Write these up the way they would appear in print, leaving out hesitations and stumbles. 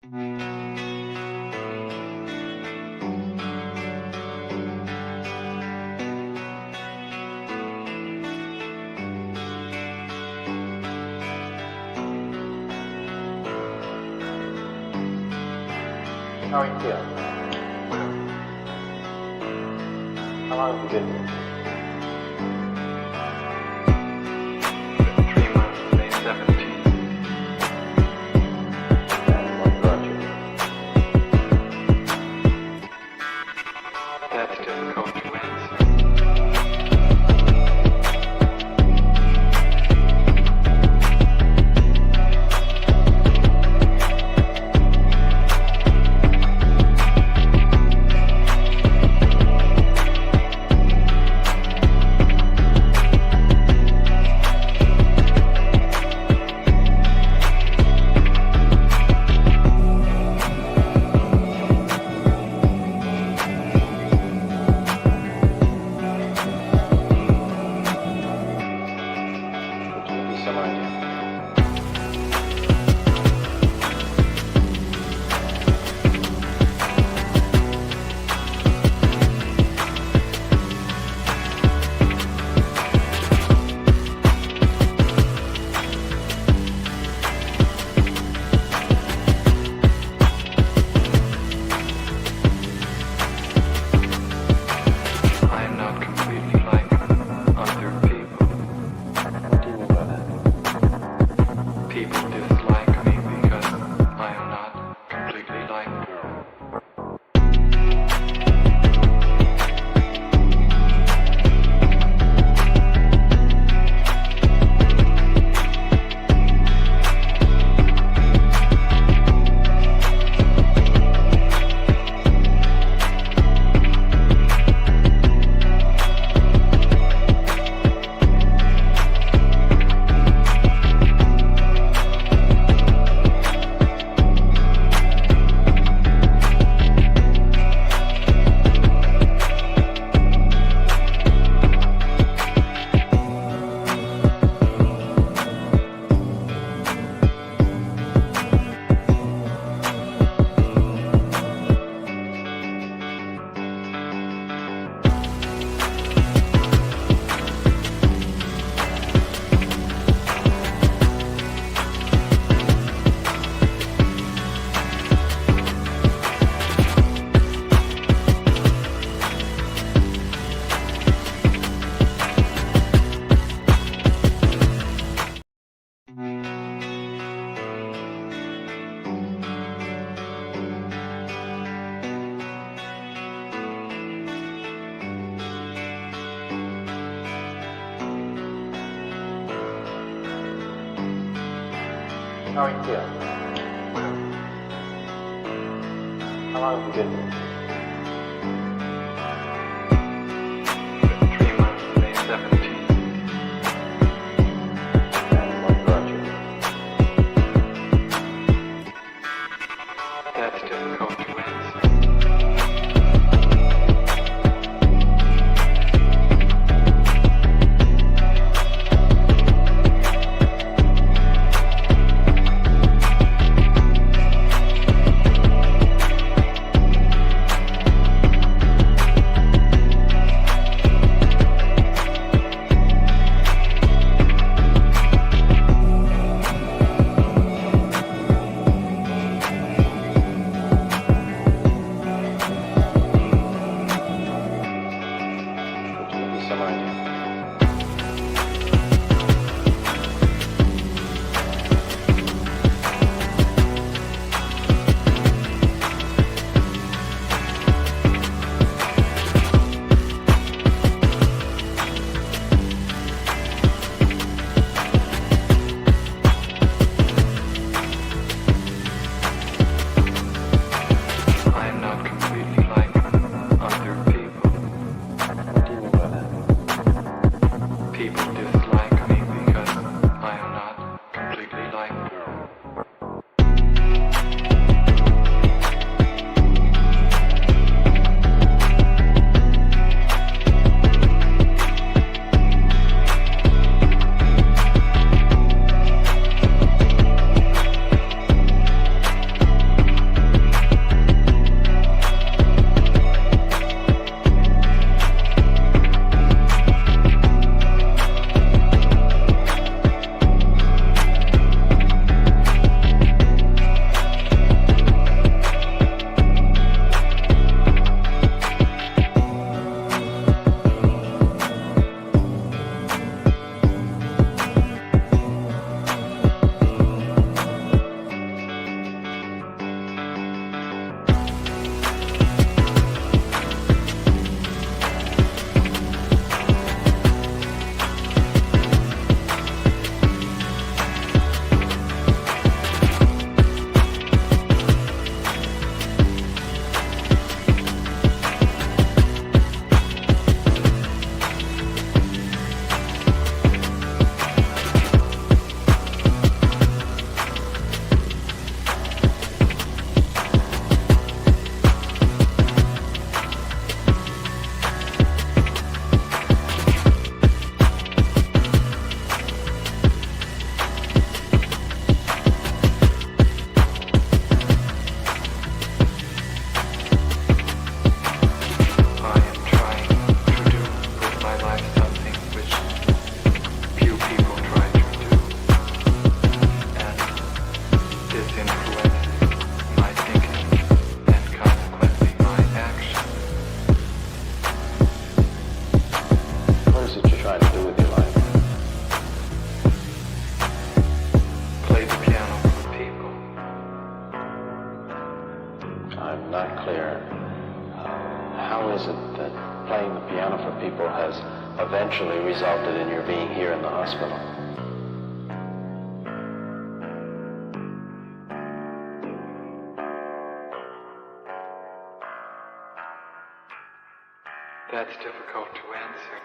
How are you feeling? How long have you been here? 3 months, May 17th. And what brought you? That's difficult to answer. I am not completely like other people. What do you mean by that? People dislike me because I am not completely like them. How are you feeling? How long have you been here? 3 months, May 17th. And what brought you? That's difficult to answer. I'm not clear. How is it that playing the piano for people has eventually resulted in your being here in the hospital? That's difficult to answer.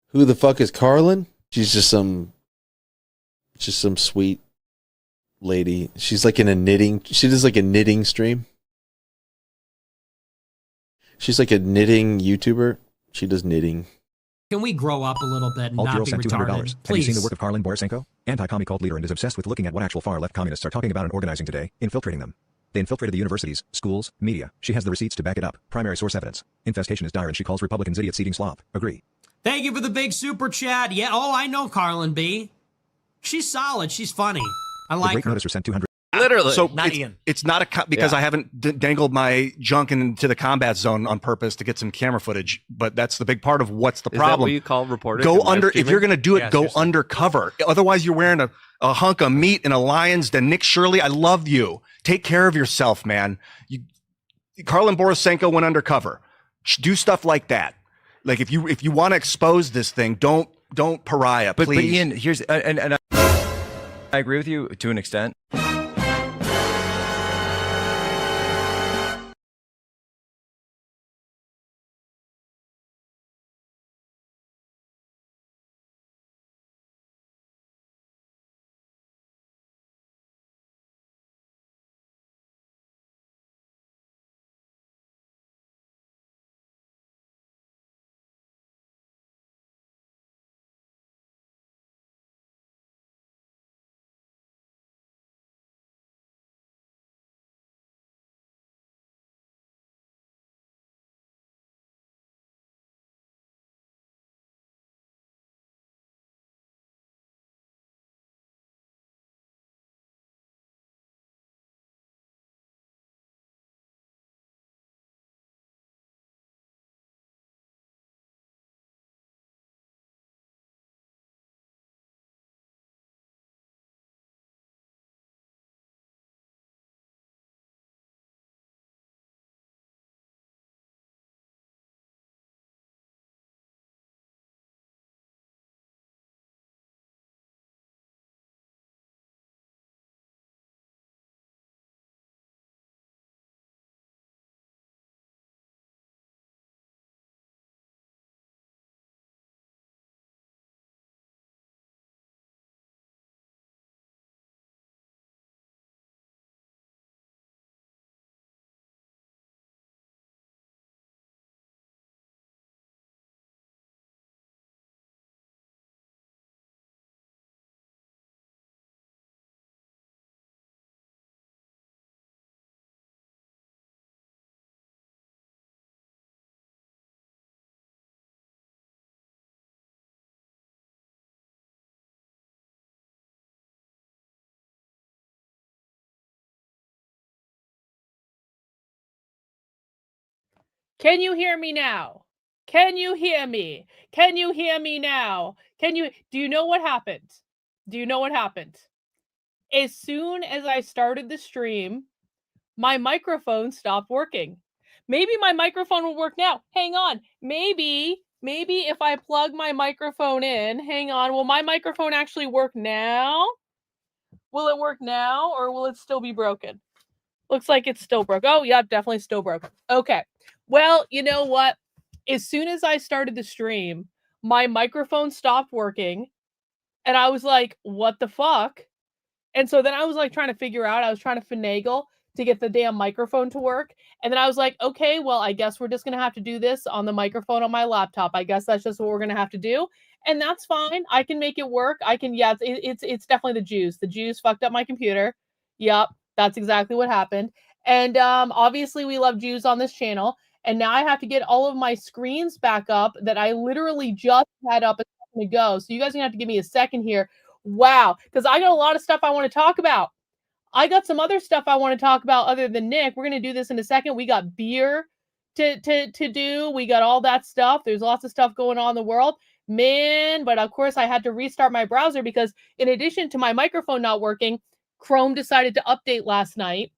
Who the fuck is Karlyn? She's just some sweet lady. She's like in a knitting. She does like a knitting stream. She's like a knitting YouTuber. She does knitting. Can we grow up a little bit and Alt not Girl be sent $200. retarded? Have you seen the Please. work of Karlyn Borysenko? Anti-commie cult leader and is obsessed with looking at what actual far-left communists are talking about and organizing today, infiltrating them. They infiltrated the universities, schools, media. She has the receipts to back it up. Primary source evidence. Infestation is dire and she calls Republicans idiots eating slop. Agree. Thank you for the big super chat. Yeah, oh, I know Karlyn B. She's solid. She's funny. I The like great her. noticer sent 200. Literally, So not it's, Ian. it's not a because I haven't dangled my junk into the combat zone on purpose to get some camera footage, but that's the big part of what's the Is problem. that what you call reporting? Go and live under if streaming? you're going to do it. Yeah, go seriously. undercover. Otherwise, you're wearing a hunk of meat in a lion's den. Nick Shirley, I love you. Take care of yourself, man. Karlyn Borysenko went undercover. Do stuff like that. Like if you want to expose this thing, don't pariah. But Please. Ian, here's and I agree with you to an extent. Can you hear me now? Can you hear me? Can you hear me now? Do you know what happened? Do you know what happened? As soon as I started the stream, my microphone stopped working. Maybe my microphone will work now. Hang on. Maybe if I plug my microphone in, hang on. Will my microphone actually work now? Will it work now or will it still be broken? Looks like it's still broke. Oh, yeah, definitely still broken. Okay. Well, you know what? As soon as I started the stream, my microphone stopped working. And I was like, what the fuck? And so then I was like trying to figure out, I was trying to finagle to get the damn microphone to work. And then I was like, okay, well, I guess we're just going to have to do this on the microphone on my laptop. I guess that's just what we're going to have to do. And that's fine. I can make it work. I can, yeah, it's definitely the Jews. The Jews fucked up my computer. Yep, that's exactly what happened. And obviously we love Jews on this channel. And now I have to get all of my screens back up that I literally just had up a second ago. So you guys are going to have to give me a second here. Wow, because I got a lot of stuff I want to talk about. I got some other stuff I want to talk about other than Nick. We're going to do this in a second. We got beer to do. We got all that stuff. There's lots of stuff going on in the world. Man, but of course I had to restart my browser because in addition to my microphone not working, Chrome decided to update last night.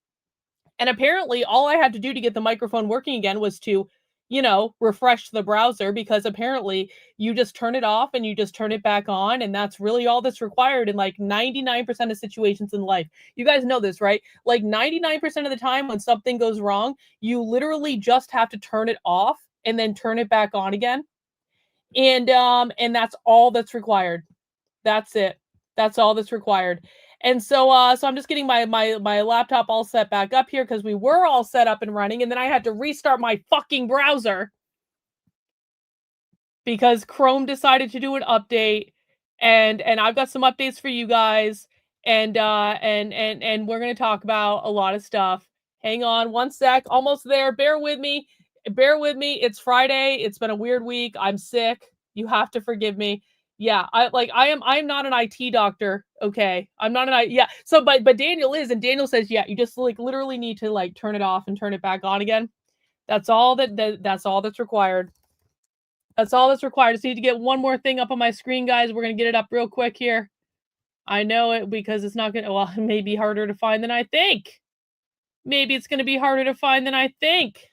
And apparently all I had to do to get the microphone working again was to, refresh the browser, because apparently you just turn it off and you just turn it back on. And that's really all that's required in like 99% of situations in life. You guys know this, right? Like 99% of the time when something goes wrong, you literally just have to turn it off and then turn it back on again. And that's all that's required. That's it. That's all that's required. And so I'm just getting my laptop all set back up here because we were all set up and running, and then I had to restart my fucking browser because Chrome decided to do an update, and I've got some updates for you guys, and we're gonna talk about a lot of stuff. Hang on one sec, almost there. Bear with me. It's Friday. It's been a weird week. I'm sick. You have to forgive me. Yeah, I'm not an IT doctor. Okay, I'm not an yeah. So, but Daniel is, and Daniel says, yeah, you just like literally need to like turn it off and turn it back on again. That's all that's all that's required. That's all that's required. Just need to get one more thing up on my screen, guys. We're gonna get it up real quick here. I know it because it's not gonna. Well, it may be harder to find than I think. Maybe it's gonna be harder to find than I think.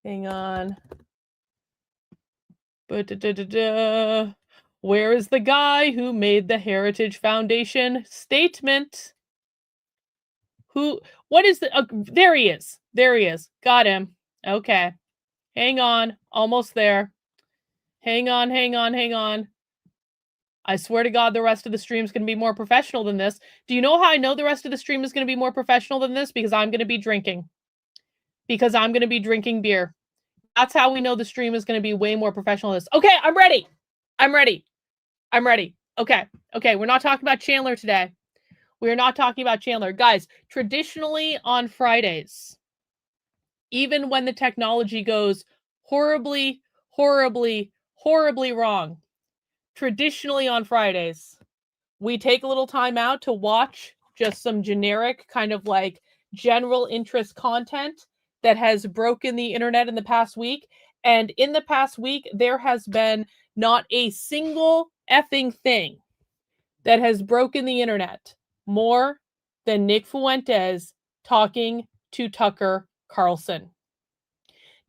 Hang on. Where is the guy who made the Heritage Foundation statement? What is the, there he is. There he is. Got him. Okay. Hang on. Almost there. Hang on. I swear to God, the rest of the stream is going to be more professional than this. Do you know how I know the rest of the stream is going to be more professional than this? Because I'm going to be drinking. Because I'm going to be drinking beer. That's how we know the stream is going to be way more professional than this. Okay, I'm ready. Okay, we're not talking about Chandler today. We're not talking about Chandler. Guys, traditionally on Fridays, even when the technology goes horribly wrong, traditionally on Fridays, we take a little time out to watch just some generic kind of like general interest content that has broken the internet in the past week. And in the past week, there has been not a single effing thing that has broken the internet more than Nick Fuentes talking to Tucker Carlson.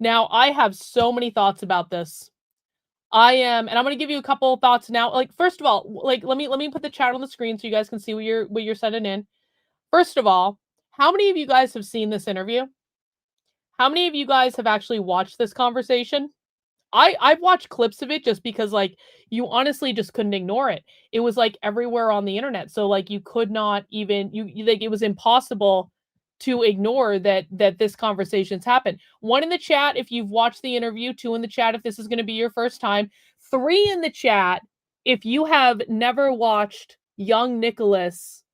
Now, I have so many thoughts about this. And I'm going to give you a couple of thoughts now. Like, first of all, like, let me put the chat on the screen so you guys can see what you're sending in. First of all, how many of you guys have seen this interview? How many of you guys have actually watched this conversation? I've watched clips of it just because, like, you honestly just couldn't ignore it. It was, like, everywhere on the internet. So, like, you could not even, like, it was impossible to ignore that this conversation's happened. 1 in the chat if you've watched the interview, 2 in the chat if this is going to be your first time, 3 in the chat if you have never watched young Nicholas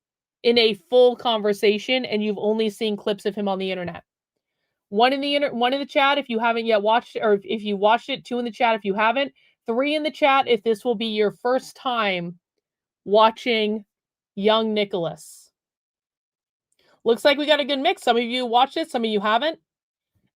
in a full conversation and you've only seen clips of him on the internet. 1 in the chat if you haven't yet watched it, or if you watched it. 2 in the chat if you haven't. 3 in the chat if this will be your first time watching young Nicholas. Looks like we got a good mix. Some of you watched it, some of you haven't.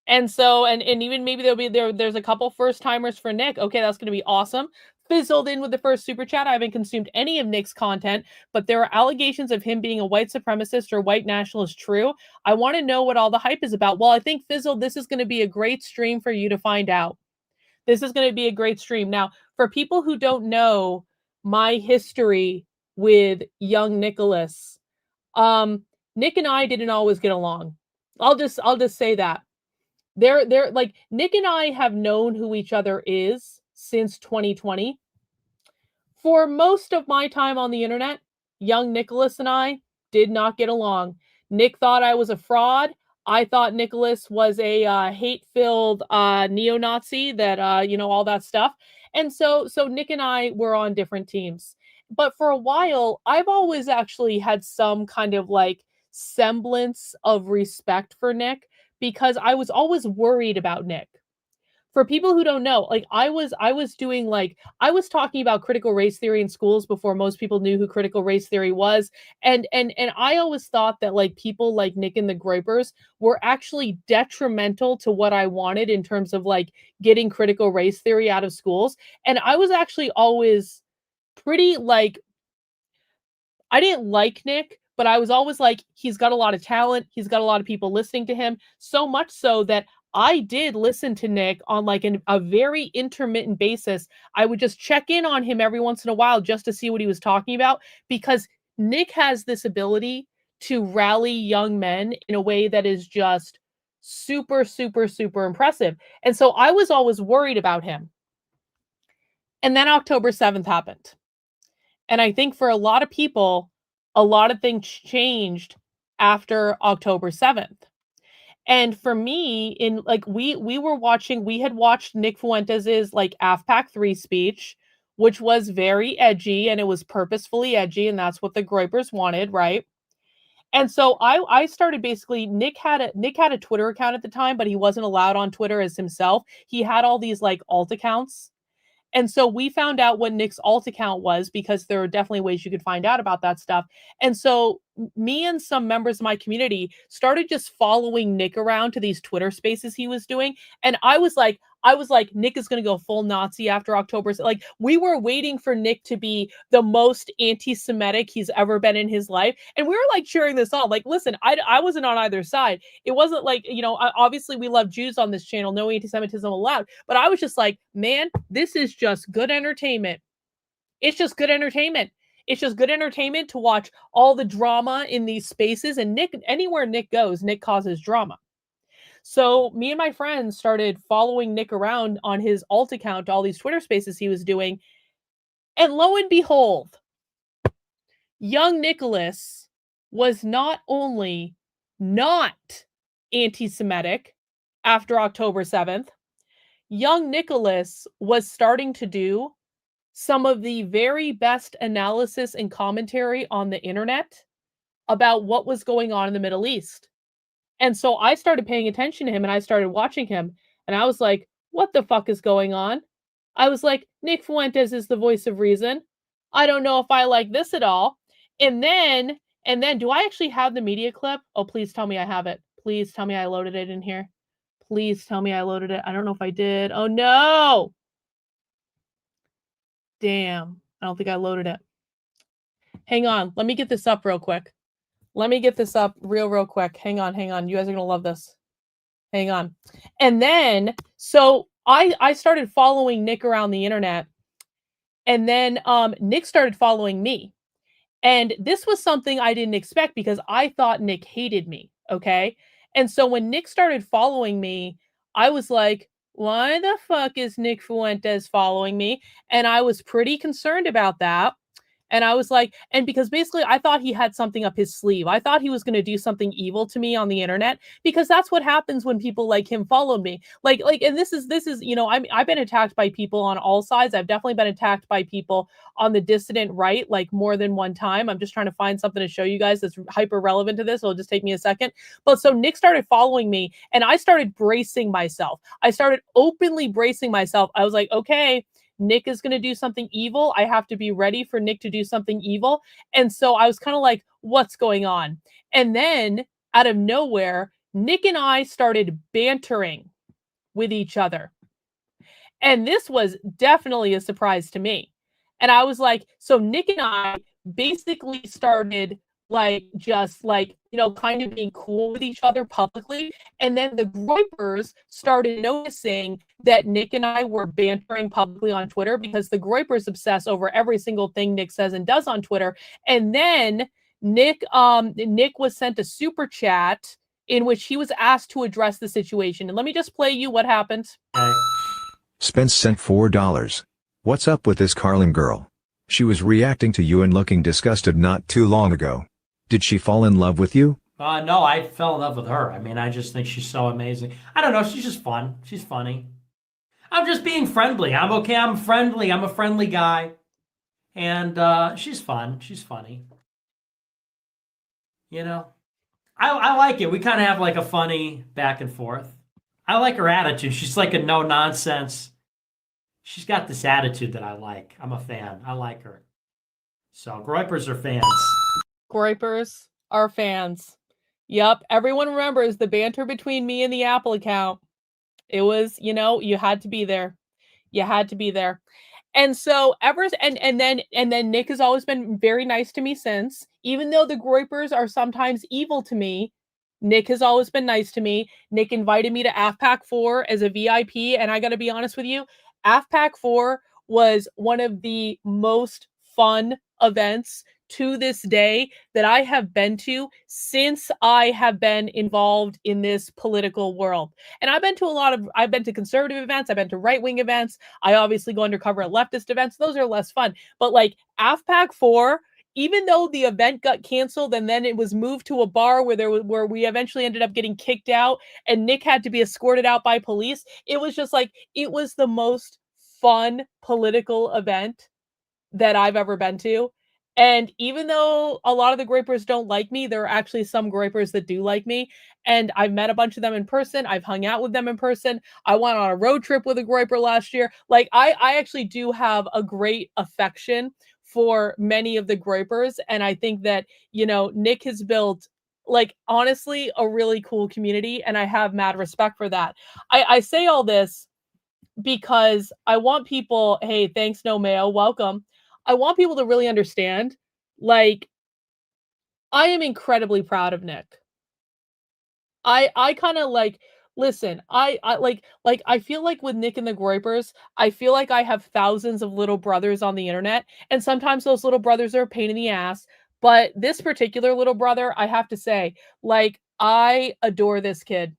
And so, and even maybe there's a couple first timers for Nick. Okay, that's going to be awesome. Fizzled in with the first super chat. I haven't consumed any of Nick's content, but there are allegations of him being a white supremacist or white nationalist true. I want to know what all the hype is about. Well, I think Fizzled, this is going to be a great stream for you to find out. This is going to be a great stream. Now, for people who don't know my history with young Nicholas, Nick and I didn't always get along. I'll just say that. They're like, Nick and I have known who each other is since 2020. For most of my time on the internet, young Nicholas and I did not get along. Nick thought I was a fraud. I thought Nicholas was a hate-filled neo-Nazi that all that stuff. And so Nick and I were on different teams. But for a while, I've always actually had some kind of like semblance of respect for Nick, because I was always worried about Nick. For people who don't know, like I was talking about critical race theory in schools before most people knew who critical race theory was. And I always thought that like people like Nick and the Groypers were actually detrimental to what I wanted in terms of like getting critical race theory out of schools. And I was actually always pretty like, I didn't like Nick, but I was always like, he's got a lot of talent. He's got a lot of people listening to him. So much so that I did listen to Nick on like a very intermittent basis. I would just check in on him every once in a while just to see what he was talking about, because Nick has this ability to rally young men in a way that is just super, super, super impressive. And so I was always worried about him. And then October 7th happened. And I think for a lot of people, a lot of things changed after October 7th. And for me, in like we had watched Nick Fuentes' like AFPAC 3 speech, which was very edgy, and it was purposefully edgy, and that's what the Groypers wanted, right? And so I started basically, Nick had a Twitter account at the time, but he wasn't allowed on Twitter as himself. He had all these like alt accounts. And so we found out what Nick's alt account was, because there are definitely ways you could find out about that stuff. And so me and some members of my community started just following Nick around to these Twitter spaces he was doing. And I was like, Nick is going to go full Nazi after October. Like, we were waiting for Nick to be the most anti-Semitic he's ever been in his life. And we were like cheering this on. Like, listen, I wasn't on either side. It wasn't like, obviously we love Jews on this channel, no anti-Semitism allowed. But I was just like, man, this is just good entertainment. It's just good entertainment. It's just good entertainment to watch all the drama in these spaces. And Nick, anywhere Nick goes, Nick causes drama. So me and my friends started following Nick around on his alt account, all these Twitter spaces he was doing. And lo and behold, young Nicholas was not only not anti-Semitic after October 7th, young Nicholas was starting to do some of the very best analysis and commentary on the internet about what was going on in the Middle East. And so I started paying attention to him, and I started watching him, and I was like, what the fuck is going on? I was like, Nick Fuentes is the voice of reason. I don't know if I like this at all. And then, do I actually have the media clip? Oh, please tell me I have it. Please tell me I loaded it in here. Please tell me I loaded it. I don't know if I did. Oh, no. Damn. I don't think I loaded it. Hang on. Let me get this up real quick. Let me get this up real quick. Hang on. You guys are going to love this. Hang on. And then, so I started following Nick around the internet. And then Nick started following me. And this was something I didn't expect, because I thought Nick hated me. Okay. And so when Nick started following me, I was like, why the fuck is Nick Fuentes following me? And I was pretty concerned about that. And I was like, and because basically I thought he had something up his sleeve. I thought he was going to do something evil to me on the internet, because that's what happens when people like him followed me. Like, and this is, I've been attacked by people on all sides. I've definitely been attacked by people on the dissident right, like more than one time. I'm just trying to find something to show you guys that's hyper relevant to this. It'll just take me a second. But so Nick started following me, and I started bracing myself. I started openly bracing myself. I was like, okay, Nick is going to do something evil. I have to be ready for Nick to do something evil. And so I was kind of like, what's going on? And then out of nowhere, Nick and I started bantering with each other. And this was definitely a surprise to me. And I was like, so Nick and I basically started just kind of being cool with each other publicly. And then the Groypers started noticing that Nick and I were bantering publicly on Twitter, because the Groypers obsess over every single thing Nick says and does on Twitter. And then Nick was sent a super chat in which he was asked to address the situation. And let me just play you what happened. Spence sent $4. What's up with this Karlyn girl? She was reacting to you and looking disgusted not too long ago. Did she fall in love with you? No, I fell in love with her. I mean, I just think she's so amazing. I don't know. She's just fun. She's funny. I'm just being friendly. I'm okay. I'm friendly. I'm a friendly guy. And she's fun. She's funny. You know, I like it. We kind of have like a funny back and forth. I like her attitude. She's like a no nonsense. She's got this attitude that I like. I'm a fan. I like her. So Groypers are fans. Groypers are fans. Yep. Everyone remembers the banter between me and the Apple account. It was, you had to be there. You had to be there. And so and then Nick has always been very nice to me since. Even though the Groypers are sometimes evil to me, Nick has always been nice to me. Nick invited me to AFPAC 4 as a VIP, and I got to be honest with you, AFPAC 4 was one of the most fun events to this day that I have been to since I have been involved in this political world. And I've been to conservative events, I've been to right-wing events, I obviously go undercover at leftist events. Those are less fun. But like AFPAC 4, even though the event got canceled and then it was moved to a bar where we eventually ended up getting kicked out and Nick had to be escorted out by police, it was just like, it was the most fun political event that I've ever been to. And even though a lot of the Groypers don't like me, there are actually some Groypers that do like me. And I've met a bunch of them in person. I've hung out with them in person. I went on a road trip with a Groyper last year. Like, I actually do have a great affection for many of the Groypers. And I think that, Nick has built, like, honestly, a really cool community. And I have mad respect for that. I say all this because I want people, hey, thanks, No Mayo, welcome. I want people to really understand, like, I am incredibly proud of Nick. I kind of like, listen, I feel like with Nick and the Groypers, I feel like I have thousands of little brothers on the internet, and sometimes those little brothers are a pain in the ass. But this particular little brother, I have to say, like, I adore this kid.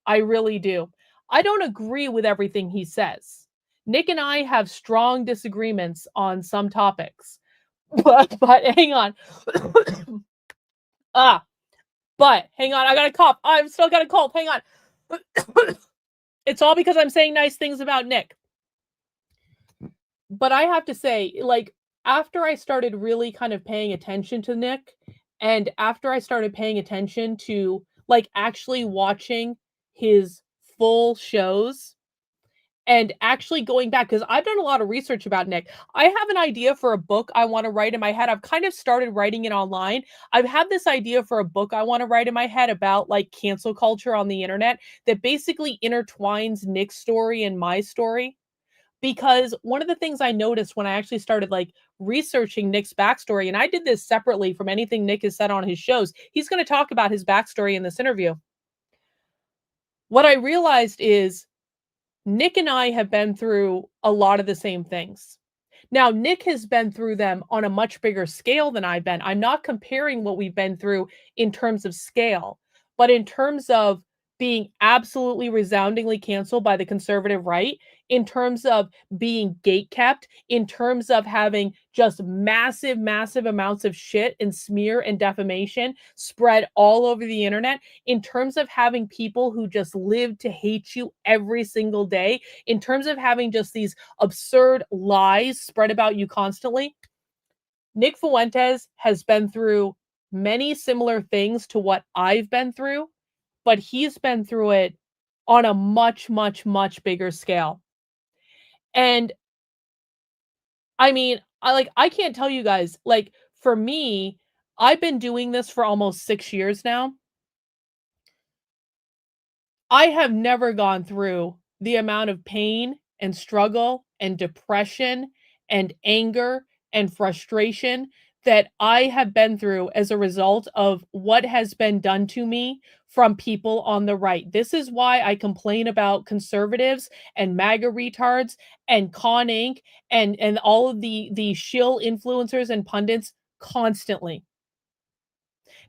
I really do. I don't agree with everything he says. Nick and I have strong disagreements on some topics. But hang on. But hang on, I got a cough. I've still got a cold. Hang on. It's all because I'm saying nice things about Nick. But I have to say, like, after I started really kind of paying attention to Nick, and after I started paying attention to, like, actually watching his full shows, and actually going back, because I've done a lot of research about Nick. I have an idea for a book I want to write in my head. I've kind of started writing it online. I've had this idea for a book I want to write in my head about, like, cancel culture on the internet that basically intertwines Nick's story and my story. Because one of the things I noticed when I actually started, like, researching Nick's backstory, and I did this separately from anything Nick has said on his shows. He's going to talk about his backstory in this interview. What I realized is Nick and I have been through a lot of the same things. Now, Nick has been through them on a much bigger scale than I've been. I'm not comparing what we've been through in terms of scale, but in terms of being absolutely resoundingly canceled by the conservative right, in terms of being gatekept, in terms of having just massive, massive amounts of shit and smear and defamation spread all over the internet, in terms of having people who just live to hate you every single day, in terms of having just these absurd lies spread about you constantly. Nick Fuentes has been through many similar things to what I've been through, but he's been through it on a much, much, much bigger scale. And I mean, I can't tell you guys, like, for me, I've been doing this for almost 6 years now. I have never gone through the amount of pain and struggle and depression and anger and frustration that I have been through as a result of what has been done to me from people on the right. This is why I complain about conservatives and MAGA retards and Con Inc. and all of the shill influencers and pundits constantly.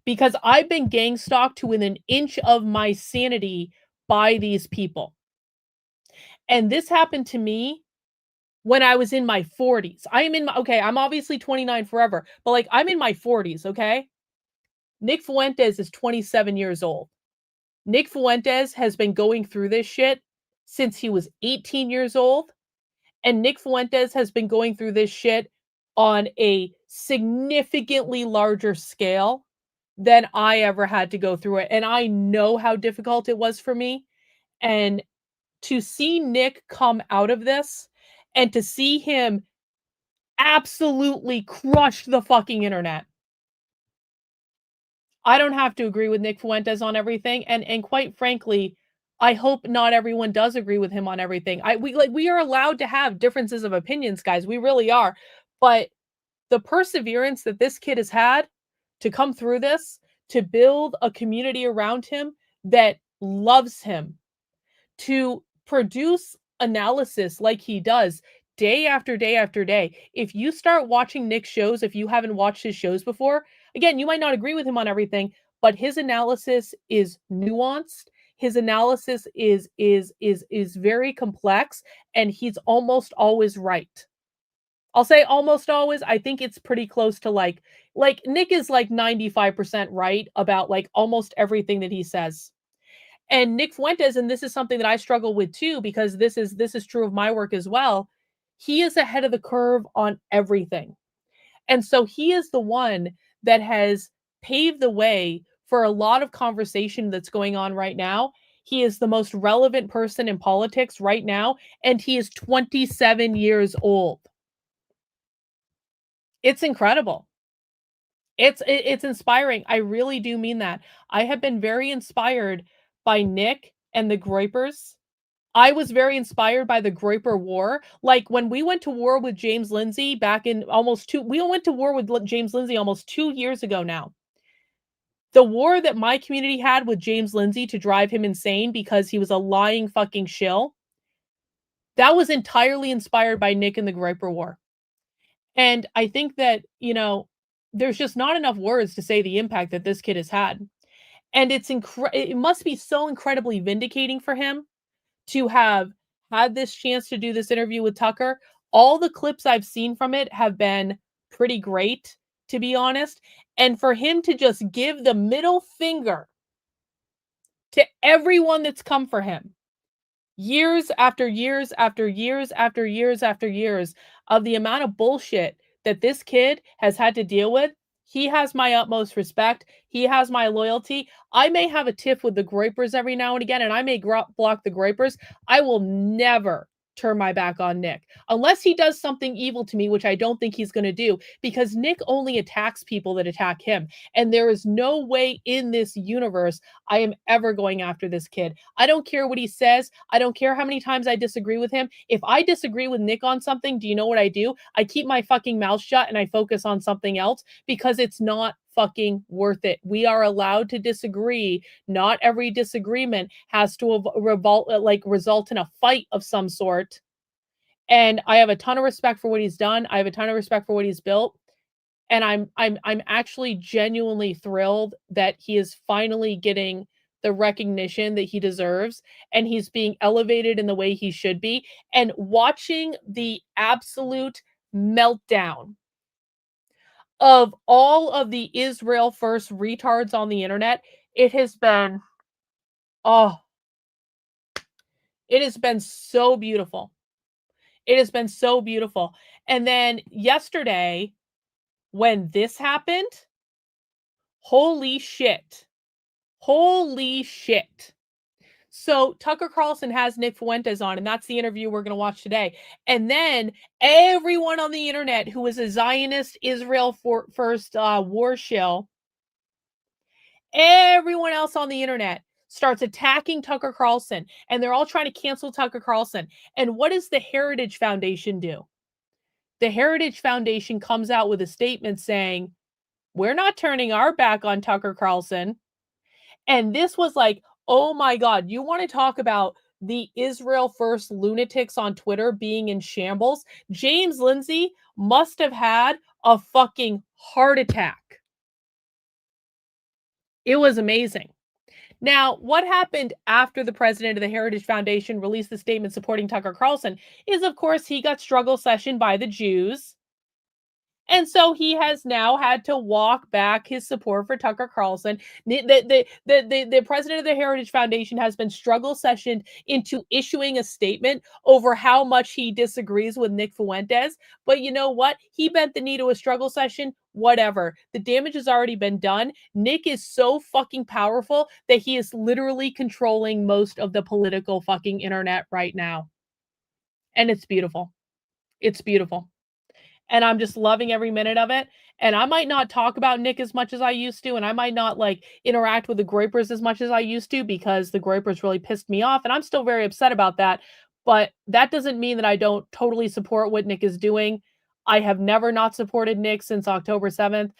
Because I've been gang stalked to within an inch of my sanity by these people. And this happened to me when I was in my 40s. I'm obviously 29 forever, but like I'm in my 40s, okay? Nick Fuentes is 27 years old. Nick Fuentes has been going through this shit since he was 18 years old. And Nick Fuentes has been going through this shit on a significantly larger scale than I ever had to go through it. And I know how difficult it was for me. And to see Nick come out of this and to see him absolutely crush the fucking internet. I don't have to agree with Nick Fuentes on everything. And quite frankly, I hope not everyone does agree with him on everything. We are allowed to have differences of opinions, guys. We really are. But the perseverance that this kid has had to come through this, to build a community around him that loves him, to produce analysis like he does day after day after day. If you start watching Nick's shows, if you haven't watched his shows before, again, you might not agree with him on everything, but his analysis is nuanced. His analysis is very complex, and he's almost always right. I'll say almost always. I think it's pretty close to like Nick is like 95% right about like almost everything that he says. And Nick Fuentes, and this is something that I struggle with too, because this is true of my work as well. He is ahead of the curve on everything. And so he is the one that has paved the way for a lot of conversation that's going on right now. He is the most relevant person in politics right now, and he is 27 years old. It's incredible. It's inspiring. I really do mean that. I have been very inspired by Nick and the Groypers. I was very inspired by the Groyper War. Like when we went to war with James Lindsay back in we went to war with James Lindsay almost 2 years ago now. The war that my community had with James Lindsay to drive him insane because he was a lying fucking shill, that was entirely inspired by Nick and the Groyper War. And I think that, there's just not enough words to say the impact that this kid has had. And it must be so incredibly vindicating for him to have had this chance to do this interview with Tucker. All the clips I've seen from it have been pretty great, to be honest. And for him to just give the middle finger to everyone that's come for him, years after years after years after years after years of the amount of bullshit that this kid has had to deal with, he has my utmost respect. He has my loyalty. I may have a tiff with the Groypers every now and again, and I may block the Groypers. I will never turn my back on Nick unless he does something evil to me, which I don't think he's going to do, because Nick only attacks people that attack him. And there is no way in this universe I am ever going after this kid. I don't care what he says. I don't care how many times I disagree with him. If I disagree with Nick on something, do you know what I do? I keep my fucking mouth shut and I focus on something else, because it's not fucking worth it. We are allowed to disagree. Not every disagreement has to result in a fight of some sort. And I have a ton of respect for what he's done. I have a ton of respect for what he's built. And I'm actually genuinely thrilled that he is finally getting the recognition that he deserves, and he's being elevated in the way he should be. And watching the absolute meltdown of all of the Israel first retards on the internet, it has been so beautiful. It has been so beautiful. And then yesterday, when this happened, holy shit. Holy shit. So Tucker Carlson has Nick Fuentes on, and that's the interview we're going to watch today. And then everyone on the internet who is a Zionist Israel first war shill, everyone else on the internet starts attacking Tucker Carlson, and they're all trying to cancel Tucker Carlson. And what does the Heritage Foundation do? The Heritage Foundation comes out with a statement saying, we're not turning our back on Tucker Carlson. And this was like, oh my God, you want to talk about the Israel First lunatics on Twitter being in shambles? James Lindsay must have had a fucking heart attack. It was amazing. Now, what happened after the president of the Heritage Foundation released the statement supporting Tucker Carlson is, of course, he got struggle sessioned by the Jews. And so he has now had to walk back his support for Tucker Carlson. The president of the Heritage Foundation has been struggle sessioned into issuing a statement over how much he disagrees with Nick Fuentes. But you know what? He bent the knee to a struggle session. Whatever. The damage has already been done. Nick is so fucking powerful that he is literally controlling most of the political fucking internet right now. And it's beautiful. It's beautiful. And I'm just loving every minute of it. And I might not talk about Nick as much as I used to, and I might not like interact with the Groypers as much as I used to because the Groypers really pissed me off, and I'm still very upset about that. But that doesn't mean that I don't totally support what Nick is doing. I have never not supported Nick since October 7th.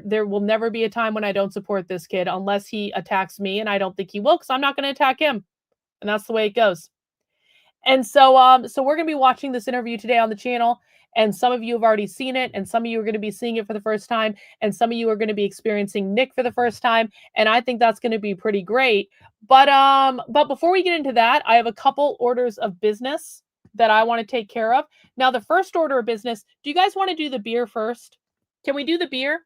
There will never be a time when I don't support this kid unless he attacks me, and I don't think he will because I'm not going to attack him. And that's the way it goes. And so we're going to be watching this interview today on the channel. And some of you have already seen it, and some of you are going to be seeing it for the first time, and some of you are going to be experiencing Nick for the first time, and I think that's going to be pretty great. But before we get into that, I have a couple orders of business that I want to take care of. Now, the first order of business, do you guys want to do the beer first? Can we do the beer?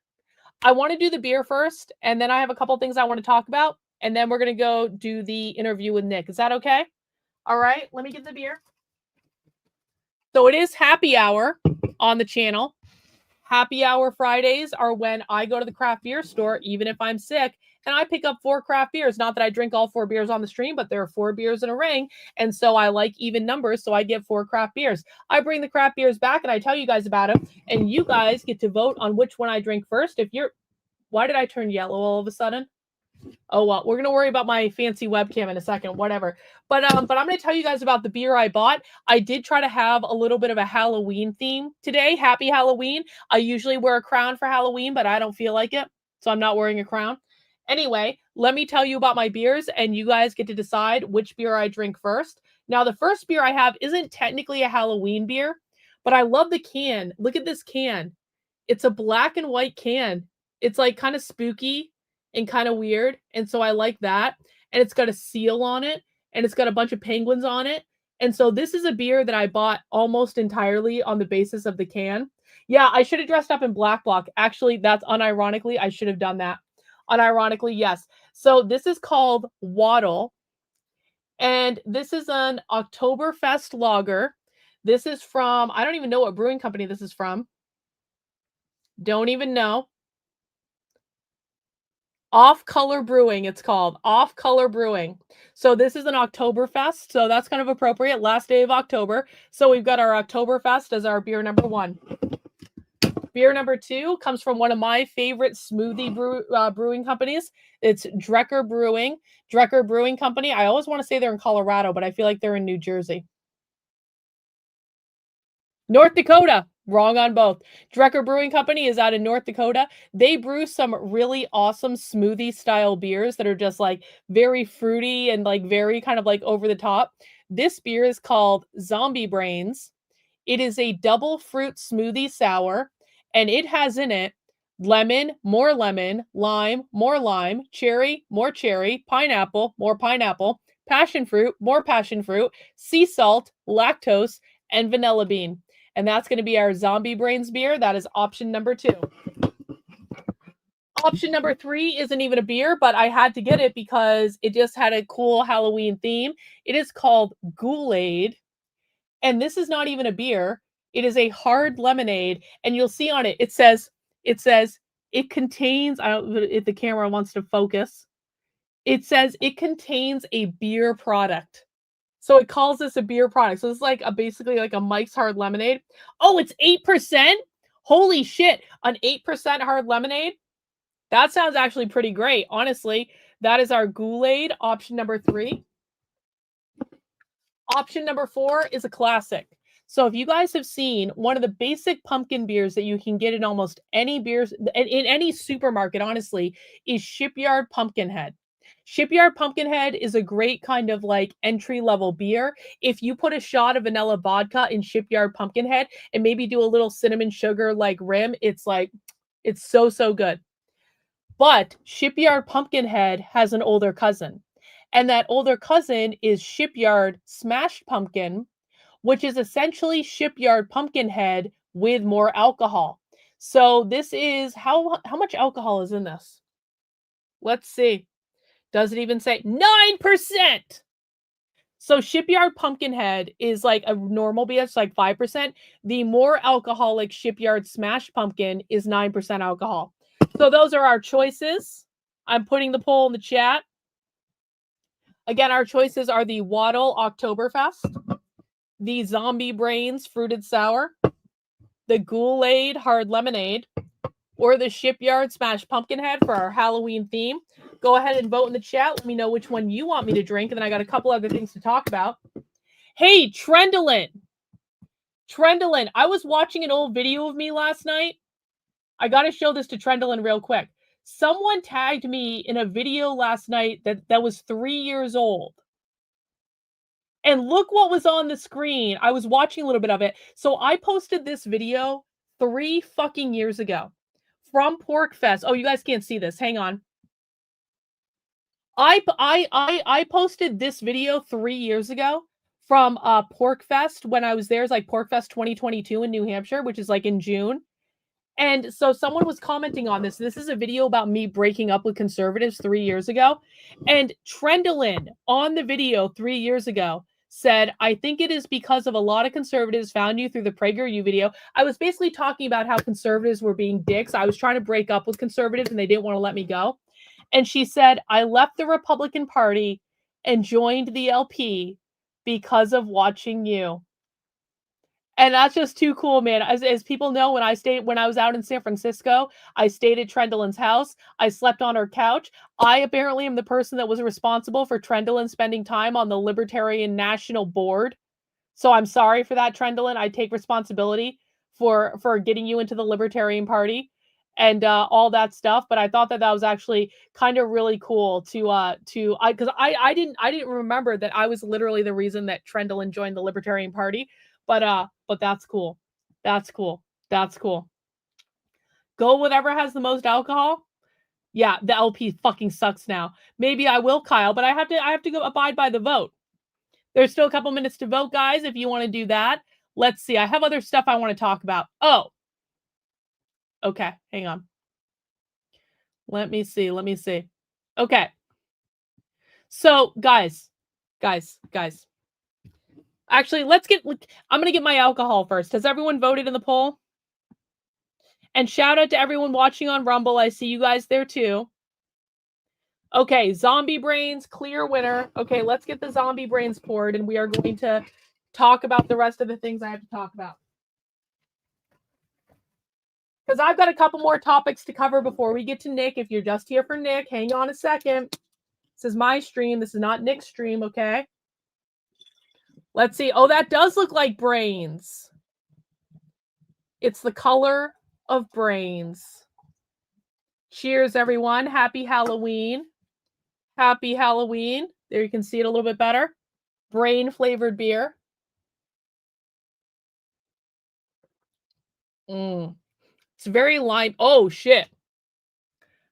I want to do the beer first, and then I have a couple things I want to talk about, and then we're going to go do the interview with Nick. Is that okay? All right, let me get the beer. So it is happy hour on the channel. Happy hour Fridays are when I go to the craft beer store, even if I'm sick, and I pick up 4 craft beers. Not that I drink all 4 beers on the stream, but there are 4 beers in a ring. And so I like even numbers, so I get 4 craft beers. I bring the craft beers back and I tell you guys about them. And you guys get to vote on which one I drink first. Why did I turn yellow all of a sudden? Oh, well, we're going to worry about my fancy webcam in a second, whatever. But I'm going to tell you guys about the beer I bought. I did try to have a little bit of a Halloween theme today. Happy Halloween. I usually wear a crown for Halloween, but I don't feel like it, so I'm not wearing a crown. Anyway, let me tell you about my beers, and you guys get to decide which beer I drink first. Now, the first beer I have isn't technically a Halloween beer, but I love the can. Look at this can. It's a black and white can. It's like kind of spooky and kind of weird. And so I like that. And it's got a seal on it. And it's got a bunch of penguins on it. And so this is a beer that I bought almost entirely on the basis of the can. Yeah, I should have dressed up in Black Bloc. Actually, that's unironically, I should have done that. Unironically, yes. So this is called Waddle. And this is an Oktoberfest lager. This is from, I don't even know what brewing company this is from. Don't even know. Off Color Brewing, it's called. Off Color Brewing. So this is an Oktoberfest, so that's kind of appropriate. Last day of October. So we've got our Oktoberfest as our beer number 1. Beer number 2 comes from one of my favorite smoothie brewing companies. It's Drecker Brewing. Drecker Brewing Company. I always want to say they're in Colorado, but I feel like they're in New Jersey. North Dakota. Wrong on both. Drecker Brewing Company is out in North Dakota. They brew some really awesome smoothie style beers that are just like very fruity and like very kind of like over the top. This beer is called Zombie Brains. It is a double fruit smoothie sour, and it has in it lemon, more lemon, lime, more lime, cherry, more cherry, pineapple, more pineapple, passion fruit, more passion fruit, sea salt, lactose, and vanilla bean. And that's going to be our Zombie Brains beer. That is option number 2. Option number 3 isn't even a beer, but I had to get it because it just had a cool Halloween theme. It is called Ghoul-Aid. And this is not even a beer. It is a hard lemonade. And you'll see on it, it says it contains, I don't know if the camera wants to focus. It says it contains a beer product. So it calls this a beer product. So it's like basically like a Mike's Hard Lemonade. Oh, it's 8%? Holy shit. An 8% hard lemonade? That sounds actually pretty great, honestly. That is our Goulet, option number 3. Option number 4 is a classic. So if you guys have seen one of the basic pumpkin beers that you can get in almost any beers, in any supermarket, honestly, is Shipyard Pumpkinhead. Shipyard Pumpkinhead is a great kind of like entry-level beer. If you put a shot of vanilla vodka in Shipyard Pumpkinhead and maybe do a little cinnamon sugar like rim, it's so good. But Shipyard Pumpkinhead has an older cousin. And that older cousin is Shipyard Smashed Pumpkin, which is essentially Shipyard Pumpkinhead with more alcohol. So this is, how much alcohol is in this? Let's see. Does it even say 9%? So Shipyard Pumpkinhead is like a normal beer, it's like 5%. The more alcoholic Shipyard Smashed Pumpkin is 9% alcohol. So those are our choices. I'm putting the poll in the chat. Again, our choices are the Waddle Oktoberfest, the Zombie Brains Fruited Sour, the Goulet Hard Lemonade, or the Shipyard Smashed Pumpkinhead for our Halloween theme. Go ahead and vote in the chat. Let me know which one you want me to drink, and then I got a couple other things to talk about. Hey, Trendolin, I was watching an old video of me last night. I got to show this to Trendolin real quick. Someone tagged me in a video last night that was 3 years old. And look what was on the screen. I was watching a little bit of it. So I posted this video 3 fucking years ago from Porkfest. Oh, you guys can't see this. Hang on. I posted this video 3 years ago from Porkfest when I was there. It's like Porkfest 2022 in New Hampshire, which is like in June. And so someone was commenting on this. This is a video about me breaking up with conservatives 3 years ago. And Trendolin on the video 3 years ago said, I think it is because of a lot of conservatives found you through the PragerU video. I was basically talking about how conservatives were being dicks. I was trying to break up with conservatives and they didn't want to let me go. And she said, I left the Republican Party and joined the LP because of watching you. And that's just too cool, man. As people know, when I was out in San Francisco, I stayed at Trendolin's house. I slept on her couch. I apparently am the person that was responsible for Trendolin spending time on the Libertarian National Board. So I'm sorry for that, Trendolin. I take responsibility for getting you into the Libertarian Party and all that stuff. But I thought that was actually kind of really cool because I didn't remember that I was literally the reason that Trendolin joined the Libertarian Party. But that's cool. That's cool. That's cool. Go whatever has the most alcohol. Yeah, the LP fucking sucks now. Maybe I will, Kyle, but I have to go abide by the vote. There's still a couple minutes to vote, guys, if you want to do that. Let's see. I have other stuff I want to talk about. Oh. Okay, hang on. Let me see. Okay. So, guys. Actually, I'm going to get my alcohol first. Has everyone voted in the poll? And shout out to everyone watching on Rumble. I see you guys there too. Okay, Zombie Brains, clear winner. Okay, let's get the Zombie Brains poured, and we are going to talk about the rest of the things I have to talk about. Because I've got a couple more topics to cover before we get to Nick. If you're just here for Nick, hang on a second. This is my stream. This is not Nick's stream, okay? Let's see. Oh, that does look like brains. It's the color of brains. Cheers, everyone. Happy Halloween. Happy Halloween. There you can see it a little bit better. Brain-flavored beer. It's very lime. Oh, shit.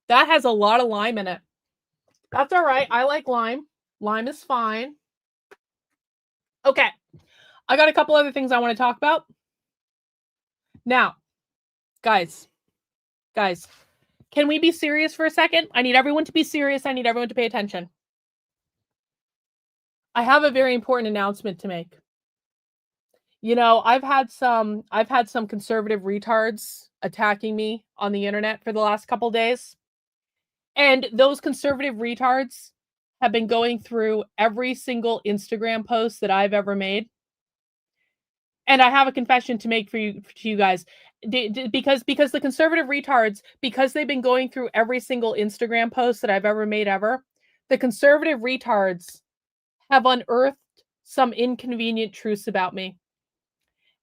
That has a lot of lime in it. That's all right. I like lime. Lime is fine. Okay, I got a couple other things I want to talk about. Now, guys, can we be serious for a second? I need everyone to be serious. I need everyone to pay attention. I have a very important announcement to make. You know, I've had some conservative retards attacking me on the internet for the last couple days. And those conservative retards have been going through every single Instagram post that I've ever made. And I have a confession to make to you guys. Because the conservative retards, because they've been going through every single Instagram post that I've ever made ever, The conservative retards have unearthed some inconvenient truths about me.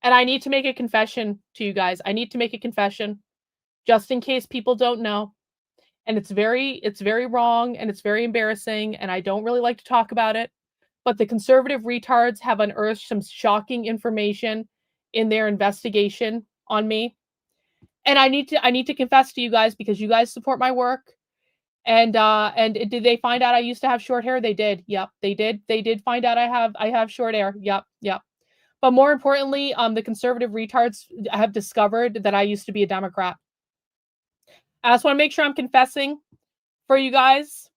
And I need to make a confession to you guys. I need to make a confession just in case people don't know. And it's very wrong and it's very embarrassing and I don't really like to talk about it. But the conservative retards have unearthed some shocking information in their investigation on me. And I need to confess to you guys because you guys support my work. And did they find out I used to have short hair? They did. Yep, they did. They did find out I have short hair. Yep. But more importantly, the conservative retards have discovered that I used to be a Democrat. I just want to make sure I'm confessing for you guys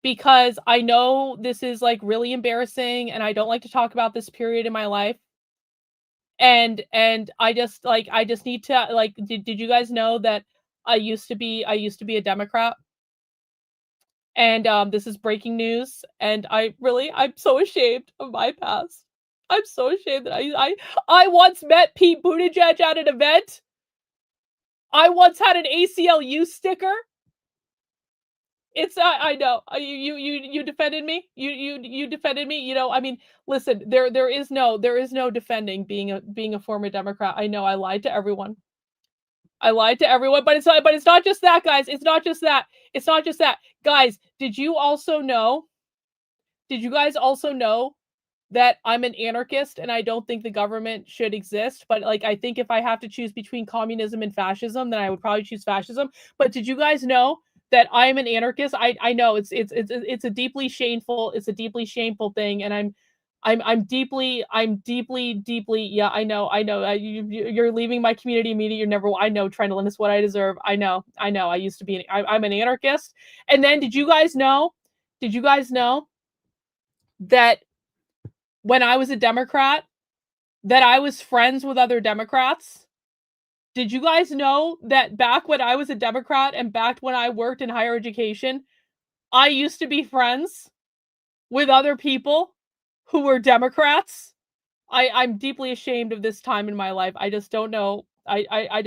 because I know this is like really embarrassing and I don't like to talk about this period in my life. And I just need to like did you guys know that I used to be a Democrat? And this is breaking news and I'm so ashamed of my past. I'm so ashamed that I once met Pete Buttigieg at an event. I once had an ACLU sticker. It's I know you defended me. You defended me. You know, I mean, listen, there is no defending being a former Democrat. I know I lied to everyone. But it's not just that, guys. It's not just that. Guys, did you guys also know that I'm an anarchist and I don't think the government should exist, but like I think if I have to choose between communism and fascism, then I would probably choose fascism. But did you guys know that I'm an anarchist? I know it's a deeply shameful thing, and I'm deeply yeah, I know you're leaving my community media. You're never I know trying to limit what I deserve. I know I used to be I'm an anarchist. And then did you guys know that when I was a Democrat, that I was friends with other Democrats? Did you guys know that back when I was a Democrat and back when I worked in higher education, I used to be friends with other people who were Democrats? I'm deeply ashamed of this time in my life. I just don't know. I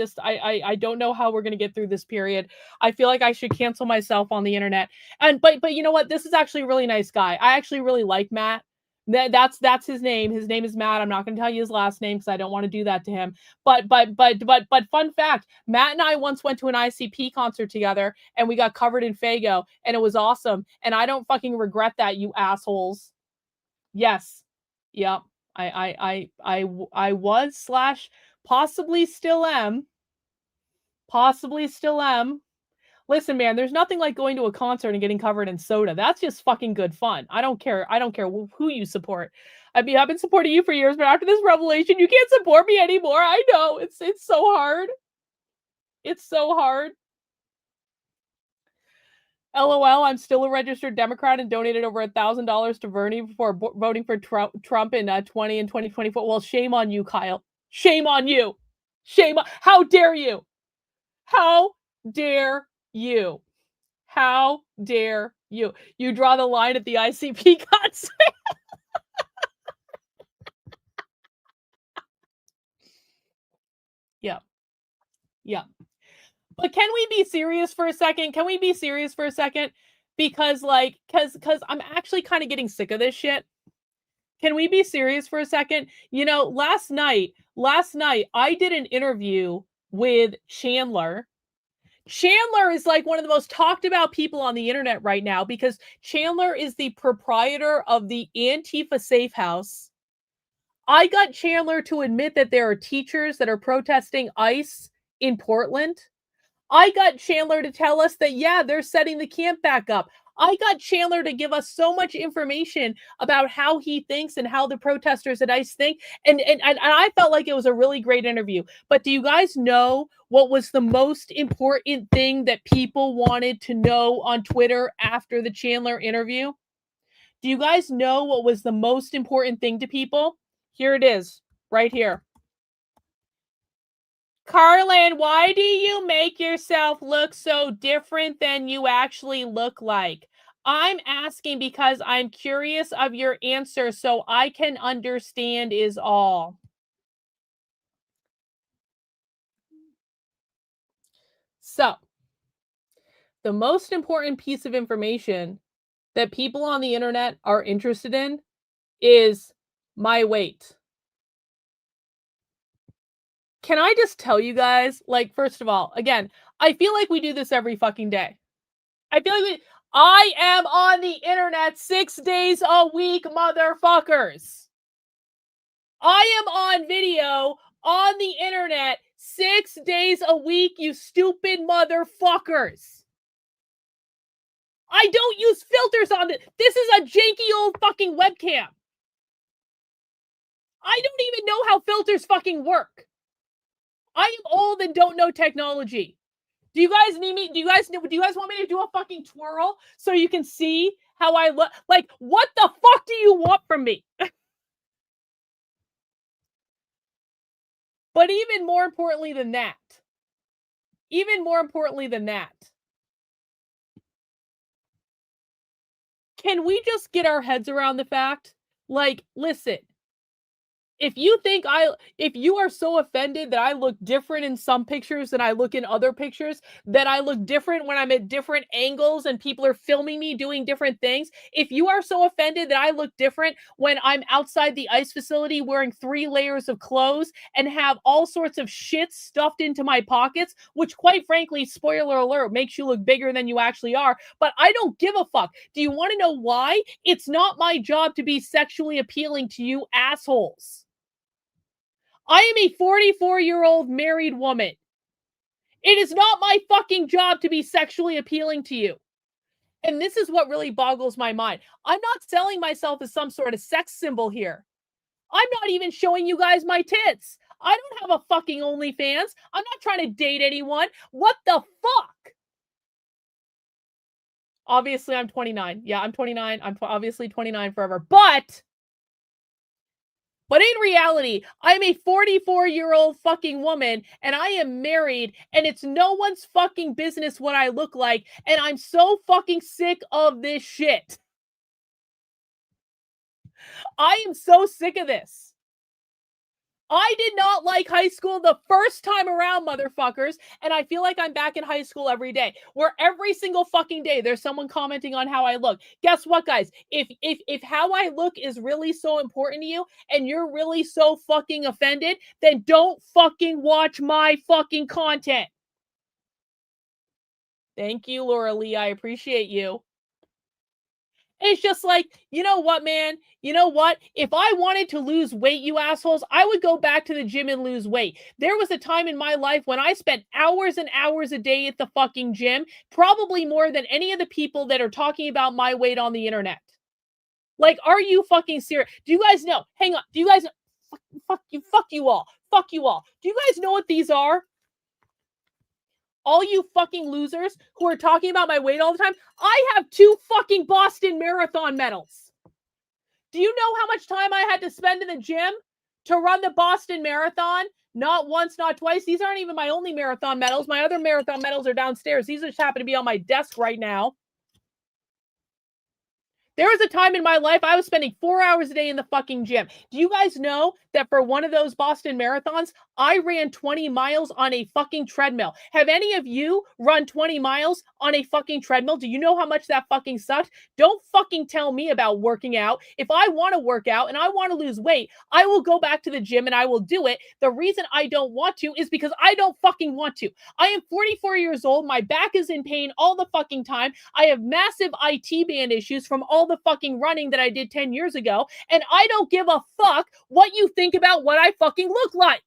don't know how we're gonna get through this period. I feel like I should cancel myself on the internet. And but you know what? This is actually a really nice guy. I actually really like Matt. That's his name. His name is Matt. I'm not going to tell you his last name because I don't want to do that to him. But fun fact, Matt and I once went to an ICP concert together and we got covered in Faygo and it was awesome. And I don't fucking regret that, you assholes. Yes. Yep. I was / possibly still am. Listen, man, there's nothing like going to a concert and getting covered in soda. That's just fucking good fun. I don't care who you support. I mean, I've been supporting you for years, but after this revelation, you can't support me anymore. I know. It's so hard. It's so hard. LOL, I'm still a registered Democrat and donated over $1,000 to Bernie before voting for Trump in 2024. Well, shame on you, Kyle. Shame on you. How dare you? How dare you? How dare you? You draw the line at the ICP concert. Yeah. But can we be serious for a second? Because I'm actually kind of getting sick of this shit. Can we be serious for a second? You know, last night I did an interview with Chandler. Chandler is like one of the most talked about people on the internet right now because Chandler is the proprietor of the Antifa Safe House. I got Chandler to admit that there are teachers that are protesting ICE in Portland. I got Chandler to tell us that, yeah, they're setting the camp back up. I got Chandler to give us so much information about how he thinks and how the protesters at ICE think. And I felt like it was a really great interview. But do you guys know what was the most important thing that people wanted to know on Twitter after the Chandler interview? Do you guys know what was the most important thing to people? Here it is, right here. Karlyn, why do you make yourself look so different than you actually look like? I'm asking because I'm curious of your answer so I can understand is all. So, the most important piece of information that people on the internet are interested in is my weight. Can I just tell you guys, like, first of all, again, I feel like we do this every fucking day. I am on the internet 6 days a week, motherfuckers. I am on video on the internet 6 days a week, you stupid motherfuckers. I don't use filters on this. This is a janky old fucking webcam. I don't even know how filters fucking work. I am old and don't know technology. Do you guys need me? Do you guys want me to do a fucking twirl so you can see how I look? Like, what the fuck do you want from me? But even more importantly than that, can we just get our heads around the fact, like, listen, if you are so offended that I look different in some pictures than I look in other pictures, that I look different when I'm at different angles and people are filming me doing different things, if you are so offended that I look different when I'm outside the ice facility wearing 3 layers of clothes and have all sorts of shit stuffed into my pockets, which quite frankly, spoiler alert, makes you look bigger than you actually are, but I don't give a fuck. Do you want to know why? It's not my job to be sexually appealing to you assholes. I am a 44-year-old married woman. It is not my fucking job to be sexually appealing to you. And this is what really boggles my mind. I'm not selling myself as some sort of sex symbol here. I'm not even showing you guys my tits. I don't have a fucking OnlyFans. I'm not trying to date anyone. What the fuck? Obviously, I'm 29. Yeah, I'm 29. I'm obviously 29 forever. But in reality, I'm a 44-year-old fucking woman and I am married and it's no one's fucking business what I look like and I'm so fucking sick of this shit. I am so sick of this. I did not like high school the first time around, motherfuckers, and I feel like I'm back in high school every day, where every single fucking day there's someone commenting on how I look. Guess what, guys? If how I look is really so important to you, and you're really so fucking offended, then don't fucking watch my fucking content. Thank you, Laura Lee. I appreciate you. It's just like, you know what, man? You know what? If I wanted to lose weight, you assholes, I would go back to the gym and lose weight. There was a time in my life when I spent hours and hours a day at the fucking gym, probably more than any of the people that are talking about my weight on the internet. Like, are you fucking serious? Do you guys know? Hang on. Do you guys know? Fuck you all. Fuck you all. Do you guys know what these are? All you fucking losers who are talking about my weight all the time, I have 2 fucking Boston Marathon medals. Do you know how much time I had to spend in the gym to run the Boston Marathon? Not once, not twice. These aren't even my only marathon medals. My other marathon medals are downstairs. These just happen to be on my desk right now. There was a time in my life I was spending 4 hours a day in the fucking gym. Do you guys know that for one of those Boston marathons, I ran 20 miles on a fucking treadmill? Have any of you run 20 miles on a fucking treadmill? Do you know how much that fucking sucks? Don't fucking tell me about working out. If I want to work out and I want to lose weight, I will go back to the gym and I will do it. The reason I don't want to is because I don't fucking want to. I am 44 years old. My back is in pain all the fucking time. I have massive IT band issues from all the fucking running that I did 10 years ago. And I don't give a fuck what you think about what I fucking look like.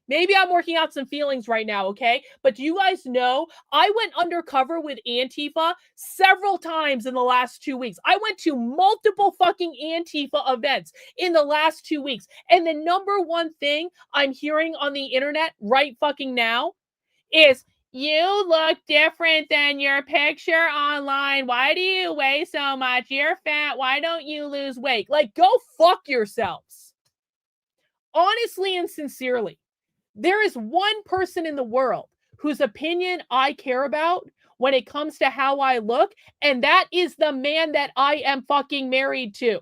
Maybe I'm working out some feelings right now, okay? But do you guys know I went undercover with Antifa several times in the last 2 weeks? I went to multiple fucking Antifa events in the last 2 weeks. And the number one thing I'm hearing on the internet right fucking now is, you look different than your picture online. Why do you weigh so much? You're fat. Why don't you lose weight? Like, go fuck yourselves. Honestly and sincerely, there is one person in the world whose opinion I care about when it comes to how I look, and that is the man that I am fucking married to.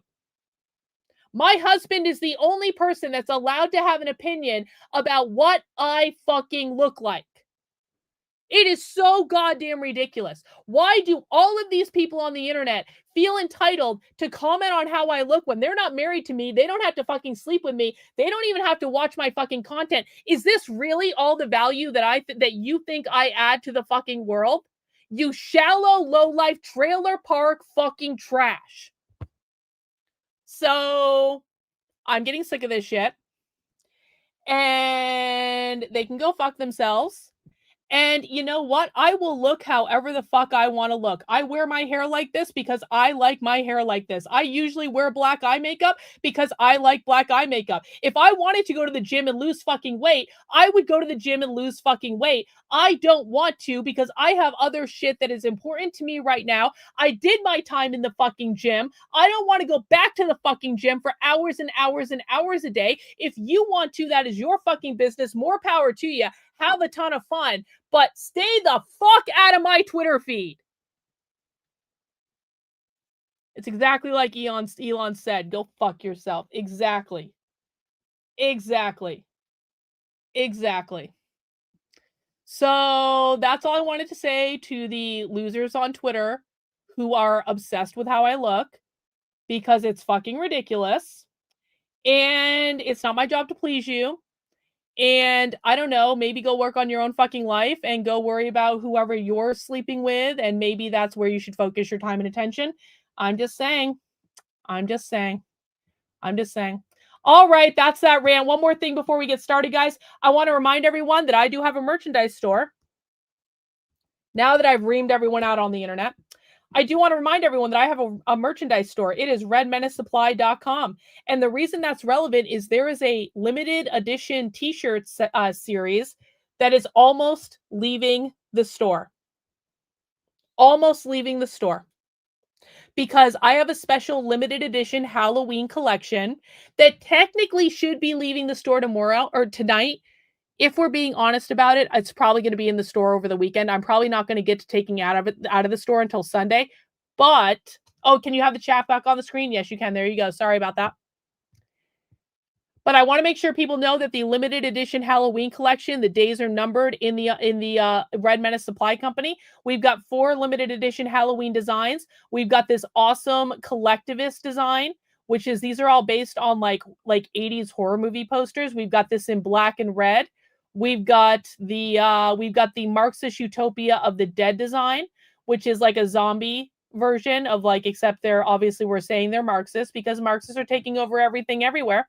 My husband is the only person that's allowed to have an opinion about what I fucking look like. It is so goddamn ridiculous. Why do all of these people on the internet feel entitled to comment on how I look when they're not married to me? They don't have to fucking sleep with me. They don't even have to watch my fucking content. Is this really all the value that that you think I add to the fucking world? You shallow, low-life trailer park fucking trash. So I'm getting sick of this shit. And they can go fuck themselves. And you know what? I will look however the fuck I want to look. I wear my hair like this because I like my hair like this. I usually wear black eye makeup because I like black eye makeup. If I wanted to go to the gym and lose fucking weight, I would go to the gym and lose fucking weight. I don't want to because I have other shit that is important to me right now. I did my time in the fucking gym. I don't want to go back to the fucking gym for hours and hours and hours a day. If you want to, that is your fucking business. More power to you. Have a ton of fun, but stay the fuck out of my Twitter feed. It's exactly like Elon said. Go fuck yourself. Exactly. So that's all I wanted to say to the losers on Twitter who are obsessed with how I look, because it's fucking ridiculous. And it's not my job to please you. And I don't know, maybe go work on your own fucking life and go worry about whoever you're sleeping with. And maybe that's where you should focus your time and attention. I'm just saying. All right, that's that rant. One more thing before we get started, guys. I want to remind everyone that I do have a merchandise store. Now that I've reamed everyone out on the internet, I do want to remind everyone that I have a merchandise store. It is redmenacesupply.com. And the reason that's relevant is there is a limited edition t-shirt series that is almost leaving the store. Because I have a special limited edition Halloween collection that technically should be leaving the store tomorrow or tonight. If we're being honest about it, it's probably going to be in the store over the weekend. I'm probably not going to get to taking out of the store until Sunday. But, oh, can you have the chat back on the screen? Yes, you can. There you go. Sorry about that. But I want to make sure people know that the limited edition Halloween collection, the days are numbered in the Red Menace Supply Company. We've got 4 limited edition Halloween designs. We've got this awesome collectivist design, which is, these are all based on like 80s horror movie posters. We've got this in black and red. We've got the Marxist Utopia of the Dead design, which is like a zombie version of except they're obviously, we're saying they're Marxists because Marxists are taking over everything everywhere.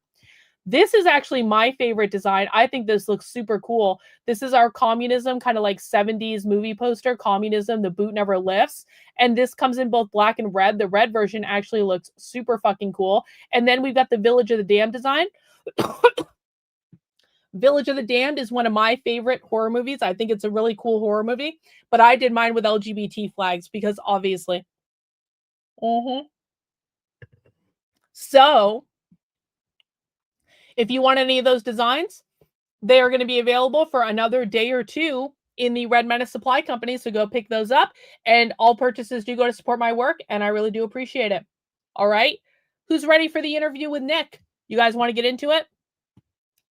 This is actually my favorite design. I think this looks super cool. This is our communism, kind of like 70s movie poster, Communism, the boot never lifts. And this comes in both black and red. The red version actually looks super fucking cool. And then we've got the Village of the Damned design. Village of the Damned is one of my favorite horror movies. I think it's a really cool horror movie. But I did mine with LGBT flags because obviously. So, if you want any of those designs, they are going to be available for another day or two in the Red Menace Supply Company. So go pick those up. And all purchases do go to support my work. And I really do appreciate it. All right. Who's ready for the interview with Nick? You guys want to get into it?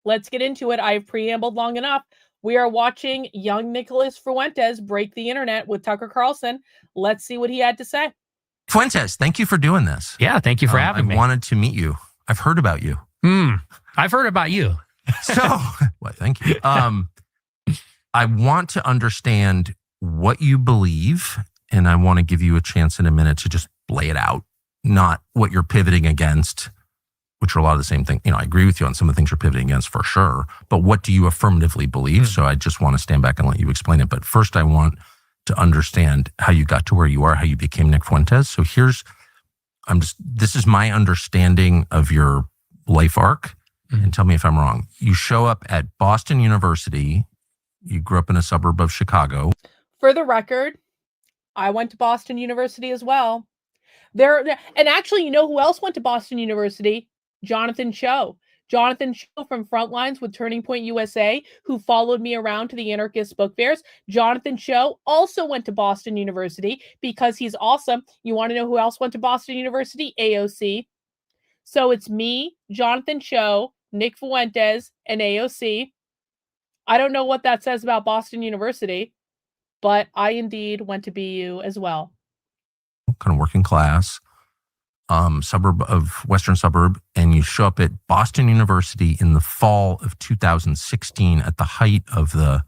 Let's get into it. I've preambled long enough. We are watching young Nicholas Fuentes break the internet with Tucker Carlson. Let's see what he had to say. Fuentes, thank you for doing this. Yeah, thank you for having me. I wanted to meet you. I've heard about you. I've heard about you. So, well, thank you. I want to understand what you believe, and I want to give you a chance in a minute to just lay it out, not what you're pivoting against, which are a lot of the same thing. You know, I agree with you on some of the things you're pivoting against for sure, but what do you affirmatively believe? So I just want to stand back and let you explain it. But first, I want to understand how you got to where you are, how you became Nick Fuentes. So this is my understanding of your life arc, and tell me if I'm wrong. You show up at Boston University. You grew up in a suburb of Chicago. For the record, I went to Boston University as well. And actually, you know who else went to Boston University? Jonathan Cho. Jonathan Cho from Frontlines with Turning Point USA, who followed me around to the anarchist book fairs. Jonathan Cho also went to Boston University because he's awesome. You want to know who else went to Boston University? AOC. So it's me, Jonathan Cho, Nick Fuentes, and AOC. I don't know what that says about Boston University. but I indeed went to BU as well. Kind of working class, western suburb, and you show up at Boston University in the fall of 2016 at the height of the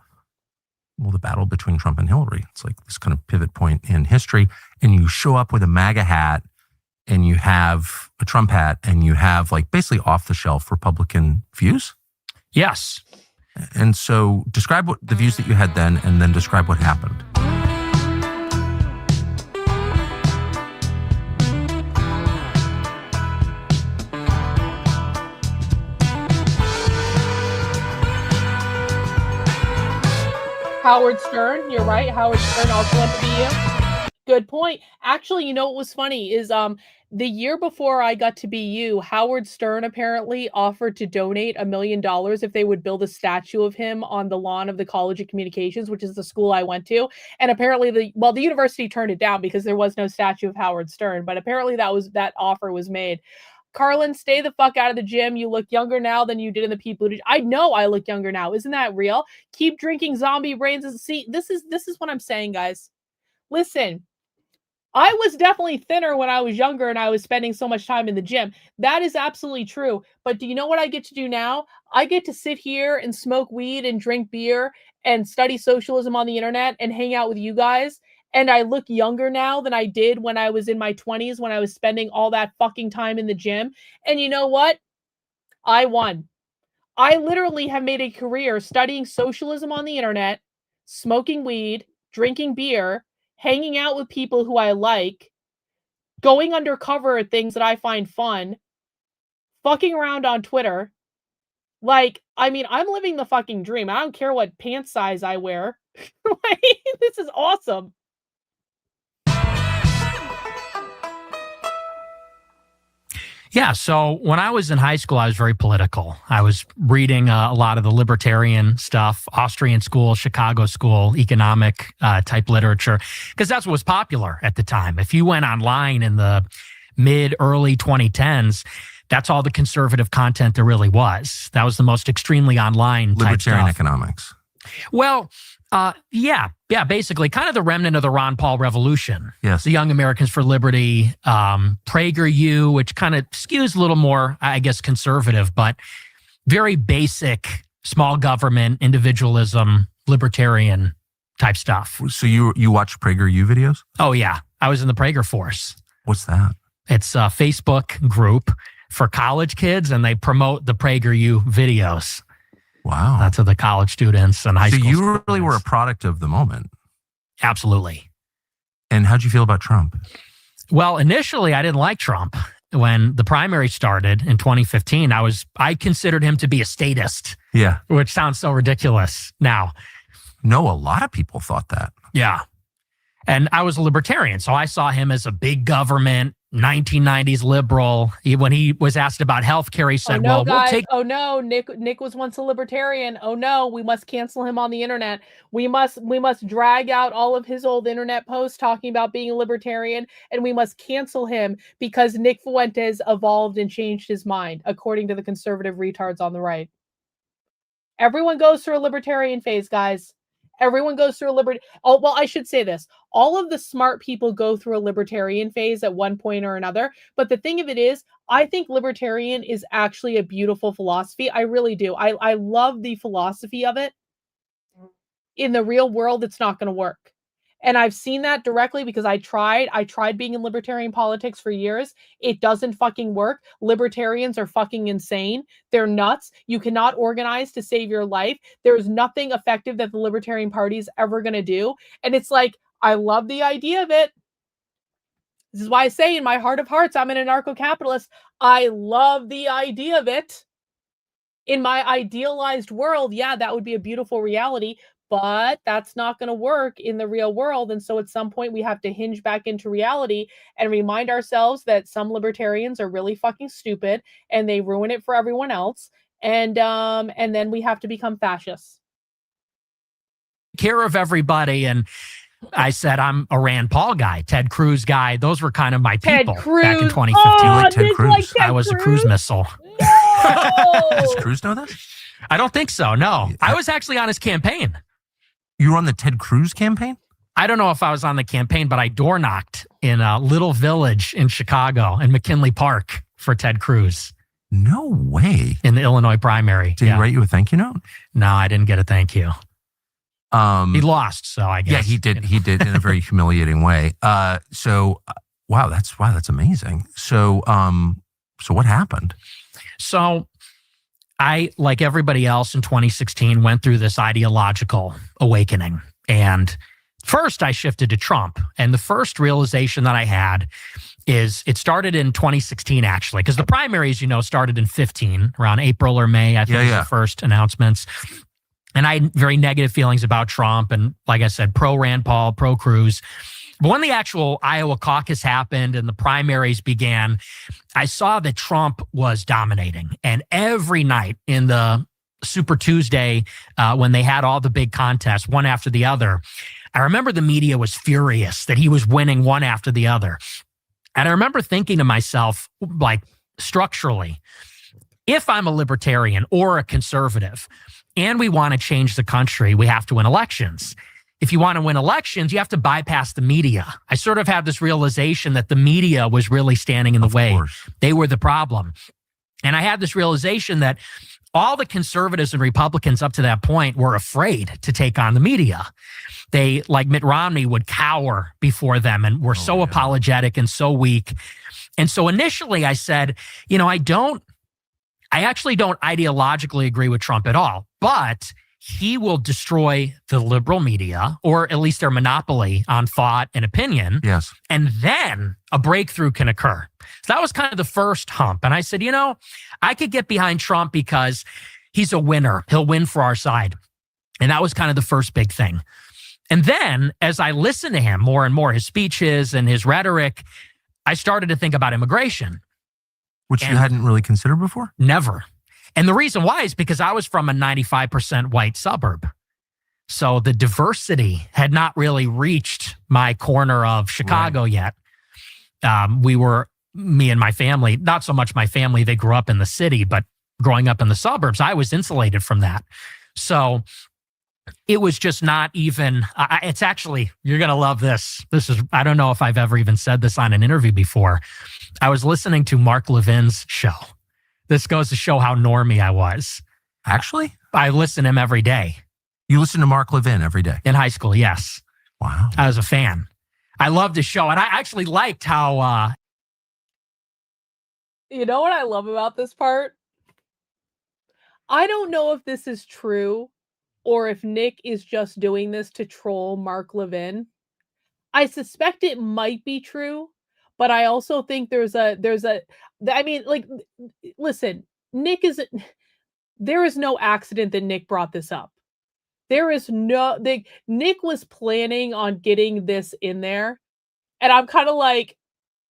battle between Trump and Hillary. It's like this kind of pivot point in history. And you show up with a MAGA hat and you have a Trump hat and you have like basically off the shelf Republican views. Yes. And so describe what the views that you had then, and then describe what happened. Howard Stern, you're right. Howard Stern also went to BU. Good point. Actually, you know what was funny is the year before I got to BU, Howard Stern apparently offered to donate $1 million if they would build a statue of him on the lawn of the College of Communications, which is the school I went to. And apparently the university turned it down because there was no statue of Howard Stern, but apparently that offer was made. Karlyn, stay the fuck out of the gym. You look younger now than you did in the Pete Buttigieg. I know I look younger now. Isn't that real? Keep drinking zombie brains. See, this is what I'm saying, guys. Listen, I was definitely thinner when I was younger and I was spending so much time in the gym. That is absolutely true. But do you know what I get to do now? I get to sit here and smoke weed and drink beer and study socialism on the internet and hang out with you guys. And I look younger now than I did when I was in my 20s, when I was spending all that fucking time in the gym. And you know what? I won. I literally have made a career studying socialism on the internet, smoking weed, drinking beer, hanging out with people who I like, going undercover at things that I find fun, fucking around on Twitter. Like, I mean, I'm living the fucking dream. I don't care what pant size I wear. This is awesome. Yeah, so when I was in high school, I was very political. I was reading a lot of the libertarian stuff, Austrian school, Chicago school, economic type literature, because that's what was popular at the time. If you went online in the early 2010s, that's all the conservative content there really was. That was the most extremely online type Libertarian stuff. economics. Well, yeah, basically kind of the remnant of the Ron Paul revolution. Yes. The Young Americans for Liberty, PragerU, which kind of skews a little more, I guess, conservative, but very basic small government, individualism, libertarian type stuff. So you watch PragerU videos? Oh, yeah. I was in the Prager Force. What's that? It's a Facebook group for college kids, and they promote the PragerU videos. Wow. To the college students and high school students. So students. you really were a product of the moment. Absolutely. And how'd you feel about Trump? Well, initially, I didn't like Trump. When the primary started in 2015, I considered him to be a statist. Yeah. Which sounds so ridiculous now. No, a lot of people thought that. Yeah. And I was a libertarian, so I saw him as a big government, 1990s liberal. When he was asked about healthcare, he said, we'll take... Oh no, Nick was once a libertarian. Oh no, we must cancel him on the internet. We must drag out all of his old internet posts talking about being a libertarian, and we must cancel him because Nick Fuentes evolved and changed his mind, according to the conservative retards on the right. Everyone goes through a libertarian phase, guys. Everyone goes through a Oh, well, I should say this. All of the smart people go through a libertarian phase at one point or another. But the thing of it is, I think libertarian is actually a beautiful philosophy. I really do. I love the philosophy of it. In the real world, it's not going to work. And I've seen that directly because I tried being in libertarian politics for years. It doesn't fucking work. Libertarians are fucking insane. They're nuts. You cannot organize to save your life. There's nothing effective that the Libertarian Party is ever going to do. And it's like, I love the idea of it. This is why I say in my heart of hearts, I'm an anarcho-capitalist. I love the idea of it. In my idealized world, yeah, that would be a beautiful reality. But that's not going to work in the real world. And so at some point we have to hinge back into reality and remind ourselves that some libertarians are really fucking stupid and they ruin it for everyone else. And then we have to become fascists. Care of everybody. And I said, I'm a Rand Paul guy, Ted Cruz guy. Those were kind of my people back in 2015. Like Ted Cruz. Like Ted I was Cruz? a cruise missile. No! Does Cruz know that? I don't think so. No, I was actually on his campaign. You were on the Ted Cruz campaign? I don't know if I was on the campaign, but I door knocked in a little village in Chicago in McKinley Park for Ted Cruz. No way. In the Illinois primary. Did he write you a thank you note? No, I didn't get a thank you. He lost, so I guess. Yeah, he did. He did in a very humiliating way. Wow, that's amazing. So what happened? So I, like everybody else in 2016, went through this ideological awakening. And first I shifted to Trump. And the first realization that I had is it started in 2016, actually, because the primaries, started in 15, around April or May, I think was the first announcements. And I had very negative feelings about Trump. And like I said, pro Rand Paul, pro Cruz. But when the actual Iowa caucus happened and the primaries began, I saw that Trump was dominating. And every night in the Super Tuesday, when they had all the big contests, one after the other, I remember the media was furious that he was winning one after the other. And I remember thinking to myself, like, structurally, if I'm a libertarian or a conservative and we want to change the country, we have to win elections. If you want to win elections, you have to bypass the media. I sort of had this realization that the media was really standing in the way. They were the problem. And I had this realization that all the conservatives and Republicans up to that point were afraid to take on the media. They, like Mitt Romney, would cower before them and were so apologetic and so weak. And so initially I said, I actually don't ideologically agree with Trump at all, but he will destroy the liberal media, or at least their monopoly on thought and opinion. Yes. And then a breakthrough can occur. So that was kind of the first hump. And I said, I could get behind Trump because he's a winner. He'll win for our side. And that was kind of the first big thing. And then as I listened to him more and more, his speeches and his rhetoric, I started to think about immigration. Which you hadn't really considered before? Never. And the reason why is because I was from a 95% white suburb. So the diversity had not really reached my corner of Chicago yet. Me and my family, not so much my family, they grew up in the city, but growing up in the suburbs, I was insulated from that. So it was just not even, it's actually, you're going to love this. I don't know if I've ever even said this on an interview before. I was listening to Mark Levin's show. This goes to show how normie I was. Actually? I listen to him every day. You listen to Mark Levin every day? In high school, yes. Wow. I was a fan. I loved his show. And I actually liked how... You know what I love about this part? I don't know if this is true or if Nick is just doing this to troll Mark Levin. I suspect it might be true, but I also think listen, there is no accident that Nick brought this up. Nick was planning on getting this in there. And I'm kind of like,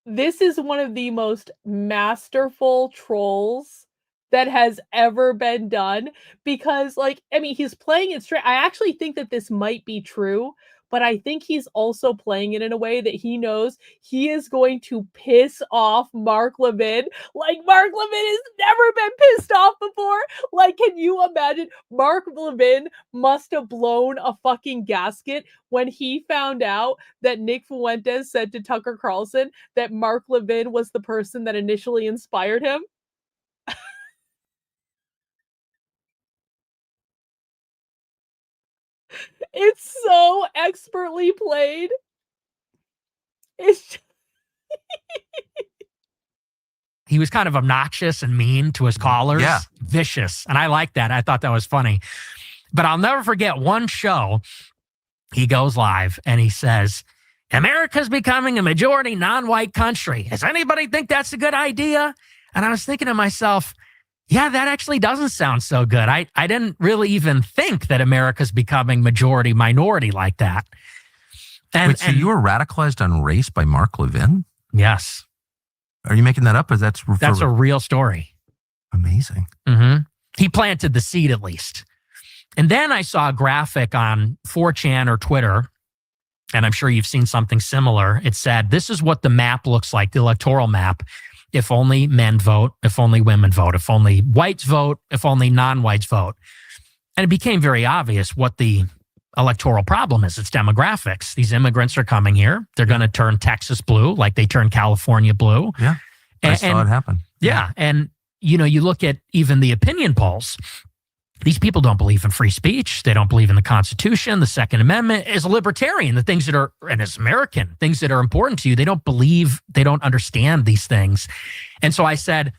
this is one of the most masterful trolls that has ever been done, because he's playing it straight. I actually think that this might be true, but I think he's also playing it in a way that he knows he is going to piss off Mark Levin. Like, Mark Levin has never been pissed off before. Like, can you imagine? Mark Levin must have blown a fucking gasket when he found out that Nick Fuentes said to Tucker Carlson that Mark Levin was the person that initially inspired him. It's so expertly played. It's just... He was kind of obnoxious and mean to his callers. Yeah. Vicious. And I like that. I thought that was funny. But I'll never forget one show. He goes live and he says, America's becoming a majority non-white country. Does anybody think that's a good idea? And I was thinking to myself, yeah, that actually doesn't sound so good. I didn't really even think that America's becoming majority minority like that. Wait, so you were radicalized on race by Mark Levin? Yes. Are you making that up? Or that's a real story. Amazing. Mm-hmm. He planted the seed at least. And then I saw a graphic on 4chan or Twitter, and I'm sure you've seen something similar. It said, this is what the map looks like, the electoral map. If only men vote, if only women vote, if only whites vote, if only non-whites vote. And it became very obvious what the electoral problem is. It's demographics. These immigrants are coming here. They're going to turn Texas blue like they turned California blue. Yeah. I saw it happen. Yeah. And, you know, you look at even the opinion polls. These people don't believe in free speech. They don't believe in the Constitution, the Second Amendment. As a libertarian, the things that are, and as American, things that are important to you, they don't believe, they don't understand these things. And so I said,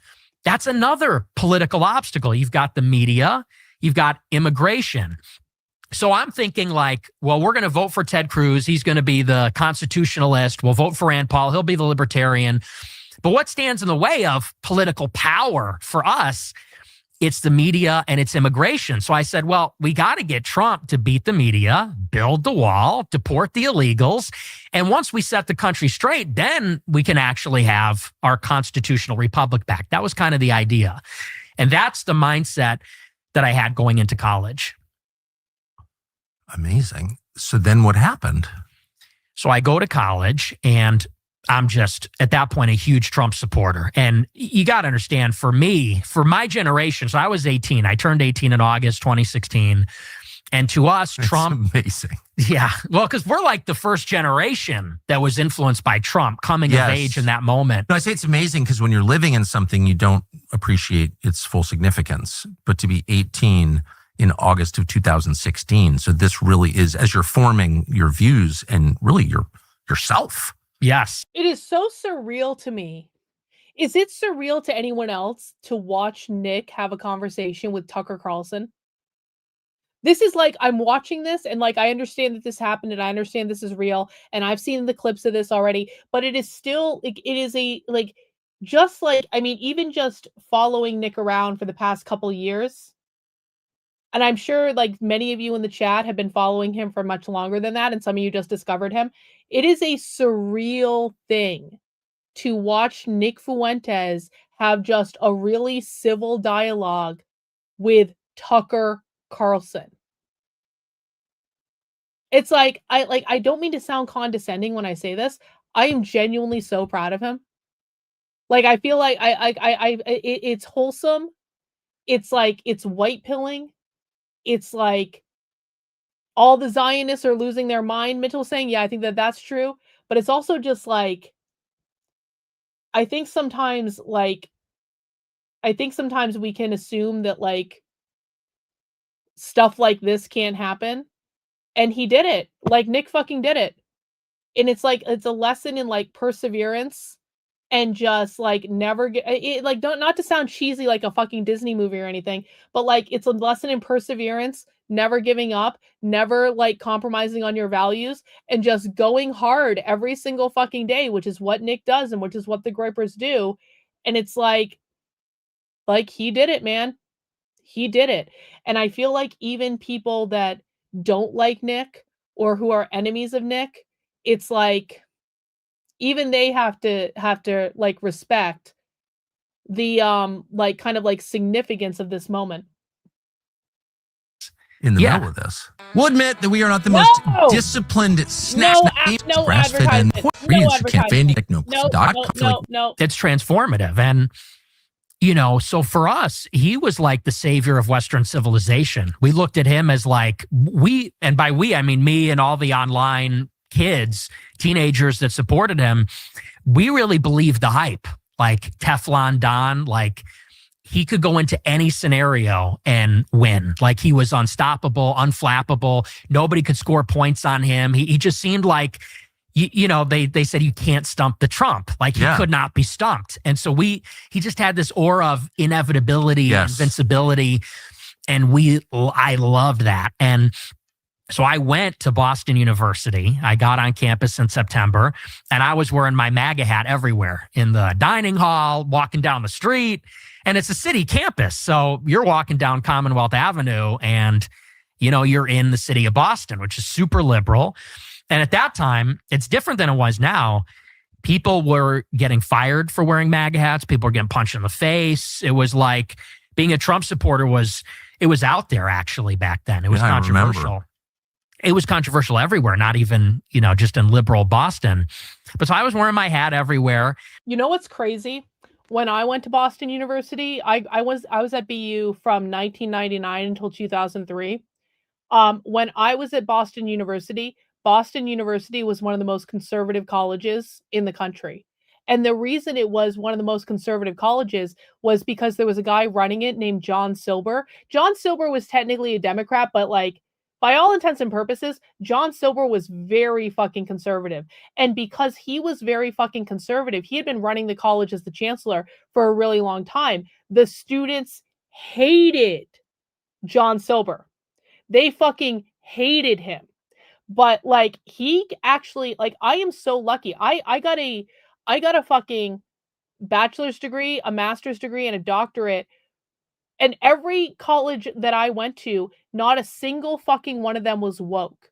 that's another political obstacle. You've got the media, you've got immigration. So I'm thinking like, well, we're going to vote for Ted Cruz. He's going to be the constitutionalist. We'll vote for Rand Paul. He'll be the libertarian. But what stands in the way of political power for us? It's the media and it's immigration. So I said, well, we got to get Trump to beat the media, build the wall, deport the illegals. And once we set the country straight, then we can actually have our constitutional republic back. That was kind of the idea. And that's the mindset that I had going into college. Amazing. So then what happened? So I go to college and I'm just, at that point, a huge Trump supporter. And you got to understand, for me, for my generation, so I was 18. I turned 18 in August 2016. And to us, That's Trump... amazing. Yeah. Well, because we're like the first generation that was influenced by Trump coming of age in that moment. No, I say it's amazing because when you're living in something, you don't appreciate its full significance. But to be 18 in August of 2016, so this really is, as you're forming your views and really yourself. Yes. It is so surreal to me. Is it surreal to anyone else to watch Nick have a conversation with Tucker Carlson? This is like, I'm watching this and like, I understand that this happened and I understand this is real. And I've seen the clips of this already, but it is still, like, it is a, like, just like, I mean, even just following Nick around for the past couple of years. And I'm sure like many of you in the chat have been following him for much longer than that. And some of you just discovered him. It is a surreal thing to watch Nick Fuentes have just a really civil dialogue with Tucker Carlson. It's like, I don't mean to sound condescending when I say this. I am genuinely so proud of him. Like, I feel like it's wholesome. It's like, it's white pilling. It's like, all the Zionists are losing their mind. Mitchell's saying, yeah, I think that that's true. But it's also just like, I think sometimes we can assume that like stuff like this can't happen. And he did it. Like Nick fucking did it. And it's like, it's a lesson in like perseverance and just like never get it, like, don't, not to sound cheesy like a fucking Disney movie or anything, but like it's a lesson in perseverance, never giving up, never like compromising on your values, and just going hard every single fucking day, which is what Nick does and which is what the Groypers do. And it's like he did it, man. He did it. And I feel like even people that don't like Nick or who are enemies of Nick, it's like even they have to like respect the like kind of like significance of this moment. In the middle of this, we'll admit that we are not the most disciplined snack. No advertisement. No. It's transformative. And you know, so for us, he was like the savior of Western civilization. We looked at him as like and by we, I mean me and all the online kids, teenagers that supported him. We really believed the hype, like Teflon Don, like he could go into any scenario and win. Like he was unstoppable, unflappable. Nobody could score points on him. He just seemed like, you know, they said you can't stump the Trump. Like he could not be stumped. And so he just had this aura of inevitability, invincibility. And I loved that. And so I went to Boston University. I got on campus in September and I was wearing my MAGA hat everywhere, in the dining hall, walking down the street. And it's a city campus. So you're walking down Commonwealth Avenue and, you know, you're in the city of Boston, which is super liberal. And at that time, it's different than it was now. People were getting fired for wearing MAGA hats. People were getting punched in the face. It was like being a Trump supporter was out there actually back then. It was controversial. It was controversial everywhere, not even, you know, just in liberal Boston. But so I was wearing my hat everywhere. You know what's crazy? When I went to Boston University, I was at BU from 1999 until 2003. When I was at Boston University was one of the most conservative colleges in the country. And the reason it was one of the most conservative colleges was because there was a guy running it named John Silber. John Silber was technically a Democrat, but like by all intents and purposes, John Silber was very fucking conservative. And because he was very fucking conservative, he had been running the college as the chancellor for a really long time. The students hated John Silber. They fucking hated him. But like he actually, like, I am so lucky. I got a fucking bachelor's degree, a master's degree, and a doctorate. And every college that I went to, not a single fucking one of them was woke.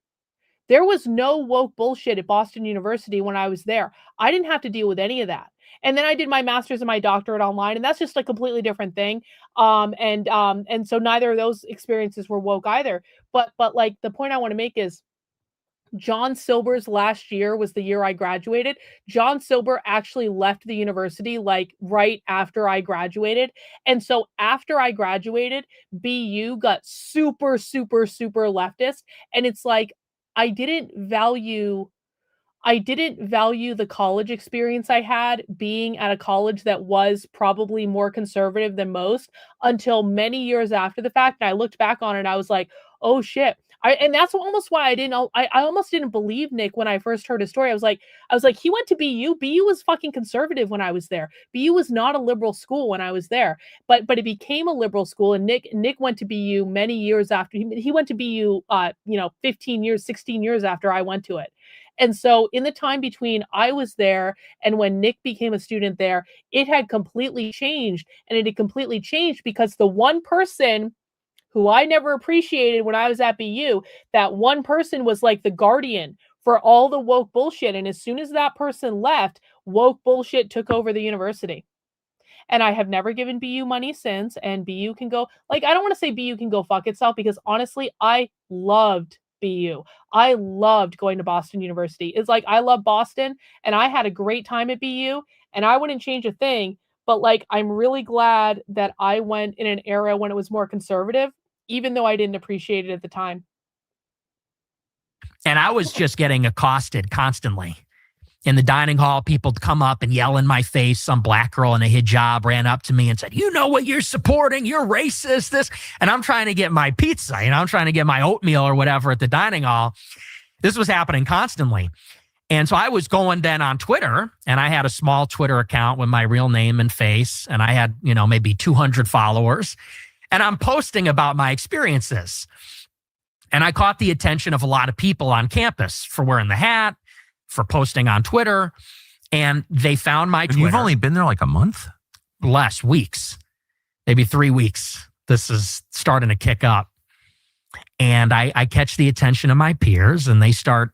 There was no woke bullshit at Boston University when I was there. I didn't have to deal with any of that. And then I did my master's and my doctorate online, and that's just a completely different thing. And so neither of those experiences were woke either. But like the point I want to make is John Silber's last year was the year I graduated. John Silber actually left the university like right after I graduated. And so after I graduated, BU got super, super, super leftist. And it's like, I didn't value the college experience I had being at a college that was probably more conservative than most until many years after the fact. And I looked back on it and I was like, oh shit. And that's almost why I almost didn't believe Nick when I first heard his story. I was like, he went to BU. BU was fucking conservative when I was there. BU was not a liberal school when I was there, but it became a liberal school. And Nick went to BU many years after he went to BU, 15 years, 16 years after I went to it. And so in the time between I was there and when Nick became a student there, it had completely changed. And it had completely changed because the one person who I never appreciated when I was at BU, that one person was like the guardian for all the woke bullshit. And as soon as that person left, woke bullshit took over the university. And I have never given BU money since. And BU can go, like, I don't want to say BU can go fuck itself because honestly, I loved BU. I loved going to Boston University. It's like, I love Boston and I had a great time at BU and I wouldn't change a thing. But like, I'm really glad that I went in an era when it was more conservative, even though I didn't appreciate it at the time. And I was just getting accosted constantly. In the dining hall, people would come up and yell in my face. Some black girl in a hijab ran up to me and said, you know what you're supporting? You're racist, this. And I'm trying to get my pizza, I'm trying to get my oatmeal or whatever at the dining hall. This was happening constantly. And so I was going then on Twitter, and I had a small Twitter account with my real name and face. And I had, maybe 200 followers. And I'm posting about my experiences. And I caught the attention of a lot of people on campus for wearing the hat, for posting on Twitter. And they found my Twitter. You've only been there like a month? Less weeks, maybe 3 weeks. This is starting to kick up. And I catch the attention of my peers, and they start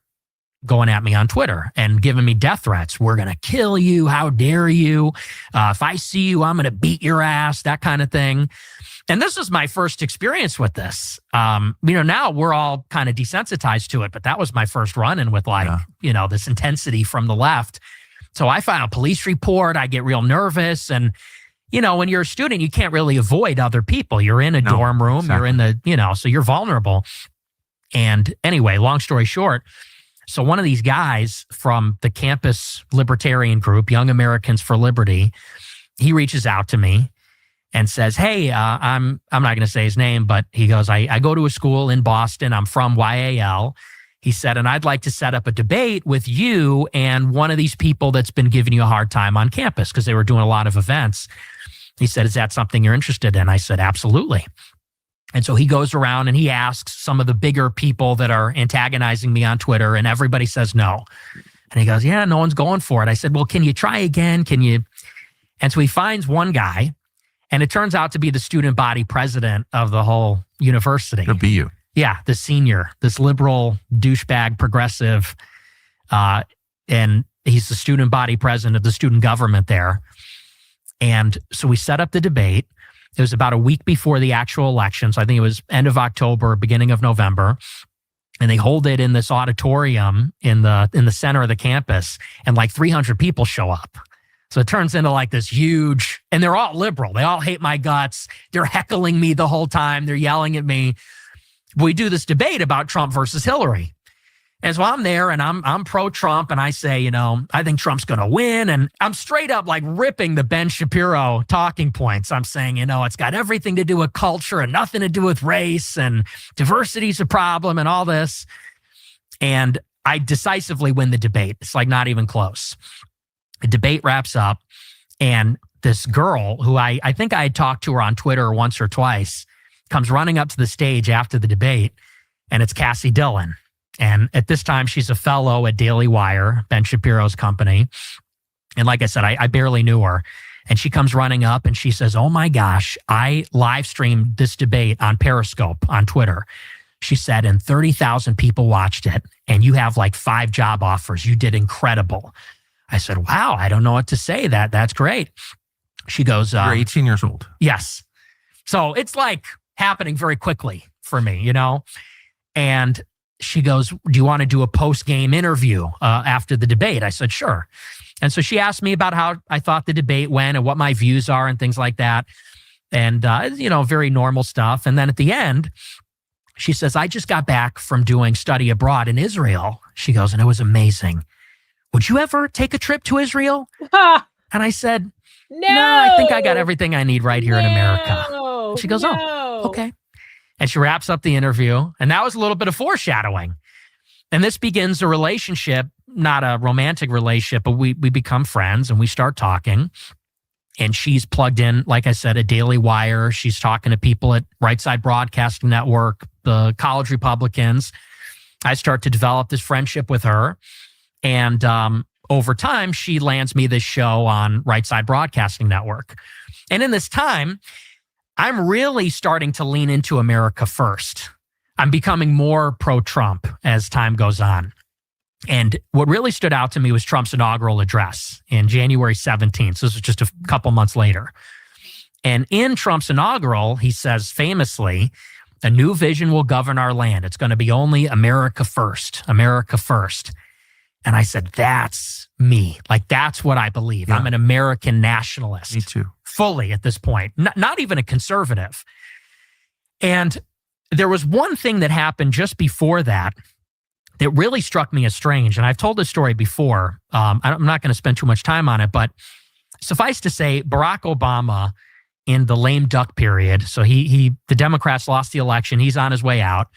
going at me on Twitter and giving me death threats. We're going to kill you. How dare you? If I see you, I'm going to beat your ass, that kind of thing. And this is my first experience with this. Now we're all kind of desensitized to it, but that was my first run-in with this intensity from the left. So I file a police report. I get real nervous. And, when you're a student, you can't really avoid other people. You're in a dorm room. Exactly. You're in the, so you're vulnerable. And anyway, long story short, so one of these guys from the campus libertarian group, Young Americans for Liberty, he reaches out to me and says, hey, I'm not going to say his name, but he goes, I go to a school in Boston. I'm from YAL. He said, and I'd like to set up a debate with you and one of these people that's been giving you a hard time on campus because they were doing a lot of events. He said, is that something you're interested in? I said, absolutely. And so he goes around and he asks some of the bigger people that are antagonizing me on Twitter, and everybody says no. And he goes, yeah, no one's going for it. I said, well, can you try again? Can you? And so he finds one guy, and it turns out to be the student body president of the whole university. It'll be you. Yeah, the senior, this liberal douchebag progressive. And he's the student body president of the student government there. And so we set up the debate. It was about a week before the actual election. So I think it was end of October, beginning of November. And they hold it in this auditorium in the center of the campus. And like 300 people show up. So it turns into like this huge, and they're all liberal. They all hate my guts. They're heckling me the whole time. They're yelling at me. we do this debate about Trump versus Hillary. And so I'm there and I'm pro-Trump and I say, I think Trump's going to win. And I'm straight up like ripping the Ben Shapiro talking points. I'm saying, it's got everything to do with culture and nothing to do with race, and diversity's a problem and all this. And I decisively win the debate. It's like not even close. The debate wraps up and this girl who I think I had talked to her on Twitter once or twice comes running up to the stage after the debate, and it's Cassie Dillon. And at this time, she's a fellow at Daily Wire, Ben Shapiro's company. And like I said, I barely knew her. And she comes running up and she says, oh my gosh, I live streamed this debate on Periscope on Twitter. She said, and 30,000 people watched it, and you have like 5 job offers. You did incredible. I said, wow, I don't know what to say. That's great. She goes, you're 18 years old. Yes. So it's like happening very quickly for me, And she goes, do you want to do a post-game interview after the debate? I said, sure. And so she asked me about how I thought the debate went and what my views are and things like that. And, very normal stuff. And then at the end, she says, I just got back from doing study abroad in Israel. She goes, and it was amazing. Would you ever take a trip to Israel? And I said, no, I think I got everything I need right here in America. And she goes, oh, okay. And she wraps up the interview. And that was a little bit of foreshadowing. And this begins a relationship, not a romantic relationship, but we become friends and we start talking. And she's plugged in, like I said, at Daily Wire. She's talking to people at Right Side Broadcasting Network, the college Republicans. I start to develop this friendship with her. And over time, she lands me this show on Right Side Broadcasting Network. And in this time, I'm really starting to lean into America first. I'm becoming more pro-Trump as time goes on. And what really stood out to me was Trump's inaugural address in January 17th. So this was just a couple months later. And in Trump's inaugural, he says famously, a new vision will govern our land. It's going to be only America first, America first. And I said, that's me. Like, that's what I believe. Yeah. I'm an American nationalist. Me too. Fully at this point, not even a conservative. And there was one thing that happened just before that really struck me as strange. And I've told this story before. I'm not going to spend too much time on it, but suffice to say, Barack Obama in the lame duck period. So the Democrats lost the election. He's on his way out.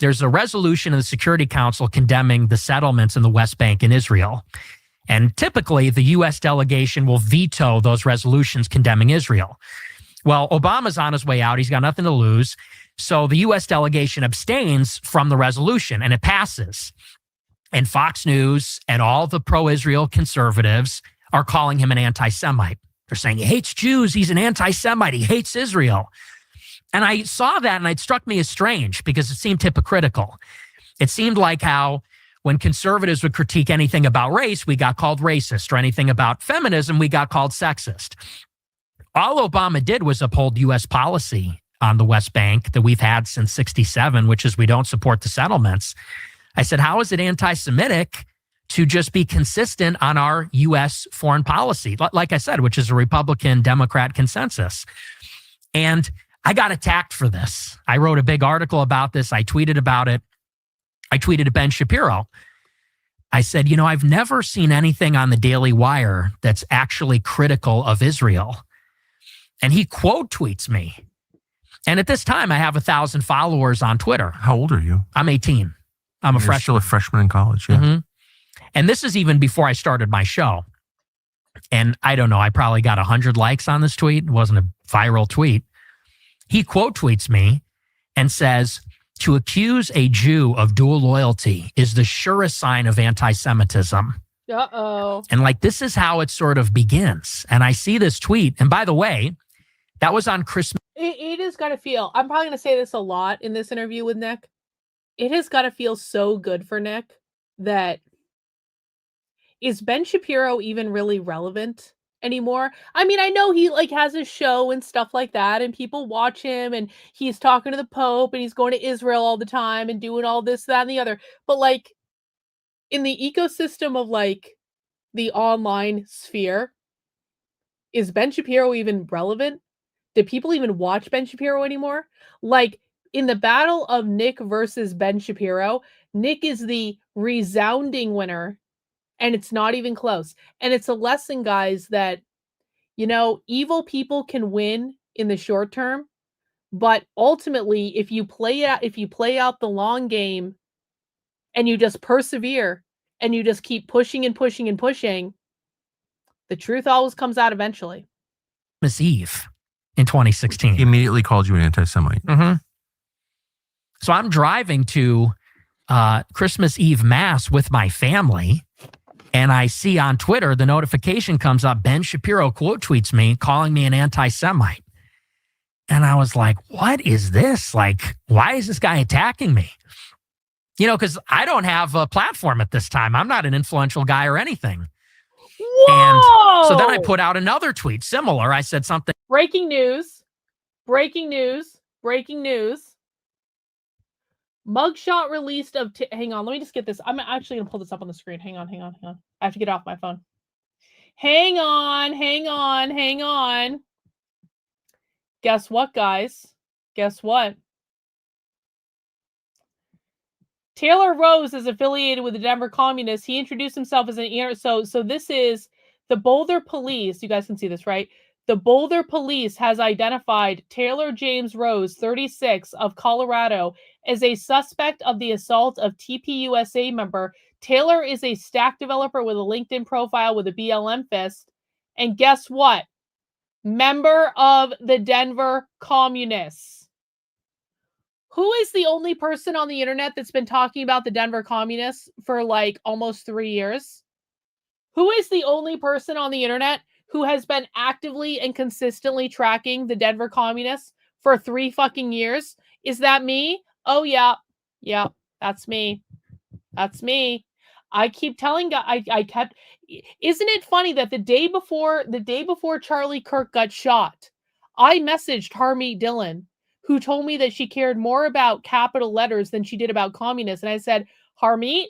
There's a resolution in the Security Council condemning the settlements in the West Bank in Israel. And typically, the U.S. delegation will veto those resolutions condemning Israel. Well, Obama's on his way out. He's got nothing to lose. So the U.S. delegation abstains from the resolution, and it passes. And Fox News and all the pro-Israel conservatives are calling him an anti-Semite. They're saying he hates Jews. He's an anti-Semite. He hates Israel. And I saw that, and it struck me as strange because it seemed hypocritical. It seemed like how when conservatives would critique anything about race, we got called racist, or anything about feminism, we got called sexist. All Obama did was uphold U.S. policy on the West Bank that we've had since 1967, which is we don't support the settlements. I said, how is it anti-Semitic to just be consistent on our U.S. foreign policy? Like I said, which is a Republican-Democrat consensus. And I got attacked for this. I wrote a big article about this. I tweeted about it. I tweeted to Ben Shapiro. I said, I've never seen anything on the Daily Wire that's actually critical of Israel. And he quote tweets me. And at this time, I have 1,000 followers on Twitter. How old are you? I'm 18. I'm a freshman. Still a freshman in college, yeah. Mm-hmm. And this is even before I started my show. And I don't know, I probably got 100 likes on this tweet. It wasn't a viral tweet. He quote tweets me and says, to accuse a Jew of dual loyalty is the surest sign of anti-Semitism. Uh-oh. And this is how it sort of begins. And I see this tweet. And by the way, that was on Christmas. It has got to feel, I'm probably going to say this a lot in this interview with Nick. It has got to feel so good for Nick that is Ben Shapiro even really relevant anymore? I mean, I know he has a show and stuff like that, and people watch him, and he's talking to the Pope, and he's going to Israel all the time and doing all this, that, and the other. But in the ecosystem of the online sphere, is Ben Shapiro even relevant? Do people even watch Ben Shapiro anymore? in the battle of Nick versus Ben Shapiro, Nick is the resounding winner, and it's not even close. And it's a lesson, guys, that, you know, evil people can win in the short term, but ultimately, if you play out the long game and you just persevere and you just keep pushing and pushing and pushing, the truth always comes out eventually. Christmas Eve in 2016. He immediately called you an anti-Semite. Mm-hmm. So I'm driving to Christmas Eve Mass with my family, and I see on Twitter the notification comes up, Ben Shapiro quote tweets me, calling me an anti-Semite. And I was like, what is this? Like, why is this guy attacking me? You know, because I don't have a platform at this time. I'm not an influential guy or anything. Whoa! And so then I put out another tweet similar. I said something. Breaking news. Breaking news. Breaking news. Mugshot released of... hang on, let me just get this. I'm actually going to pull this up on the screen. Hang on. I have to get off my phone. Hang on. Guess what, guys? Guess what? Taylor Rose is affiliated with the Denver Communists. He introduced himself as an... So this is the Boulder Police. You guys can see this, right? The Boulder Police has identified Taylor James Rose, 36, of Colorado, as a suspect of the assault of TPUSA member. Taylor is a stack developer with a LinkedIn profile with a BLM fist. And guess what? Member of the Denver Communists. Who is the only person on the internet that's been talking about the Denver Communists for like almost 3 years? Who is the only person on the internet who has been actively and consistently tracking the Denver Communists for 3 fucking years? Is that me? Oh, yeah. Yeah, that's me. That's me. I keep telling guys, isn't it funny that the day before Charlie Kirk got shot, I messaged Harmeet Dillon, who told me that she cared more about capital letters than she did about communists. And I said, Harmeet,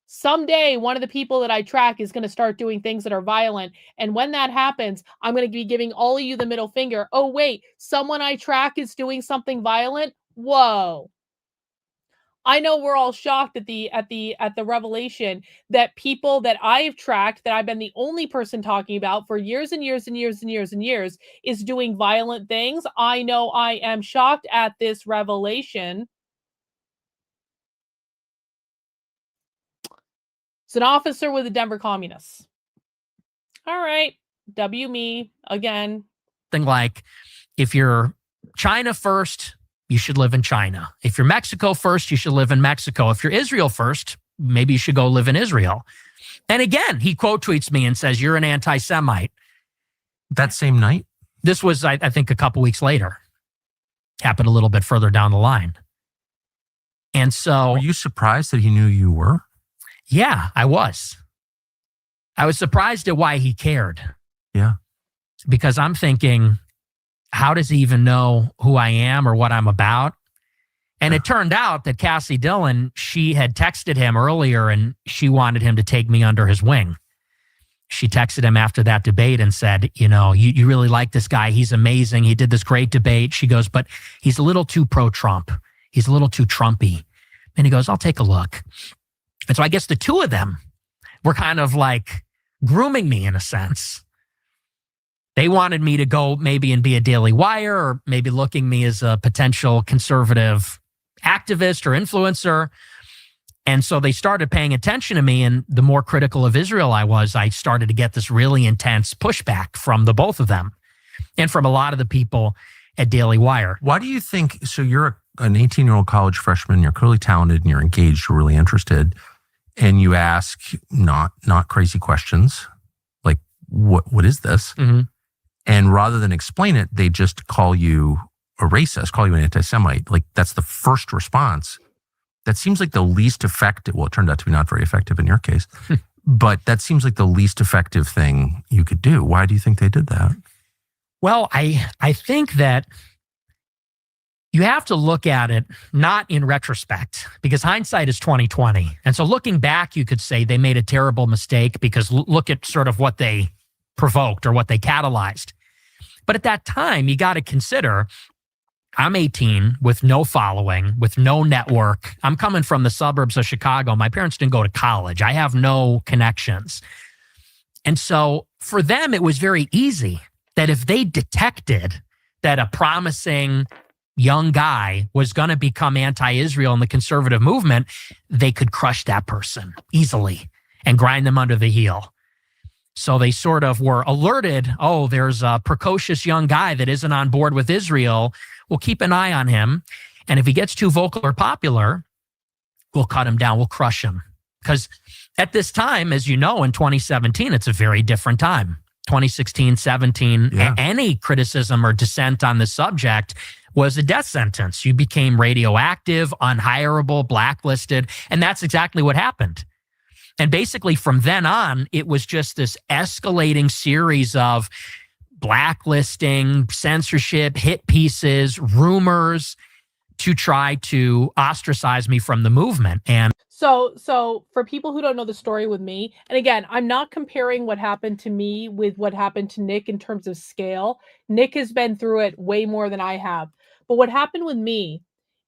someday one of the people that I track is going to start doing things that are violent. And when that happens, I'm going to be giving all of you the middle finger. Oh, wait, someone I track is doing something violent? Whoa. I know we're all shocked at the revelation that people that I've tracked, that I've been the only person talking about for years and years and years and years and years, is doing violent things. I know I am shocked at this revelation. It's an officer with the Denver Communists. All right. W me again. Thing like, if you're China first, you should live in China. If you're Mexico first, you should live in Mexico. If you're Israel first, maybe you should go live in Israel. And again, he quote tweets me and says, you're an anti-Semite. That same night? This was, I think, a couple weeks later. Happened a little bit further down the line. And so... Were you surprised that he knew you were? Yeah, I was. I was surprised at why he cared. Yeah. Because I'm thinking, how does he even know who I am or what I'm about? And it turned out that Cassie Dillon, she had texted him earlier and she wanted him to take me under his wing. She texted him after that debate and said, you know, you really like this guy. He's amazing. He did this great debate. She goes, but he's a little too pro-Trump. He's a little too Trumpy. And he goes, I'll take a look. And so I guess the two of them were kind of like grooming me in a sense. They wanted me to go maybe and be a Daily Wire, or maybe looking me as a potential conservative activist or influencer. And so they started paying attention to me. And the more critical of Israel I was, I started to get this really intense pushback from the both of them and from a lot of the people at Daily Wire. Why do you think, so you're an 18-year-old college freshman, you're clearly talented and you're engaged, you're really interested, and you ask not crazy questions like, what is this? Mm-hmm. And rather than explain it, they just call you a racist, call you an anti-Semite. Like, that's the first response. That seems like the least effective. Well, it turned out to be not very effective in your case, but that seems like the least effective thing you could do. Why do you think they did that? Well, I think that you have to look at it not in retrospect, because hindsight is 20/20. And so looking back, you could say they made a terrible mistake because look at sort of what they provoked or what they catalyzed. But at that time, you got to consider I'm 18 with no following, with no network. I'm coming from the suburbs of Chicago. My parents didn't go to college. I have no connections. And so for them, it was very easy that if they detected that a promising young guy was going to become anti-Israel in the conservative movement, they could crush that person easily and grind them under the heel. So they sort of were alerted, oh, there's a precocious young guy that isn't on board with Israel. We'll keep an eye on him. And if he gets too vocal or popular, we'll cut him down. We'll crush him. Because at this time, as you know, in 2017, it's a very different time. 2016, 17, any criticism or dissent on the subject was a death sentence. You became radioactive, unhireable, blacklisted, and that's exactly what happened. And basically from then on, it was just this escalating series of blacklisting, censorship, hit pieces, rumors to try to ostracize me from the movement. And so for people who don't know the story with me, and again, I'm not comparing what happened to me with what happened to Nick in terms of scale. Nick has been through it way more than I have. But what happened with me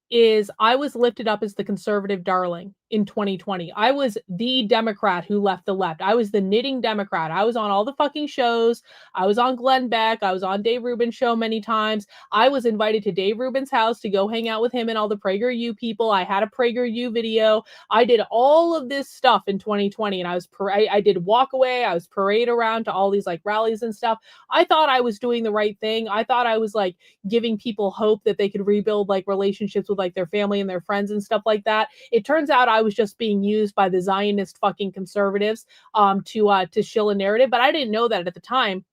is I was lifted up as the conservative darling in 2020. I was the Democrat who left the left. I was the knitting Democrat. I was on all the fucking shows. I was on Glenn Beck. I was on Dave Rubin's show many times. I was invited to Dave Rubin's house to go hang out with him and all the PragerU people. I had a PragerU video. I did all of this stuff in 2020, and I did walk away. I was parade around to all these like rallies and stuff. I thought I was doing the right thing. I thought I was like giving people hope that they could rebuild like relationships with like their family and their friends and stuff like that. It turns out I was just being used by the Zionist fucking conservatives to shill a narrative, but I didn't know that at the time.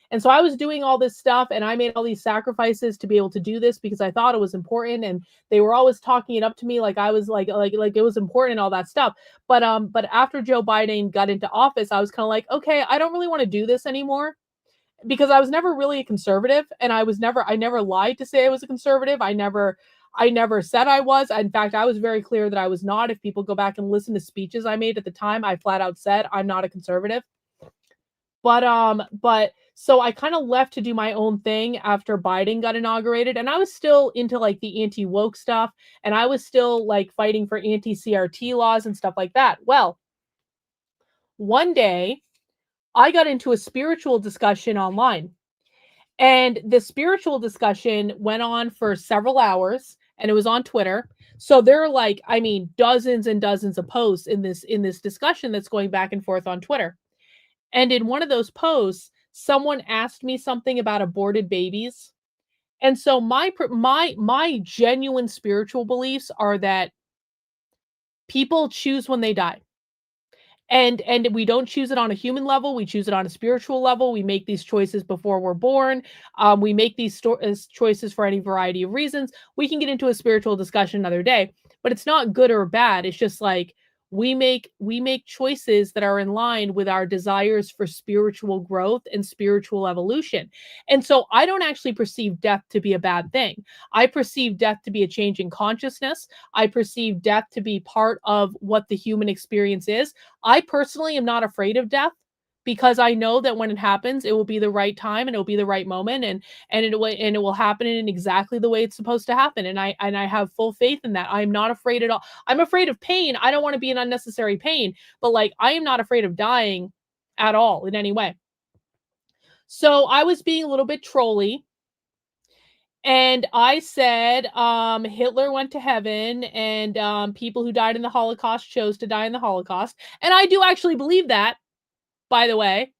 And so I was doing all this stuff, and I made all these sacrifices to be able to do this because I thought it was important, and they were always talking it up to me like I was like it was important and all that stuff. But after Joe Biden got into office, I was kind of like, okay, I don't really want to do this anymore, because I was never really a conservative, and I never lied to say I was a conservative. I never said I was. In fact, I was very clear that I was not. If people go back and listen to speeches I made at the time, I flat out said I'm not a conservative. But so I kind of left to do my own thing after Biden got inaugurated, and I was still into like the anti-woke stuff, and I was still like fighting for anti-CRT laws and stuff like that. Well, one day I got into a spiritual discussion online, and the spiritual discussion went on for several hours, and it was on Twitter. So there are like, I mean, dozens and dozens of posts in this discussion that's going back and forth on Twitter. And in one of those posts, someone asked me something about aborted babies. And so my genuine spiritual beliefs are that people choose when they die. And we don't choose it on a human level. We choose it on a spiritual level. We make these choices before we're born. We make these choices for any variety of reasons. We can get into a spiritual discussion another day, but it's not good or bad. It's just like we make choices that are in line with our desires for spiritual growth and spiritual evolution. And so I don't actually perceive death to be a bad thing. I perceive death to be a change in consciousness. I perceive death to be part of what the human experience is. I personally am not afraid of death, because I know that when it happens, it will be the right time and it will be the right moment, and it will happen in exactly the way it's supposed to happen. And I have full faith in that. I'm not afraid at all. I'm afraid of pain. I don't want to be in unnecessary pain, but like I am not afraid of dying at all in any way. So I was being a little bit trolly. And I said, Hitler went to heaven, and people who died in the Holocaust chose to die in the Holocaust. And I do actually believe that, by the way.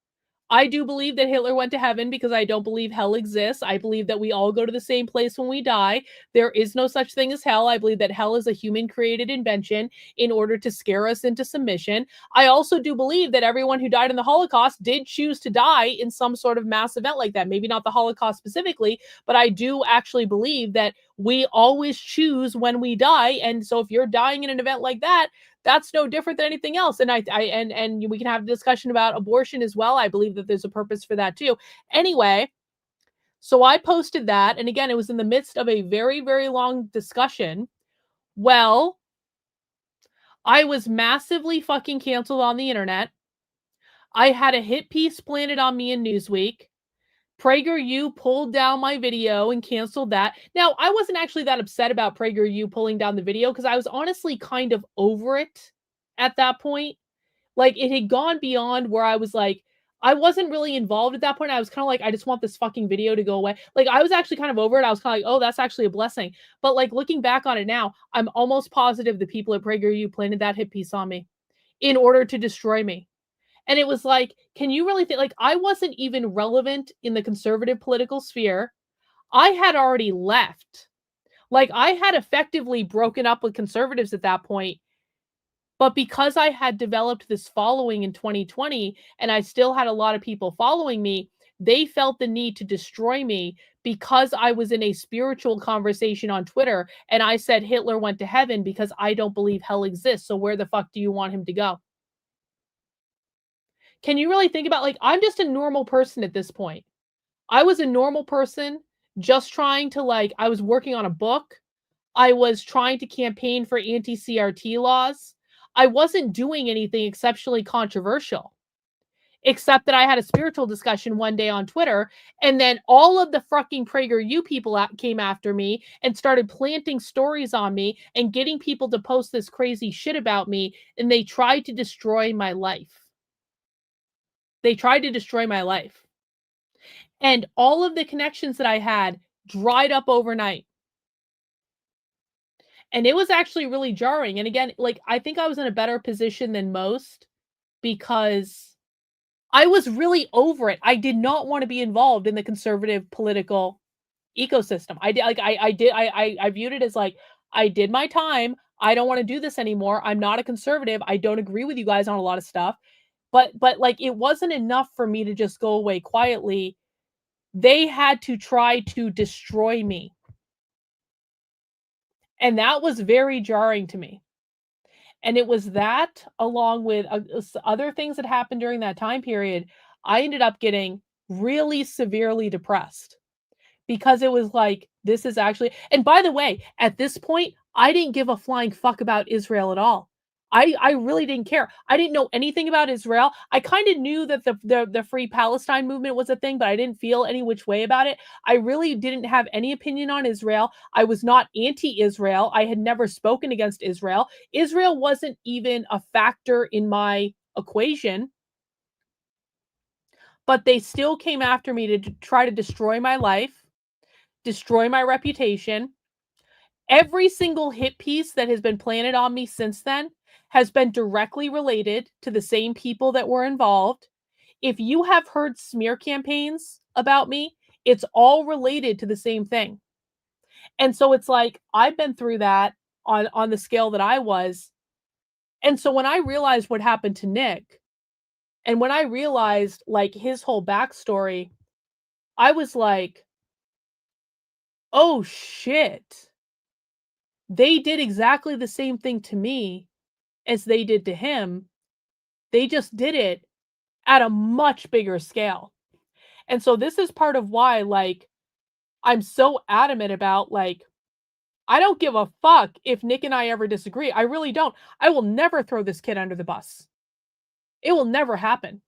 I do believe that Hitler went to heaven because I don't believe hell exists. I believe that we all go to the same place when we die. There is no such thing as hell. I believe that hell is a human-created invention in order to scare us into submission. I also do believe that everyone who died in the Holocaust did choose to die in some sort of mass event like that. Maybe not the Holocaust specifically, but I do actually believe that we always choose when we die. And so if you're dying in an event like that, that's no different than anything else. And and we can have a discussion about abortion as well. I believe that there's a purpose for that too. Anyway, so I posted that. And again, it was in the midst of a very, very long discussion. Well, I was massively fucking canceled on the internet. I had a hit piece planted on me in Newsweek. PragerU pulled down my video and canceled that. Now, I wasn't actually that upset about PragerU pulling down the video because I was honestly kind of over it at that point. Like, it had gone beyond where I was like, I wasn't really involved at that point. I was kind of like, I just want this fucking video to go away. Like, I was actually kind of over it. I was kind of like, oh, that's actually a blessing. But like, looking back on it now, I'm almost positive the people at PragerU planted that hit piece on me in order to destroy me. And it was like, can you really think, like, I wasn't even relevant in the conservative political sphere. I had already left. Like, I had effectively broken up with conservatives at that point. But because I had developed this following in 2020 and I still had a lot of people following me, they felt the need to destroy me because I was in a spiritual conversation on Twitter and I said Hitler went to heaven because I don't believe hell exists. So where the fuck do you want him to go? Can you really think about, like, I'm just a normal person at this point. I was a normal person just trying to, like, I was working on a book. I was trying to campaign for anti-CRT laws. I wasn't doing anything exceptionally controversial, except that I had a spiritual discussion one day on Twitter, and then all of the fucking PragerU people came after me and started planting stories on me and getting people to post this crazy shit about me, and they tried to destroy my life. They tried to destroy my life. And all of the connections that I had dried up overnight. And it was actually really jarring. And again, like, I think I was in a better position than most because I was really over it. I did not want to be involved in the conservative political ecosystem. I viewed it as like, I did my time. I don't want to do this anymore. I'm not a conservative. I don't agree with you guys on a lot of stuff. But like, it wasn't enough for me to just go away quietly. They had to try to destroy me. And that was very jarring to me. And it was that, along with other things that happened during that time period, I ended up getting really severely depressed because it was like, this is actually, and by the way, at this point, I didn't give a flying fuck about Israel at all. I really didn't care. I didn't know anything about Israel. I kind of knew that the Free Palestine movement was a thing, but I didn't feel any which way about it. I really didn't have any opinion on Israel. I was not anti-Israel. I had never spoken against Israel. Israel wasn't even a factor in my equation. But they still came after me to try to destroy my life, destroy my reputation. Every single hit piece that has been planted on me since then has been directly related to the same people that were involved. If you have heard smear campaigns about me, it's all related to the same thing. And so it's like, I've been through that on the scale that I was. And so when I realized what happened to Nick, and when I realized, like, his whole backstory, I was like, oh shit. They did exactly the same thing to me as they did to him. They just did it at a much bigger scale. And so this is part of why, like, I'm so adamant about, like, I don't give a fuck if Nick and I ever disagree. I really don't. I will never throw this kid under the bus. It will never happen.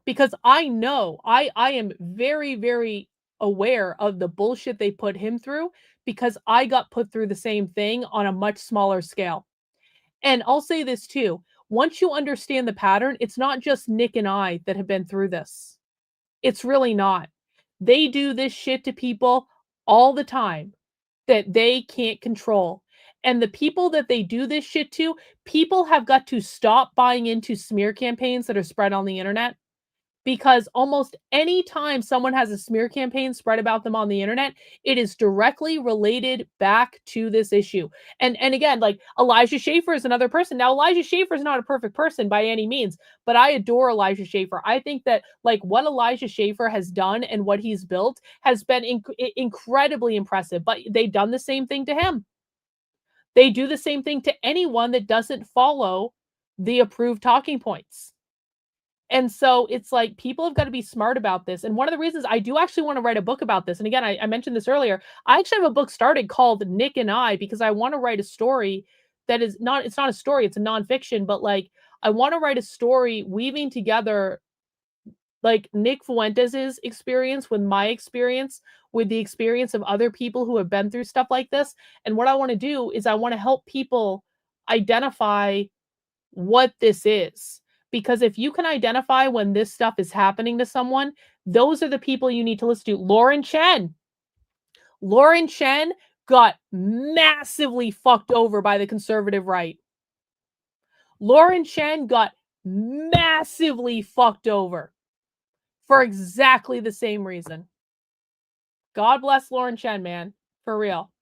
Because I know, I am very, very aware of the bullshit they put him through because I got put through the same thing on a much smaller scale. And I'll say this too. Once you understand the pattern, it's not just Nick and I that have been through this. It's really not. They do this shit to people all the time that they can't control. And the people that they do this shit to, people have got to stop buying into smear campaigns that are spread on the internet. Because almost any time someone has a smear campaign spread about them on the internet, it is directly related back to this issue. And again, like, Elijah Schaffer is another person. Now, Elijah Schaffer is not a perfect person by any means, but I adore Elijah Schaffer. I think that, like, what Elijah Schaffer has done and what he's built has been incredibly impressive. But they've done the same thing to him. They do the same thing to anyone that doesn't follow the approved talking points. And so it's like, people have got to be smart about this. And one of the reasons I do actually want to write a book about this, and again, I mentioned this earlier, I actually have a book started called Nick and I, because I want to write a story that is not, it's not a story, it's a nonfiction, but like, I want to write a story weaving together like Nick Fuentes' experience with my experience, with the experience of other people who have been through stuff like this. And what I want to do is I want to help people identify what this is. Because if you can identify when this stuff is happening to someone, those are the people you need to listen to. Lauren Chen. Lauren Chen got massively fucked over by the conservative right. Lauren Chen got massively fucked over for exactly the same reason. God bless Lauren Chen, man. For real.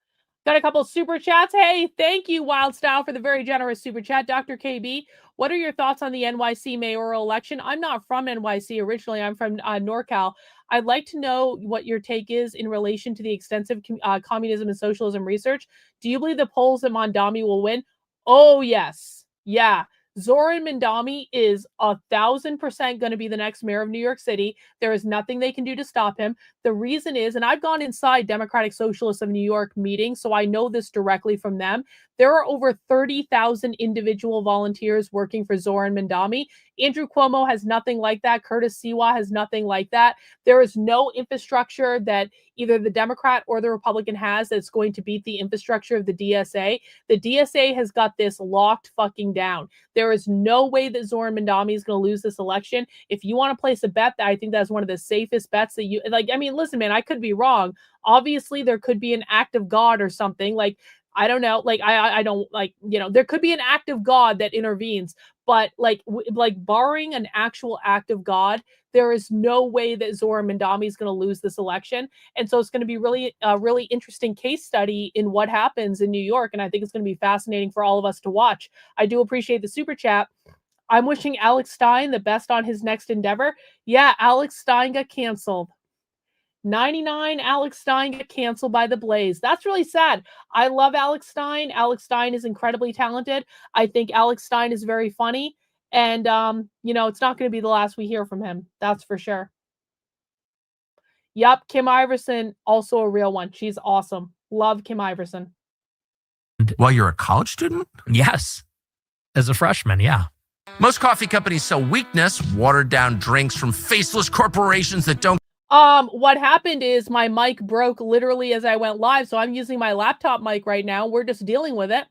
Got a couple super chats. Hey, thank you, Wild Style, for the very generous super chat. Dr. KB, what are your thoughts on the NYC mayoral election? I'm not from NYC originally. I'm from NorCal. I'd like to know what your take is in relation to the extensive communism and socialism research. Do you believe the polls that Mondami will win? Oh, yes. Yeah. Zoran Mandami is 1,000% going to be the next mayor of New York City. There is nothing they can do to stop him. The reason is, and I've gone inside Democratic Socialists of New York meetings, so I know this directly from them. There are over 30,000 individual volunteers working for Zoran Mandami. Andrew Cuomo has nothing like that. Curtis Siwa has nothing like that. There is no infrastructure that either the Democrat or the Republican has that's going to beat the infrastructure of the DSA. The DSA has got this locked fucking down. There is no way that Zoran Mandami is going to lose this election. If you want to place a bet, I think that's one of the safest bets that you like. I mean, listen, man, I could be wrong. Obviously, there could be an act of God or something. Like, I don't know. Like, I don't like, you know, there could be an act of God that intervenes, but like barring an actual act of God, there is no way that Zoran Mandami is going to lose this election. And so it's going to be really interesting case study in what happens in New York. And I think it's going to be fascinating for all of us to watch. I do appreciate the super chat. I'm wishing Alex Stein the best on his next endeavor. Yeah, Alex Stein got canceled. 99 Alex Stein got canceled by the Blaze. That's really sad. I love Alex Stein. Alex Stein is incredibly talented. I think Alex Stein is very funny. And, you know, it's not going to be the last we hear from him. That's for sure. Yep. Kim Iverson, also a real one. She's awesome. Love Kim Iverson. While you're a college student? Yes. As a freshman, yeah. Most coffee companies sell weakness, watered down drinks from faceless corporations that don't. What happened is my mic broke literally as I went live. So I'm using my laptop mic right now. We're just dealing with it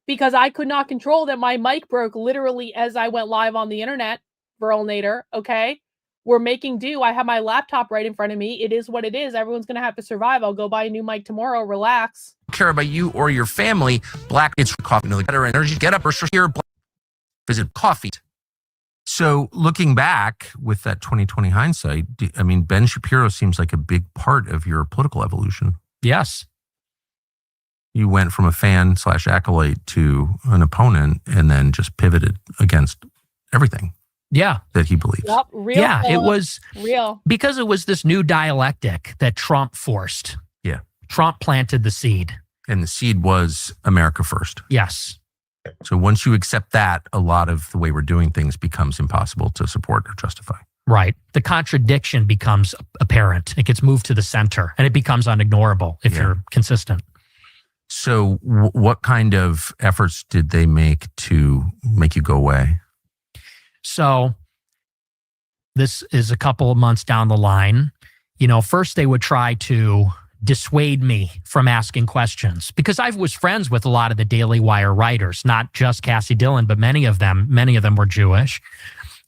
because I could not control that my mic broke literally as I went live on the internet. Verlnator. Okay. We're making do. I have my laptop right in front of me. It is what it is. Everyone's going to have to survive. I'll go buy a new mic tomorrow. Relax. Care about you or your family. Black, it's coffee. No better energy. Get up or here. Visit coffee. So looking back with that 2020 hindsight, I mean, Ben Shapiro seems like a big part of your political evolution. Yes. You went from a fan / acolyte to an opponent and then just pivoted against everything. Yeah. That he believes. Yep, real. Yeah, it was real. Because it was this new dialectic that Trump forced. Yeah. Trump planted the seed. And the seed was America first. Yes. So once you accept that, a lot of the way we're doing things becomes impossible to support or justify. Right. The contradiction becomes apparent. It gets moved to the center and it becomes unignorable if you're consistent. So what kind of efforts did they make to make you go away? So this is a couple of months down the line. You know, first they would try to dissuade me from asking questions because I was friends with a lot of the Daily Wire writers, not just Cassie Dillon, but many of them were Jewish.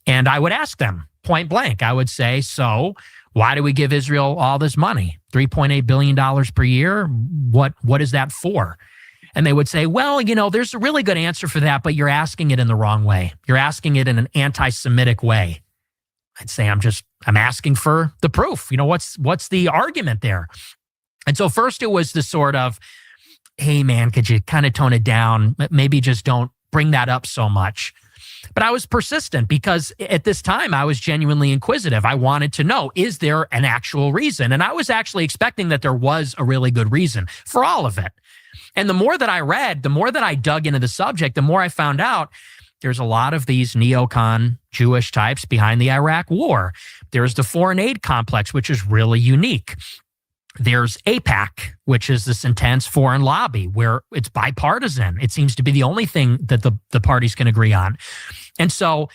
And I would ask them point blank. I would say, so why do we give Israel all this money? $3.8 billion per year? What is that for? And they would say, well, you know, there's a really good answer for that, but you're asking it in the wrong way. You're asking it in an anti-Semitic way. I'd say, I'm asking for the proof. You know, what's the argument there? And so first it was the sort of, hey, man, could you kind of tone it down? Maybe just don't bring that up so much. But I was persistent because at this time I was genuinely inquisitive. I wanted to know, is there an actual reason? And I was actually expecting that there was a really good reason for all of it. And the more that I read, the more that I dug into the subject, the more I found out there's a lot of these neocon Jewish types behind the Iraq war. There's the foreign aid complex, which is really unique. There's AIPAC, which is this intense foreign lobby where it's bipartisan. It seems to be the only thing that the parties can agree on. And so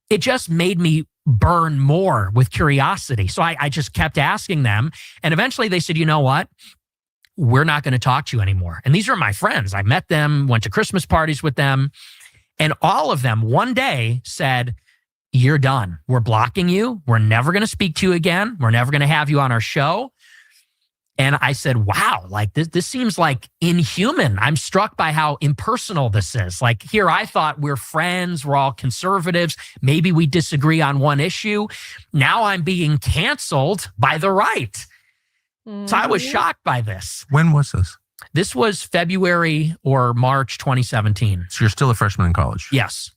it just made me burn more with curiosity. So I just kept asking them. And eventually they said, you know what? We're not going to talk to you anymore. And these are my friends. I met them, went to Christmas parties with them. And all of them one day said, you're done. We're blocking you. We're never going to speak to you again. We're never going to have you on our show. And I said, wow, like this seems like inhuman. I'm struck by how impersonal this is. Like here, I thought we're friends. We're all conservatives. Maybe we disagree on one issue. Now I'm being canceled by the right. So I was shocked by this. When was this? This was February or March 2017. So you're still a freshman in college? Yes.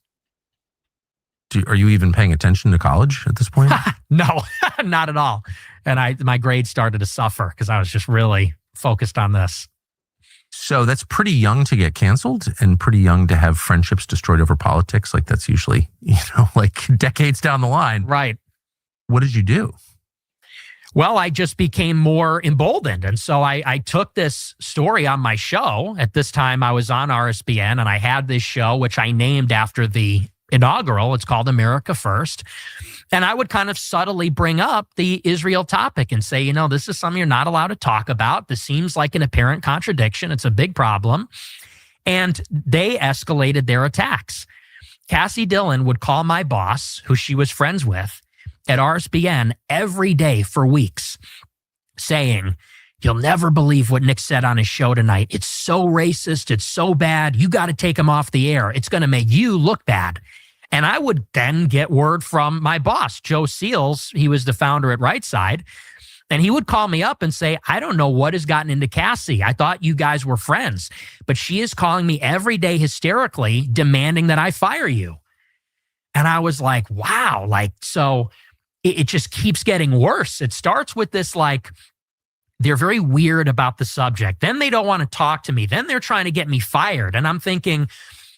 Are you even paying attention to college at this point? No, not at all. And my grades started to suffer because I was just really focused on this. So that's pretty young to get canceled and pretty young to have friendships destroyed over politics. Like that's usually, like decades down the line. Right. What did you do? Well, I just became more emboldened. And so I took this story on my show. At this time, I was on RSBN and I had this show, which I named after the inaugural. It's called America First. And I would kind of subtly bring up the Israel topic and say, this is something you're not allowed to talk about. This seems like an apparent contradiction. It's a big problem. And they escalated their attacks. Cassie Dillon would call my boss, who she was friends with, at RSBN every day for weeks, saying, you'll never believe what Nick said on his show tonight. It's so racist. It's so bad. You got to take him off the air. It's going to make you look bad. And I would then get word from my boss, Joe Seals. He was the founder at Right Side. And he would call me up and say, I don't know what has gotten into Cassie. I thought you guys were friends, but she is calling me every day hysterically, demanding that I fire you. And I was like, wow. So it just keeps getting worse. It starts with this, they're very weird about the subject. Then they don't want to talk to me. Then they're trying to get me fired. And I'm thinking,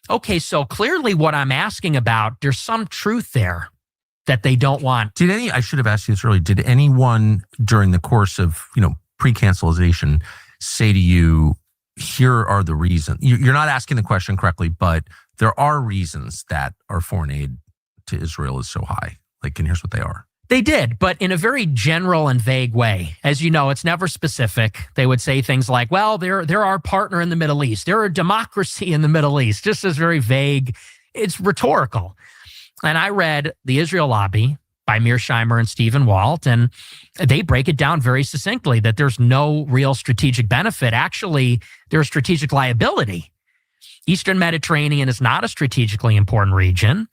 okay, so clearly what I'm asking about, there's some truth there that they don't want. I should have asked you this earlier. Did anyone during the course of, pre-cancelization say to you, here are the reasons? You're not asking the question correctly, but there are reasons that our foreign aid to Israel is so high. And here's what they are. They did, but in a very general and vague way. As you know, it's never specific. They would say things like, well, they're our partner in the Middle East. They're a democracy in the Middle East. Just as very vague. It's rhetorical. And I read The Israel Lobby by Mearsheimer and Stephen Walt, and they break it down very succinctly that there's no real strategic benefit. Actually, there's strategic liability. Eastern Mediterranean is not a strategically important region.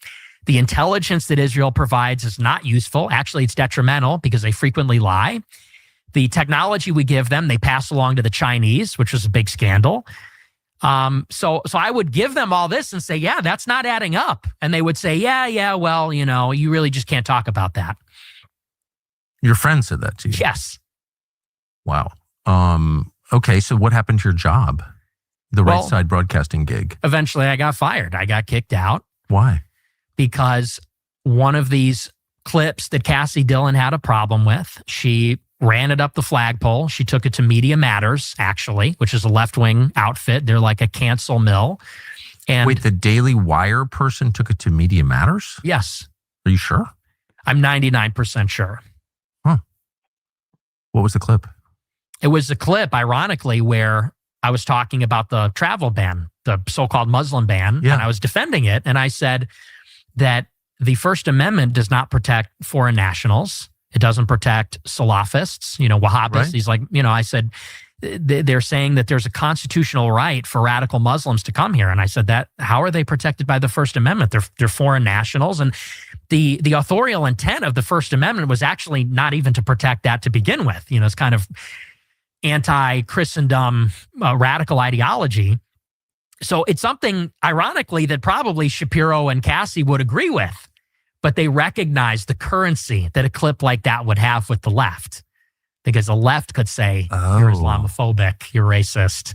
The intelligence that Israel provides is not useful. Actually, it's detrimental because they frequently lie. The technology we give them, they pass along to the Chinese, which was a big scandal. So I would give them all this and say, yeah, that's not adding up. And they would say, yeah, well, you really just can't talk about that. Your friend said that to you? Yes. Wow. Okay, so what happened to your job? The Right Side broadcasting gig? Eventually, I got fired. I got kicked out. Why? Because one of these clips that Cassie Dillon had a problem with, she ran it up the flagpole. She took it to Media Matters, actually, which is a left-wing outfit. They're like a cancel mill. And wait, the Daily Wire person took it to Media Matters? Yes. Are you sure? I'm 99% sure. Huh. What was the clip? It was a clip, ironically, where I was talking about the travel ban, the so-called Muslim ban, and I was defending it. And I said that the First Amendment does not protect foreign nationals. It doesn't protect Salafists, Wahhabis. Right. He's like, I said, they're saying that there's a constitutional right for radical Muslims to come here. And I said that, how are they protected by the First Amendment? They're foreign nationals. And the authorial intent of the First Amendment was actually not even to protect that to begin with. It's kind of anti-Christendom radical ideology. So it's something, ironically, that probably Shapiro and Cassie would agree with, but they recognize the currency that a clip like that would have with the left, because the left could say, you're Islamophobic, you're racist.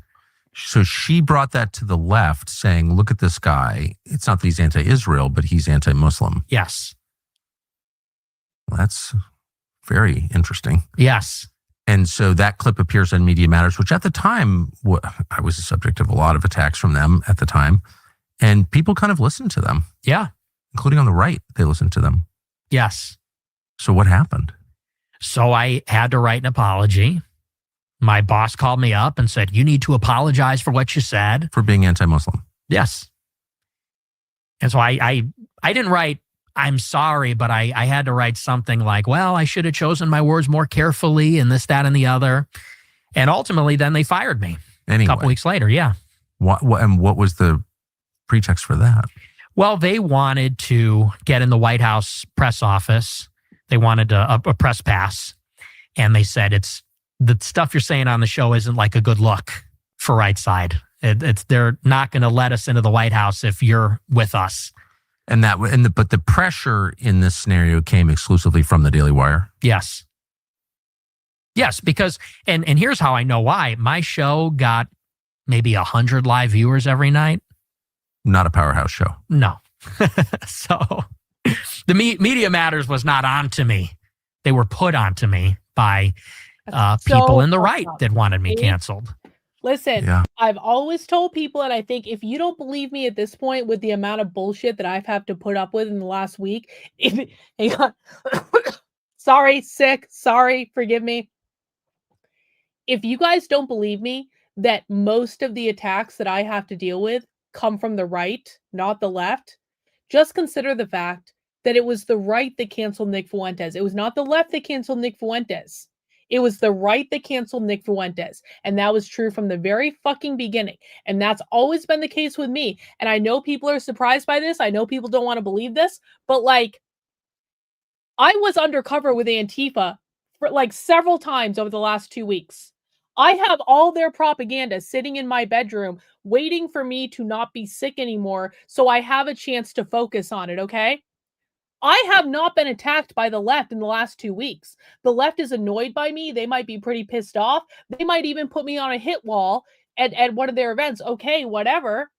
So she brought that to the left saying, look at this guy. It's not that he's anti-Israel, but he's anti-Muslim. Yes. Well, that's very interesting. Yes. And so that clip appears on Media Matters, which at the time, I was the subject of a lot of attacks from them at the time. And people kind of listened to them. Yeah. Including on the right, they listened to them. Yes. So what happened? So I had to write an apology. My boss called me up and said, you need to apologize for what you said. For being anti-Muslim. Yes. And so I didn't write, I'm sorry, but I had to write something like, well, I should have chosen my words more carefully and this, that, and the other. And ultimately, then they fired me Anyway. a couple weeks later. Yeah. What was the pretext for that? Well, they wanted to get in the White House press office. They wanted a press pass. And they said, the stuff you're saying on the show isn't like a good look for Right Side. They're not going to let us into the White House if you're with us. But the pressure in this scenario came exclusively from the Daily Wire. Yes. Yes, because, and here's how I know why. My show got maybe 100 live viewers every night. Not a powerhouse show. No. So the Media Matters was not onto me. They were put onto me by people in the right that wanted me canceled. Listen, I've always told people, and I think if you don't believe me at this point with the amount of bullshit that I've had to put up with in the last week, sorry, sick, sorry, forgive me. If you guys don't believe me that most of the attacks that I have to deal with come from the right, not the left, just consider the fact that it was the right that canceled Nick Fuentes. It was not the left that canceled Nick Fuentes. It was the right that canceled Nick Fuentes. And that was true from the very fucking beginning. And that's always been the case with me. And I know people are surprised by this. I know people don't want to believe this. But like, I was undercover with Antifa for like several times over the last 2 weeks. I have all their propaganda sitting in my bedroom waiting for me to not be sick anymore so I have a chance to focus on it, okay? I have not been attacked by the left in the last 2 weeks. The left is annoyed by me. They might be pretty pissed off. They might even put me on a hit wall at one of their events. Okay, whatever.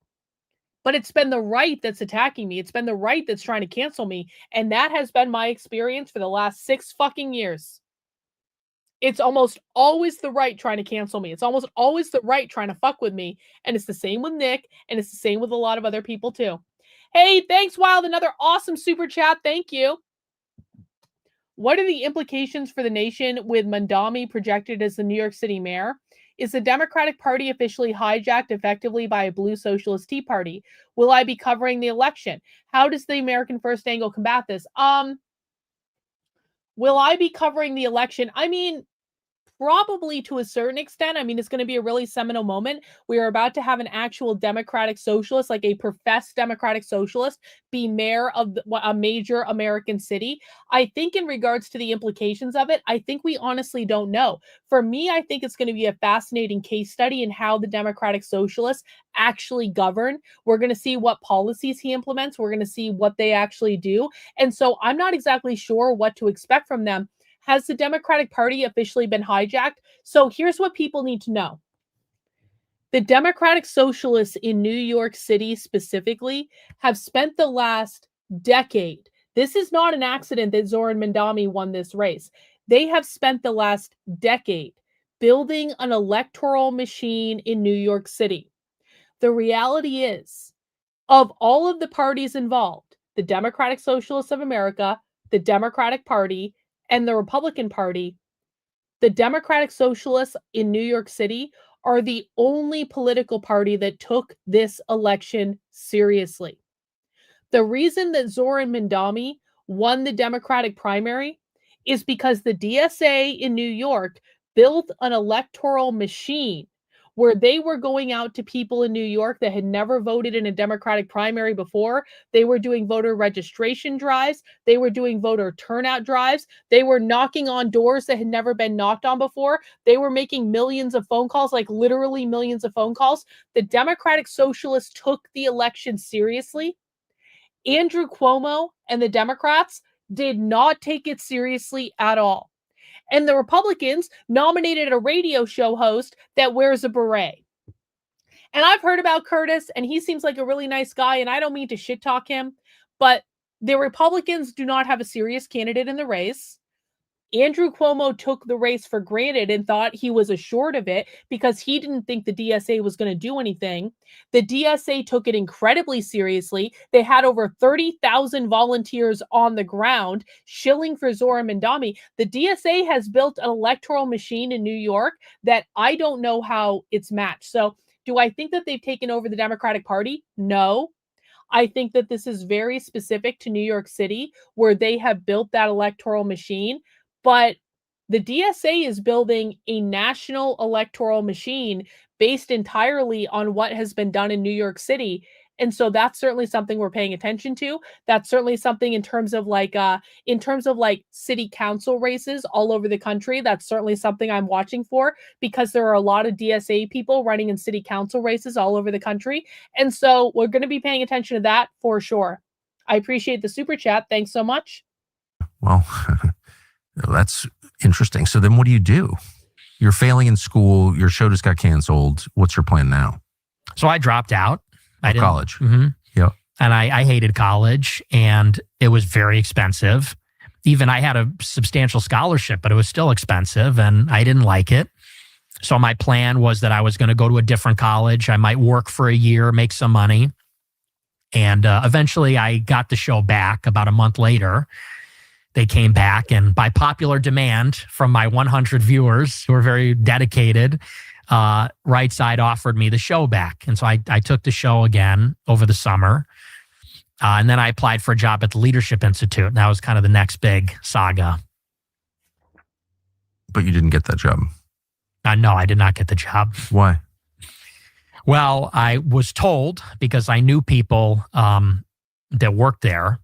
But it's been the right that's attacking me. It's been the right that's trying to cancel me. And that has been my experience for the last 6 fucking years. It's almost always the right trying to cancel me. It's almost always the right trying to fuck with me. And it's the same with Nick. And it's the same with a lot of other people too. Hey, thanks, Wild. Another awesome super chat. Thank you. What are the implications for the nation with Mandami projected as the New York City mayor? Is the Democratic Party officially hijacked effectively by a blue socialist Tea Party? Will I be covering the election? How does the American First Angle combat this? Will I be covering the election? I mean, probably to a certain extent. I mean, it's going to be a really seminal moment. We are about to have an actual democratic socialist, like a professed democratic socialist, be mayor of a major American city. I think in regards to the implications of it, I think we honestly don't know. For me, I think it's going to be a fascinating case study in how the democratic socialists actually govern. We're going to see what policies he implements. We're going to see what they actually do. And so I'm not exactly sure what to expect from them. Has the Democratic Party officially been hijacked? So here's what people need to know. The Democratic Socialists in New York City specifically have spent the last decade. This is not an accident that Zoran Mandami won this race. They have spent the last decade building an electoral machine in New York City. The reality is, of all of the parties involved, the Democratic Socialists of America, the Democratic Party, and the Republican Party, the Democratic Socialists in New York City are the only political party that took this election seriously. The reason that Zoran Mandami won the Democratic primary is because the DSA in New York built an electoral machine where they were going out to people in New York that had never voted in a Democratic primary before. They were doing voter registration drives. They were doing voter turnout drives. They were knocking on doors that had never been knocked on before. They were making millions of phone calls, like literally millions of phone calls. The Democratic Socialists took the election seriously. Andrew Cuomo and the Democrats did not take it seriously at all. And the Republicans nominated a radio show host that wears a beret. And I've heard about Curtis, and he seems like a really nice guy, and I don't mean to shit talk him, but the Republicans do not have a serious candidate in the race. Andrew Cuomo took the race for granted and thought he was assured of it because he didn't think the DSA was going to do anything. The DSA took it incredibly seriously. They had over 30,000 volunteers on the ground shilling for Zohran Mamdani. The DSA has built an electoral machine in New York that I don't know how it's matched. So do I think that they've taken over the Democratic Party? No. I think that this is very specific to New York City, where they have built that electoral machine. But the DSA is building a national electoral machine based entirely on what has been done in New York City. And so that's certainly something we're paying attention to. That's certainly something in terms of like city council races all over the country. That's certainly something I'm watching for, because there are a lot of DSA people running in city council races all over the country. And so we're going to be paying attention to that for sure. I appreciate the super chat. Thanks so much. Well, that's interesting. So then what do you do? You're failing in school. Your show just got canceled. What's your plan now? So I dropped out. College. Mm-hmm. Yep. And I hated college, and it was very expensive. Even I had a substantial scholarship, but it was still expensive, and I didn't like it. So my plan was that I was going to go to a different college. I might work for a year, make some money. And eventually I got the show back about a month later. They came back, and by popular demand from my 100 viewers who were very dedicated, Right Side offered me the show back. And so I took the show again over the summer. And then I applied for a job at the Leadership Institute. And that was kind of the next big saga. But you didn't get that job. No, I did not get the job. Why? Well, I was told, because I knew people that worked there,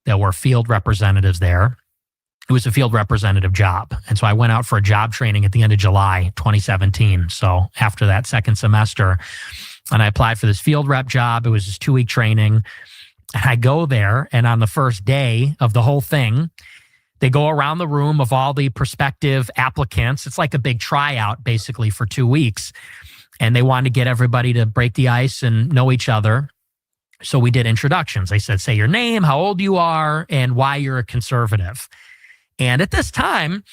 that were field representatives there. It was a field representative job. And so I went out for a job training at the end of July 2017. So after that second semester, and I applied for this field rep job. It was this 2-week training. And I go there, and on the first day of the whole thing, they go around the room of all the prospective applicants. It's like a big tryout, basically, for 2 weeks. And they wanted to get everybody to break the ice and know each other. So we did introductions. They said, say your name, how old you are, and why you're a conservative. And at this time,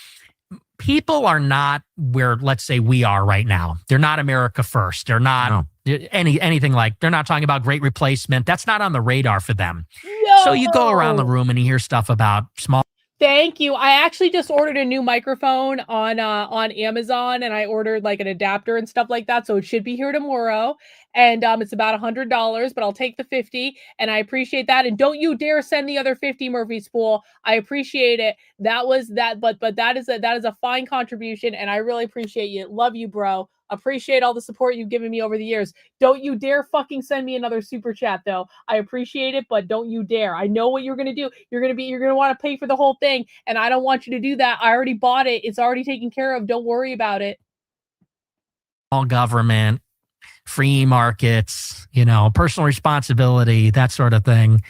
people are not where, let's say, we are right now. They're not America first. They're not anything like, they're not talking about great replacement. That's not on the radar for them. No. So you go around the room and you hear stuff about small. Thank you. I actually just ordered a new microphone on Amazon, and I ordered like an adapter and stuff like that. So it should be here tomorrow. And it's about $100, but I'll take the 50, and I appreciate that. And don't you dare send the other 50, Murphy Spool. I appreciate it. That was that, but that is a fine contribution, and I really appreciate you. Love you, bro. Appreciate all the support you've given me over the years. Don't you dare fucking send me another super chat, though. I appreciate it, but don't you dare. I know what you're gonna do. You're gonna want to pay for the whole thing, and I don't want you to do that. I already bought it. It's already taken care of. Don't worry about it. All government, free markets, personal responsibility, that sort of thing.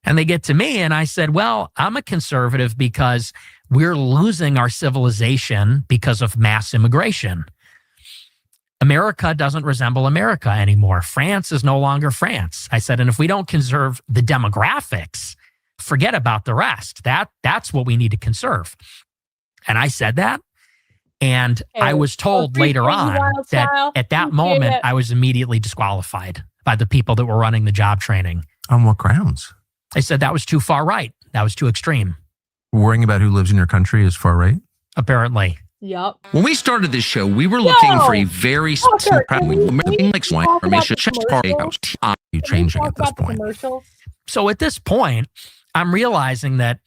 And they get to me, and I said, well, I'm a conservative because we're losing our civilization because of mass immigration. America doesn't resemble America anymore. France is no longer France. I said, and if we don't conserve the demographics, forget about the rest. That's what we need to conserve. And I said that. And I was told later on that at that moment, I was immediately disqualified by the people that were running the job training. On what grounds? They said that was too far right. That was too extreme. Worrying about who lives in your country is far right? Apparently. Yep. When we started this show, we were looking for a very specific you changing at this point. So at this point, I'm realizing that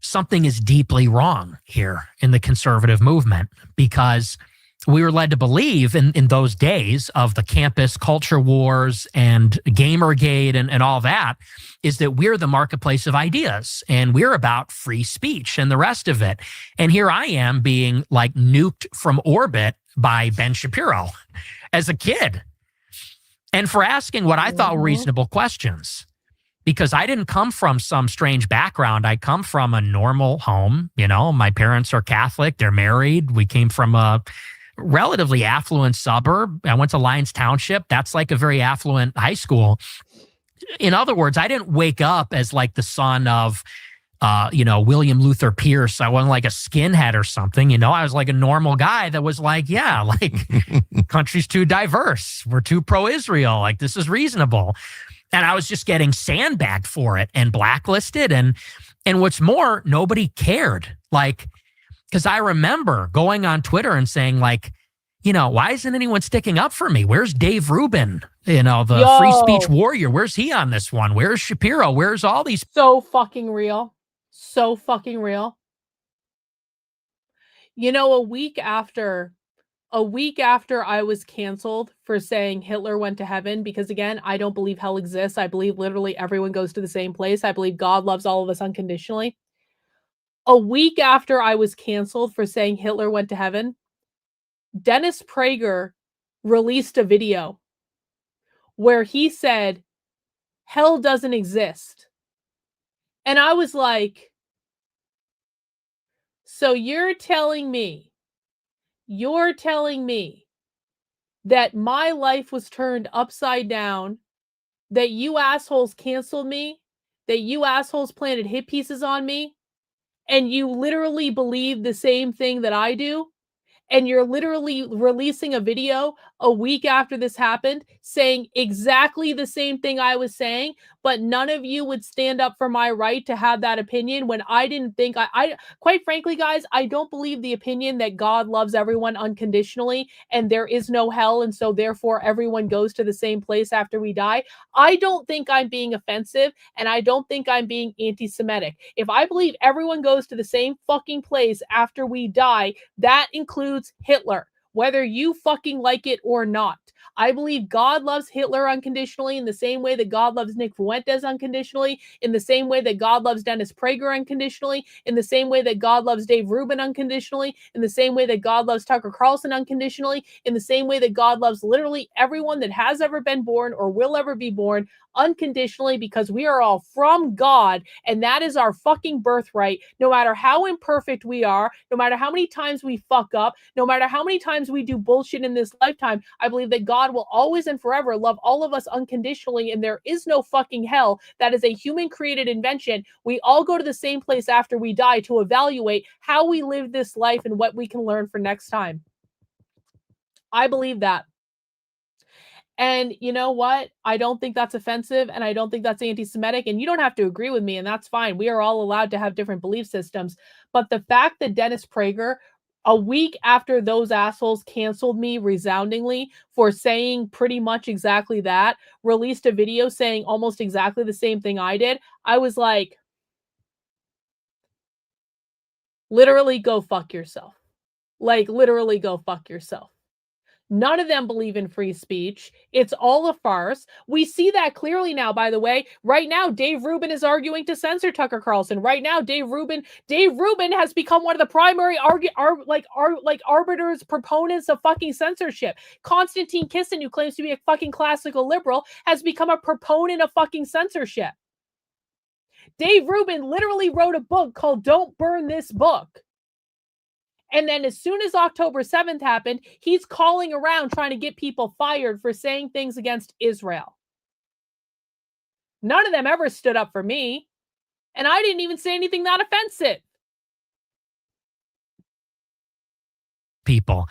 something is deeply wrong here in the conservative movement, because we were led to believe in those days of the campus culture wars and Gamergate and all that, is that we're the marketplace of ideas and we're about free speech and the rest of it. And here I am being like nuked from orbit by Ben Shapiro as a kid, and for asking what I thought were reasonable questions. Because I didn't come from some strange background. I come from a normal home. My parents are Catholic. They're married. We came from a relatively affluent suburb. I went to Lyons Township. That's like a very affluent high school. In other words, I didn't wake up as like the son of William Luther Pierce. I wasn't like a skinhead or something. I was like a normal guy that was like, yeah, like country's too diverse. We're too pro-Israel. Like this is reasonable. And I was just getting sandbagged for it and blacklisted. And what's more, nobody cared. Like, because I remember going on Twitter and saying like, why isn't anyone sticking up for me? Where's Dave Rubin? The free speech warrior. Where's he on this one? Where's Shapiro? Where's all these? So fucking real. So fucking real. A week after I was canceled for saying Hitler went to heaven, because again, I don't believe hell exists. I believe literally everyone goes to the same place. I believe God loves all of us unconditionally. A week after I was canceled for saying Hitler went to heaven, Dennis Prager released a video where he said, hell doesn't exist. And I was like, so you're telling me that my life was turned upside down, that you assholes canceled me, that you assholes planted hit pieces on me, and you literally believe the same thing that I do? And you're literally releasing a video a week after this happened saying exactly the same thing I was saying, but none of you would stand up for my right to have that opinion when I didn't think I quite frankly, guys, I don't believe the opinion that God loves everyone unconditionally and there is no hell, and so therefore everyone goes to the same place after we die. I don't think I'm being offensive, and I don't think I'm being anti-Semitic. If I believe everyone goes to the same fucking place after we die, that includes Hitler, whether you fucking like it or not. I believe God loves Hitler unconditionally in the same way that God loves Nick Fuentes unconditionally, in the same way that God loves Dennis Prager unconditionally, in the same way that God loves Dave Rubin unconditionally, in the same way that God loves Tucker Carlson unconditionally, in the same way that God loves literally everyone that has ever been born or will ever be born unconditionally, because we are all from God, and that is our fucking birthright. No matter how imperfect we are, no matter how many times we fuck up, no matter how many times we do bullshit in this lifetime, I believe that God will always and forever love all of us unconditionally, and there is no fucking hell. That is a human created invention. We all go to the same place after we die to evaluate how we live this life and what we can learn for next time. I believe that. And you know what? I don't think that's offensive, and I don't think that's anti-Semitic, and you don't have to agree with me, and that's fine. We are all allowed to have different belief systems. But the fact that Dennis Prager, a week after those assholes canceled me resoundingly for saying pretty much exactly that, released a video saying almost exactly the same thing I did, I was like, literally go fuck yourself. Like, literally go fuck yourself. None of them believe in free speech. It's all a farce. We see that clearly now, by the way. Right now, Dave Rubin is arguing to censor Tucker Carlson. Right now, Dave Rubin has become one of the primary arbiters, proponents of fucking censorship. Konstantin Kisin, who claims to be a fucking classical liberal, has become a proponent of fucking censorship. Dave Rubin literally wrote a book called Don't Burn This Book. And then as soon as October 7th happened, he's calling around trying to get people fired for saying things against Israel. None of them ever stood up for me. And I didn't even say anything that offensive. People.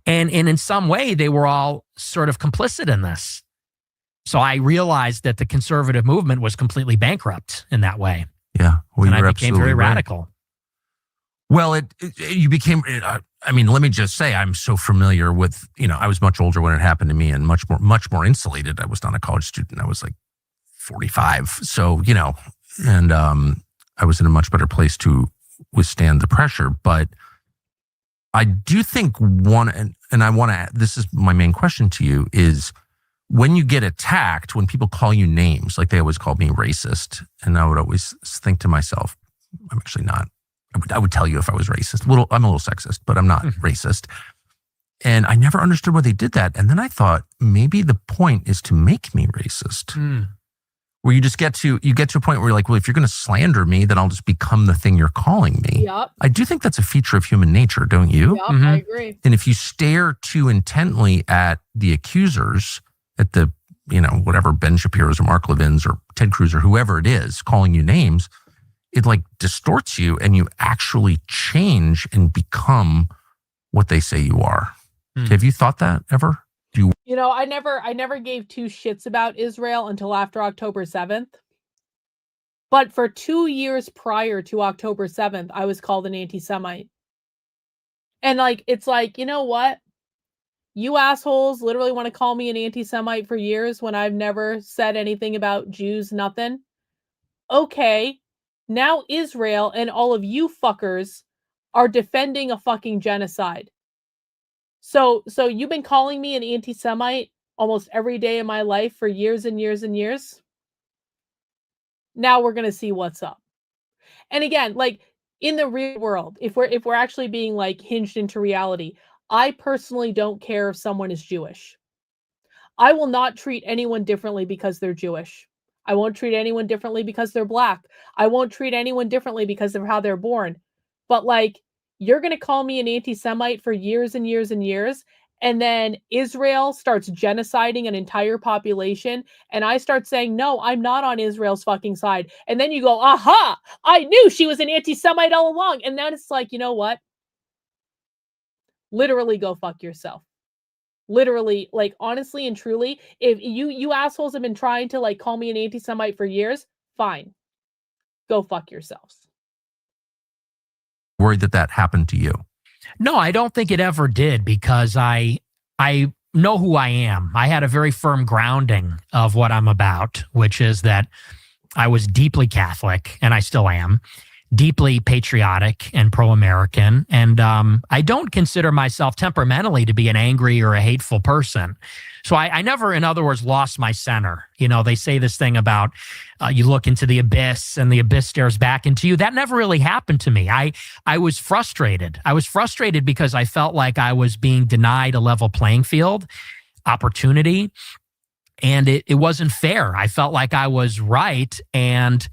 And in some way, they were all sort of complicit in this. So I realized that the conservative movement was completely bankrupt in that way. Yeah. Well, and I became very radical. Well, you became, I mean, let me just say, I'm so familiar with, I was much older when it happened to me and much more insulated. I was not a college student. I was like 45. So, and I was in a much better place to withstand the pressure. But I do think this is my main question to you is, when you get attacked, when people call you names, like they always called me racist, and I would always think to myself, I'm actually not. I would tell you if I was racist. I'm a little sexist, but I'm not racist. And I never understood why they did that. And then I thought maybe the point is to make me racist. Where you just get to a point where you're like, well, if you're going to slander me, then I'll just become the thing you're calling me. Yep. I do think that's a feature of human nature, don't you? Yep, I agree. And if you stare too intently at the accusers, at the, whatever Ben Shapiro's or Mark Levin's or Ted Cruz or whoever it is calling you names, it like distorts you and you actually change and become what they say you are. Have you thought that ever? You know, I never gave two shits about Israel until after October 7th. But for 2 years prior to October 7th, I was called an anti-Semite. And like, it's like, you know what? You assholes literally want to call me an anti-Semite for years when I've never said anything about Jews, nothing. Okay, now Israel and all of you fuckers are defending a fucking genocide. So you've been calling me an anti-Semite almost every day of my life for years and years and years. Now we're going to see what's up. And again, like in the real world, if we're actually being like hinged into reality, I personally don't care if someone is Jewish. I will not treat anyone differently because they're Jewish. I won't treat anyone differently because they're black. I won't treat anyone differently because of how they're born. But like, you're going to call me an anti-Semite for years and years and years, and then Israel starts genociding an entire population, and I start saying, no, I'm not on Israel's fucking side. And then you go, aha, I knew she was an anti-Semite all along. And then it's like, you know what? Literally go fuck yourself. Literally, like, honestly and truly, if you assholes have been trying to like call me an anti-Semite for years, fine. Go fuck yourselves. Worried that happened to you? No, I don't think it ever did, because I know who I am. I had a very firm grounding of what I'm about, which is that I was deeply Catholic, and I still am, deeply patriotic and pro-American. And I don't consider myself temperamentally to be an angry or a hateful person. So I never, in other words, lost my center. You know, they say this thing about you look into the abyss and the abyss stares back into you. That never really happened to me. I was frustrated. I was frustrated because I felt like I was being denied a level playing field, opportunity, and it wasn't fair. I felt like I was right, and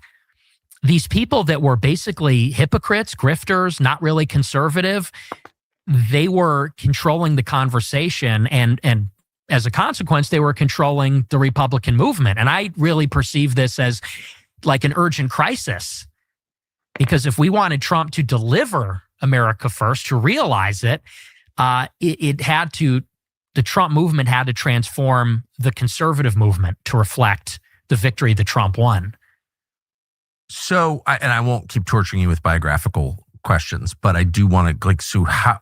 these people that were basically hypocrites, grifters, not really conservative, they were controlling the conversation, and as a consequence, they were controlling the Republican movement. And I really perceive this as like an urgent crisis, because if we wanted Trump to deliver America first, to realize it, the Trump movement had to transform the conservative movement to reflect the victory that Trump won. So, and I won't keep torturing you with biographical questions, but I do want to, like, so how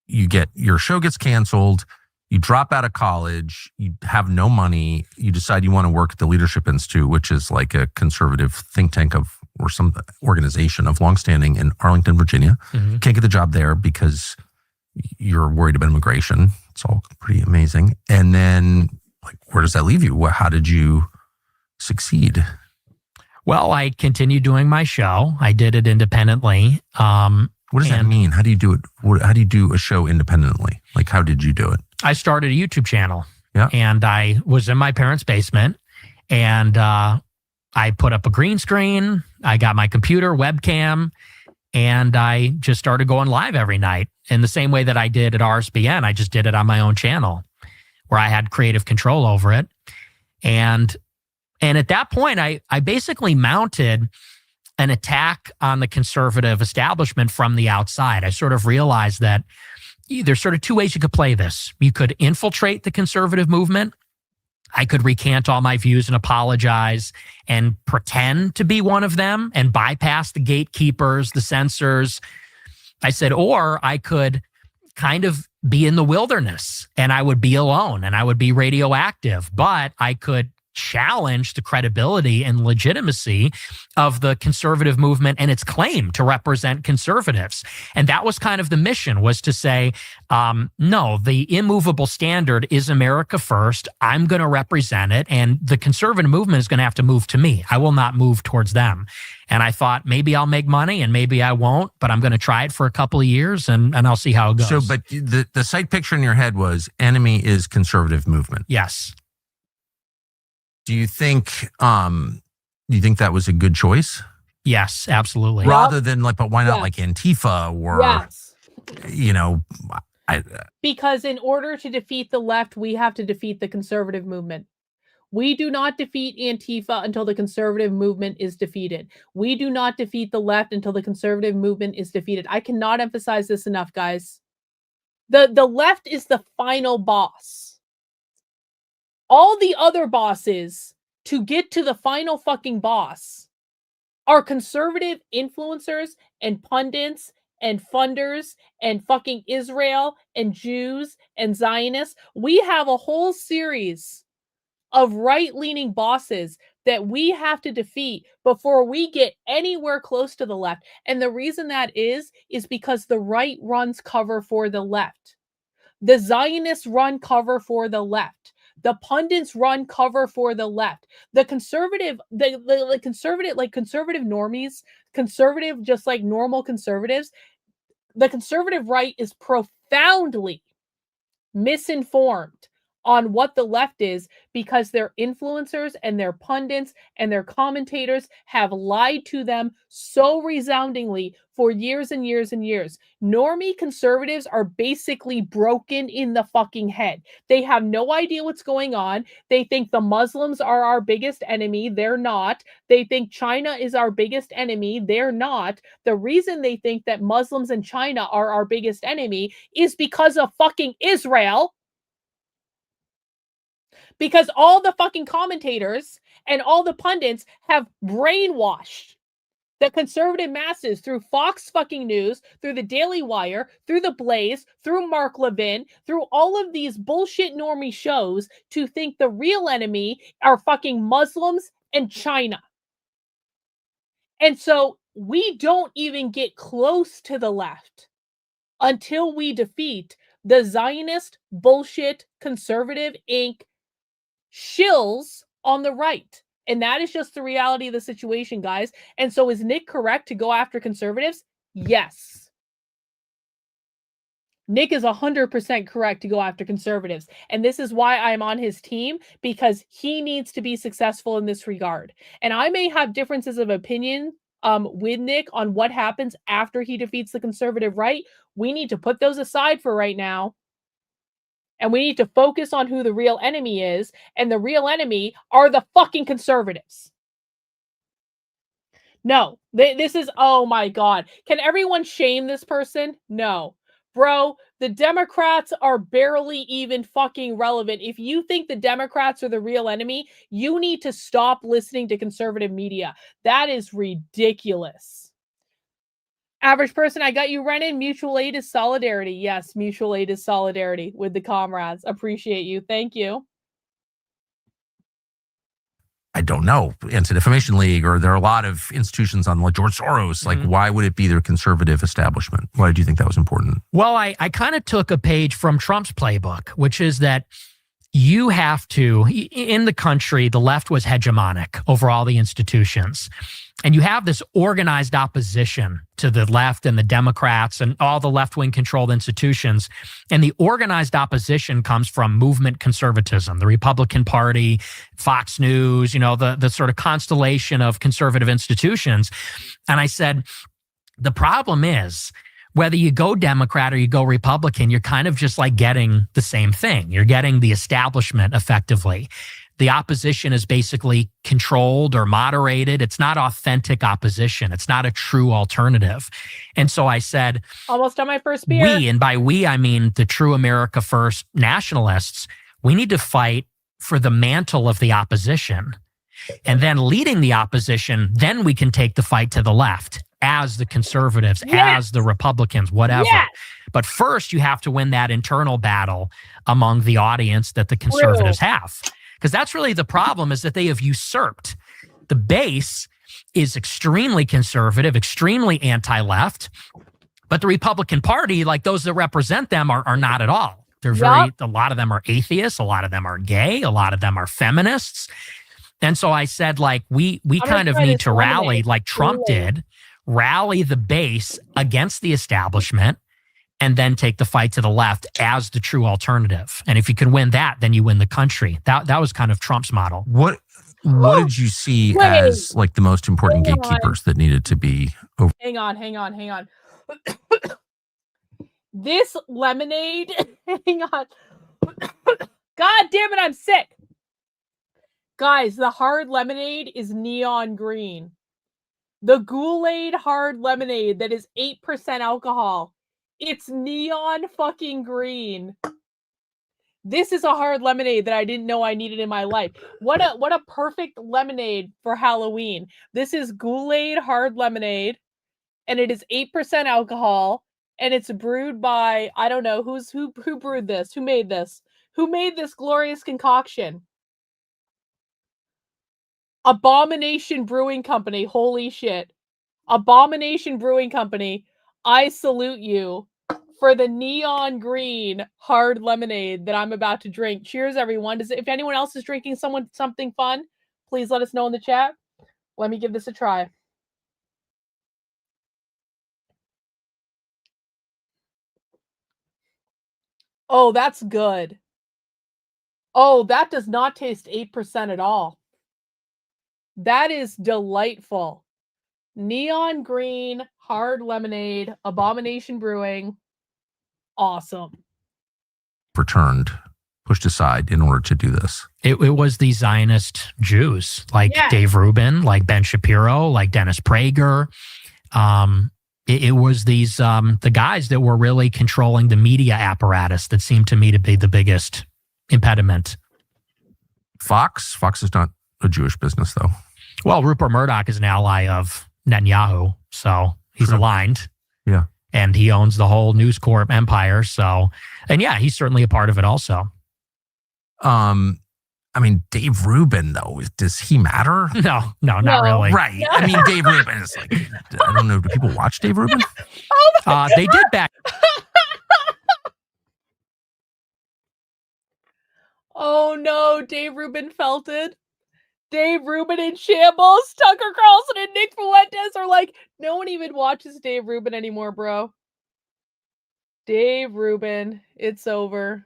your show gets canceled, you drop out of college, you have no money, you decide you want to work at the Leadership Institute, which is like a conservative think tank or some organization of longstanding in Arlington, Virginia. Mm-hmm. Can't get the job there because you're worried about immigration. It's all pretty amazing. And then, like, where does that leave you? How did you succeed? Well, I continued doing my show. I did it independently. What does that mean? How do you do it? How do you do a show independently? Like, how did you do it? I started a YouTube channel. Yeah. And I was in my parents' basement, and I put up a green screen. I got my computer, webcam, and I just started going live every night in the same way that I did at RSBN. I just did it on my own channel where I had creative control over it. And at that point, I basically mounted an attack on the conservative establishment from the outside. I sort of realized that there's sort of two ways you could play this. You could infiltrate the conservative movement. I could recant all my views and apologize and pretend to be one of them and bypass the gatekeepers, the censors. I said, or I could kind of be in the wilderness and I would be alone and I would be radioactive, but I could challenge the credibility and legitimacy of the conservative movement and its claim to represent conservatives. And that was kind of the mission, was to say, no, the immovable standard is America first. I'm going to represent it. And the conservative movement is going to have to move to me. I will not move towards them. And I thought, maybe I'll make money and maybe I won't, but I'm going to try it for a couple of years and I'll see how it goes. So, but the sight picture in your head was enemy is conservative movement. Yes. Do you think that was a good choice? Yes, absolutely. Rather than like, but why not like Antifa or, you know, because in order to defeat the left, we have to defeat the conservative movement. We do not defeat Antifa until the conservative movement is defeated. We do not defeat the left until the conservative movement is defeated. I cannot emphasize this enough, guys. The left is the final boss. All the other bosses to get to the final fucking boss are conservative influencers and pundits and funders and fucking Israel and Jews and Zionists. We have a whole series of right-leaning bosses that we have to defeat before we get anywhere close to the left. And the reason that is because the right runs cover for the left. The Zionists run cover for the left. The pundits run cover for the left. The conservative, the conservative, like conservative normies, conservative, just like normal conservatives, the conservative right is profoundly misinformed on what the left is because their influencers and their pundits and their commentators have lied to them so resoundingly for years and years and years. Normie conservatives are basically broken in the fucking head. They have no idea what's going on. They think the Muslims are our biggest enemy. They're not. They think China is our biggest enemy. They're not. The reason they think that Muslims and China are our biggest enemy is because of fucking Israel. Because all the fucking commentators and all the pundits have brainwashed the conservative masses through Fox fucking News, through the Daily Wire, through the Blaze, through Mark Levin, through all of these bullshit normie shows to think the real enemy are fucking Muslims and China. And so we don't even get close to the left until we defeat the Zionist bullshit conservative Inc. shills on the right. And that is just the reality of the situation, guys. And so is Nick correct to go after conservatives? Yes. Nick is 100% correct to go after conservatives. And this is why I'm on his team, because he needs to be successful in this regard. And I may have differences of opinion with Nick on what happens after he defeats the conservative right. We need to put those aside for right now. And we need to focus on who the real enemy is. And the real enemy are the fucking conservatives. No, this is, oh my God. Can everyone shame this person? No. Bro, the Democrats are barely even fucking relevant. If you think the Democrats are the real enemy, you need to stop listening to conservative media. That is ridiculous. Average person, I got you, Renan. Mutual aid is solidarity. Yes, mutual aid is solidarity with the comrades. Appreciate you. Thank you. I don't know, Anti-Defamation League, or there are a lot of institutions on like George Soros. Like, why would it be their conservative establishment? Why do you think that was important? Well, I kind of took a page from Trump's playbook, which is that you have to, in the country, the left was hegemonic over all the institutions. And you have this organized opposition to the left and the Democrats and all the left-wing controlled institutions. And the organized opposition comes from movement conservatism, the Republican Party, Fox News, the sort of constellation of conservative institutions. And I said, the problem is, whether you go Democrat or you go Republican, you're kind of just like getting the same thing. You're getting the establishment effectively. The opposition is basically controlled or moderated. It's not authentic opposition. It's not a true alternative. And so I said, almost on my first beer. We, and by we, I mean the true America First nationalists, we need to fight for the mantle of the opposition. And then leading the opposition, then we can take the fight to the left as the conservatives, as the Republicans, whatever. Yes. But first, you have to win that internal battle among the audience that the conservatives have. Because that's really the problem, is that they have usurped. The base is extremely conservative, extremely anti-left, but the Republican Party, like those that represent them, are not at all. They're a lot of them are atheists, a lot of them are gay, a lot of them are feminists. And so I said, like, we kind of need to rally, like Trump did, rally the base against the establishment, and then take the fight to the left as the true alternative. And if you can win that, then you win the country. That was kind of Trump's model. What did you see as like the most important gatekeepers that needed to be over? Hang on. This lemonade, hang on. God damn it, I'm sick. Guys, the hard lemonade is neon green. The Kool-Aid hard lemonade that is 8% alcohol. It's neon fucking green. This is a hard lemonade that I didn't know I needed in my life. What a perfect lemonade for Halloween. This is Kool-Aid hard lemonade, and it is 8% alcohol, and it's brewed by, I don't know, who brewed this? Who made this? Who made this glorious concoction? Abomination Brewing Company. Holy shit. Abomination Brewing Company. I salute you for the neon green hard lemonade that I'm about to drink. Cheers, everyone. If anyone else is drinking something fun, please let us know in the chat. Let me give this a try. Oh, that's good. Oh, that does not taste 8% at all. That is delightful. Neon green, hard lemonade, Abomination Brewing. Awesome. Returned, pushed aside in order to do this. It was the Zionist Jews, like Dave Rubin, like Ben Shapiro, like Dennis Prager. It was these the guys that were really controlling the media apparatus that seemed to me to be the biggest impediment. Fox is not a Jewish business, though. Well, Rupert Murdoch is an ally of Netanyahu, so he's aligned. Yeah. And he owns the whole News Corp empire. So, and yeah, he's certainly a part of it also. I mean, Dave Rubin, though, does he matter? No, not really. Right. I mean, Dave Rubin is like, I don't know. Do people watch Dave Rubin? They did back. Oh no, Dave Rubin felt it. Dave Rubin in shambles. Tucker Carlson and Nick Fuentes are like, no one even watches Dave Rubin anymore, bro. Dave Rubin, it's over.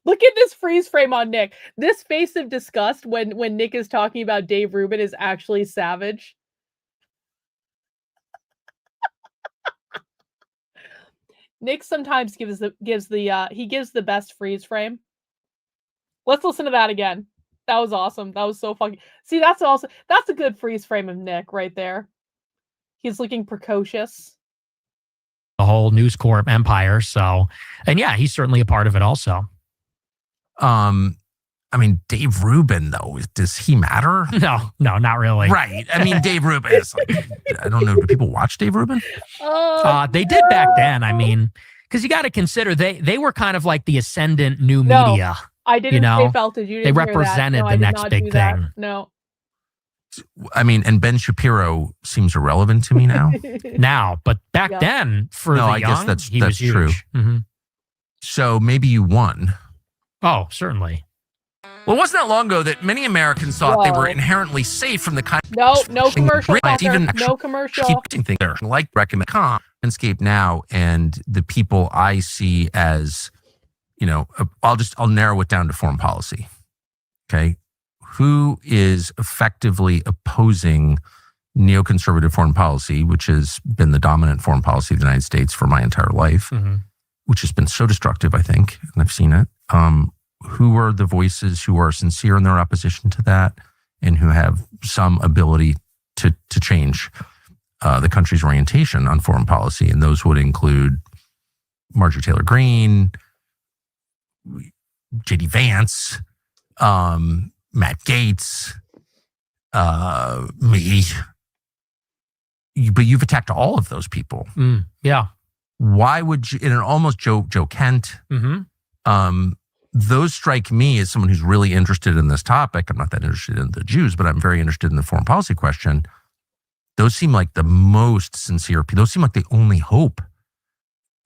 Look at this freeze frame on Nick. This face of disgust when Nick is talking about Dave Rubin is actually savage. Nick sometimes gives the best freeze frame. Let's listen to that again. That was awesome. That was so fucking... See, that's a good freeze frame of Nick right there. He's looking precocious. The whole News Corp empire. So, and yeah, he's certainly a part of it also. I mean, Dave Rubin, though, does he matter? No, not really. Right. I mean, Dave Rubin is like, I don't know. Do people watch Dave Rubin? They did back then. I mean, because you got to consider they were kind of like the ascendant new media. I didn't say felt it. You didn't They represented the next big thing. No. I mean, and Ben Shapiro seems irrelevant to me now. But back then, for the young, guess he that's was true. huge. Mm-hmm. So maybe you won. Oh, certainly. Well, it wasn't that long ago that many Americans thought they were inherently safe from the kind No commercial. Even no commercial. Keep things there, like recommend landscape now, and the people I see as, I'll narrow it down to foreign policy. Okay, who is effectively opposing neoconservative foreign policy, which has been the dominant foreign policy of the United States for my entire life, which has been so destructive, I think, and I've seen it. Who are the voices who are sincere in their opposition to that and who have some ability to change the country's orientation on foreign policy? And those would include Marjorie Taylor Greene, J.D. Vance, Matt Gaetz, me. But you've attacked all of those people. Yeah. Why would you, and almost Joe Kent, those strike me as someone who's really interested in this topic. I'm not that interested in the Jews, but I'm very interested in the foreign policy question. Those seem like the most sincere people. Those seem like the only hope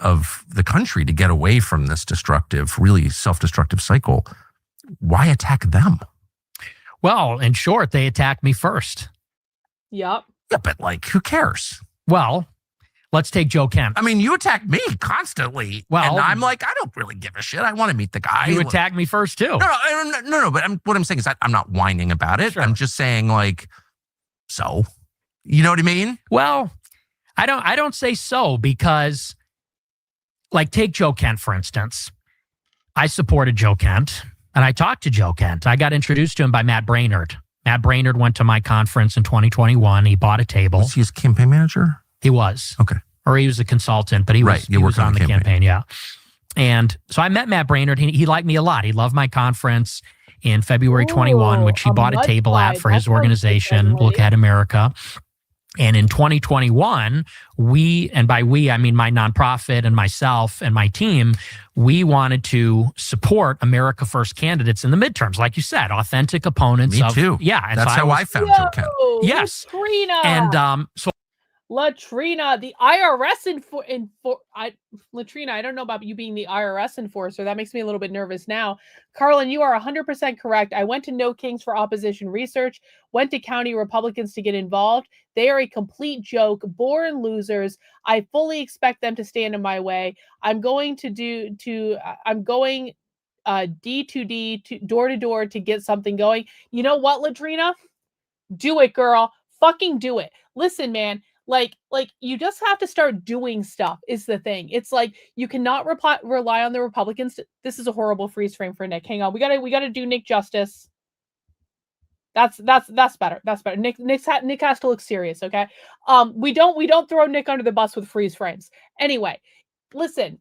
of the country to get away from this destructive, really self-destructive cycle. Why attack them? Well, in short, they attacked me first. Yep. Yeah, but who cares? Well, let's take Joe Kent. I mean, you attack me constantly. Well, and I'm like, I don't really give a shit. I want to meet the guy. You attacked me first too. No. But what I'm saying is I'm not whining about it. Sure. I'm just saying so, you know what I mean? Well, I don't say so because, take Joe Kent, for instance. I supported Joe Kent And I talked to Joe Kent. I got introduced to him by Matt Brainerd. Matt Brainerd went to my conference in 2021. He bought a table. Was he his campaign manager? He was. Okay. Or he was a consultant, but he was on the campaign. Yeah. And so I met Matt Brainerd. He liked me a lot. He loved my conference in February 21, which he bought a table at for his organization, Look Ahead America. And in 2021, we, and by we, I mean my nonprofit and myself and my team, we wanted to support America First candidates in the midterms. Like you said, authentic opponents. Me too. Yeah. And that's how I found Joe Kent. Yes. Latrina. And so Latrina, the IRS Latrina, I don't know about you being the IRS enforcer. That makes me a little bit nervous now. Karlyn, you are 100% correct. I went to No Kings for Opposition Research, went to county Republicans to get involved. They are a complete joke, born losers. I fully expect them to stand in my way. I'm going D2D to door to door to get something going. You know what, Latrina? Do it, girl. Fucking do it. Listen, man. Like you just have to start doing stuff is the thing. It's like you cannot rely on the Republicans. This is a horrible freeze frame for Nick. Hang on, we gotta do Nick justice. That's better. That's better. Nick has to look serious. Okay. We don't throw Nick under the bus with freeze frames. Anyway, listen.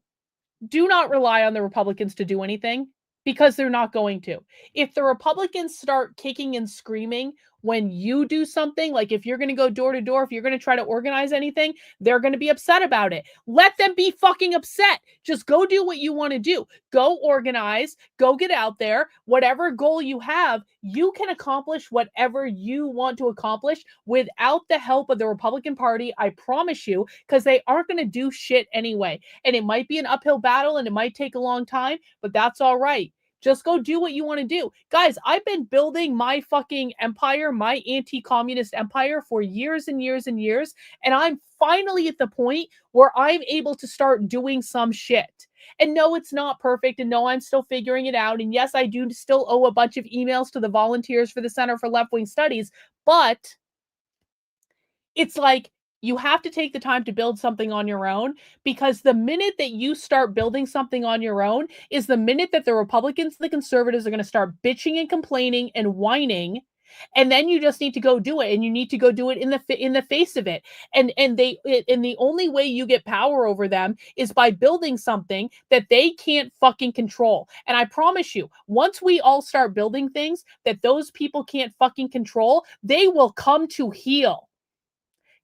Do not rely on the Republicans to do anything because they're not going to. If the Republicans start kicking and screaming when you do something, like if you're going to go door to door, if you're going to try to organize anything, they're going to be upset about it. Let them be fucking upset. Just go do what you want to do. Go organize, go get out there. Whatever goal you have, you can accomplish whatever you want to accomplish without the help of the Republican Party. I promise you, because they aren't going to do shit anyway. And it might be an uphill battle and it might take a long time, but that's all right. Just go do what you want to do. Guys, I've been building my fucking empire, my anti-communist empire for years and years and years. And I'm finally at the point where I'm able to start doing some shit. And no, it's not perfect. And no, I'm still figuring it out. And yes, I do still owe a bunch of emails to the volunteers for the Center for Left-Wing Studies. But it's like, you have to take the time to build something on your own, because the minute that you start building something on your own is the minute that the Republicans, the conservatives are going to start bitching and complaining and whining. And then you just need to go do it, and you need to go do it in the face of it. And the only way you get power over them is by building something that they can't fucking control. And I promise you, once we all start building things that those people can't fucking control, they will come to heel.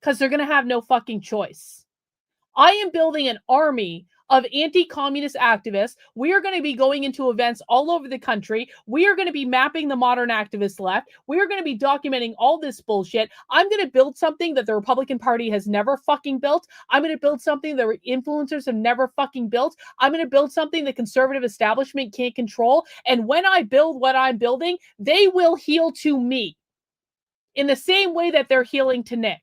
Because they're going to have no fucking choice. I am building an army of anti-communist activists. We are going to be going into events all over the country. We are going to be mapping the modern activist left. We are going to be documenting all this bullshit. I'm going to build something that the Republican Party has never fucking built. I'm going to build something that influencers have never fucking built. I'm going to build something the conservative establishment can't control. And when I build what I'm building, they will heel to me in the same way that they're healing to Nick.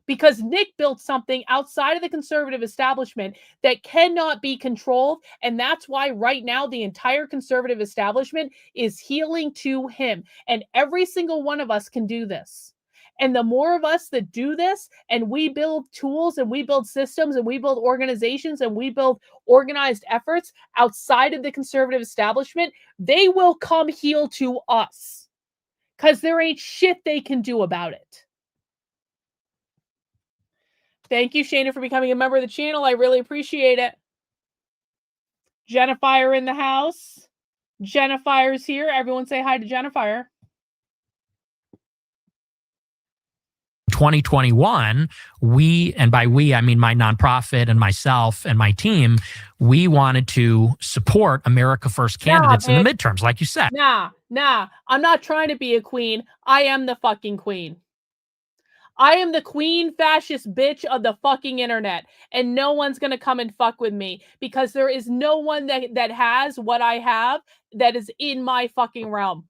Because Nick built something outside of the conservative establishment that cannot be controlled. And that's why right now the entire conservative establishment is healing to him. And every single one of us can do this. And the more of us that do this, and we build tools and we build systems and we build organizations and we build organized efforts outside of the conservative establishment, they will come heal to us. Because there ain't shit they can do about it. Thank you, Shana, for becoming a member of the channel. I really appreciate it. Jennifer in the house. Jennifer's here. Everyone say hi to Jennifer. 2021, we, and by we, I mean my nonprofit and myself and my team, we wanted to support America First candidates in the midterms, like you said. Nah. I'm not trying to be a queen. I am the fucking queen. I am the queen fascist bitch of the fucking internet, and no one's going to come and fuck with me, because there is no one that has what I have that is in my fucking realm.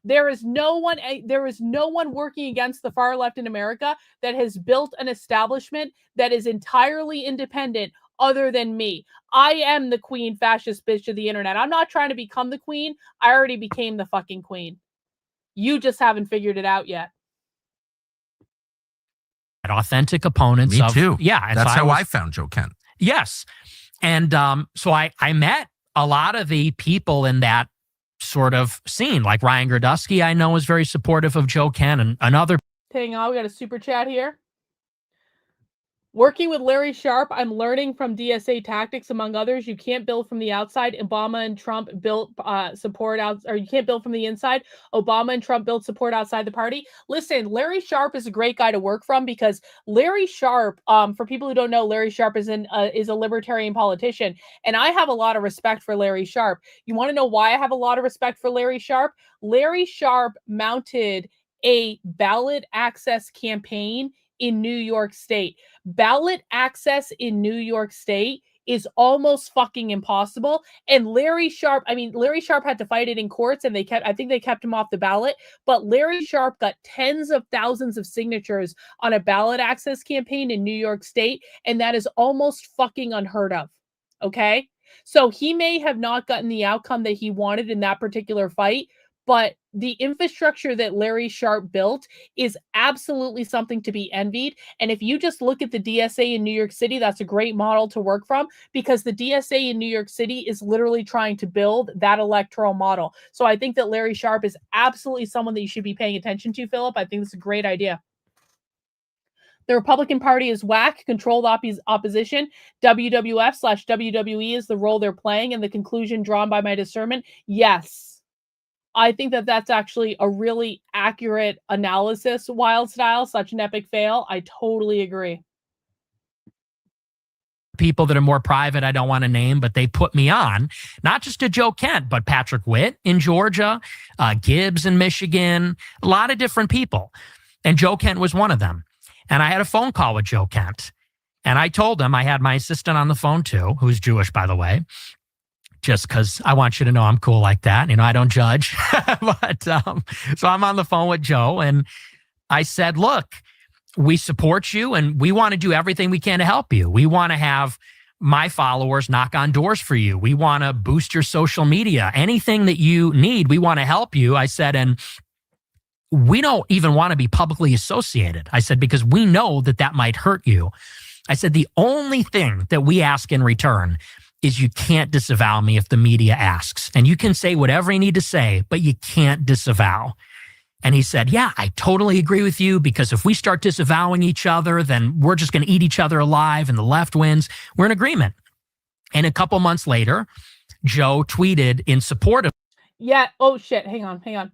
There is no one working against the far left in America that has built an establishment that is entirely independent other than me. I am the queen fascist bitch of the internet. I'm not trying to become the queen. I already became the fucking queen. You just haven't figured it out yet. Authentic opponents. Me too. Yeah. That's how I found Joe Kent. Yes. And so I met a lot of the people in that sort of scene. Like Ryan Gerdusky, I know, is very supportive of Joe Kent, and another. Hang on, we got a super chat here. Working with Larry Sharp, I'm learning from DSA tactics, among others. You can't build from the outside. Obama and Trump built support out, or you can't build from the inside. Obama and Trump built support outside the party. Listen, Larry Sharp is a great guy to work from because Larry Sharp, for people who don't know, Larry Sharp is a libertarian politician, and I have a lot of respect for Larry Sharp. You want to know why I have a lot of respect for Larry Sharp? Larry Sharp mounted a ballot access campaign in New York State. Ballot access in New York State is almost fucking impossible. And Larry Sharp had to fight it in courts, and I think they kept him off the ballot, but Larry Sharp got tens of thousands of signatures on a ballot access campaign in New York State, and that is almost fucking unheard of. Okay? So he may have not gotten the outcome that he wanted in that particular fight, but the infrastructure that Larry Sharp built is absolutely something to be envied. And if you just look at the DSA in New York City, that's a great model to work from, because the DSA in New York City is literally trying to build that electoral model. So I think that Larry Sharp is absolutely someone that you should be paying attention to, Philip. I think it's a great idea. The Republican Party is whack, controlled opposition. WWF/WWE is the role they're playing, and the conclusion drawn by my discernment. Yes. I think that that's actually a really accurate analysis. Wild Style, such an epic fail. I totally agree. People that are more private, I don't want to name, but they put me on, not just to Joe Kent, but Patrick Witt in Georgia, Gibbs in Michigan, a lot of different people. And Joe Kent was one of them. And I had a phone call with Joe Kent. And I told him, I had my assistant on the phone too, who's Jewish, by the way, just because I want you to know I'm cool like that. You know, I don't judge. But so I'm on the phone with Joe, and I said, look, we support you, and we want to do everything we can to help you. We want to have my followers knock on doors for you. We want to boost your social media. Anything that you need, we want to help you. I said, and we don't even want to be publicly associated. I said, because we know that that might hurt you. I said, the only thing that we ask in return is you can't disavow me if the media asks. And you can say whatever you need to say, but you can't disavow. And he said, yeah, I totally agree with you, because if we start disavowing each other, then we're just going to eat each other alive and the left wins. We're in agreement. And a couple months later, Joe tweeted in support of. Yeah. Oh, shit. Hang on.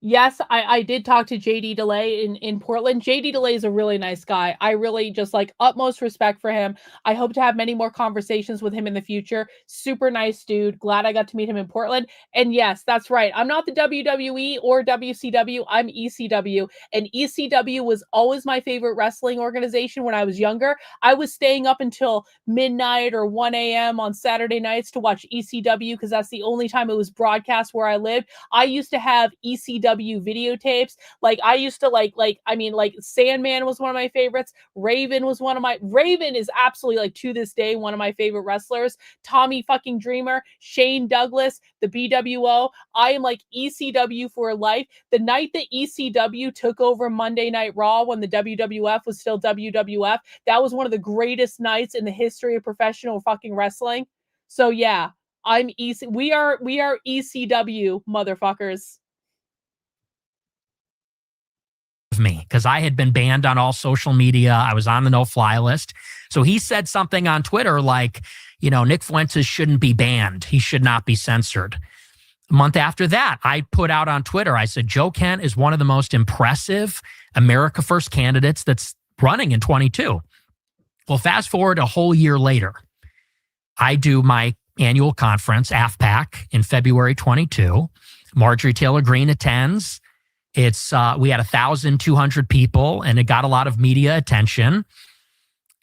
Yes, I did talk to JD DeLay in Portland. JD DeLay is a really nice guy. I really just utmost respect for him. I hope to have many more conversations with him in the future. Super nice dude. Glad I got to meet him in Portland. And yes, that's right. I'm not the WWE or WCW. I'm ECW. And ECW was always my favorite wrestling organization when I was younger. I was staying up until midnight or 1 a.m. on Saturday nights to watch ECW because that's the only time it was broadcast where I lived. I used to have ECW videotapes. I used to Sandman was one of my favorites. Raven is absolutely to this day one of my favorite wrestlers. Tommy fucking Dreamer, Shane Douglas, the BWO. I am ECW for life. The night that ECW took over Monday Night Raw when the WWF was still WWF, that was one of the greatest nights in the history of professional fucking wrestling. So yeah, we are ECW motherfuckers. Me, because I had been banned on all social media. I was on the no-fly list. So he said something on Twitter Nick Fuentes shouldn't be banned. He should not be censored. A month after that, I put out on Twitter, I said, Joe Kent is one of the most impressive America First candidates that's running in 22. Well, fast forward a whole year later, I do my annual conference, AFPAC, in February 22. Marjorie Taylor Greene attends. We had 1,200 people, and it got a lot of media attention.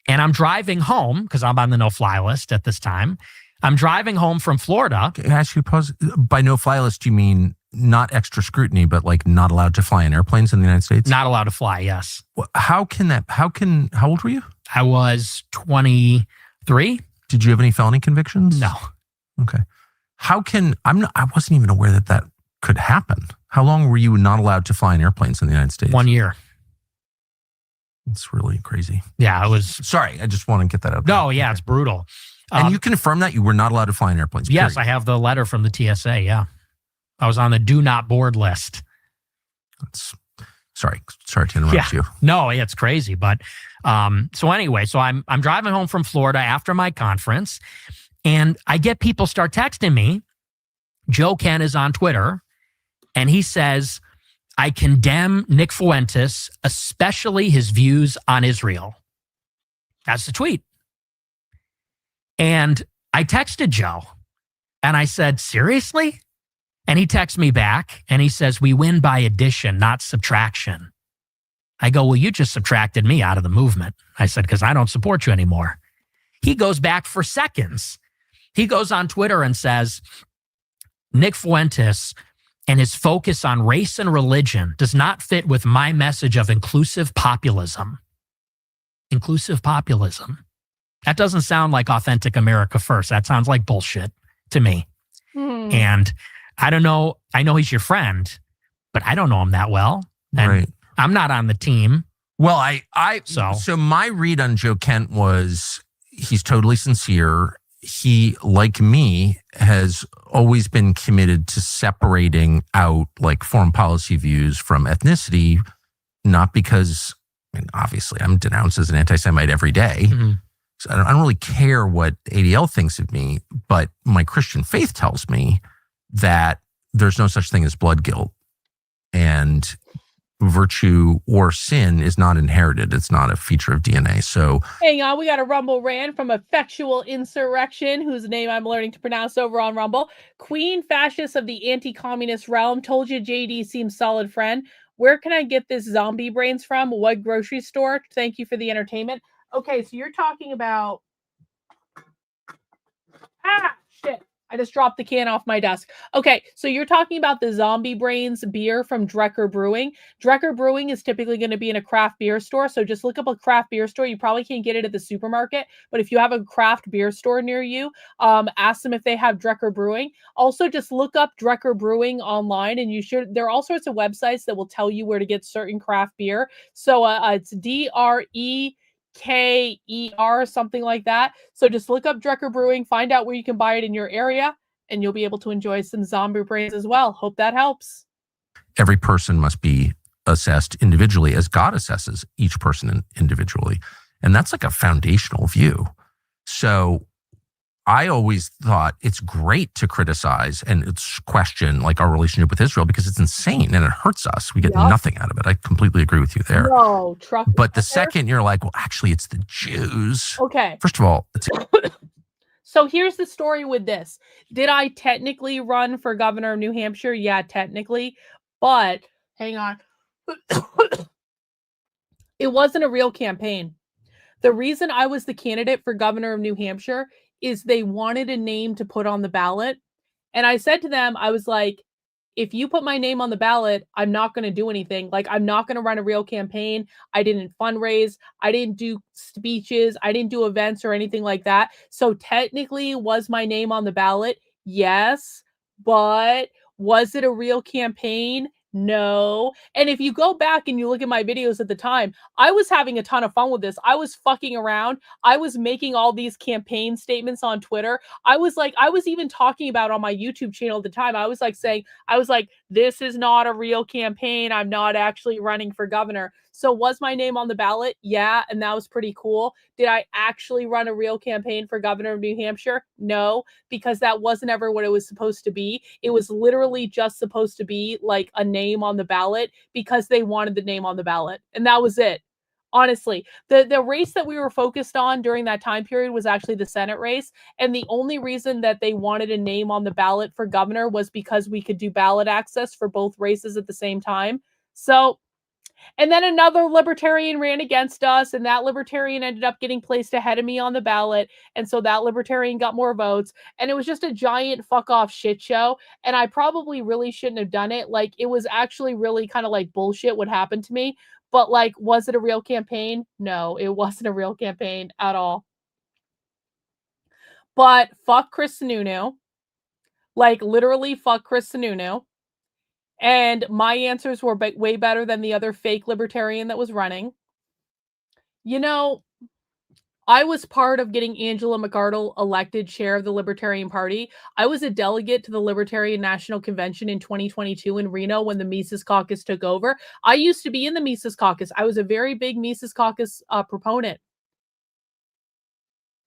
And I'm driving home because I'm on the no-fly list at this time. I'm driving home from Florida. Can I ask you to pause? By no-fly list, you mean not extra scrutiny, but not allowed to fly in airplanes in the United States? Not allowed to fly, yes. How old were you? I was 23. Did you have any felony convictions? No. Okay. I wasn't even aware that could happen. How long were you not allowed to fly in airplanes in the United States? 1 year. It's really crazy. Yeah, it was. Sorry, I just want to get that out. No, yeah, okay. It's brutal. And you confirm that you were not allowed to fly in airplanes? Yes, period. I have the letter from the TSA, yeah. I was on the do not board list. Sorry to interrupt you. No, it's crazy. But so anyway, so I'm driving home from Florida after my conference, and I get people start texting me. Joe Ken is on Twitter, and he says, I condemn Nick Fuentes, especially his views on Israel. That's the tweet. And I texted Joe, and I said, seriously? And he texts me back, and he says, we win by addition, not subtraction. I go, well, you just subtracted me out of the movement. I said, because I don't support you anymore. He goes back for seconds. He goes on Twitter and says, Nick Fuentes and his focus on race and religion does not fit with my message of inclusive populism. Inclusive populism. That doesn't sound like authentic America first. That sounds like bullshit to me. And I don't know. I know he's your friend, but I don't know him that well. And Right. I'm not on the team. Well, so my read on Joe Kent was he's totally sincere. He, like me, has always been committed to separating out like foreign policy views from ethnicity, not because, I mean, obviously I'm denounced as an anti-Semite every day. Mm-hmm. So I don't really care what ADL thinks of me, but my Christian faith tells me that there's no such thing as blood guilt, and virtue or sin is not inherited. It's not a feature of DNA. So hang on, we got a Rumble rant from Effectual Insurrection, whose name I'm learning to pronounce over on Rumble. Queen fascist of the anti-communist realm. Told you JD seems solid friend. Where can I get this zombie brains from? What grocery store? Thank you for the entertainment. Okay, so you're talking about... shit. I just dropped the can off my desk. Okay, so you're talking about the Zombie Brains beer from Drecker Brewing. Drecker Brewing is typically going to be in a craft beer store, so just look up a craft beer store. You probably can't get it at the supermarket, but if you have a craft beer store near you, ask them if they have Drecker Brewing. Also, just look up Drecker Brewing online, and you should. There are all sorts of websites that will tell you where to get certain craft beer. So it's DREKER, something like that. So just look up Drecker Brewing, find out where you can buy it in your area, and you'll be able to enjoy some zombie brains as well. Hope that helps. every person must be assessed individually as God assesses each person individually. And that's like a foundational view. So I always thought it's great to criticize and it's question like our relationship with Israel because it's insane and it hurts us. We get nothing out of it. I completely agree with you there. No, but the second you're like, well, actually, it's the Jews. Okay. First of all, it's so here's the story with this. Did I technically run for governor of New Hampshire? Yeah, technically. But hang on. It wasn't a real campaign. The reason I was the candidate for governor of New Hampshire is they wanted a name to put on the ballot. And I said to them, I was like, if you put my name on the ballot, I'm not going to do anything. Like, I'm not going to run a real campaign. I didn't fundraise. I didn't do speeches. I didn't do events or anything like that. So technically, was my name on the ballot? Yes. But was it a real campaign? No. And if you go back and you look at my videos at the time, I was having a ton of fun with this. I was fucking around. I was making all these campaign statements on Twitter. I was even talking about on my YouTube channel at the time. I was like, this is not a real campaign. I'm not actually running for governor. So was my name on the ballot? Yeah. And that was pretty cool. Did I actually run a real campaign for governor of New Hampshire? No, because that wasn't ever what it was supposed to be. It was literally just supposed to be like a name on the ballot because they wanted the name on the ballot. And that was it. Honestly, the race that we were focused on during that time period was actually the Senate race. And the only reason that they wanted a name on the ballot for governor was because we could do ballot access for both races at the same time. So, and then another libertarian ran against us, and that libertarian ended up getting placed ahead of me on the ballot. And so that libertarian got more votes. And it was just a giant fuck off shit show. And I probably really shouldn't have done it. Like, it was actually really kind of like bullshit what happened to me. But like, was it a real campaign? No, it wasn't a real campaign at all. But fuck Chris Sununu. Like, literally fuck Chris Sununu. And my answers were way better than the other fake libertarian that was running. You know, I was part of getting Angela McArdle elected chair of the Libertarian Party. I was a delegate to the Libertarian National Convention in 2022 in Reno when the Mises Caucus took over. I used to be in the Mises Caucus. I was a very big Mises Caucus proponent.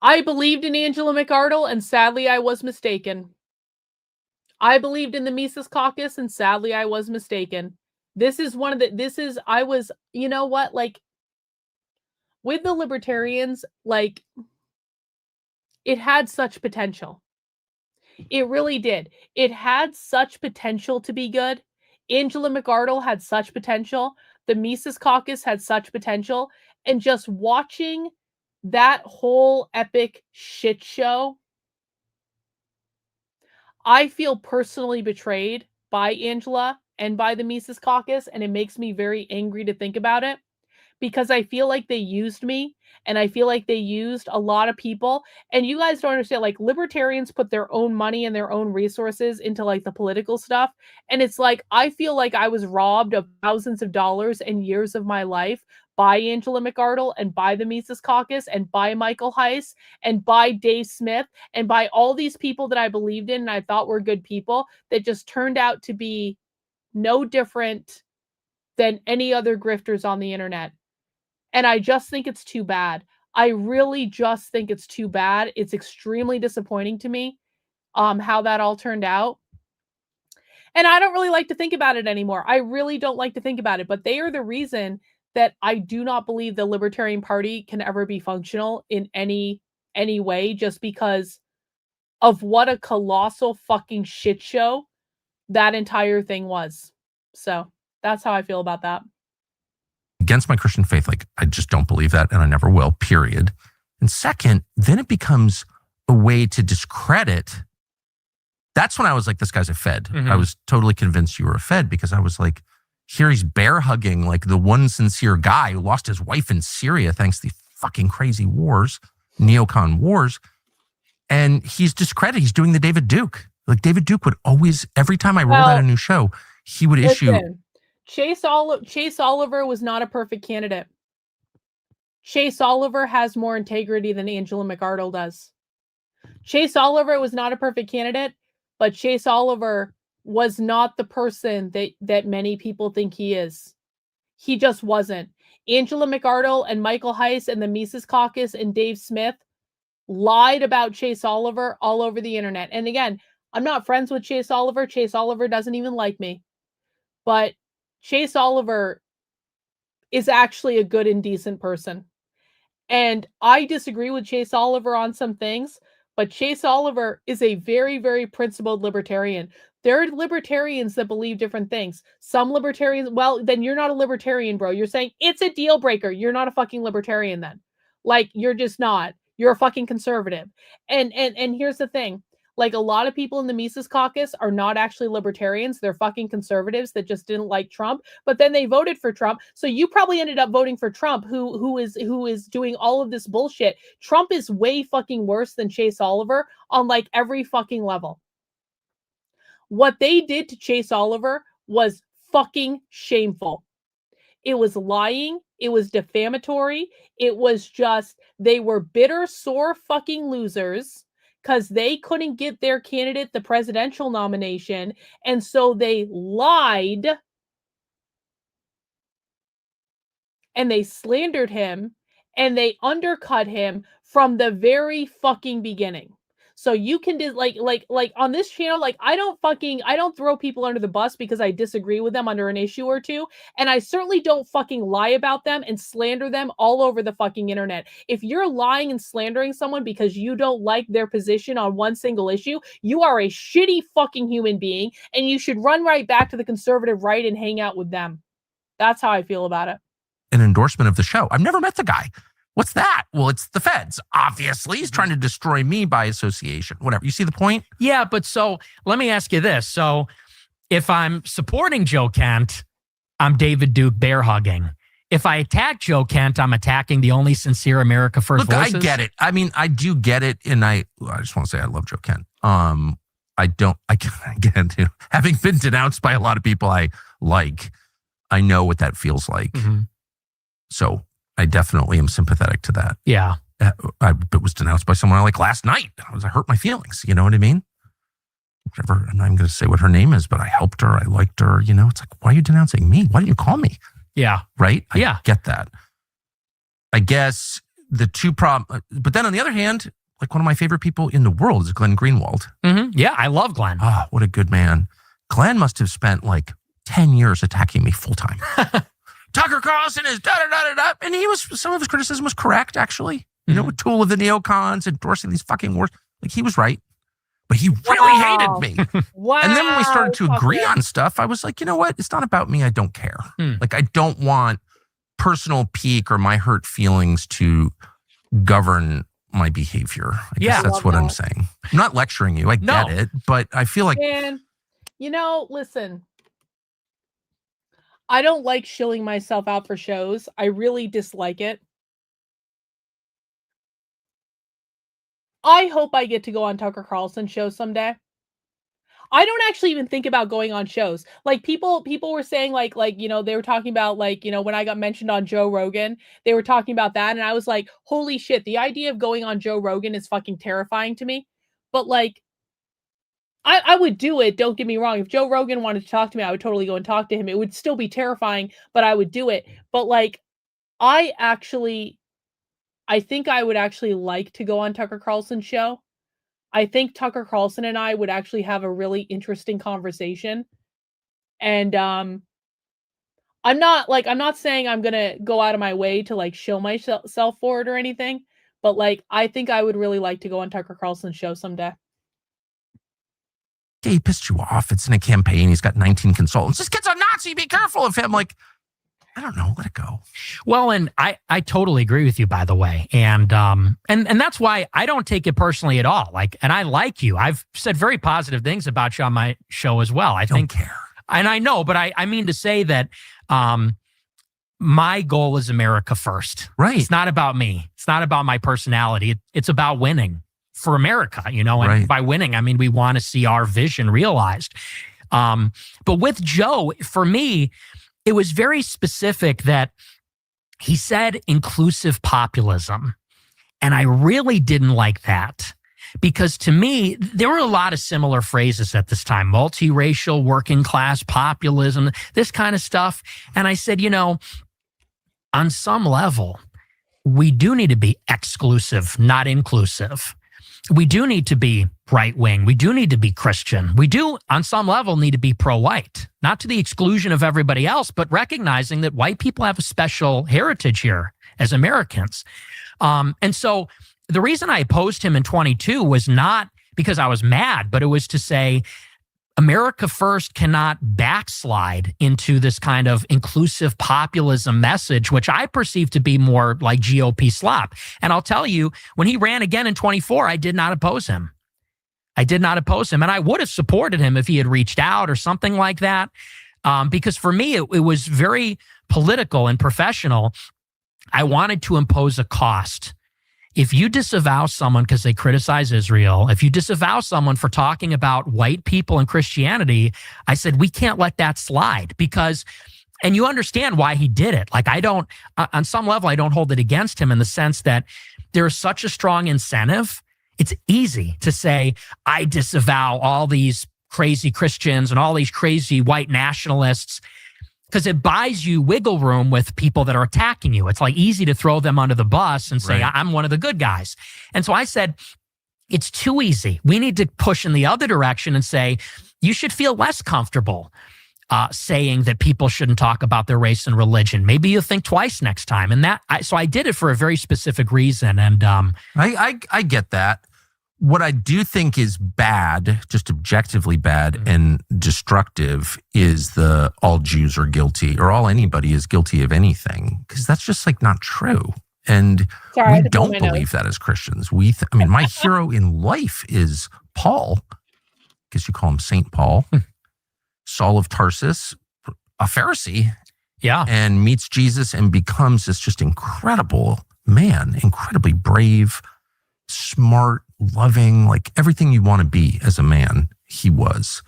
I believed in Angela McArdle, and sadly, I was mistaken. I believed in the Mises Caucus, and sadly, I was mistaken. I was, you know what, like, with the Libertarians, like, it had such potential. It really did. It had such potential to be good. Angela McArdle had such potential. The Mises Caucus had such potential. And just watching that whole epic shit show, I feel personally betrayed by Angela and by the Mises Caucus, and it makes me very angry to think about it, because I feel like they used me, and I feel like they used a lot of people. And you guys don't understand, like, libertarians put their own money and their own resources into, like, the political stuff. And it's like, I feel like I was robbed of thousands of dollars and years of my life by Angela McArdle and by the Mises Caucus and by Michael Heiss and by Dave Smith and by all these people that I believed in and I thought were good people that just turned out to be no different than any other grifters on the internet. And I just think it's too bad. I really just think it's too bad. It's extremely disappointing to me how that all turned out. And I don't really like to think about it anymore. I really don't like to think about it. But they are the reason that I do not believe the Libertarian Party can ever be functional in any way, just because of what a colossal fucking shit show that entire thing was. So that's how I feel about that. Against my Christian faith, like, I just don't believe that, and I never will, period. And second, then it becomes a way to discredit. That's when I was like, this guy's a Fed. Mm-hmm. I was totally convinced you were a Fed, because I was like, here he's bear hugging like the one sincere guy who lost his wife in Syria thanks to the fucking crazy wars, neocon wars. And he's discredited. He's doing the David Duke. Like, David Duke would always, every time I rolled out a new show, he would issue. Chase Oliver was not a perfect candidate. Chase Oliver has more integrity than Angela McArdle does. Chase Oliver was not a perfect candidate, but Chase Oliver was not the person that many people think he is. He just wasn't. Angela McArdle and Michael Heiss and the Mises Caucus and Dave Smith lied about Chase Oliver all over the internet. And again, I'm not friends with Chase Oliver. Chase Oliver doesn't even like me. But Chase Oliver is actually a good and decent person. And I disagree with Chase Oliver on some things, but Chase Oliver is a very, very principled libertarian. There are libertarians that believe different things. Some libertarians, well, then you're not a libertarian, bro. You're saying it's a deal breaker. You're not a fucking libertarian then. Like, you're just not. You're a fucking conservative. And here's the thing. Like, a lot of people in the Mises Caucus are not actually libertarians. They're fucking conservatives that just didn't like Trump, but then they voted for Trump. So you probably ended up voting for Trump, who is doing all of this bullshit. Trump is way fucking worse than Chase Oliver on like every fucking level. What they did to Chase Oliver was fucking shameful. It was lying. It was defamatory. It was just, they were bitter, sore fucking losers because they couldn't get their candidate the presidential nomination. And so they lied and they slandered him and they undercut him from the very fucking beginning. So you can do like on this channel, like I don't throw people under the bus because I disagree with them under an issue or two. And I certainly don't fucking lie about them and slander them all over the fucking internet. If you're lying and slandering someone because you don't like their position on one single issue, you are a shitty fucking human being and you should run right back to the conservative right and hang out with them. That's how I feel about it. An endorsement of the show. I've never met the guy. What's that? Well, it's the feds. Obviously, he's trying to destroy me by association. Whatever. You see the point? Yeah, but so let me ask you this. So if I'm supporting Joe Kent, I'm David Duke bear hugging. If I attack Joe Kent, I'm attacking the only sincere America First voices. I get it. I mean, I do get it. And I just want to say I love Joe Kent. Again, having been denounced by a lot of people I know what that feels like. Mm-hmm. So I definitely am sympathetic to that. Yeah. it was denounced by someone I like last night. I hurt my feelings. You know what I mean? Whatever. I'm not even going to say what her name is, but I helped her. I liked her. You know, it's like, why are you denouncing me? Why didn't you call me? Yeah. Right? I get that. I guess the two problems, but then on the other hand, like one of my favorite people in the world is Glenn Greenwald. Mm-hmm. Yeah, I love Glenn. Oh, what a good man. Glenn must have spent like 10 years attacking me full time. Tucker Carlson is da-da-da-da-da. And some of his criticism was correct, actually. You know, a tool of the neocons, endorsing these fucking wars. Like, he was right. But he really hated me. Wow. And then when we started to agree on stuff, I was like, you know what? It's not about me. I don't care. Like, I don't want personal pique or my hurt feelings to govern my behavior. I guess that's what I'm saying. I'm not lecturing you. I get it. But I feel like... And, you know, listen. I don't like shilling myself out for shows. I really dislike it. I hope I get to go on Tucker Carlson's show someday. I don't actually even think about going on shows. Like people were saying like, you know, they were talking about like, you know, when I got mentioned on Joe Rogan, they were talking about that. And I was like, holy shit, the idea of going on Joe Rogan is fucking terrifying to me. But like, I would do it. Don't get me wrong. If Joe Rogan wanted to talk to me, I would totally go and talk to him. It would still be terrifying, but I would do it. But like, I think I would actually like to go on Tucker Carlson's show. I think Tucker Carlson and I would actually have a really interesting conversation. And I'm not saying I'm going to go out of my way to like show myself for it or anything, but like, I think I would really like to go on Tucker Carlson's show someday. He pissed you off. It's in a campaign. He's got 19 consultants. This kid's a Nazi. Be careful of him. Like, I don't know. Let it go. Well, and I totally agree with you, by the way. And that's why I don't take it personally at all. Like, and I like you. I've said very positive things about you on my show as well. I don't care. And I know, but I mean to say that my goal is America first. Right. It's not about me. It's not about my personality. It's about winning for America, you know, and by winning, I mean, we want to see our vision realized. But with Joe, for me, it was very specific that he said inclusive populism. And I really didn't like that because to me, there were a lot of similar phrases at this time, multiracial, working class populism, this kind of stuff. And I said, you know, on some level, we do need to be exclusive, not inclusive. We do need to be right-wing. We do need to be Christian. We do, on some level, need to be pro-white, not to the exclusion of everybody else, but recognizing that white people have a special heritage here as Americans. And so the reason I opposed him in 22 was not because I was mad, but it was to say, America first cannot backslide into this kind of inclusive populism message, which I perceive to be more like GOP slop. And I'll tell you, when he ran again in 24, I did not oppose him. I did not oppose him. And I would have supported him if he had reached out or something like that. Because for me, it was very political and professional. I wanted to impose a cost. If you disavow someone because they criticize Israel, if you disavow someone for talking about white people and Christianity, I said, we can't let that slide because, and you understand why he did it. Like I don't, on some level, I don't hold it against him in the sense that there's such a strong incentive. It's easy to say, I disavow all these crazy Christians and all these crazy white nationalists, because it buys you wiggle room with people that are attacking you. It's like easy to throw them under the bus and say, I'm one of the good guys. And so I said, it's too easy. We need to push in the other direction and say, you should feel less comfortable saying that people shouldn't talk about their race and religion. Maybe you think twice next time. And so I did it for a very specific reason. And I get that. What I do think is bad, just objectively bad and destructive, is the all Jews are guilty or all anybody is guilty of anything, because that's just like not true. And we don't believe that as Christians. I mean, my hero in life is Paul. I guess you call him Saint Paul, Saul of Tarsus, a Pharisee. Yeah. And meets Jesus and becomes this just incredible man, incredibly brave, smart, loving, like everything you want to be as a man, he was.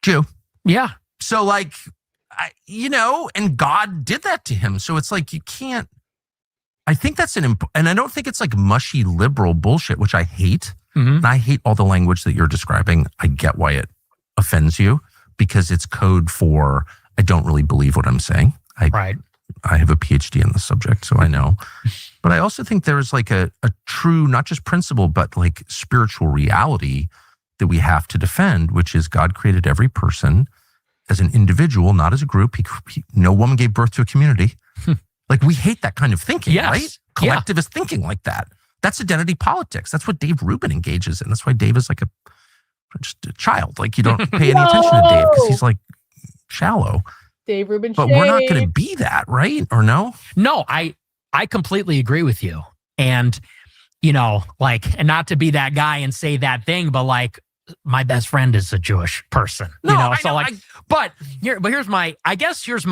Jew. Yeah. So like, and God did that to him. So it's like, you can't, I think that's and I don't think it's like mushy liberal bullshit, which I hate. Mm-hmm. And I hate all the language that you're describing. I get why it offends you because it's code for I don't really believe what I'm saying. Right. I have a PhD in the subject, so I know. But I also think there's like a true, not just principle, but like spiritual reality that we have to defend, which is God created every person as an individual, not as a group. No woman gave birth to a community. Like we hate that kind of thinking, right? Collectivist thinking like that. That's identity politics. That's what Dave Rubin engages in. That's why Dave is like just a child. Like you don't pay any attention to Dave because he's like shallow. Dave Rubin. But we're not going to be that, right? Or no? No, I completely agree with you. And, you know, like, and not to be that guy and say that thing, but like, my best friend is a Jewish person, No, you know? I So know, like, but here's my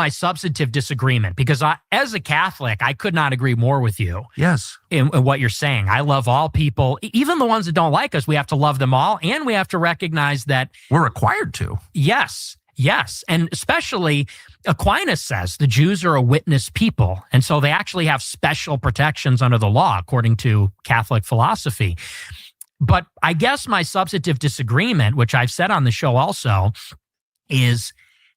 substantive disagreement because as a Catholic, I could not agree more with you. Yes. In what you're saying. I love all people, even the ones that don't like us. We have to love them all. And we have to recognize that we're required to. Yes. And especially Aquinas says the Jews are a witness people. And so they actually have special protections under the law, according to Catholic philosophy. But I guess my substantive disagreement, which I've said on the show also, is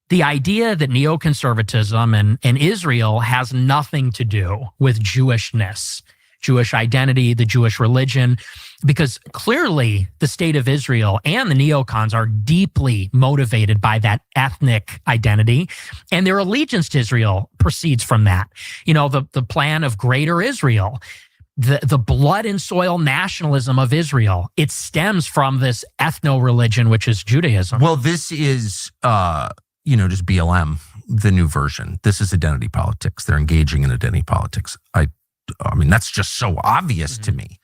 the idea that neoconservatism and Israel has nothing to do with Jewishness, Jewish identity, the Jewish religion, because clearly the state of Israel and the neocons are deeply motivated by that ethnic identity, and their allegiance to Israel proceeds from that. You know, the plan of Greater Israel, the blood and soil nationalism of Israel, it stems from this ethno-religion, which is Judaism. Well, this is, just BLM, the new version. This is identity politics. They're engaging in identity politics. I mean, that's just so obvious to me.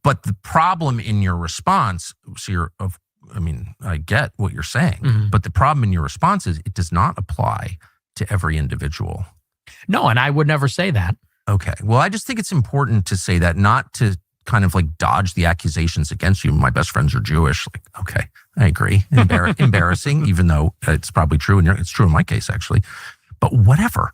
But the problem in your response, I get what you're saying, but the problem in your response is it does not apply to every individual. No, and I would never say that. Okay. Well, I just think it's important to say that, not to kind of like dodge the accusations against you. My best friends are Jewish. Like, okay, I agree. Embarrassing, even though it's probably true. And it's true in my case, actually. But whatever.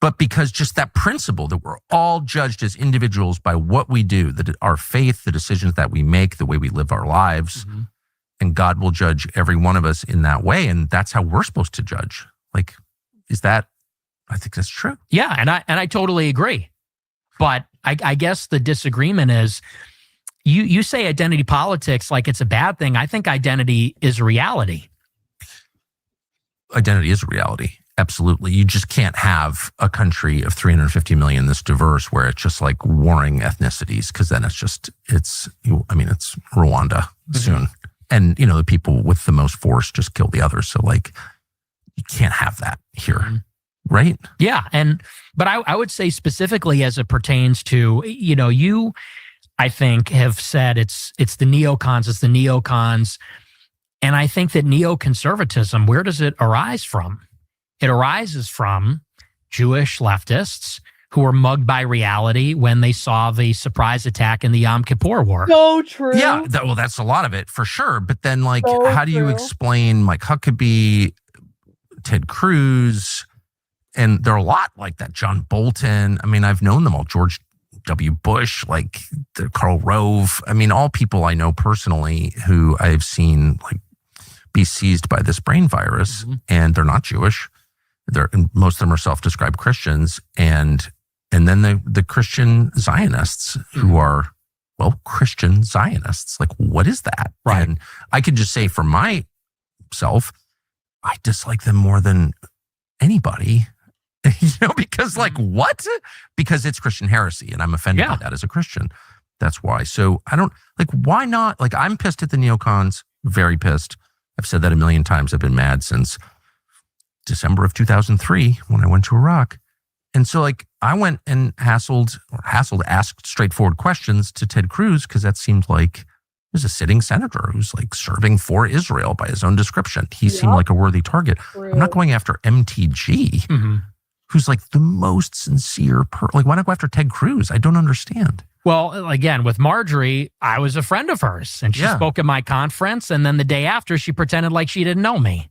But because just that principle that we're all judged as individuals by what we do, that our faith, the decisions that we make, the way we live our lives, and God will judge every one of us in that way. And that's how we're supposed to judge. Like, I think that's true. Yeah, and I totally agree. But I guess the disagreement is you say identity politics like it's a bad thing. I think identity is a reality. Identity is a reality. Absolutely. You just can't have a country of 350 million this diverse where it's just like warring ethnicities, because then it's Rwanda soon. And, the people with the most force just kill the others. So like, you can't have that here. Right? Yeah. But I would say specifically as it pertains to, you, I think, have said it's the neocons. And I think that neoconservatism, where does it arise from? It arises from Jewish leftists who were mugged by reality when they saw the surprise attack in the Yom Kippur War. So true. Yeah. That's a lot of it for sure. But then how do you explain Mike Huckabee, Ted Cruz, and there are a lot like that. John Bolton. I mean, I've known them all. George W. Bush, Karl Rove. I mean, all people I know personally who I've seen be seized by this brain virus, and they're not Jewish. Most of them are self-described Christians, and then the Christian Zionists who are, Christian Zionists. Like, what is that? Right. And I could just say for myself, I dislike them more than anybody. Because what? Because it's Christian heresy, and I'm offended by that as a Christian. That's why. So I don't why not? I'm pissed at the neocons, very pissed. I've said that a million times. I've been mad since December of 2003 when I went to Iraq. And so I went and asked straightforward questions to Ted Cruz, because that seemed like he was a sitting senator who's serving for Israel by his own description. He seemed like a worthy target. True. I'm not going after MTG. Who's the most sincere why not go after Ted Cruz? I don't understand. Well, again, with Marjorie, I was a friend of hers, and she spoke at my conference, and then the day after, she pretended like she didn't know me.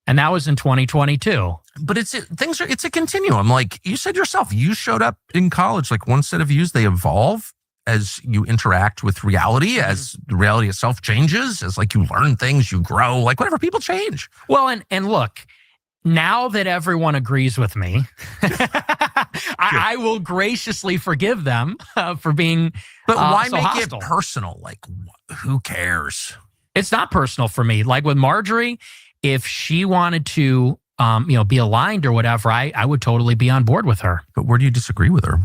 And that was in 2022. But it's a continuum. Like you said yourself, you showed up in college, like one set of views, they evolve as you interact with reality, as the reality itself changes, as like you learn things, you grow, like whatever, people change. Well, and look, now that everyone agrees with me, I will graciously forgive them for being But why so make hostile. it personal? Like, who cares? It's not personal for me. Like with Marjorie, if she wanted to, be aligned or whatever, I would totally be on board with her. But where do you disagree with her?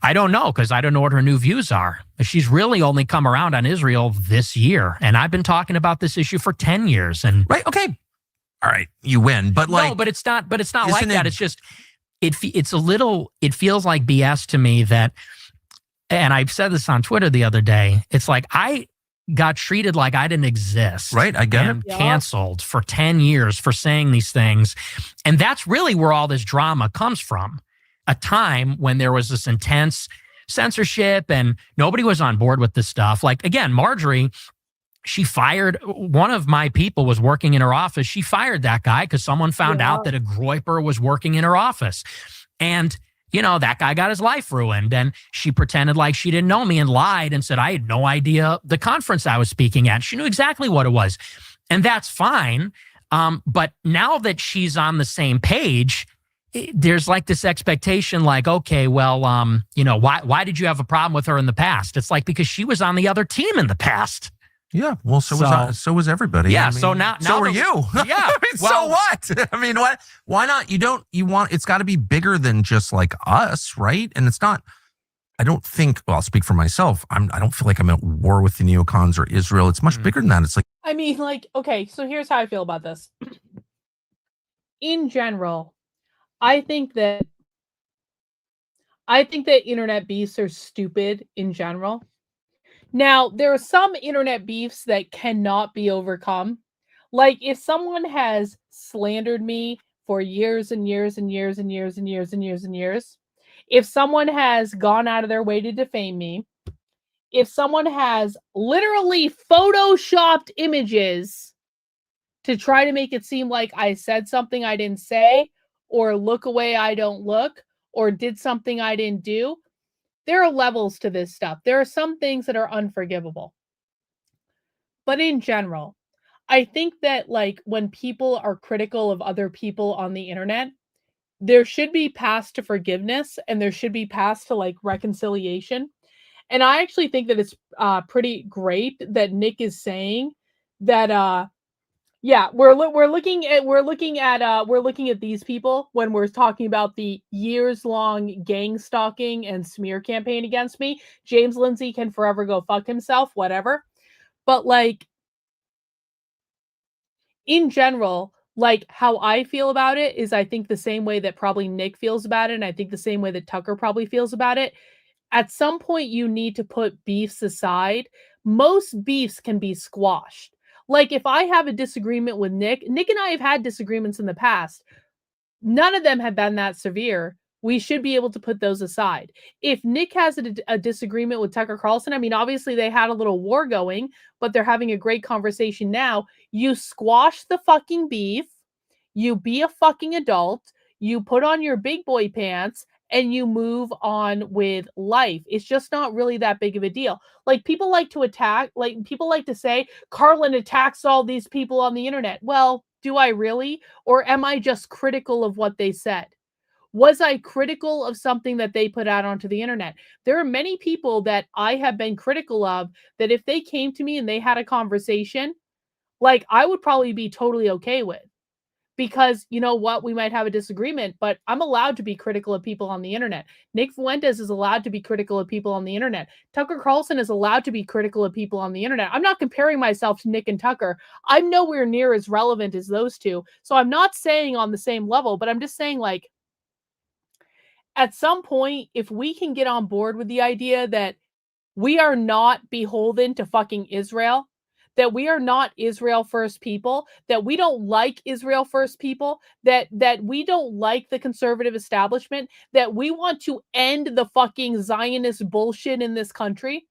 I don't know, because I don't know what her new views are. She's really only come around on Israel this year, and I've been talking about this issue for 10 years. And right, okay, all right, you win. But like, no, but it's not. But it's not like that. It's just it feels like BS to me that, and I said this on Twitter the other day. It's like I got treated like I didn't exist. Right, I get it. Canceled for 10 years for saying these things, and that's really where all this drama comes from. A time when there was this intense censorship and nobody was on board with this stuff. Like, again, Marjorie, she fired one of my people was working in her office. She fired that guy because someone found out that a Groyper was working in her office. And, that guy got his life ruined. And she pretended like she didn't know me and lied and said, I had no idea the conference I was speaking at. She knew exactly what it was. And that's fine. But now that she's on the same page, there's like this expectation like, okay, well, why did you have a problem with her in the past? It's like, because she was on the other team in the past. Yeah, well, so was everybody. Yeah, I mean, so now so were you. Yeah, so what? I mean, what? Why not? It's got to be bigger than just like us, right? And it's not. I don't think. Well, I'll speak for myself. I don't feel like I'm at war with the neocons or Israel. It's much bigger than that. It's like. I mean, like, okay, so here's how I feel about this. In general, I think that internet beefs are stupid in general. Now, there are some internet beefs that cannot be overcome. Like if someone has slandered me for years and years and years and years and years and years and years, if someone has gone out of their way to defame me, if someone has literally photoshopped images to try to make it seem like I said something I didn't say, or look away I don't look, or did something I didn't do, there are levels to this stuff. There are some things that are unforgivable. But in general, I think that like when people are critical of other people on the internet, there should be paths to forgiveness and there should be paths to like reconciliation. And I actually think that it's pretty great that Nick is saying that yeah, we're looking at these people when we're talking about the years-long gang stalking and smear campaign against me. James Lindsay can forever go fuck himself, whatever. But like in general, like how I feel about it is I think the same way that probably Nick feels about it, and I think the same way that Tucker probably feels about it. At some point you need to put beefs aside. Most beefs can be squashed. Like if I have a disagreement with Nick and I have had disagreements in the past. None of them have been that severe. We should be able to put those aside. If Nick has a disagreement with Tucker Carlson, I mean, obviously they had a little war going, but they're having a great conversation now. You squash the fucking beef. You be a fucking adult. You put on your big boy pants and you move on with life. It's just not really that big of a deal. Like people like to attack, like people like to say, Karlyn attacks all these people on the internet. Well, do I really? Or am I just critical of what they said? Was I critical of something that they put out onto the internet? There are many people that I have been critical of that if they came to me and they had a conversation, like I would probably be totally okay with. Because you know what, we might have a disagreement, but I'm allowed to be critical of people on the internet. Nick Fuentes is allowed to be critical of people on the internet. Tucker Carlson is allowed to be critical of people on the internet. I'm not comparing myself to Nick and Tucker. I'm nowhere near as relevant as those two. So I'm not saying on the same level, but I'm just saying like, at some point, if we can get on board with the idea that we are not beholden to fucking Israel, that we are not Israel first people, that we don't like Israel first people, that we don't like the conservative establishment, that we want to end the fucking Zionist bullshit in this country,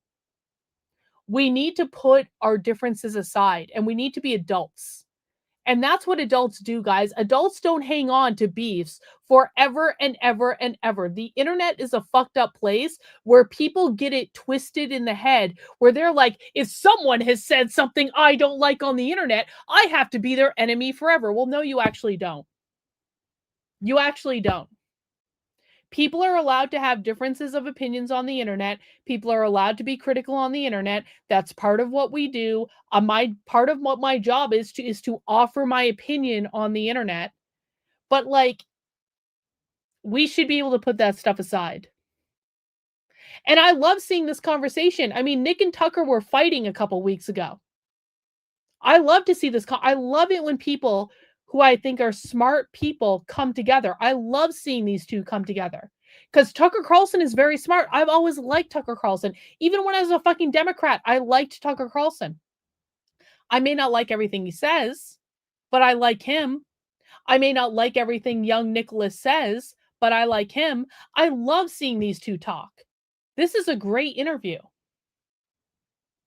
we need to put our differences aside and we need to be adults. And that's what adults do, guys. Adults don't hang on to beefs forever and ever and ever. The internet is a fucked up place where people get it twisted in the head, where they're like, if someone has said something I don't like on the internet, I have to be their enemy forever. Well, no, you actually don't. You actually don't. People are allowed to have differences of opinions on the internet. People are allowed to be critical on the internet. That's part of what we do. Part of what my job is to offer my opinion on the internet. But like, we should be able to put that stuff aside. And I love seeing this conversation. I mean, Nick and Tucker were fighting a couple weeks ago. I love to see this. I love it when people who I think are smart people come together. I love seeing these two come together because Tucker Carlson is very smart. I've always liked Tucker Carlson. Even when I was a fucking Democrat, I liked Tucker Carlson. I may not like everything he says, but I like him. I may not like everything young Nicholas says, but I like him. I love seeing these two talk. This is a great interview.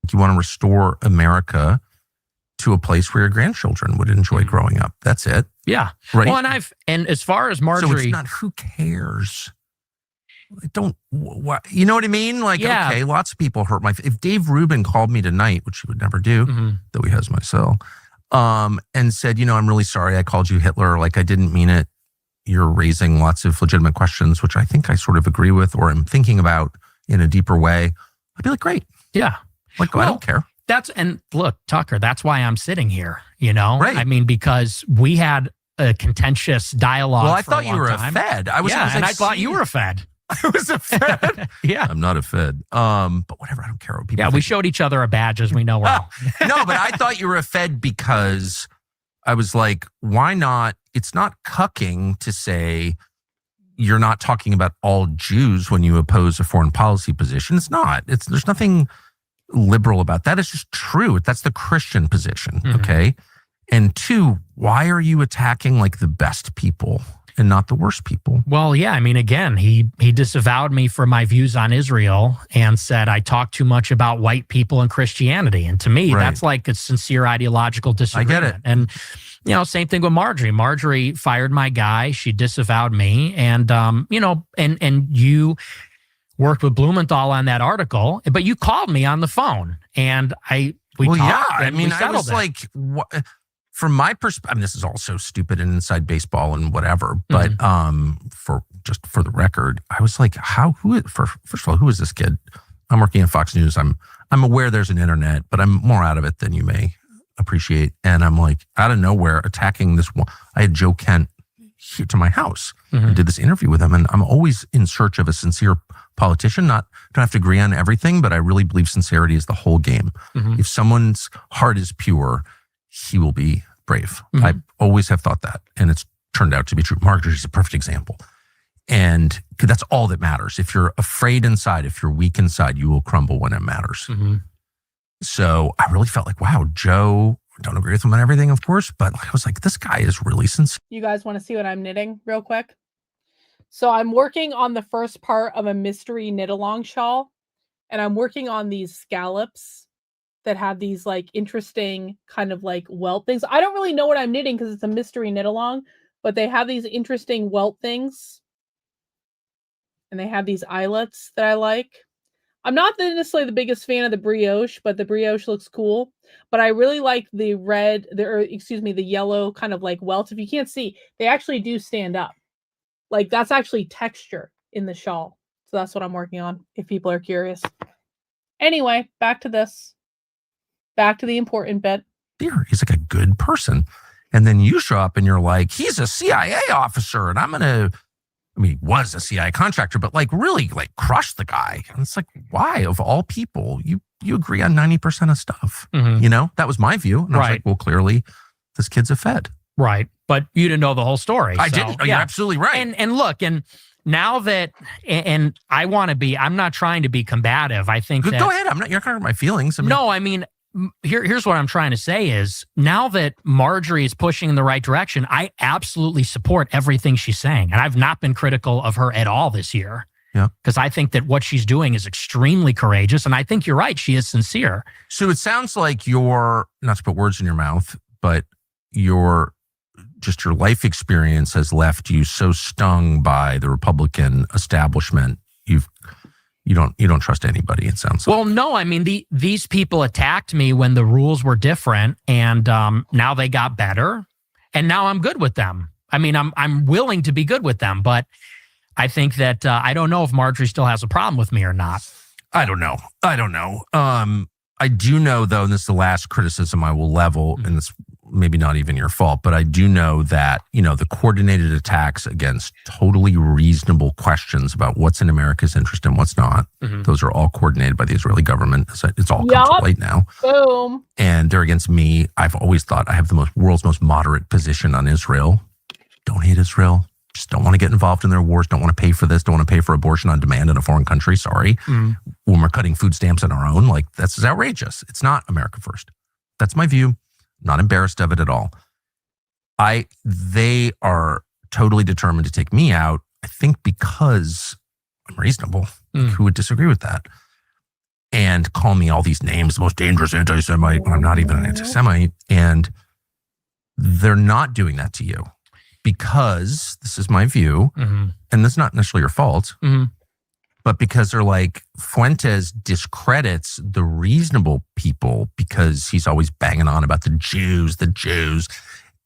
You want to restore America to a place where your grandchildren would enjoy growing up. That's it. Yeah. Right. Well, and as far as Marjorie, so it's not who cares. You know what I mean? Like, yeah. Okay, lots of people hurt if Dave Rubin called me tonight, which he would never do, though he has my cell, and said, I'm really sorry I called you Hitler. Like, I didn't mean it. You're raising lots of legitimate questions, which I think I sort of agree with or am thinking about in a deeper way. I'd be like, great. Yeah. Like, I don't care. And look, Tucker, that's why I'm sitting here, Right. I mean, because we had a contentious dialogue. Well, I thought you were a Fed. I thought you were a Fed. I was a Fed. Yeah. I'm not a Fed. But whatever, I don't care what people think. We showed each other a badge as we know well. No, but I thought you were a Fed because I was like, why not? It's not cucking to say you're not talking about all Jews when you oppose a foreign policy position. It's not. There's nothing liberal about that. It's just true. That's the Christian position. Okay. And two, why are you attacking like the best people and not the worst people? Well, yeah. I mean, again, he disavowed me for my views on Israel and said I talk too much about white people and Christianity. And to me, that's like a sincere ideological disagreement. I get it. And, same thing with Marjorie. Marjorie fired my guy. She disavowed me. And, and you worked with Blumenthal on that article, but you called me on the phone and we talked. Yeah. I mean, I was like, what? From my perspective, this is all so stupid and inside baseball and whatever, but for the record, I was like, first of all, who is this kid? I'm working at Fox News. I'm aware there's an internet, but I'm more out of it than you may appreciate. And I'm like, out of nowhere, attacking this one. I had Joe Kent here to my house and did this interview with him. And I'm always in search of a sincere politician. Don't have to agree on everything, but I really believe sincerity is the whole game. If someone's heart is pure, he will be brave. I always have thought that. And it's turned out to be true. Marjorie's a perfect example. And that's all that matters. If you're afraid inside, if you're weak inside, you will crumble when it matters. So I really felt like, wow, Joe, don't agree with him on everything, of course, but I was like, this guy is really sincere. You guys want to see what I'm knitting real quick? So I'm working on the first part of a mystery knit-along shawl, and I'm working on these scallops that have these like interesting kind of like welt things. I don't really know what I'm knitting because it's a mystery knit-along, but they have these interesting welt things, and they have these eyelets that I like. I'm not necessarily the biggest fan of the brioche, but the brioche looks cool. But I really like the the yellow kind of like welts. If you can't see, they actually do stand up. Like that's actually texture in the shawl. So that's what I'm working on, if people are curious. Anyway, back to this. Back to the important bit. He's like a good person. And then you show up and you're like, he's a CIA officer and he was a CIA contractor, but like really like crush the guy. And it's like, why of all people, you agree on 90% of stuff, that was my view. And I was like, well, clearly this kid's a Fed. Right. But you didn't know the whole story. I didn't. You're absolutely right. And look, and now that, and I want to be, I'm not trying to be combative. I think Go ahead. You're hurting my feelings. Here's what I'm trying to say is now that Marjorie is pushing in the right direction, I absolutely support everything she's saying. And I've not been critical of her at all this year. Yeah. Because I think that what she's doing is extremely courageous. And I think you're right. She is sincere. So it sounds like you're, not to put words in your mouth, but your life experience has left you so stung by the Republican establishment. You don't trust anybody, it sounds like. Well, no, I mean, these people attacked me when the rules were different, and now they got better, and now I'm good with them. I mean, I'm willing to be good with them, but I think that I don't know if Marjorie still has a problem with me or not. I don't know. I do know, though, and this is the last criticism I will level, and it's maybe not even your fault, but I do know that, the coordinated attacks against totally reasonable questions about what's in America's interest and what's not, those are all coordinated by the Israeli government. It's all come to light now. Boom. And they're against me. I've always thought I have the world's most moderate position on Israel. Don't hate Israel. Just don't want to get involved in their wars. Don't want to pay for this. Don't want to pay for abortion on demand in a foreign country. Sorry. When we're cutting food stamps on our own, that's outrageous. It's not America first. That's my view. Not embarrassed of it at all. They are totally determined to take me out, I think because I'm reasonable. Who would disagree with that? And call me all these names, the most dangerous anti-Semite, when I'm not even an anti-Semite. And they're not doing that to you because, this is my view, and this is not necessarily your fault, but because they're like, Fuentes discredits the reasonable people because he's always banging on about the Jews.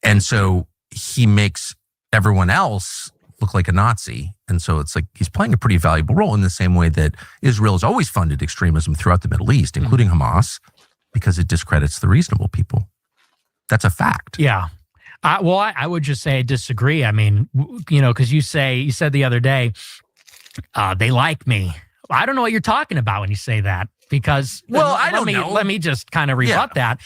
And so he makes everyone else look like a Nazi. And so it's like he's playing a pretty valuable role in the same way that Israel has always funded extremism throughout the Middle East, including Hamas, because it discredits the reasonable people. That's a fact. Yeah. I would just say I disagree. I mean, because you said the other day, they like me. I don't know what you're talking about when you say that, because I don't know. Let me just kind of rebut that.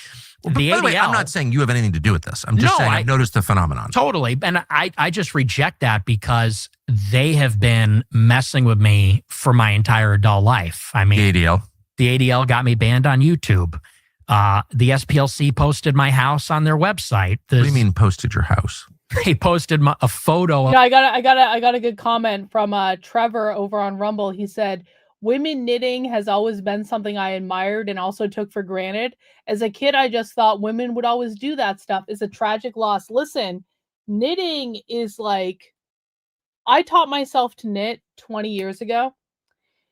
By the way, I'm not saying you have anything to do with this. I'm just saying I've noticed the phenomenon. Totally. And I just reject that because they have been messing with me for my entire adult life. I mean, the ADL got me banned on YouTube. The SPLC posted my house on their website. What do you mean posted your house? They posted a photo. Yeah, I got a good comment from Trevor over on Rumble. He said, "Women knitting has always been something I admired and also took for granted. As a kid, I just thought women would always do that stuff. It's a tragic loss." Listen, knitting is like, I taught myself to knit 20 years ago.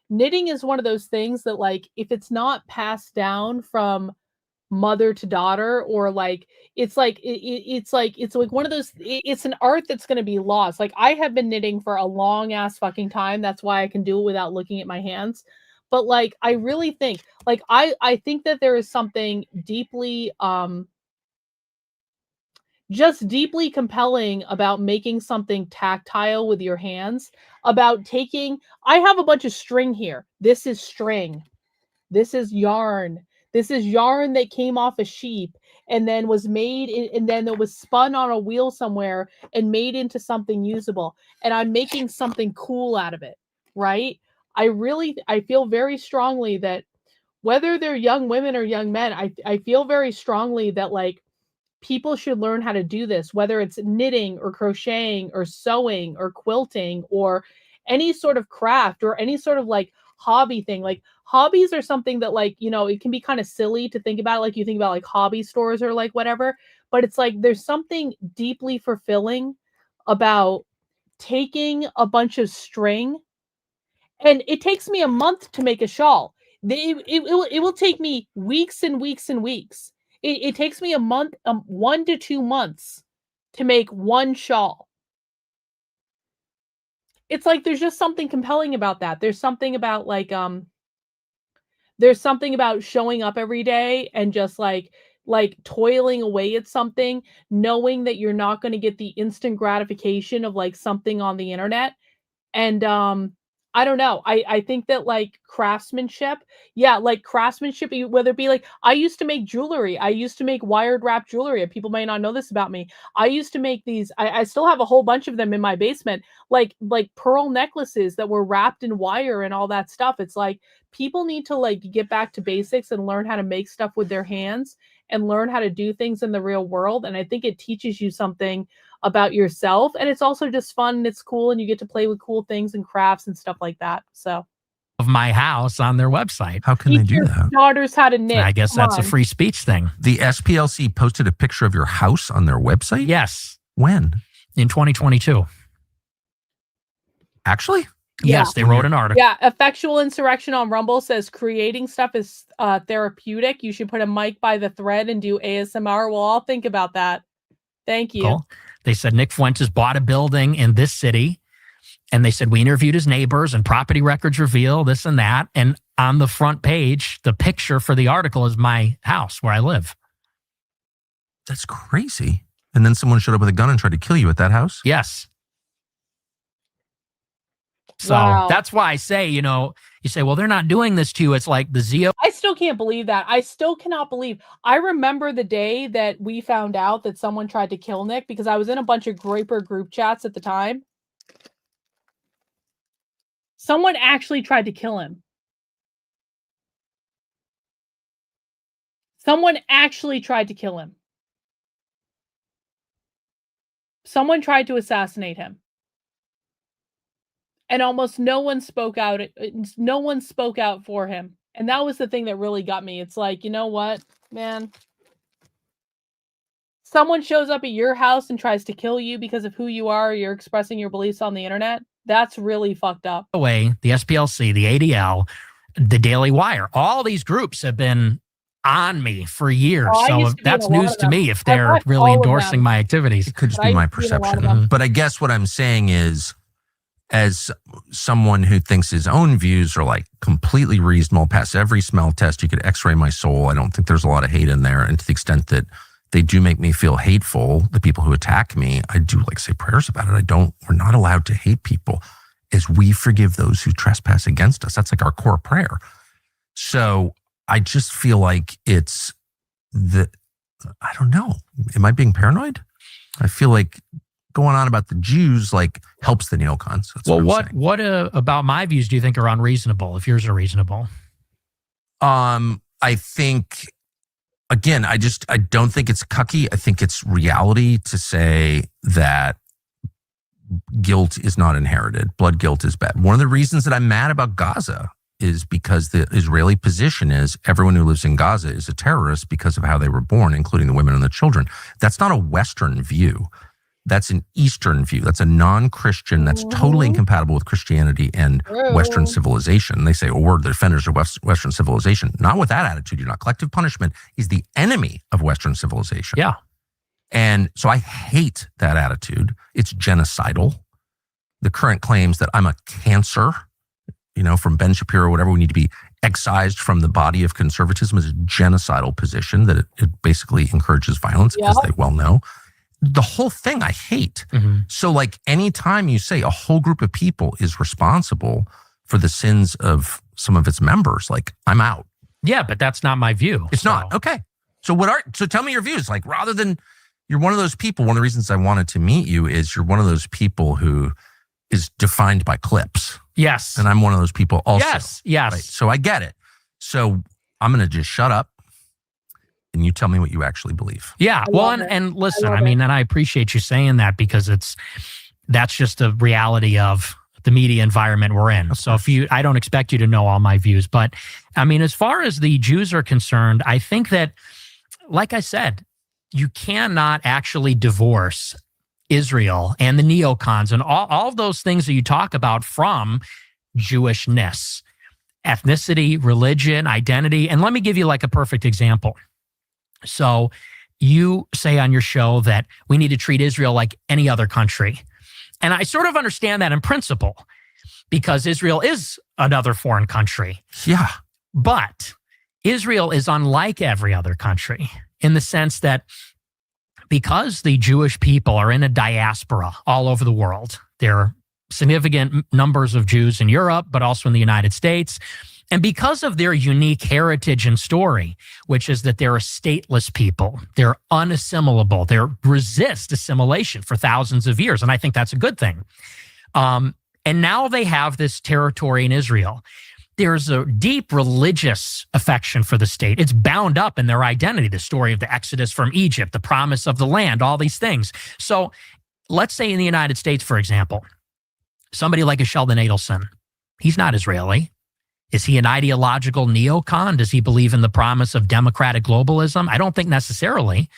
Knitting is one of those things that, like, if it's not passed down from mother to daughter, or it's like one of those, it's an art that's going to be lost. Like, I have been knitting for a long ass fucking time. That's why I can do it without looking at my hands. But I really think, I think that there is something deeply just deeply compelling about making something tactile with your hands, about I have a bunch of string here. This is string. This is yarn. This is yarn that came off a sheep and then was made, and then it was spun on a wheel somewhere and made into something usable. And I'm making something cool out of it, right? I feel very strongly that whether they're young women or young men, I feel very strongly that people should learn how to do this, whether it's knitting or crocheting or sewing or quilting or any sort of craft or any sort of hobby thing. Hobbies are something that it can be kind of silly to think about. You think about hobby stores or whatever, but it's there's something deeply fulfilling about taking a bunch of string, and it takes me a month to make a shawl. It will take me weeks and weeks and weeks. It takes me a month, 1 to 2 months to make one shawl. It's there's just something compelling about that. There's something about there's something about showing up every day and just toiling away at something, knowing that you're not going to get the instant gratification of something on the internet. And I don't know. I think that craftsmanship, craftsmanship, whether it be I used to make jewelry. I used to make wired wrap jewelry. People may not know this about me. I used to make these. I still have a whole bunch of them in my basement, like pearl necklaces that were wrapped in wire and all that stuff. It's people need to get back to basics and learn how to make stuff with their hands and learn how to do things in the real world. And I think it teaches you something about yourself, and it's also just fun and it's cool, and you get to play with cool things and crafts and stuff like that. So of my house on their website. How can they do that? Daughters how to knit. I guess Come that's a on. free speech thing. The SPLC posted a picture of your house on their website? Yes. When? In 2022. Actually? Yes, they wrote an article. Yeah, Effectual Insurrection on Rumble says creating stuff is therapeutic. You should put a mic by the thread and do ASMR. We'll all think about that. Thank you. Cool. They said Nick Fuentes bought a building in this city, and they said we interviewed his neighbors and property records reveal this and that. And on the front page, the picture for the article is my house where I live. That's crazy. And then someone showed up with a gun and tried to kill you at that house? Yes. So Wow. that's why I say, you say, well, they're not doing this to you. It's like the Zio. I still can't believe that. I still cannot believe. I remember the day that we found out that someone tried to kill Nick because I was in a bunch of Graper group chats at the time. Someone actually tried to kill him. Someone actually tried to kill him. Someone tried to assassinate him. And almost no one spoke out. No one spoke out for him. And that was the thing that really got me. It's like, you know what, man? Someone shows up at your house and tries to kill you because of who you are, or you're expressing your beliefs on the internet. That's really fucked up. Way, the SPLC, the ADL, the Daily Wire, all these groups have been on me for years. Oh, I So used to be in that's a lot news of to them. me if I've they're watched really all of endorsing them. my activities. It could just But be I my used to be in a lot of perception. them. But I guess what I'm saying is, as someone who thinks his own views are like completely reasonable, pass every smell test, you could x-ray my soul. I don't think there's a lot of hate in there. And to the extent that they do make me feel hateful, the people who attack me, I do like say prayers about it. We're not allowed to hate people as we forgive those who trespass against us. That's like our core prayer. So I just feel like it's I don't know. Am I being paranoid? I feel like going on about the Jews like helps the neocons. That's Well, what I'm what about my views do you think are unreasonable if yours are reasonable? saying. I think, again, I don't think it's cucky. I think it's reality to say that guilt is not inherited. Blood guilt is bad. One of the reasons that I'm mad about Gaza is because the Israeli position is everyone who lives in Gaza is a terrorist because of how they were born, including the women and the children. That's not a Western view. That's an Eastern view. That's a non-Christian. That's totally incompatible with Christianity and Western civilization. They say, oh, we're the defenders of Western civilization. Not with that attitude. You're not. Collective punishment is the enemy of Western civilization. Yeah. And so I hate that attitude. It's genocidal. The current claims that I'm a cancer, from Ben Shapiro, whatever, we need to be excised from the body of conservatism is a genocidal position that it basically encourages violence, as they well know. The whole thing I hate. Mm-hmm. So like anytime you say a whole group of people is responsible for the sins of some of its members, like I'm out. Yeah, but that's not my view. It's not. Okay. So so tell me your views. Like rather than you're one of those people, one of the reasons I wanted to meet you is you're one of those people who is defined by clips. Yes. And I'm one of those people also. Yes. Right? So I get it. So I'm going to just shut up and you tell me what you actually believe. Yeah. Well, and listen, I mean, and I appreciate you saying that because that's just the reality of the media environment we're in. So I don't expect you to know all my views, but I mean, as far as the Jews are concerned, I think that, like I said, you cannot actually divorce Israel and the neocons and all of those things that you talk about from Jewishness, ethnicity, religion, identity. And let me give you like a perfect example. So you say on your show that we need to treat Israel like any other country. And I sort of understand that in principle because Israel is another foreign country. Yeah. But Israel is unlike every other country in the sense that because the Jewish people are in a diaspora all over the world, there are significant numbers of Jews in Europe, but also in the United States. And because of their unique heritage and story, which is that they're a stateless people, they're unassimilable, they resist assimilation for thousands of years. And I think that's a good thing. And now they have this territory in Israel. There's a deep religious affection for the state. It's bound up in their identity, the story of the Exodus from Egypt, the promise of the land, all these things. So let's say in the United States, for example, somebody like a Sheldon Adelson, he's not Israeli. Is he an ideological neocon? Does he believe in the promise of democratic globalism? I don't think necessarily.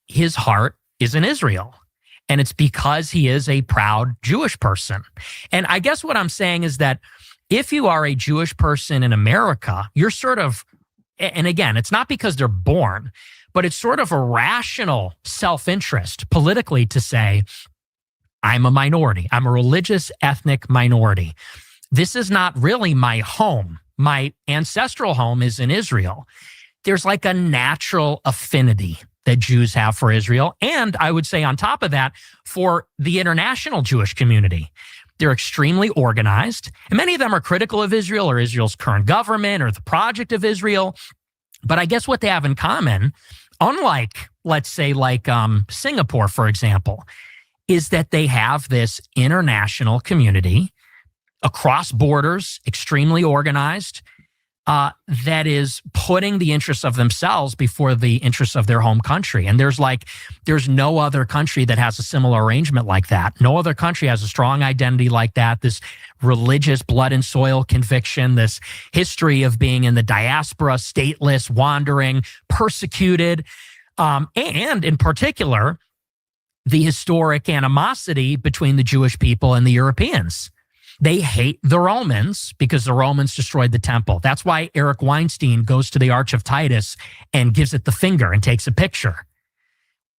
His heart is in Israel. And it's because he is a proud Jewish person. And I guess what I'm saying is that if you are a Jewish person in America, you're sort of, and again, it's not because they're born, but it's sort of a rational self-interest politically to say, I'm a minority. I'm a religious ethnic minority. This is not really my home. My ancestral home is in Israel. There's like a natural affinity that Jews have for Israel. And I would say on top of that, for the international Jewish community. They're extremely organized. And many of them are critical of Israel or Israel's current government or the project of Israel. But I guess what they have in common, unlike, let's say, like Singapore, for example, is that they have this international community across borders, extremely organized, that is putting the interests of themselves before the interests of their home country. And there's no other country that has a similar arrangement like that. No other country has a strong identity like that, this religious blood and soil conviction, this history of being in the diaspora, stateless, wandering, persecuted, and in particular, the historic animosity between the Jewish people and the Europeans. They hate the Romans because the Romans destroyed the temple. That's why Eric Weinstein goes to the Arch of Titus and gives it the finger and takes a picture.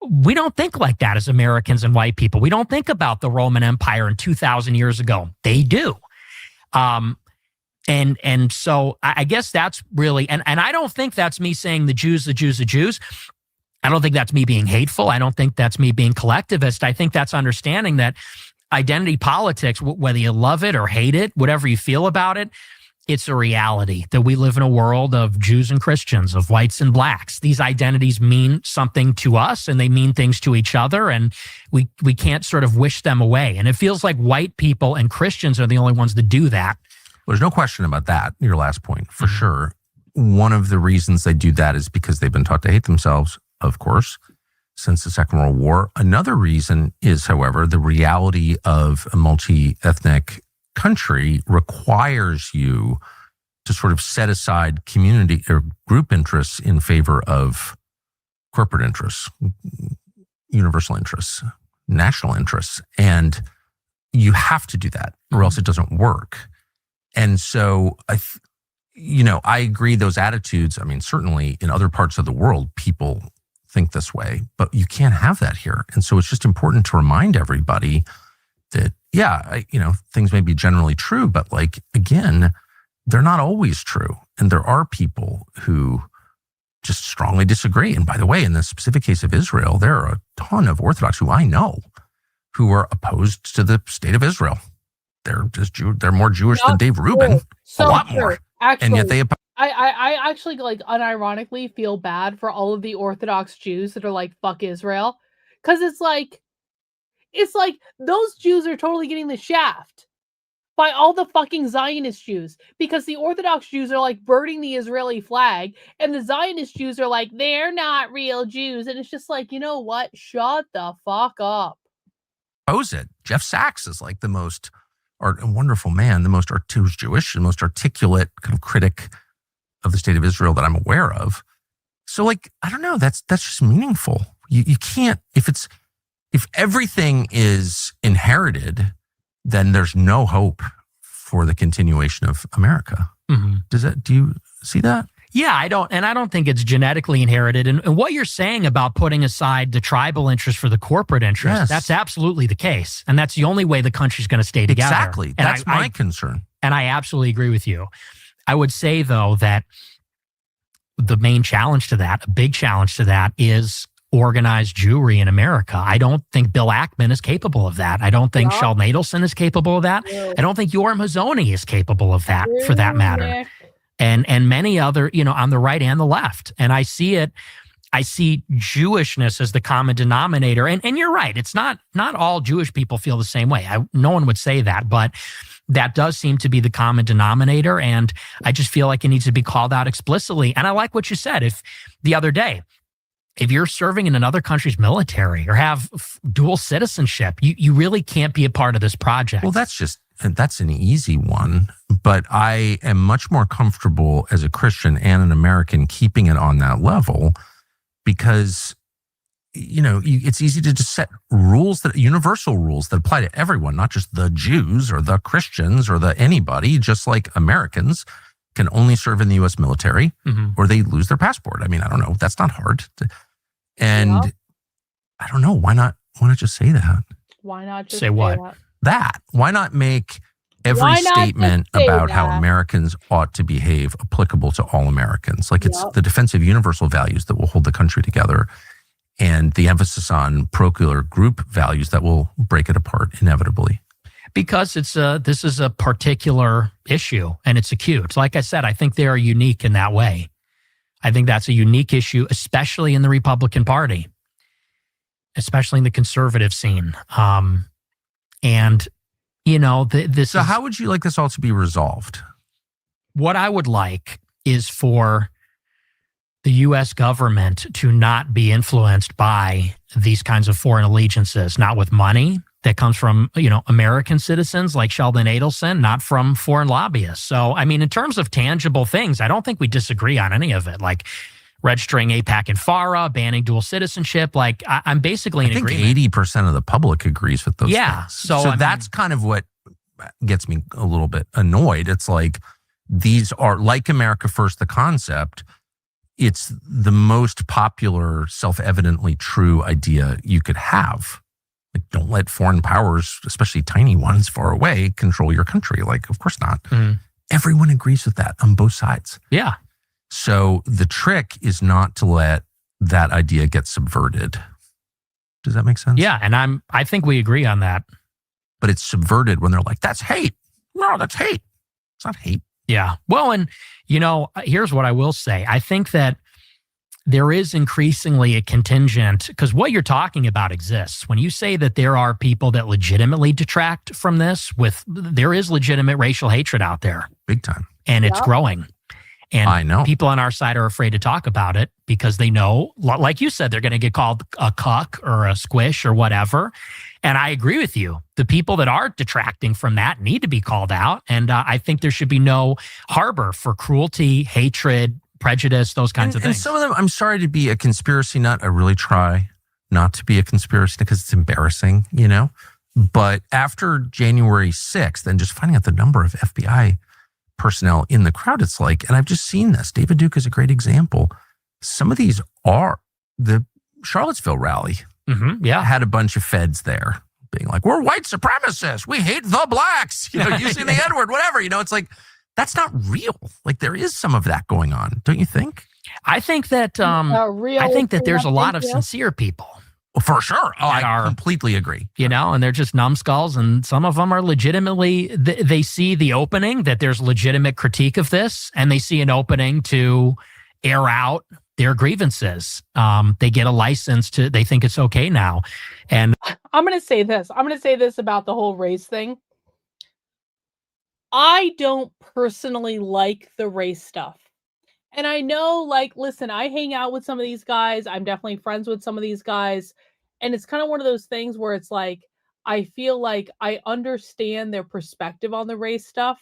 We don't think like that as Americans and white people. We don't think about the Roman Empire in 2,000 years ago. They do. And so I guess that's really, and I don't think that's me saying the Jews, the Jews, the Jews. I don't think that's me being hateful. I don't think that's me being collectivist. I think that's understanding that identity politics, whether you love it or hate it, whatever you feel about it, it's a reality that we live in a world of Jews and Christians, of whites and blacks. These identities mean something to us and they mean things to each other, and we can't sort of wish them away. And it feels like white people and Christians are the only ones that do that. Well, there's no question about that, your last point, for sure. One of the reasons they do that is because they've been taught to hate themselves, of course, since the Second World War. Another reason is, however, the reality of a multi-ethnic country requires you to sort of set aside community or group interests in favor of corporate interests, universal interests, national interests. And you have to do that or else it doesn't work. And so, I agree those attitudes. I mean, certainly in other parts of the world, people think this way, but you can't have that here. And so it's just important to remind everybody that, things may be generally true, but again, they're not always true. And there are people who just strongly disagree. And by the way, in the specific case of Israel, there are a ton of Orthodox who I know who are opposed to the state of Israel. They're just they're more Jewish than Dave Rubin, a lot more. Actually, and yet they I actually unironically feel bad for all of the Orthodox Jews that are like, fuck Israel. Cause it's like those Jews are totally getting the shaft by all the fucking Zionist Jews, because the Orthodox Jews are like burning the Israeli flag and the Zionist Jews are like, they're not real Jews. And it's just like, you know what? Shut the fuck up. Oppose it. Jeff Sachs is like the most a wonderful man, the most who's Jewish, the most articulate kind of critic of the state of Israel that I'm aware of. So I don't know, that's just meaningful. You can't, if everything is inherited, then there's no hope for the continuation of America. Mm-hmm. Do you see that? Yeah, I don't think it's genetically inherited. And what you're saying about putting aside the tribal interest for the corporate interest, yes, that's absolutely the case. And that's the only way the country's going to stay together. Exactly. And that's my concern. And I absolutely agree with you. I would say, though, that the main challenge to that, a big challenge to that, is organized Jewry in America. I don't think Bill Ackman is capable of that. I don't think Sheldon Adelson is capable of that. I don't think Yoram Hazony is capable of that, for that matter. And many other, on the right and the left. And I see Jewishness as the common denominator. And you're right. It's not all Jewish people feel the same way. No one would say that, but that does seem to be the common denominator. And I just feel like it needs to be called out explicitly. And I like what you said. If the other day, if you're serving in another country's military or have dual citizenship, you really can't be a part of this project. Well, that's an easy one. But I am much more comfortable as a Christian and an American keeping it on that level because, it's easy to just set universal rules that apply to everyone, not just the Jews or the Christians or the anybody, just like Americans can only serve in the U.S. military or they lose their passport. I mean, I don't know. That's not hard. And I don't know. Why not just say that? Why not just say what? That. Why not make every statement about how Americans ought to behave applicable to all Americans? Like it's the defense of universal values that will hold the country together and the emphasis on parochial group values that will break it apart inevitably. Because this is a particular issue and it's acute. Like I said, I think they are unique in that way. I think that's a unique issue, especially in the Republican Party, especially in the conservative scene. So how would you like this all to be resolved? What I would like is for the U.S. government to not be influenced by these kinds of foreign allegiances, not with money that comes from, American citizens like Sheldon Adelson, not from foreign lobbyists. So, I mean, in terms of tangible things, I don't think we disagree on any of it. Like registering AIPAC and FARA, banning dual citizenship. Like I'm basically in agreement. I think 80% of the public agrees with those things. So that's kind of what gets me a little bit annoyed. It's like these are like America First, the concept. It's the most popular, self-evidently true idea you could have. Like, don't let foreign powers, especially tiny ones far away, control your country. Like, of course not. Everyone agrees with that on both sides. Yeah. So the trick is not to let that idea get subverted. Does that make sense? Yeah, and I think we agree on that. But it's subverted when they're like, that's hate. No, that's hate. It's not hate. Yeah. Well, and, here's what I will say. I think that there is increasingly a contingent, because what you're talking about exists. When you say that there are people that legitimately detract from this, there is legitimate racial hatred out there. Big time. And it's growing. And I know people on our side are afraid to talk about it because they know, like you said, they're going to get called a cuck or a squish or whatever. And I agree with you. The people that are detracting from that need to be called out. And I think there should be no harbor for cruelty, hatred, prejudice, those kinds of things. And some of them, I'm sorry to be a conspiracy nut. I really try not to be a conspiracy nut because it's embarrassing, But after January 6th and just finding out the number of FBI personnel in the crowd, it's like, and I've just seen this. David Duke is a great example. Some of these are the Charlottesville rally. Had a bunch of feds there being like, we're white supremacists. We hate the blacks, using the N-word, whatever. It's like, that's not real. Like there is some of that going on. Don't you think? I think that, there's a lot of sincere people. Well, for sure. Oh, I completely agree. And they're just numbskulls. And some of them are legitimately, they see the opening that there's legitimate critique of this, and they see an opening to air out their grievances. They get a license they think it's okay now. And I'm going to say this about the whole race thing. I don't personally like the race stuff. And I know, listen, I hang out with some of these guys. I'm definitely friends with some of these guys. And it's kind of one of those things where it's like, I feel like I understand their perspective on the race stuff.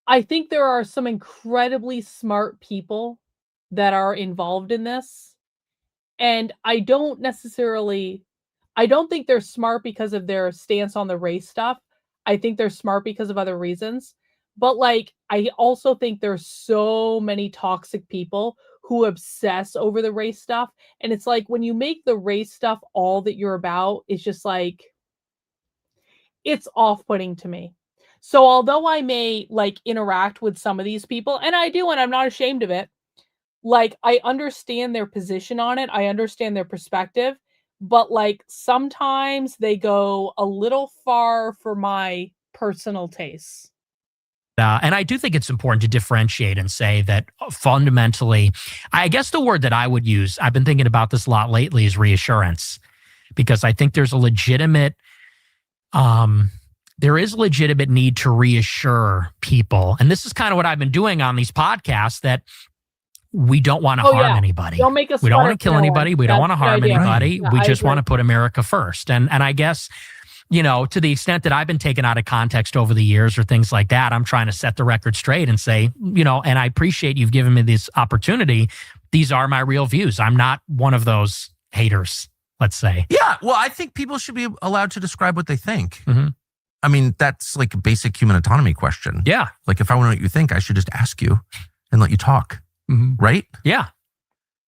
I think there are some incredibly smart people that are involved in this. And I don't think they're smart because of their stance on the race stuff. I think they're smart because of other reasons. But I also think there's so many toxic people who obsess over the race stuff. And it's like, when you make the race stuff all that you're about, it's just like, it's off-putting to me. So although I may interact with some of these people, and I do, and I'm not ashamed of it, I understand their position on it. I understand their perspective, but sometimes they go a little far for my personal tastes. And I do think it's important to differentiate and say that fundamentally, I guess the word that I would use, I've been thinking about this a lot lately, is reassurance, because I think there's a legitimate, need to reassure people. And this is kind of what I've been doing on these podcasts, that we don't want to harm anybody. Don't make us. We don't want to kill anybody. We don't want to harm anybody. Yeah, we just want to put America first. And I guess to the extent that I've been taken out of context over the years or things like that, I'm trying to set the record straight and say, and I appreciate you've given me this opportunity. These are my real views. I'm not one of those haters, let's say. Yeah. Well, I think people should be allowed to describe what they think. Mm-hmm. I mean, that's like a basic human autonomy question. Yeah. Like if I want to know what you think, I should just ask you and let you talk. Mm-hmm. Right? Yeah.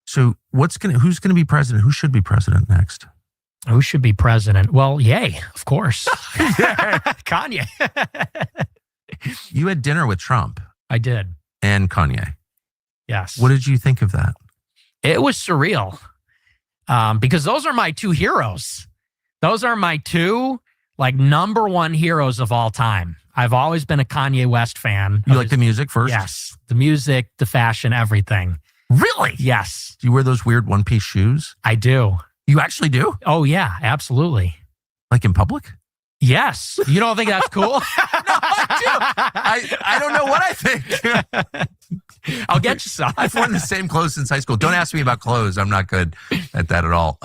So who's going to be president? Who should be president next? Who should be president? Well, yay, of course. Kanye. You had dinner with Trump. I did. And Kanye. Yes. What did you think of that? It was surreal because those are my two heroes. Those are my two number one heroes of all time. I've always been a Kanye West fan. You like the music first? Yes. The music, the fashion, everything. Really? Yes. Do you wear those weird one-piece shoes? I do. You actually do? Oh, yeah, absolutely. Like in public? Yes. You don't think that's cool? No, I do. I don't know what I think. I'll get you some. I've worn the same clothes since high school. Don't ask me about clothes. I'm not good at that at all.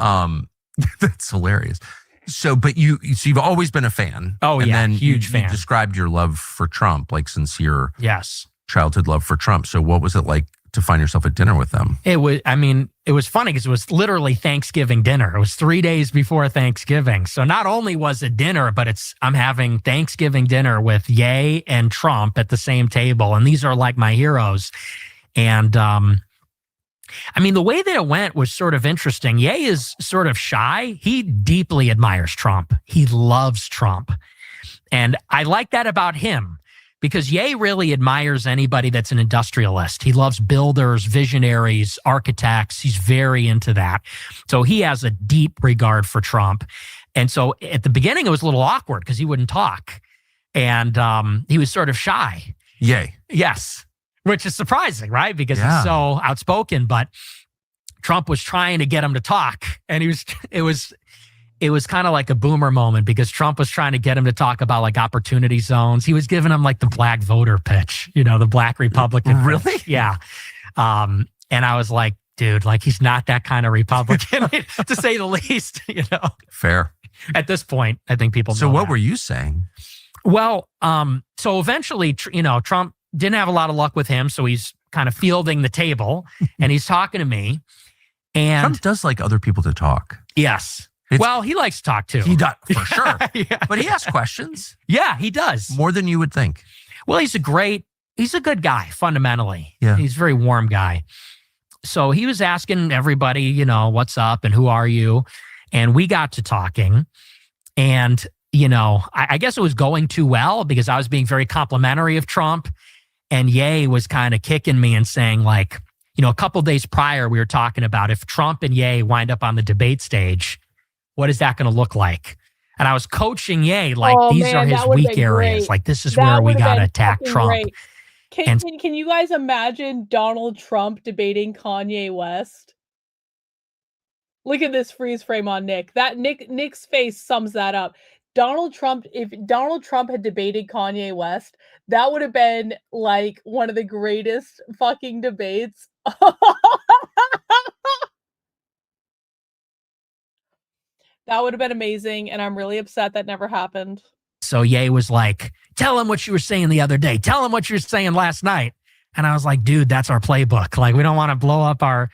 That's hilarious. So you've always been a fan. Oh, and yeah, then huge you fan. Described your love for Trump, like sincere childhood love for Trump. So what was it like to find yourself at dinner with them? It was funny because it was literally Thanksgiving dinner. It was 3 days before Thanksgiving. So not only was it dinner, but I'm having Thanksgiving dinner with Ye and Trump at the same table. And these are like my heroes. And the way that it went was sort of interesting. Ye is sort of shy. He deeply admires Trump. He loves Trump. And I like that about him. Because Ye really admires anybody that's an industrialist. He loves builders, visionaries, architects. He's very into that. So he has a deep regard for Trump. And so at the beginning, it was a little awkward because he wouldn't talk. And he was sort of shy. Ye. Yes. Which is surprising, right? Because he's so outspoken. But Trump was trying to get him to talk. And it was kind of like a boomer moment because Trump was trying to get him to talk about opportunity zones. He was giving him the black voter pitch, the black Republican. Really? Pitch. Yeah. And I was like, dude, he's not that kind of Republican to say the least, Fair. At this point, I think people know So what that. were you saying? Well, so eventually, Trump didn't have a lot of luck with him. So he's kind of fielding the table and he's talking to me. And Trump does like other people to talk. Yes. Well, he likes to talk too. He does, for sure. Yeah. But he asks questions. Yeah, he does. More than you would think. Well, he's a good guy, fundamentally. Yeah. He's a very warm guy. So he was asking everybody, what's up and who are you? And we got to talking. And, I guess it was going too well because I was being very complimentary of Trump. And Ye was kind of kicking me and saying a couple days prior, we were talking about if Trump and Ye wind up on the debate stage, what is that going to look like? And I was coaching Ye these are his weak areas. This is where we got to attack Trump. Can you guys imagine Donald Trump debating Kanye West? Look at this freeze frame on Nick. Nick's face sums that up. If Donald Trump had debated Kanye West, that would have been one of the greatest fucking debates. That would have been amazing, and I'm really upset that never happened. So Ye was like, tell him what you were saying the other day. Tell him what you were saying last night. And I was like, dude, that's our playbook. We don't want to blow up our...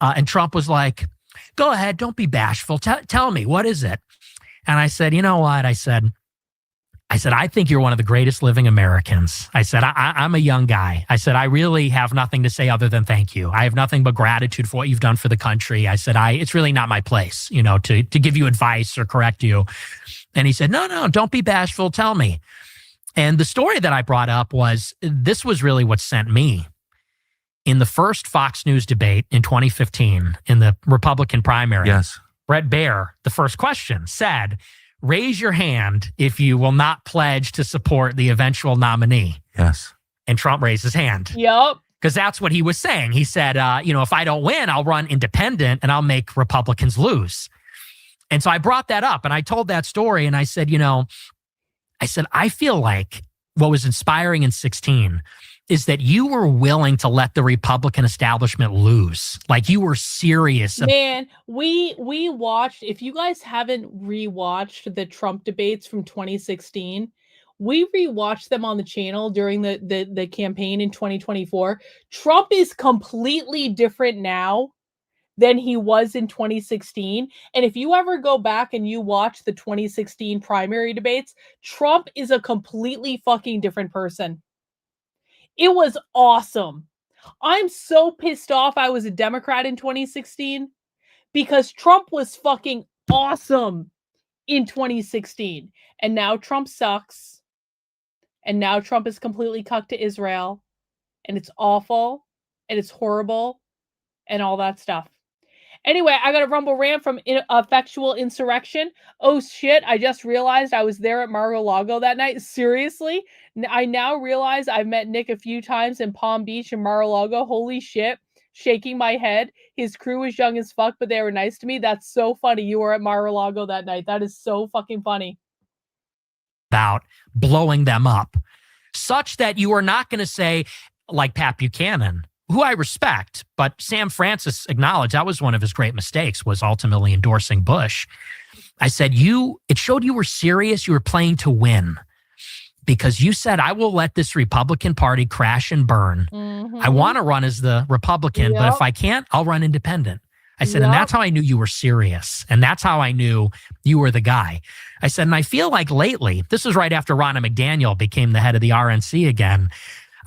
and Trump was like, go ahead, don't be bashful. Tell me, what is it? And I said, you know what? I said, I think you're one of the greatest living Americans. I said, I'm a young guy. I said, I really have nothing to say other than thank you. I have nothing but gratitude for what you've done for the country. I said, it's really not my place, to give you advice or correct you. And he said, no, don't be bashful. Tell me. And the story that I brought up was, this was really what sent me. In the first Fox News debate in 2015, in the Republican primary, yes, Bret Baier, the first question said, raise your hand if you will not pledge to support the eventual nominee. Yes. And Trump raised his hand. Yep. Because that's what he was saying. He said, if I don't win, I'll run independent and I'll make Republicans lose. And so I brought that up and I told that story and I said, I feel like what was inspiring in 2016 is that you were willing to let the Republican establishment lose. Like you were serious. Man, we watched, if you guys haven't rewatched the Trump debates from 2016, we rewatched them on the channel during the campaign in 2024. Trump is completely different now than he was in 2016. And if you ever go back and you watch the 2016 primary debates, Trump is a completely fucking different person. It was awesome. I'm so pissed off I was a Democrat in 2016 because Trump was fucking awesome in 2016. And now Trump sucks. And now Trump is completely cucked to Israel. And it's awful. And it's horrible. And all that stuff. Anyway, I got a rumble rant from Effectual Insurrection. Oh shit, I just realized I was there at Mar-a-Lago that night. Seriously? I now realize I've met Nick a few times in Palm Beach and Mar-a-Lago. Holy shit. Shaking my head. His crew was young as fuck, but they were nice to me. That's so funny. You were at Mar-a-Lago that night. That is so fucking funny. About blowing them up, such that you are not going to say, like Pat Buchanan, who I respect, but Sam Francis acknowledged that was one of his great mistakes, was ultimately endorsing Bush. I said, it showed you were serious. You were playing to win, because you said, I will let this Republican Party crash and burn. Mm-hmm. I want to run as the Republican, but if I can't, I'll run independent. I said, and that's how I knew you were serious. And that's how I knew you were the guy. I said, and I feel like lately, this was right after Ronna McDaniel became the head of the RNC again.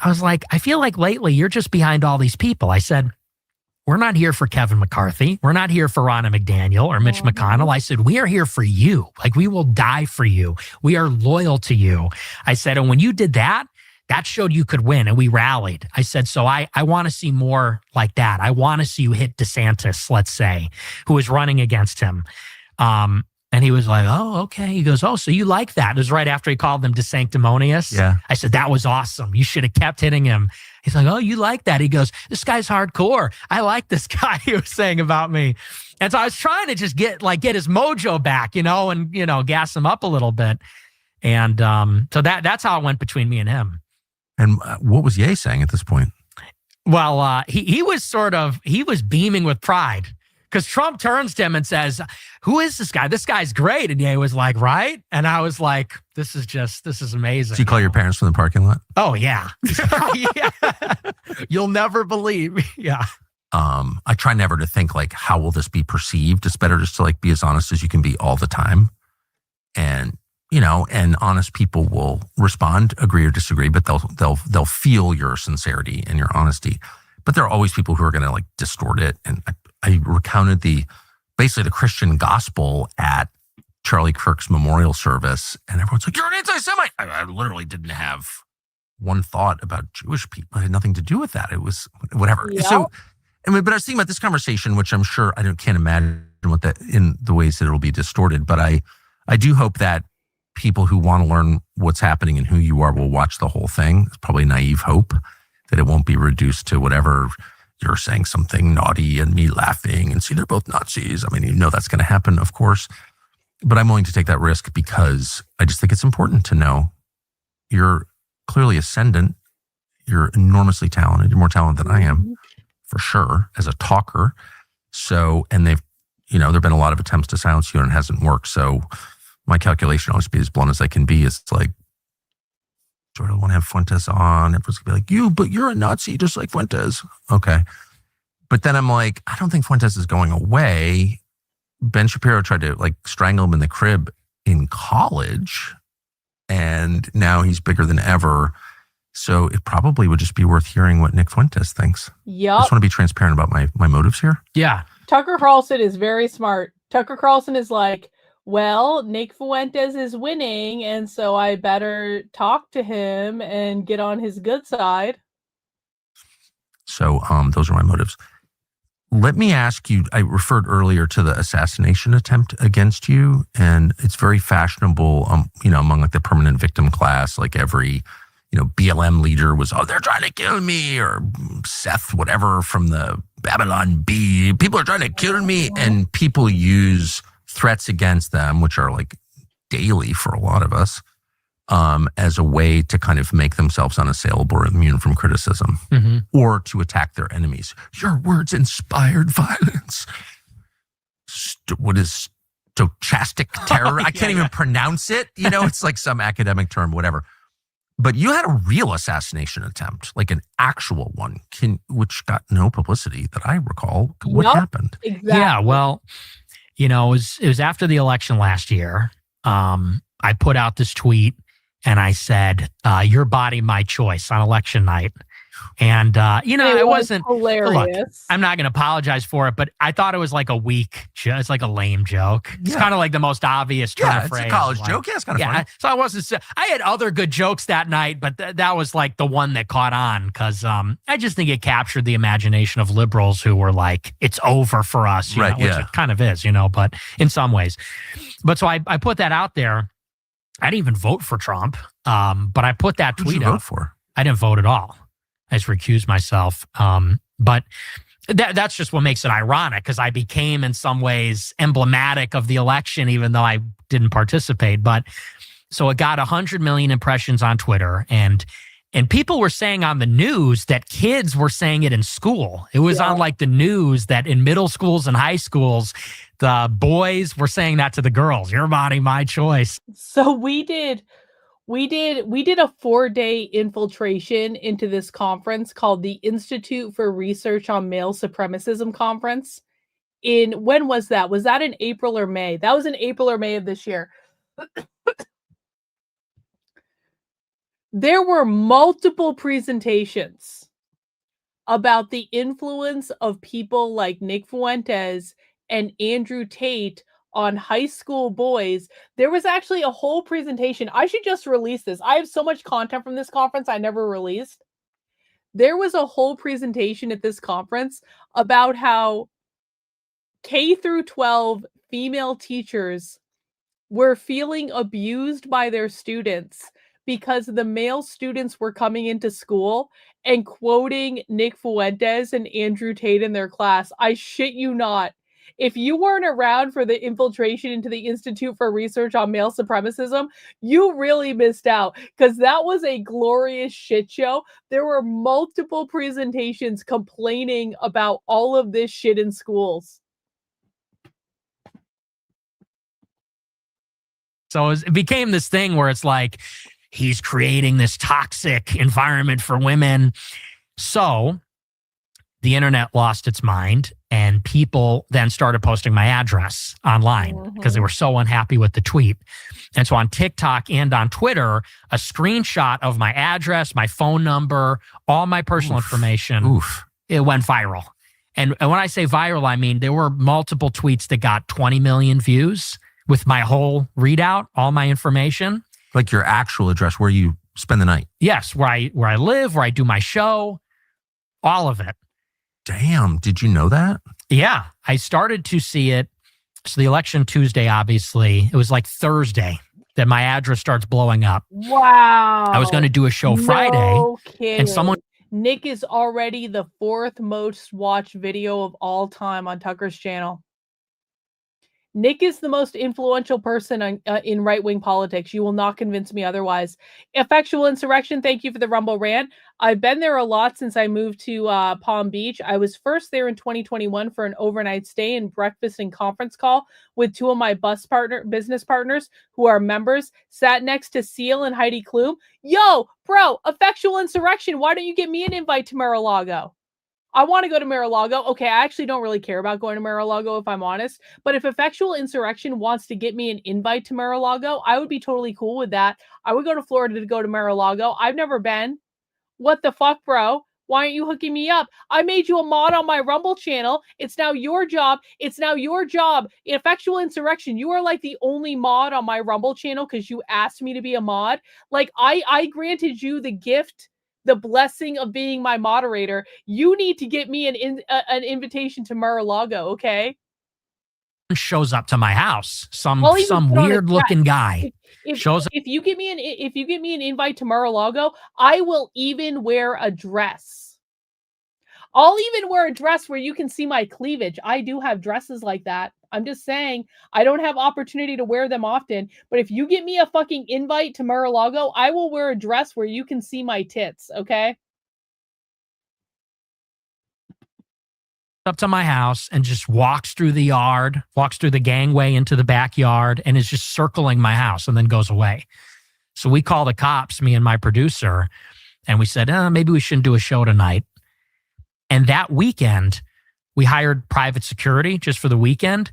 I was like, I feel like lately you're just behind all these people. I said, we're not here for Kevin McCarthy. We're not here for Ronna McDaniel or Mitch McConnell. I said, we are here for you. Like, we will die for you. We are loyal to you. I said, and when you did that, that showed you could win, and we rallied. I said, so I want to see more like that. I want to see you hit DeSantis, let's say, who is running against him. And he was like, oh, okay. He goes, oh, so you like that? It was right after he called them DeSanctimonious. Yeah. I said, that was awesome. You should have kept hitting him. He's like, oh, you like that? He goes, this guy's hardcore. I like this guy, he was saying about me. And so I was trying to just get his mojo back, and, gas him up a little bit. And so that's how it went between me and him. And what was Ye saying at this point? Well, he was beaming with pride. Because Trump turns to him and says, who is this guy? This guy's great. And Ye was like, right? And I was like, this is amazing. Did you call your parents from the parking lot? Oh, yeah. Yeah. You'll never believe. Yeah. I try never to think like, how will this be perceived? It's better just to be as honest as you can be all the time. And, and honest people will respond, agree or disagree, but they'll feel your sincerity and your honesty. But there are always people who are going to distort it. And I recounted basically the Christian gospel at Charlie Kirk's memorial service, and everyone's like, you're an anti-Semite. I literally didn't have one thought about Jewish people. It had nothing to do with that. It was whatever. Yeah. So, but I was thinking about this conversation, which I'm sure can't imagine what that in the ways that it'll be distorted. But I do hope that people who want to learn what's happening and who you are will watch the whole thing. It's probably naive hope that it won't be reduced to whatever you're saying something naughty and me laughing and see they're both Nazis. I mean, that's going to happen, of course. But I'm willing to take that risk because I just think it's important to know you're clearly ascendant. You're enormously talented. You're more talented than I am, for sure, as a talker. So, and there've been a lot of attempts to silence you and it hasn't worked. So my calculation, I'll just be as blunt as I can be, is like, do I want to have Fuentes on? Everyone's going to be like, but you're a Nazi just like Fuentes. Okay. But then I'm like, I don't think Fuentes is going away. Ben Shapiro tried to strangle him in the crib in college, and now he's bigger than ever. So it probably would just be worth hearing what Nick Fuentes thinks. Yep. I just want to be transparent about my motives here. Yeah. Tucker Carlson is very smart. Tucker Carlson is like, well, Nick Fuentes is winning, and so I better talk to him and get on his good side. So those are my motives. Let me ask you, I referred earlier to the assassination attempt against you, and it's very fashionable, among the permanent victim class, every, BLM leader was, they're trying to kill me, or Seth, whatever, from the Babylon Bee, people are trying to kill me, and people use threats against them, which are daily for a lot of us, as a way to kind of make themselves unassailable or immune from criticism, or to attack their enemies. Your words inspired violence. What is stochastic terror? I can't even pronounce it. You know, it's like some academic term, whatever. But you had a real assassination attempt, like an actual one, which got no publicity that I recall. What happened? Exactly. Yeah, well, you know, it was after the election last year. I put out this tweet and I said, your body, my choice on election night. And, you know, it wasn't hilarious. Look, I'm not going to apologize for it, but I thought it was like a weak, it's like a lame joke. It's kind of like the most obvious turn of phrase. It's a college joke. Yeah, it's kind of funny. So I had other good jokes that night, but that was like the one that caught on because I just think it captured the imagination of liberals who were like, it's over for us, you know, which it kind of is, you know, but in some ways. But so I put that out there. I didn't even vote for Trump, but I put that tweet out. Who'd you vote for? I didn't vote at all. I just recused myself. But that's just what makes it ironic because I became in some ways emblematic of the election, even though I didn't participate. But so it got 100 million impressions on Twitter and people were saying on the news that kids were saying it in school. It was on like the news that in middle schools and high schools, the boys were saying that to the girls, your body, my choice. So we did a 4-day infiltration into this conference called the Institute for Research on Male Supremacism Conference. When was that? Was that in April or May? That was in April or May of this year. There were multiple presentations about the influence of people like Nick Fuentes and Andrew Tate on high school boys. There was actually a whole presentation. I should just release this. I have so much content from this conference I never released. There was a whole presentation at this conference about how K through 12 female teachers were feeling abused by their students because the male students were coming into school and quoting Nick Fuentes and Andrew Tate in their class. I shit you not. If you weren't around for the infiltration into the Institute for Research on Male Supremacism, you really missed out because that was a glorious shit show. There were multiple presentations complaining about all of this shit in schools. So it became this thing where it's like, he's creating this toxic environment for women. So the internet lost its mind and people then started posting my address online because they were so unhappy with the tweet. And so on TikTok and on Twitter, a screenshot of my address, my phone number, all my personal information, it went viral. And when I say viral, I mean there were multiple tweets that got 20 million views with my whole readout, all my information. Like your actual address where you spend the night? Yes, where I live, where I do my show, all of it. Damn, did you know that? Yeah, I started to see it. So the election Tuesday, obviously, it was like Thursday that my address starts blowing up. Wow. I was going to do a show Friday. And someone... Nick is already the 4th most watched video of all time on Tucker's channel. Nick is the most influential person in right-wing politics. You will not convince me otherwise. Effectual Insurrection, thank you for the Rumble rant. I've been there a lot since I moved to Palm Beach. I was first there in 2021 for an overnight stay and breakfast and conference call with 2 of my business partners who are members. Sat next to Seal and Heidi Klum. Yo, bro, Effectual Insurrection, why don't you get me an invite to Mar-a-Lago? I want to go to Mar-a-Lago. Okay, I actually don't really care about going to Mar-a-Lago if I'm honest. But if Effectual Insurrection wants to get me an invite to Mar-a-Lago, I would be totally cool with that. I would go to Florida to go to Mar-a-Lago. I've never been. What the fuck, bro? Why aren't you hooking me up? I made you a mod on my Rumble channel. It's now your job. It's now your job. Effectual Insurrection, you are like the only mod on my Rumble channel because you asked me to be a mod. Like, I granted you the gift, the blessing of being my moderator. You need to get me an invitation to Mar-a-Lago, okay? Shows up to my house. Some weird looking guy shows up. If you get me an invite to Mar-a-Lago, I will even wear a dress. I'll even wear a dress where you can see my cleavage. I do have dresses like that. I'm just saying I don't have opportunity to wear them often. But if you get me a fucking invite to Mar-a-Lago, I will wear a dress where you can see my tits, okay? Up to my house and just walks through the yard, walks through the gangway into the backyard, and is just circling my house and then goes away. So we call the cops, me and my producer, and we said, maybe we shouldn't do a show tonight. And that weekend, we hired private security just for the weekend,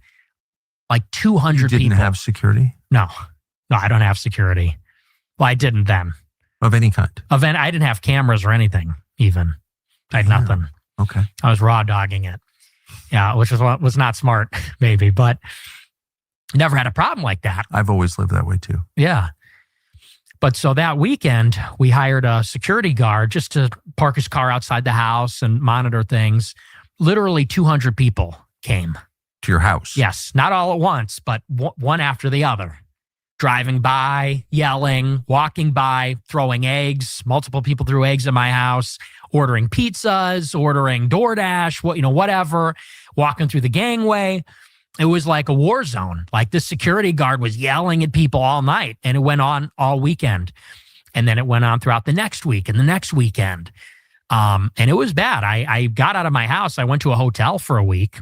like 200 people. You didn't have security? No, I don't have security. Well, I didn't then. Of any kind? I didn't have cameras or anything even. I had nothing. Okay. I was raw dogging it. Yeah, which was not smart, maybe, but never had a problem like that. I've always lived that way too. Yeah. But so that weekend, we hired a security guard just to park his car outside the house and monitor things. Literally 200 people came. To your house? Yes. Not all at once, but one after the other. Driving by, yelling, walking by, throwing eggs. Multiple people threw eggs at my house, ordering pizzas, ordering DoorDash, whatever, walking through the gangway. It was like a war zone. Like this security guard was yelling at people all night, and it went on all weekend. And then it went on throughout the next week and the next weekend. And it was bad. I got out of my house. I went to a hotel for a week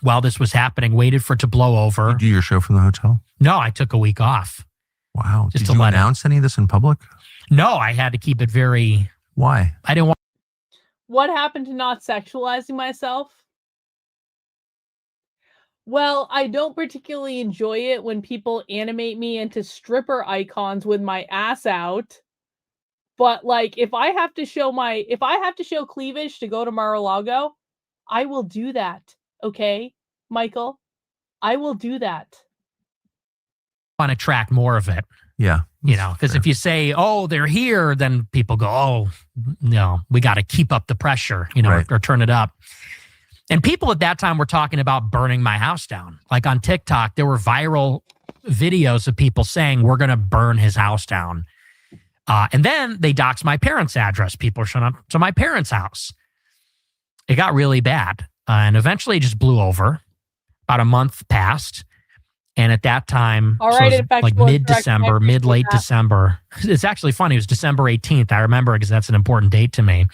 while this was happening, waited for it to blow over. Did you do your show from the hotel? No, I took a week off. Wow. Did you announce any of this in public? No, I had to keep it very... Why? I didn't want... What happened to not sexualizing myself? Well, I don't particularly enjoy it when people animate me into stripper icons with my ass out. But like, if I have to show cleavage to go to Mar-a-Lago, I will do that. Okay, Michael? I will do that. Want to track more of it. Yeah. Because if you say, oh, they're here, then people go, oh, no, we got to keep up the pressure, right. Or turn it up. And people at that time were talking about burning my house down. Like on TikTok, there were viral videos of people saying, we're going to burn his house down. And then they doxed my parents' address. People are showing up to my parents' house. It got really bad. And eventually it just blew over. About a month passed. And at that time, all right, so like mid-December, late December. It's actually funny. It was December 18th. I remember because that's an important date to me.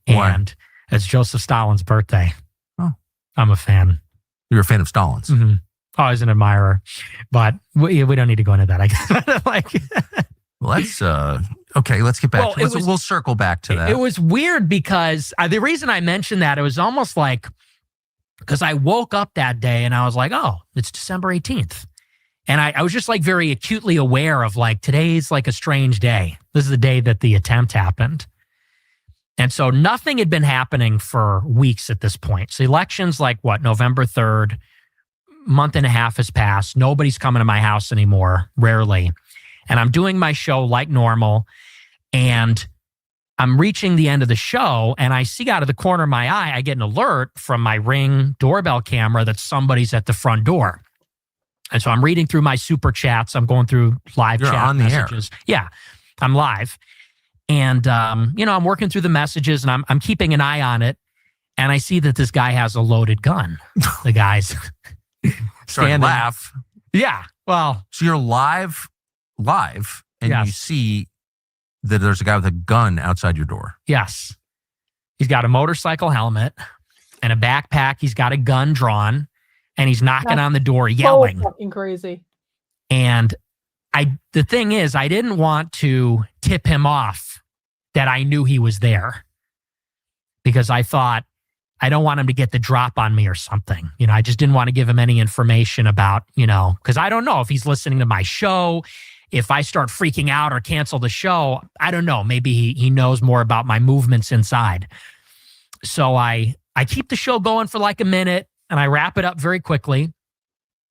And it's Joseph Stalin's birthday. Oh. I'm a fan. You're a fan of Stalin's? Mm-hmm. Always an admirer. But we don't need to go into that, I guess. Well, that's okay. Let's get back. We'll circle back to that. It was weird because the reason I mentioned that, it was almost like, because I woke up that day and I was like, oh, it's December 18th. And I was just like very acutely aware of like, today's like a strange day. This is the day that the attempt happened. And so nothing had been happening for weeks at this point. So elections like November 3rd, month and a half has passed. Nobody's coming to my house anymore, rarely. And I'm doing my show like normal. And I'm reaching the end of the show and I see out of the corner of my eye, I get an alert from my Ring doorbell camera that somebody's at the front door. And so I'm reading through my super chats. I'm going through live You're chat on the messages. Air. Yeah, I'm live. And, I'm working through the messages and I'm keeping an eye on it. And I see that this guy has a loaded gun. The guy's standing. Laugh. Yeah. Well. So you're live, and you see that there's a guy with a gun outside your door. Yes. He's got a motorcycle helmet and a backpack. He's got a gun drawn and he's knocking on the door yelling. So fucking crazy. And the thing is, I didn't want to tip him off that I knew he was there because I thought, I don't want him to get the drop on me or something. I just didn't want to give him any information about, because I don't know if he's listening to my show. If I start freaking out or cancel the show, I don't know. Maybe he knows more about my movements inside. So I keep the show going for like a minute and I wrap it up very quickly.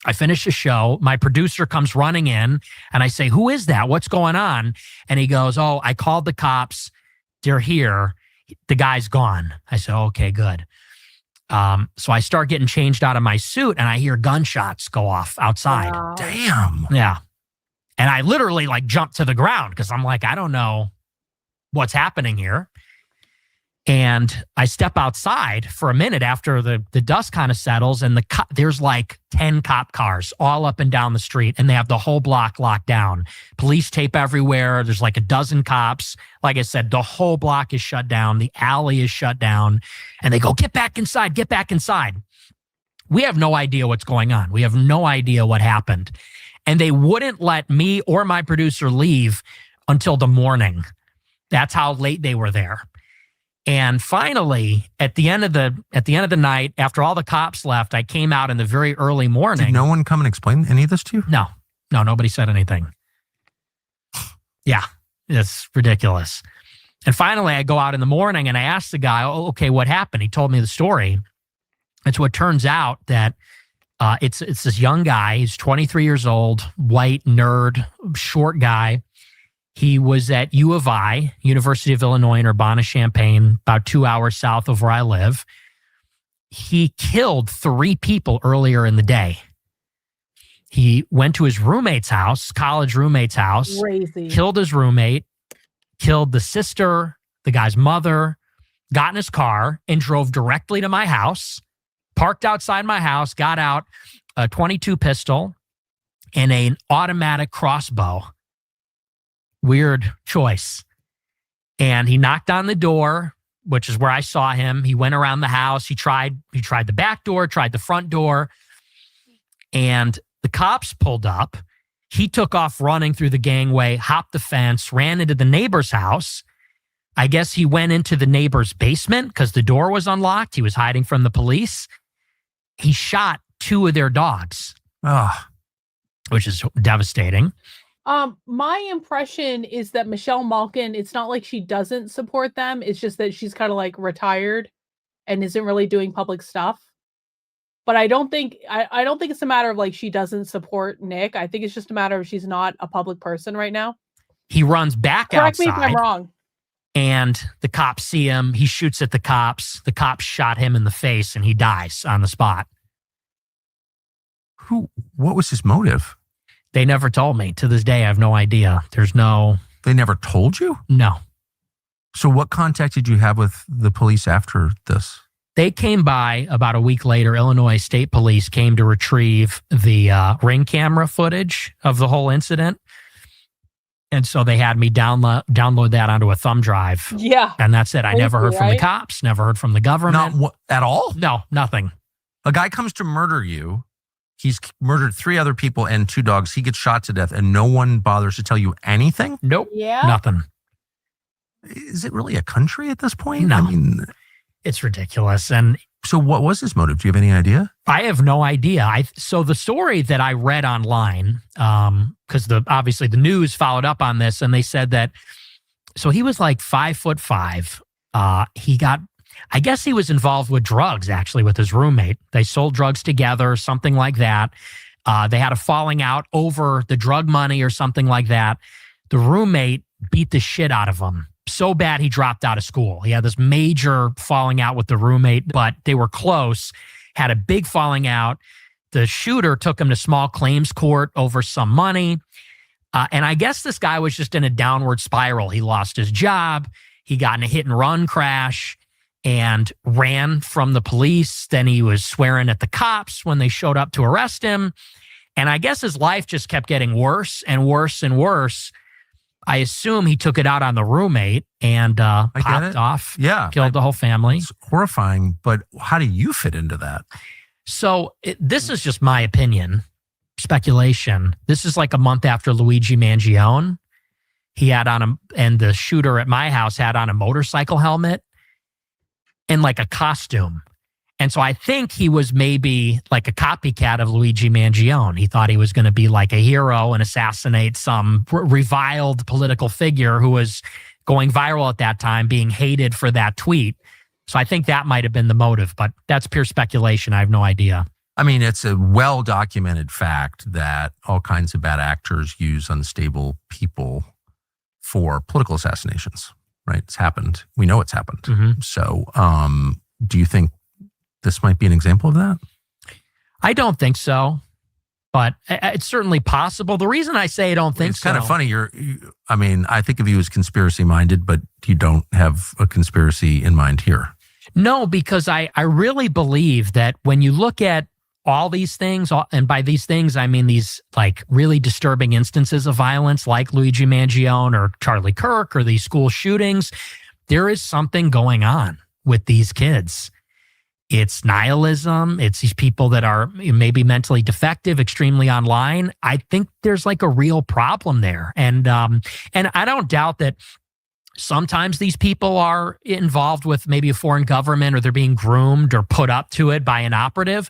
I finish the show. My producer comes running in and I say, who is that? What's going on? And he goes, oh, I called the cops. They're here. The guy's gone. I said, okay, good. So I start getting changed out of my suit and I hear gunshots go off outside. Wow. Damn. Yeah. And I literally like jumped to the ground because I'm like, I don't know what's happening here. And I step outside for a minute after the dust kind of settles, and there's like 10 cop cars all up and down the street, and they have the whole block locked down. Police tape everywhere. There's like a dozen cops. Like I said, the whole block is shut down. The alley is shut down. And they go, get back inside, get back inside. We have no idea what's going on. We have no idea what happened. And they wouldn't let me or my producer leave until the morning. That's how late they were there. And finally, at the end of the night, after all the cops left, I came out in the very early morning. Did no one come and explain any of this to you? No, nobody said anything. Yeah, it's ridiculous. And finally, I go out in the morning and I asked the guy, "Oh, okay, what happened?" He told me the story. And so it turns out that it's this young guy. He's 23 years old, white nerd, short guy. He was at U of I, University of Illinois in Urbana-Champaign, about 2 hours south of where I live. He killed 3 people earlier in the day. He went to his roommate's house, college roommate's house, Crazy. Killed his roommate, killed the sister, the guy's mother, got in his car and drove directly to my house, parked outside my house, got out a .22 pistol and an automatic crossbow. Weird choice. And he knocked on the door, which is where I saw him. He went around the house. He tried the back door, tried the front door, and the cops pulled up. He took off running through the gangway, hopped the fence, ran into the neighbor's house. I guess he went into the neighbor's basement because the door was unlocked. He was hiding from the police. He shot 2 of their dogs, which is devastating. My impression is that Michelle Malkin, it's not like she doesn't support them. It's just that she's kind of like retired and isn't really doing public stuff. But I don't think it's a matter of like she doesn't support Nick. I think it's just a matter of she's not a public person right now. He runs back outside. Correct me if I'm wrong. And the cops see him. He shoots at the cops. The cops shot him in the face and he dies on the spot. What was his motive? They never told me. To this day, I have no idea. They never told you? No. So what contact did you have with the police after this? They came by about a week later. Illinois State Police came to retrieve the ring camera footage of the whole incident. And so they had me download that onto a thumb drive. Yeah. And that's it. I never heard from the cops, never heard from the government. Not at all? No, nothing. A guy comes to murder you. He's murdered 3 other people and 2 dogs. He gets shot to death and no one bothers to tell you anything? Nope. Yeah. Nothing. Is it really a country at this point? No. I mean, it's ridiculous. And so what was his motive? Do you have any idea? I have no idea. So the story that I read online, because obviously the news followed up on this, and they said that, so he was like 5'5". I guess he was involved with drugs, actually, with his roommate. They sold drugs together, something like that. They had a falling out over the drug money or something like that. The roommate beat the shit out of him so bad he dropped out of school. He had this major falling out with the roommate, but they were close, had a big falling out. The shooter took him to small claims court over some money. And I guess this guy was just in a downward spiral. He lost his job. He got in a hit and run crash and ran from the police. Then he was swearing at the cops when they showed up to arrest him. And I guess his life just kept getting worse and worse and worse. I assume he took it out on the roommate and popped off. Yeah. Killed the whole family. It's horrifying, but how do you fit into that? So this is just my opinion, speculation. This is like a month after Luigi Mangione. He had on and the shooter at my house had on a motorcycle helmet and like a costume. And so I think he was maybe like a copycat of Luigi Mangione. He thought he was going to be like a hero and assassinate some reviled political figure who was going viral at that time, being hated for that tweet. So I think that might have been the motive, but that's pure speculation. I have no idea. I mean, it's a well-documented fact that all kinds of bad actors use unstable people for political assassinations, right? It's happened. We know it's happened. Mm-hmm. So do you think this might be an example of that? I don't think so. but it's certainly possible. The reason I say I don't think it's kind of funny. I mean, I think of you as conspiracy minded, but you don't have a conspiracy in mind here. No, because I really believe that when you look at all these things, and by these things, I mean these like really disturbing instances of violence like Luigi Mangione or Charlie Kirk or these school shootings, there is something going on with these kids. It's nihilism. It's these people that are maybe mentally defective, extremely online. I think there's like a real problem there. And I don't doubt that sometimes these people are involved with maybe a foreign government or they're being groomed or put up to it by an operative.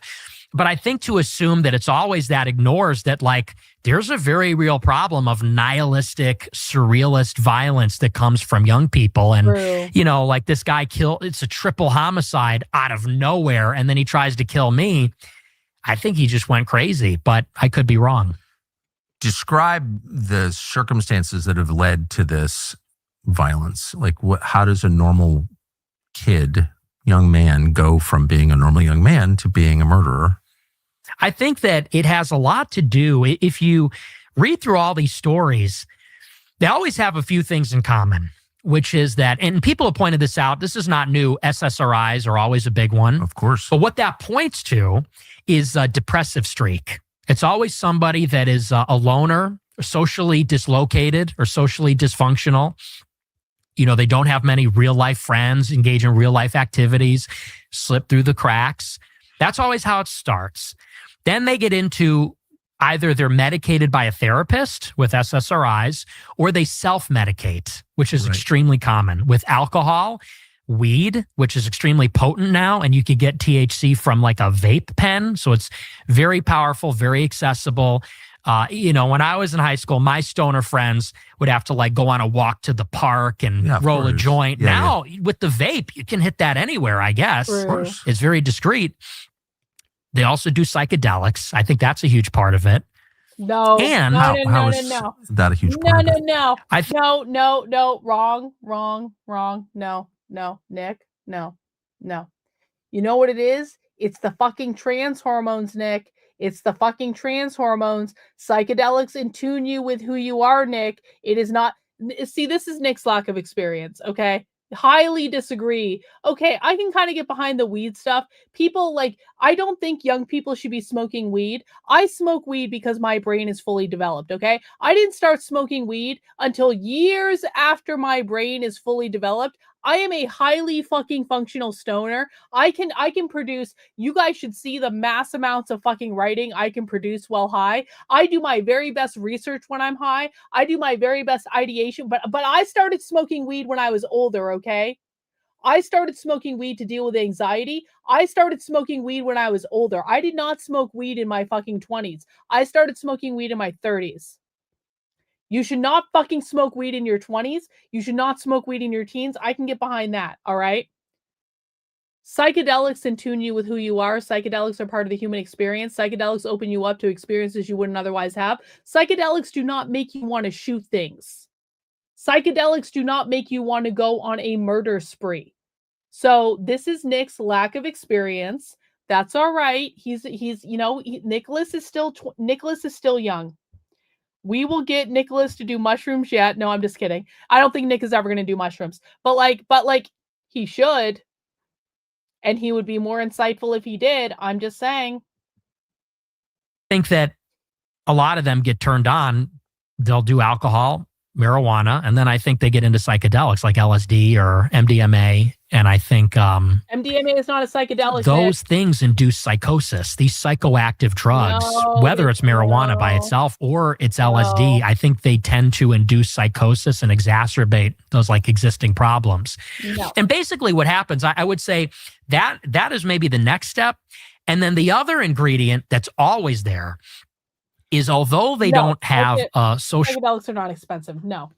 But I think to assume that it's always that ignores that, like, there's a very real problem of nihilistic, surrealist violence that comes from young people. And, you know, like this guy it's a triple homicide out of nowhere. And then he tries to kill me. I think he just went crazy, but I could be wrong. Describe the circumstances that have led to this violence. Like, how does a normal kid, young man, go from being a normal young man to being a murderer? I think that it has a lot to do. If you read through all these stories, they always have a few things in common, which is that, and people have pointed this out, this is not new, SSRIs are always a big one. Of course. But what that points to is a depressive streak. It's always somebody that is a loner, socially dislocated, or socially dysfunctional. You know, they don't have many real life friends, engage in real life activities, slip through the cracks. That's always how it starts. Then they get into either they're medicated by a therapist with SSRIs or they self-medicate, which is extremely common with alcohol, weed, which is extremely potent now. And you could get THC from like a vape pen. So it's very powerful, very accessible. You know, when I was in high school, my stoner friends would have to like go on a walk to the park and roll a joint. Now with the vape, you can hit that anywhere, I guess. Of course. It's very discreet. They also do psychedelics. I think that's a huge part of it. No. And no. that a huge part? No. No. Wrong. No. Nick. No. You know what it is? It's the fucking trans hormones, Nick. It's the fucking trans hormones. Psychedelics in tune you with who you are, Nick. It is not. See, this is Nick's lack of experience, okay? Highly disagree. Okay, I can kind of get behind the weed stuff. People like, I don't think young people should be smoking weed. I smoke weed because my brain is fully developed, okay? I didn't start smoking weed until years after my brain is fully developed. I am a highly fucking functional stoner. I can produce, you guys should see the mass amounts of fucking writing I can produce while high. I do my very best research when I'm high. I do my very best ideation, but I started smoking weed when I was older, okay? I started smoking weed to deal with anxiety. I started smoking weed when I was older. I did not smoke weed in my fucking 20s. I started smoking weed in my 30s. You should not fucking smoke weed in your 20s. You should not smoke weed in your teens. I can get behind that, all right? Psychedelics in tune you with who you are. Psychedelics are part of the human experience. Psychedelics open you up to experiences you wouldn't otherwise have. Psychedelics do not make you want to shoot things. Psychedelics do not make you want to go on a murder spree. So this is Nick's lack of experience. That's all right. He's you know, Nicholas is still young. We will get Nicholas to do mushrooms yet. No, I'm just kidding. I don't think Nick is ever going to do mushrooms. But like he should. And he would be more insightful if he did. I'm just saying. I think that a lot of them get turned on. They'll do alcohol, marijuana, and then I think they get into psychedelics like LSD or MDMA. And I think MDMA is not a psychedelic. Those things induce psychosis. These psychoactive drugs, whether it's marijuana by itself or it's LSD, I think they tend to induce psychosis and exacerbate those like existing problems. No. And basically what happens, I would say that is maybe the next step. And then the other ingredient that's always there is although they don't have social... Psychedelics are not expensive. No.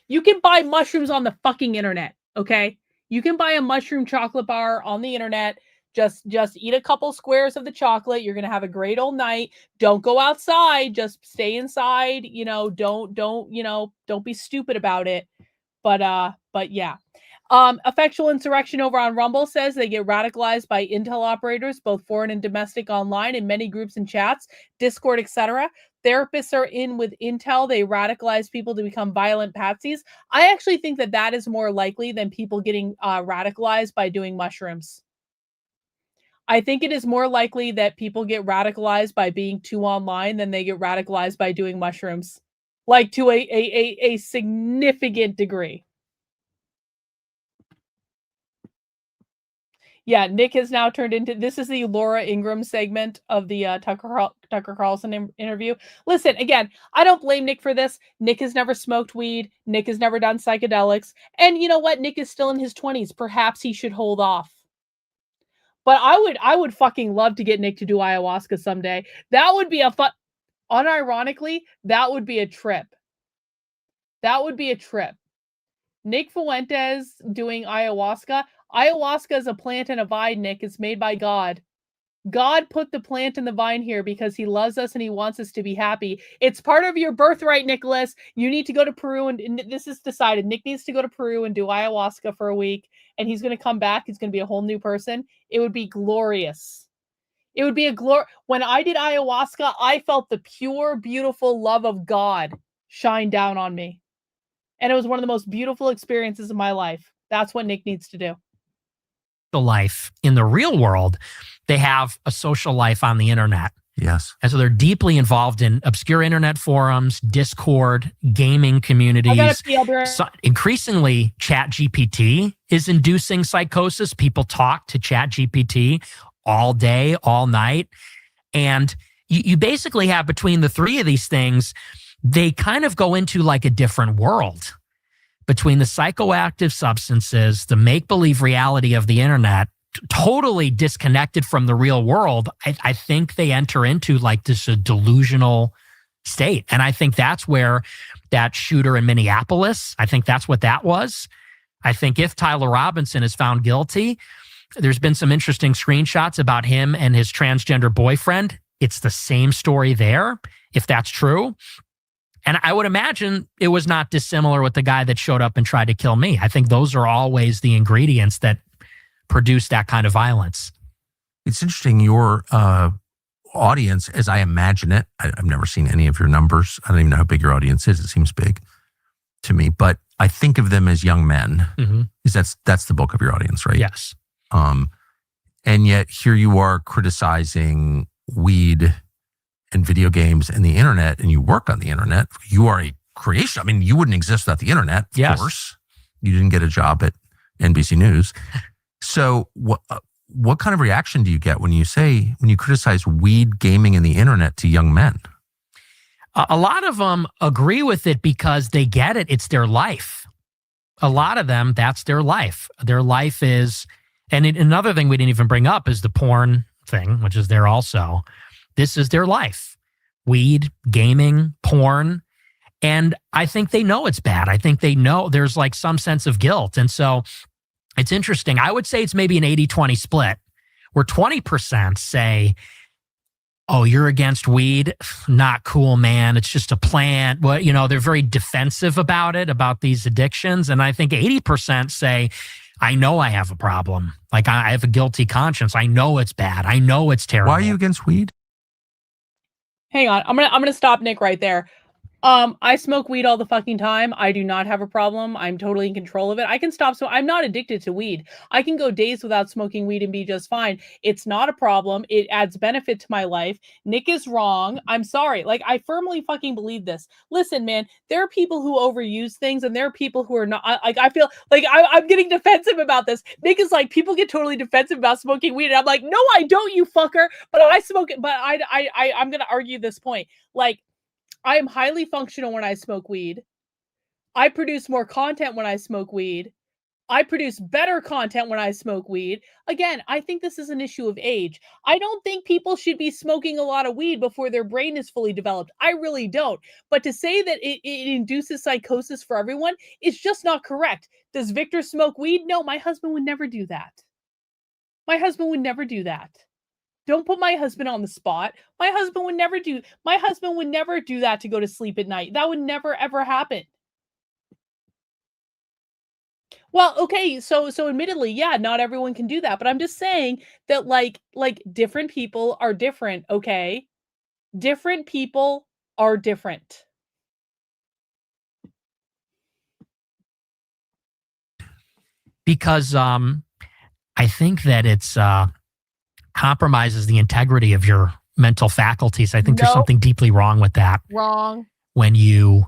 You can buy mushrooms on the fucking internet, okay? You can buy a mushroom chocolate bar on the internet. Just eat a couple squares of the chocolate. You're going to have a great old night. Don't go outside. Just stay inside. You know, don't be stupid about it. But yeah. Effectual Insurrection over on Rumble says they get radicalized by intel operators, both foreign and domestic, online in many groups and chats, Discord, etc. Therapists are in with intel. They radicalize people to become violent patsies. I actually think that that is more likely than people getting radicalized by doing mushrooms. I think it is more likely that people get radicalized by being too online than they get radicalized by doing mushrooms, like to a significant degree. Yeah, Nick has now turned into, this is the Laura Ingraham segment of the Tucker Carlson interview. Listen, again, I don't blame Nick for this. Nick has never smoked weed. Nick has never done psychedelics. And you know what? Nick is still in his 20s. Perhaps he should hold off. But I would fucking love to get Nick to do ayahuasca someday. That would be a fun, unironically, that would be a trip. That would be a trip. Nick Fuentes doing ayahuasca. Ayahuasca is a plant and a vine, Nick. It's made by God. God put the plant and the vine here because he loves us and he wants us to be happy. It's part of your birthright, Nicholas. You need to go to Peru, and this is decided. Nick needs to go to Peru and do ayahuasca for a week, and he's going to come back. He's going to be a whole new person. It would be glorious. It would be a When I did ayahuasca, I felt the pure, beautiful love of God shine down on me. And it was one of the most beautiful experiences of my life. That's what Nick needs to do. The life in the real world, they have a social life on the internet. Yes. And so they're deeply involved in obscure internet forums, Discord, gaming communities. Increasingly, ChatGPT is inducing psychosis. People talk to ChatGPT all day, all night. And you basically have, between the three of these things, they kind of go into like a different world. Between the psychoactive substances, the make-believe reality of the internet, totally disconnected from the real world, I think they enter into like this delusional state. And I think that's where that shooter in Minneapolis, I think that's what that was. I think if Tyler Robinson is found guilty, there's been some interesting screenshots about him and his transgender boyfriend. It's the same story there, if that's true. And I would imagine it was not dissimilar with the guy that showed up and tried to kill me. I think those are always the ingredients that produce that kind of violence. It's interesting, your audience, as I imagine it, I've never seen any of your numbers. I don't even know how big your audience is. It seems big to me, but I think of them as young men. Mm-hmm. That's the bulk of your audience, right? Yes. And yet here you are criticizing weed and video games and the internet, and you work on the internet. You are a creation. I mean, you wouldn't exist without the internet, of course. You didn't get a job at NBC News. So what kind of reaction do you get when you criticize weed, gaming, and the internet to young men? A lot of them agree with it because they get it. It's their life. A lot of them, that's their life. Their life is, and another thing we didn't even bring up is the porn thing, which is there also. This is their life. Weed, gaming, porn. And I think they know it's bad. I think they know there's like some sense of guilt. And so it's interesting. I would say it's maybe an 80-20 split, where 20% say, oh, you're against weed? Not cool, man. It's just a plant. Well, they're very defensive about it, about these addictions. And I think 80% say, I know I have a problem. Like I have a guilty conscience. I know it's bad. I know it's terrible. Why are you against weed? Hang on. I'm gonna stop Nick right there. I smoke weed all the fucking time. I do not have a problem. I'm totally in control of it. I can stop. So I'm not addicted to weed. I can go days without smoking weed and be just fine. It's not a problem. It adds benefit to my life. Nick is wrong. I'm sorry. Like, I firmly fucking believe this. Listen, man, there are people who overuse things and there are people who are not. I feel like I'm getting defensive about this. Nick is like, people get totally defensive about smoking weed. And I'm like, no, I don't, you fucker. But I smoke it. But I'm going to argue this point. Like, I am highly functional when I smoke weed. I produce more content when I smoke weed. I produce better content when I smoke weed. Again, I think this is an issue of age. I don't think people should be smoking a lot of weed before their brain is fully developed. I really don't. But to say that it induces psychosis for everyone is just not correct. Does Victor smoke weed? No, my husband would never do that. My husband would never do that. Don't put my husband on the spot. My husband would never do that to go to sleep at night. That would never, ever happen. Well, okay, so admittedly, yeah, not everyone can do that, but I'm just saying that like different people are different, okay? Different people are different. Because I think that it's compromises the integrity of your mental faculties. I think there's Nope. something deeply wrong with that. Wrong. When you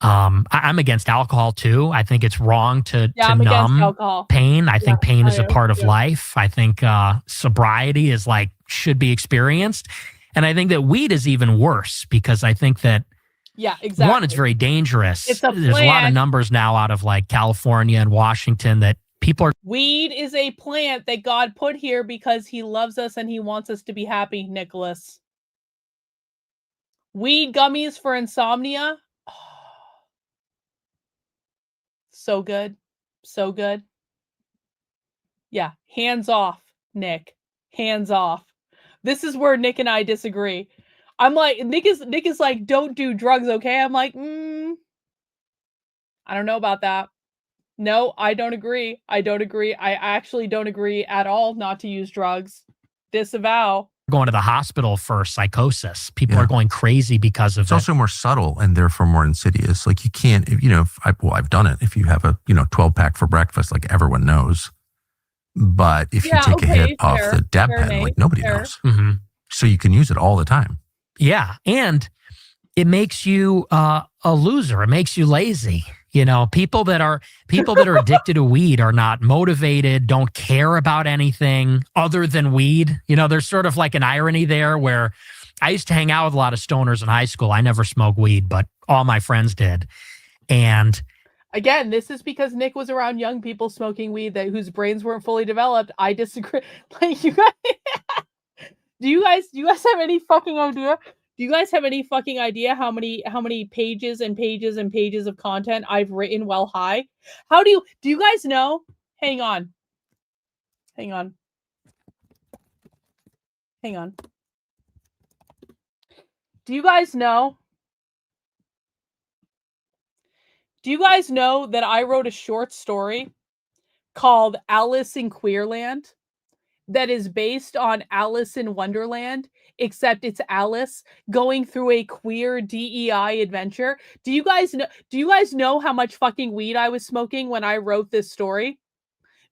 I'm against alcohol too. I think it's wrong to I'm against numb alcohol. pain. I think pain is a part of yeah. life. I think sobriety is like should be experienced. And I think that weed is even worse because I think that Yeah, exactly. one, it's very dangerous. It's a There's a lot of plant. numbers now out of like California and Washington that people are. Weed is a plant that God put here because he loves us and he wants us to be happy, Nicholas. Weed gummies for insomnia. Oh. So good. So good. Yeah, hands off, Nick. Hands off. This is where Nick and I disagree. I'm like, Nick is like, don't do drugs, okay? I'm like, I don't know about that. No, I don't agree. I don't agree. I actually don't agree at all not to use drugs. Disavow. Going to the hospital for psychosis. People are going crazy because of It's also more subtle and therefore more insidious. Like you can't, I've done it. If you have a, 12 pack for breakfast, like everyone knows. But if you take a hit off the dab pen, like nobody knows. Mm-hmm. So you can use it all the time. Yeah. And it makes you a loser. It makes you lazy. People that are addicted to weed are not motivated, don't care about anything other than weed. There's sort of like an irony there where I used to hang out with a lot of stoners in high school. I never smoked weed, but all my friends did. And again, this is because Nick was around young people smoking weed whose brains weren't fully developed. I disagree. Like you guys, do you guys have any fucking idea? Do you guys have any fucking idea how many pages and pages and pages of content I've written while high? Do you guys know? Hang on. Do you guys know? Do you guys know that I wrote a short story called Alice in Queerland that is based on Alice in Wonderland, except it's Alice going through a queer DEI adventure? Do you guys know how much fucking weed I was smoking when I wrote this story?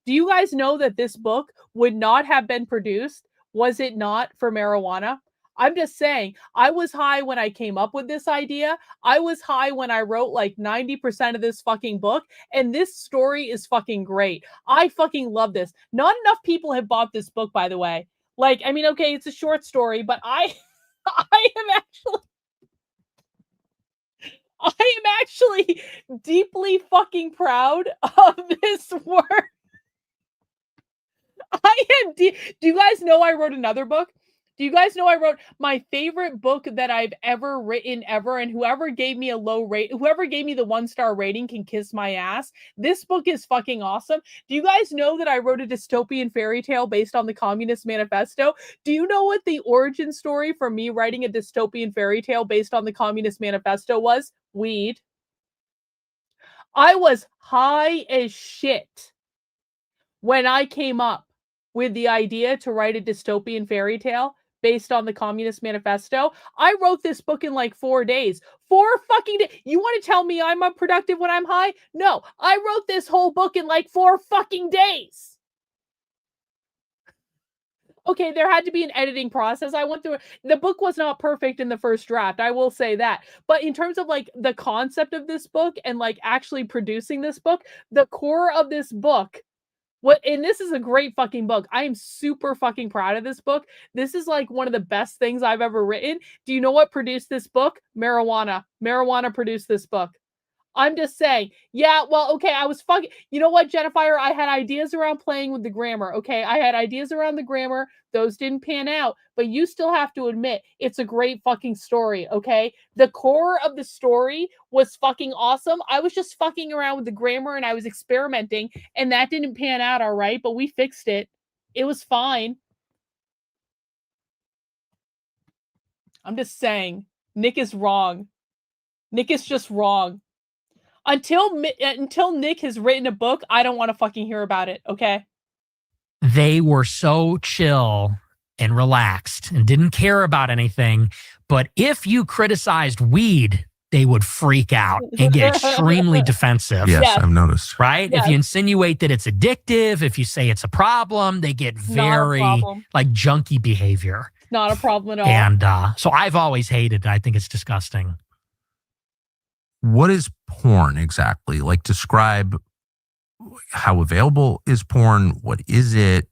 Do you guys know that this book would not have been produced was it not for marijuana? I'm just saying, I was high when I came up with this idea. I was high when I wrote like 90% of this fucking book. And this story is fucking great. I fucking love this. Not enough people have bought this book, by the way. Like, I mean, okay, it's a short story, but I am actually deeply fucking proud of this work. Do you guys know I wrote another book? Do you guys know I wrote my favorite book that I've ever written ever? And whoever gave me a low rate, whoever gave me the 1-star rating can kiss my ass. This book is fucking awesome. Do you guys know that I wrote a dystopian fairy tale based on the Communist Manifesto? Do you know what the origin story for me writing a dystopian fairy tale based on the Communist Manifesto was? Weed. I was high as shit when I came up with the idea to write a dystopian fairy tale based on the Communist Manifesto. I wrote this book in like 4 days. 4 fucking days. You want to tell me I'm unproductive when I'm high? No, I wrote this whole book in like 4 fucking days. Okay, there had to be an editing process. I went through it. The book was not perfect in the first draft, I will say that. But in terms of like the concept of this book and like actually producing this book, the core of this book, and this is a great fucking book. I am super fucking proud of this book. This is like one of the best things I've ever written. Do you know what produced this book? Marijuana. Marijuana produced this book. I'm just saying. Yeah, well, okay, I was fucking... You know what, Jennifer? I had ideas around playing with the grammar, okay? I had ideas around the grammar. Those didn't pan out. But you still have to admit, it's a great fucking story, okay? The core of the story was fucking awesome. I was just fucking around with the grammar and I was experimenting, and that didn't pan out all right, but we fixed it. It was fine. I'm just saying. Nick is wrong. Nick is just wrong. Until Nick has written a book, I don't want to fucking hear about it. Okay. They were so chill and relaxed and didn't care about anything. But if you criticized weed, they would freak out and get extremely defensive. Yes, I've noticed. Right? Yes. If you insinuate that it's addictive, if you say it's a problem, they get very like junkie behavior. Not a problem at all. And so I've always hated it. I think it's disgusting. What is porn exactly? Like, describe how available is porn? What is it?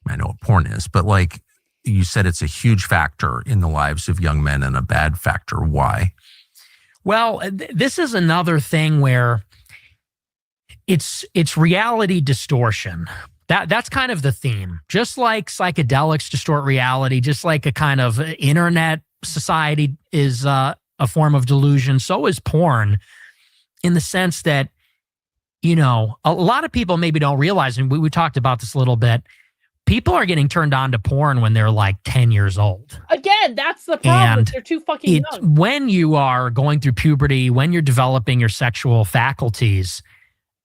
I know what porn is, but like you said, it's a huge factor in the lives of young men and a bad factor. Why? Well, this is another thing where it's reality distortion. That's kind of the theme. Just like psychedelics distort reality, just like a kind of internet society is a form of delusion, so is porn, in the sense that, you know, a lot of people maybe don't realize, and we talked about this a little bit, people are getting turned on to porn when they're like 10 years old. Again, that's the problem. And They're too fucking young. When you are going through puberty, when you're developing your sexual faculties,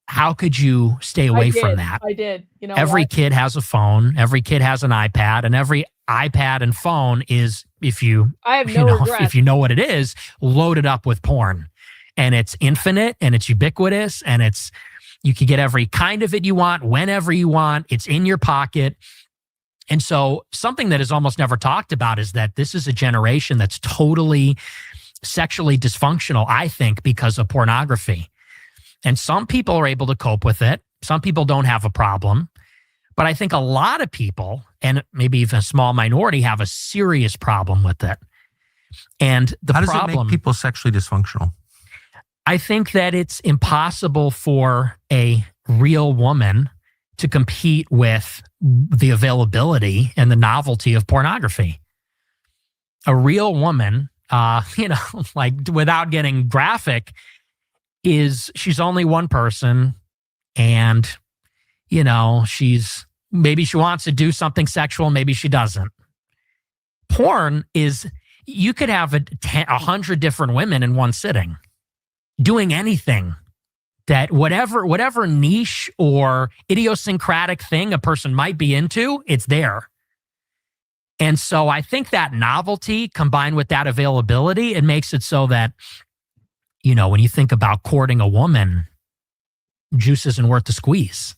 how could you stay away from that? I did. You know, every kid has a phone. Every kid has an iPad, and every iPad and phone is, if you know what it is, loaded up with porn, and it's infinite, and it's ubiquitous, and you can get every kind of it you want, whenever you want. It's in your pocket. And so something that is almost never talked about is that this is a generation that's totally sexually dysfunctional, I think, because of pornography. And some people are able to cope with it. Some people don't have a problem. But I think a lot of people, and maybe even a small minority, have a serious problem with it. And How does it make people sexually dysfunctional? I think that it's impossible for a real woman to compete with the availability and the novelty of pornography. A real woman, like without getting graphic, she's only one person, and, you know, maybe she wants to do something sexual, maybe she doesn't. Porn is, you could have 100 different women in one sitting doing anything, that whatever niche or idiosyncratic thing a person might be into, it's there. And so I think that novelty combined with that availability, it makes it so that, you know, when you think about courting a woman, juice isn't worth the squeeze.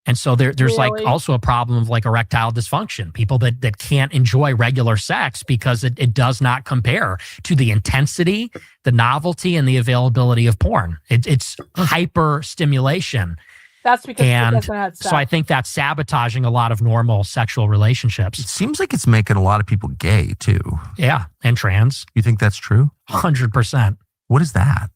And so there's like also a problem of like erectile dysfunction, people that can't enjoy regular sex because it does not compare to the intensity, the novelty, and the availability of porn. It's hyper stimulation. That's because it doesn't have sex. So I think that's sabotaging a lot of normal sexual relationships. It seems like it's making a lot of people gay too. Yeah, and trans. You think that's true? 100%. What is that?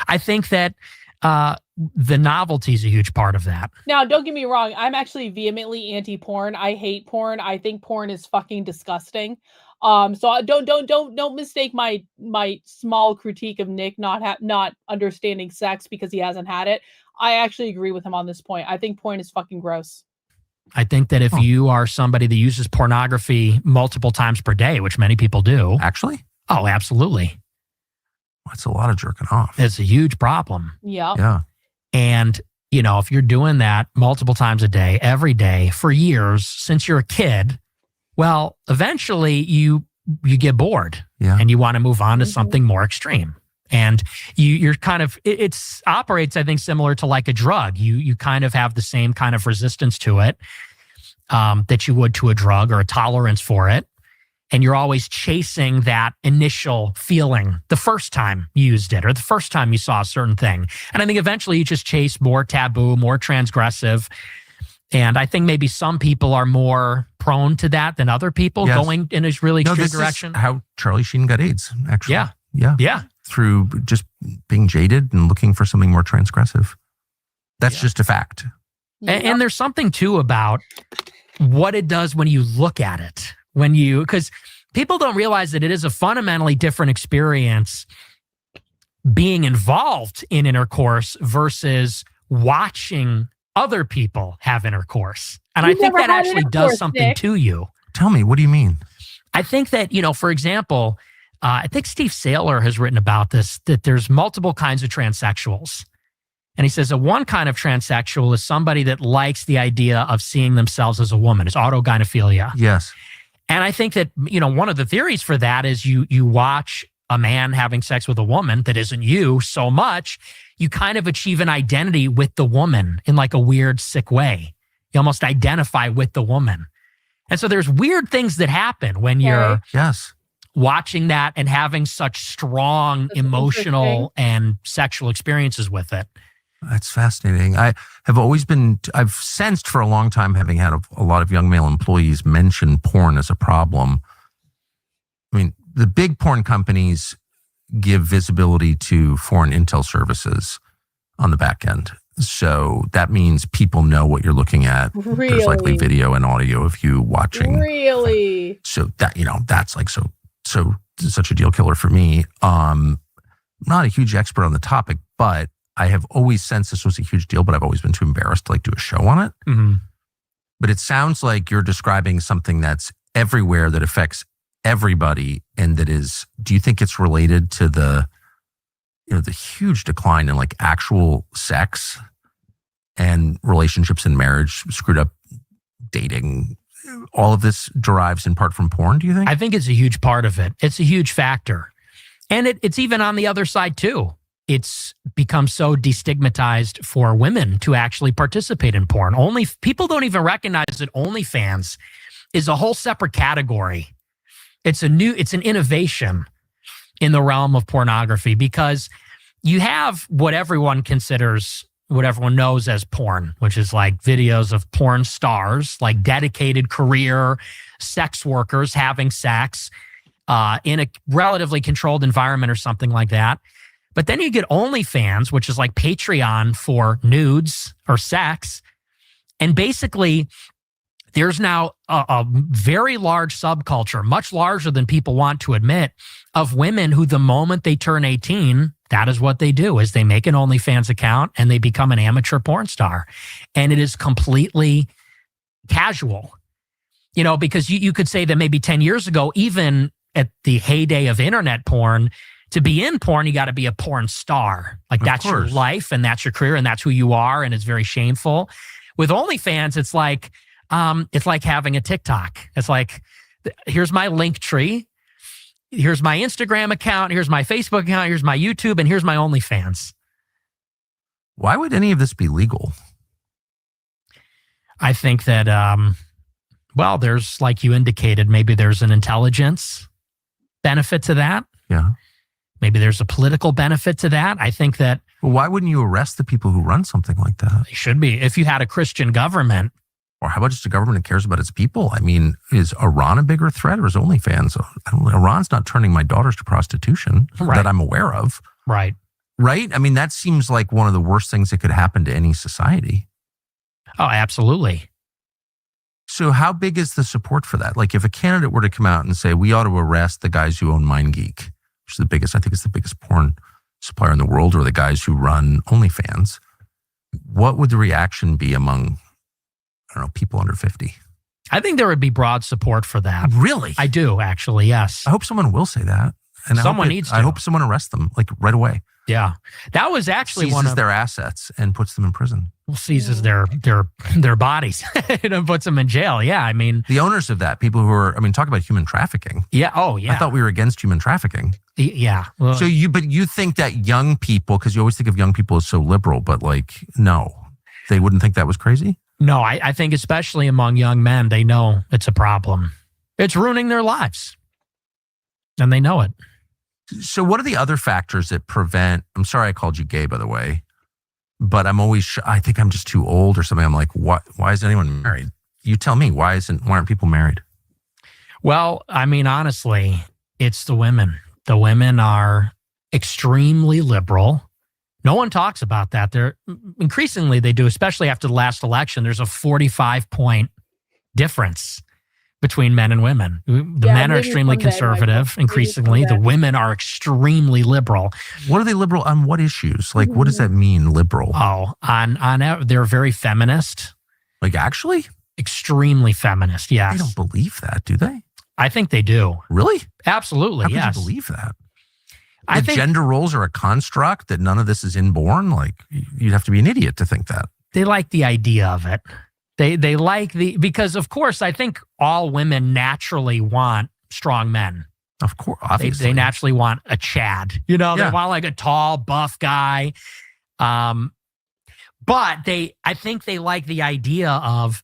I think that the novelty is a huge part of that. Now, don't get me wrong. I'm actually vehemently anti-porn. I hate porn. I think porn is fucking disgusting. So don't mistake my small critique of Nick not understanding sex because he hasn't had it. I actually agree with him on this point. I think porn is fucking gross. I think that if you are somebody that uses pornography multiple times per day, which many people do. Actually? Oh, absolutely. That's a lot of jerking off. It's a huge problem. Yeah. Yeah. And, you know, if you're doing that multiple times a day, every day for years, since you're a kid, well, eventually you get bored and you want to move on to something more extreme. And you're kind of, it operates, I think, similar to like a drug. You kind of have the same kind of resistance to it that you would to a drug, or a tolerance for it. And you're always chasing that initial feeling the first time you used it or the first time you saw a certain thing. And I think eventually you just chase more taboo, more transgressive. And I think maybe some people are more prone to that than other people, going in a really extreme direction. Is how Charlie Sheen got AIDS, actually. Yeah. Through just being jaded and looking for something more transgressive. That's just a fact. And there's something too about what it does when you look at it. Because people don't realize that it is a fundamentally different experience being involved in intercourse versus watching other people have intercourse. And I think that actually does something to you. Tell me, what do you mean? I think that, you know, for example, I think Steve Saylor has written about this, that there's multiple kinds of transsexuals. And he says that one kind of transsexual is somebody that likes the idea of seeing themselves as a woman. It's autogynephilia. Yes. And I think that, one of the theories for that is you watch a man having sex with a woman that isn't you so much, you kind of achieve an identity with the woman in like a weird, sick way. You almost identify with the woman. And so there's weird things that happen when you're watching that and having such strong emotional and sexual experiences with it. That's fascinating. I've sensed for a long time, having had a lot of young male employees mention porn as a problem. I mean, the big porn companies give visibility to foreign intel services on the back end. So that means people know what you're looking at. Really? There's likely video and audio of you watching. Really? So that, that's like such a deal killer for me. I'm not a huge expert on the topic, but I have always sensed this was a huge deal, but I've always been too embarrassed to do a show on it. Mm-hmm. But it sounds like you're describing something that's everywhere, that affects everybody, and that is, do you think it's related to the huge decline in actual sex and relationships and marriage, screwed up dating? All of this derives in part from porn, do you think? I think it's a huge part of it. It's a huge factor. And it's even on the other side too. It's become so destigmatized for women to actually participate in porn. People don't even recognize that OnlyFans is a whole separate category. It's an innovation in the realm of pornography, because you have what everyone knows as porn, which is videos of porn stars, dedicated career sex workers having sex in a relatively controlled environment or something like that. But then you get OnlyFans, which is like Patreon for nudes or sex. And basically, there's now a very large subculture, much larger than people want to admit, of women who the moment they turn 18, that is what they do, is they make an OnlyFans account and they become an amateur porn star. And it is completely casual, because you could say that maybe 10 years ago, even at the heyday of internet porn, to be in porn, you got to be a porn star. That's your life and that's your career and that's who you are. And it's very shameful. With OnlyFans, it's like having a TikTok. It's like, here's my link tree. Here's my Instagram account. Here's my Facebook account. Here's my YouTube. And here's my OnlyFans. Why would any of this be legal? I think that, there's, like you indicated, maybe there's an intelligence benefit to that. Yeah. Maybe there's a political benefit to that. I think that... Well, why wouldn't you arrest the people who run something like that? They should be. If you had a Christian government... Or how about just a government that cares about its people? I mean, is Iran a bigger threat, or is OnlyFans? Iran's not turning my daughters to prostitution that I'm aware of. Right. Right? I mean, that seems like one of the worst things that could happen to any society. Oh, absolutely. So how big is the support for that? If a candidate were to come out and say, we ought to arrest the guys who own MindGeek, which is the biggest, I think it's the biggest porn supplier in the world, or the guys who run OnlyFans, what would the reaction be among, people under 50? I think there would be broad support for that. Really? I do, actually, yes. I hope someone will say that. And someone needs to. I hope someone arrests them, right away. Yeah. That was actually seizes their assets and puts them in prison. Well, seizes their bodies and puts them in jail. Yeah, I mean... The owners of that, people who are, talk about human trafficking. Yeah, oh, yeah. I thought we were against human trafficking. Yeah. Well, so you think that young people, because you always think of young people as so liberal, but no, they wouldn't think that was crazy? No, I think especially among young men, they know it's a problem. It's ruining their lives. And they know it. So what are the other factors that prevent, I'm sorry I called you gay, by the way, but I think I'm just too old or something. I'm like, why is anyone married? You tell me, why aren't people married? Well, I mean, honestly, it's the women. The women are extremely liberal. No one talks about that. Increasingly they do, especially after the last election. There's a 45-point difference between men and women. The men are extremely conservative. Increasingly, the women are extremely liberal. What are they liberal on? What issues? What does that mean, liberal? Oh, they're very feminist. Actually? Extremely feminist, yes. They don't believe that, do they? I think they do. Really? Absolutely. How could yes. you believe that? I The think gender roles are a construct, that none of this is inborn. Like, you'd have to be an idiot to think that. they like the idea of it. They like because of course I think all women naturally want strong men. Of course, obviously. They naturally want a Chad. They want like a tall, buff guy. But I think they like the idea of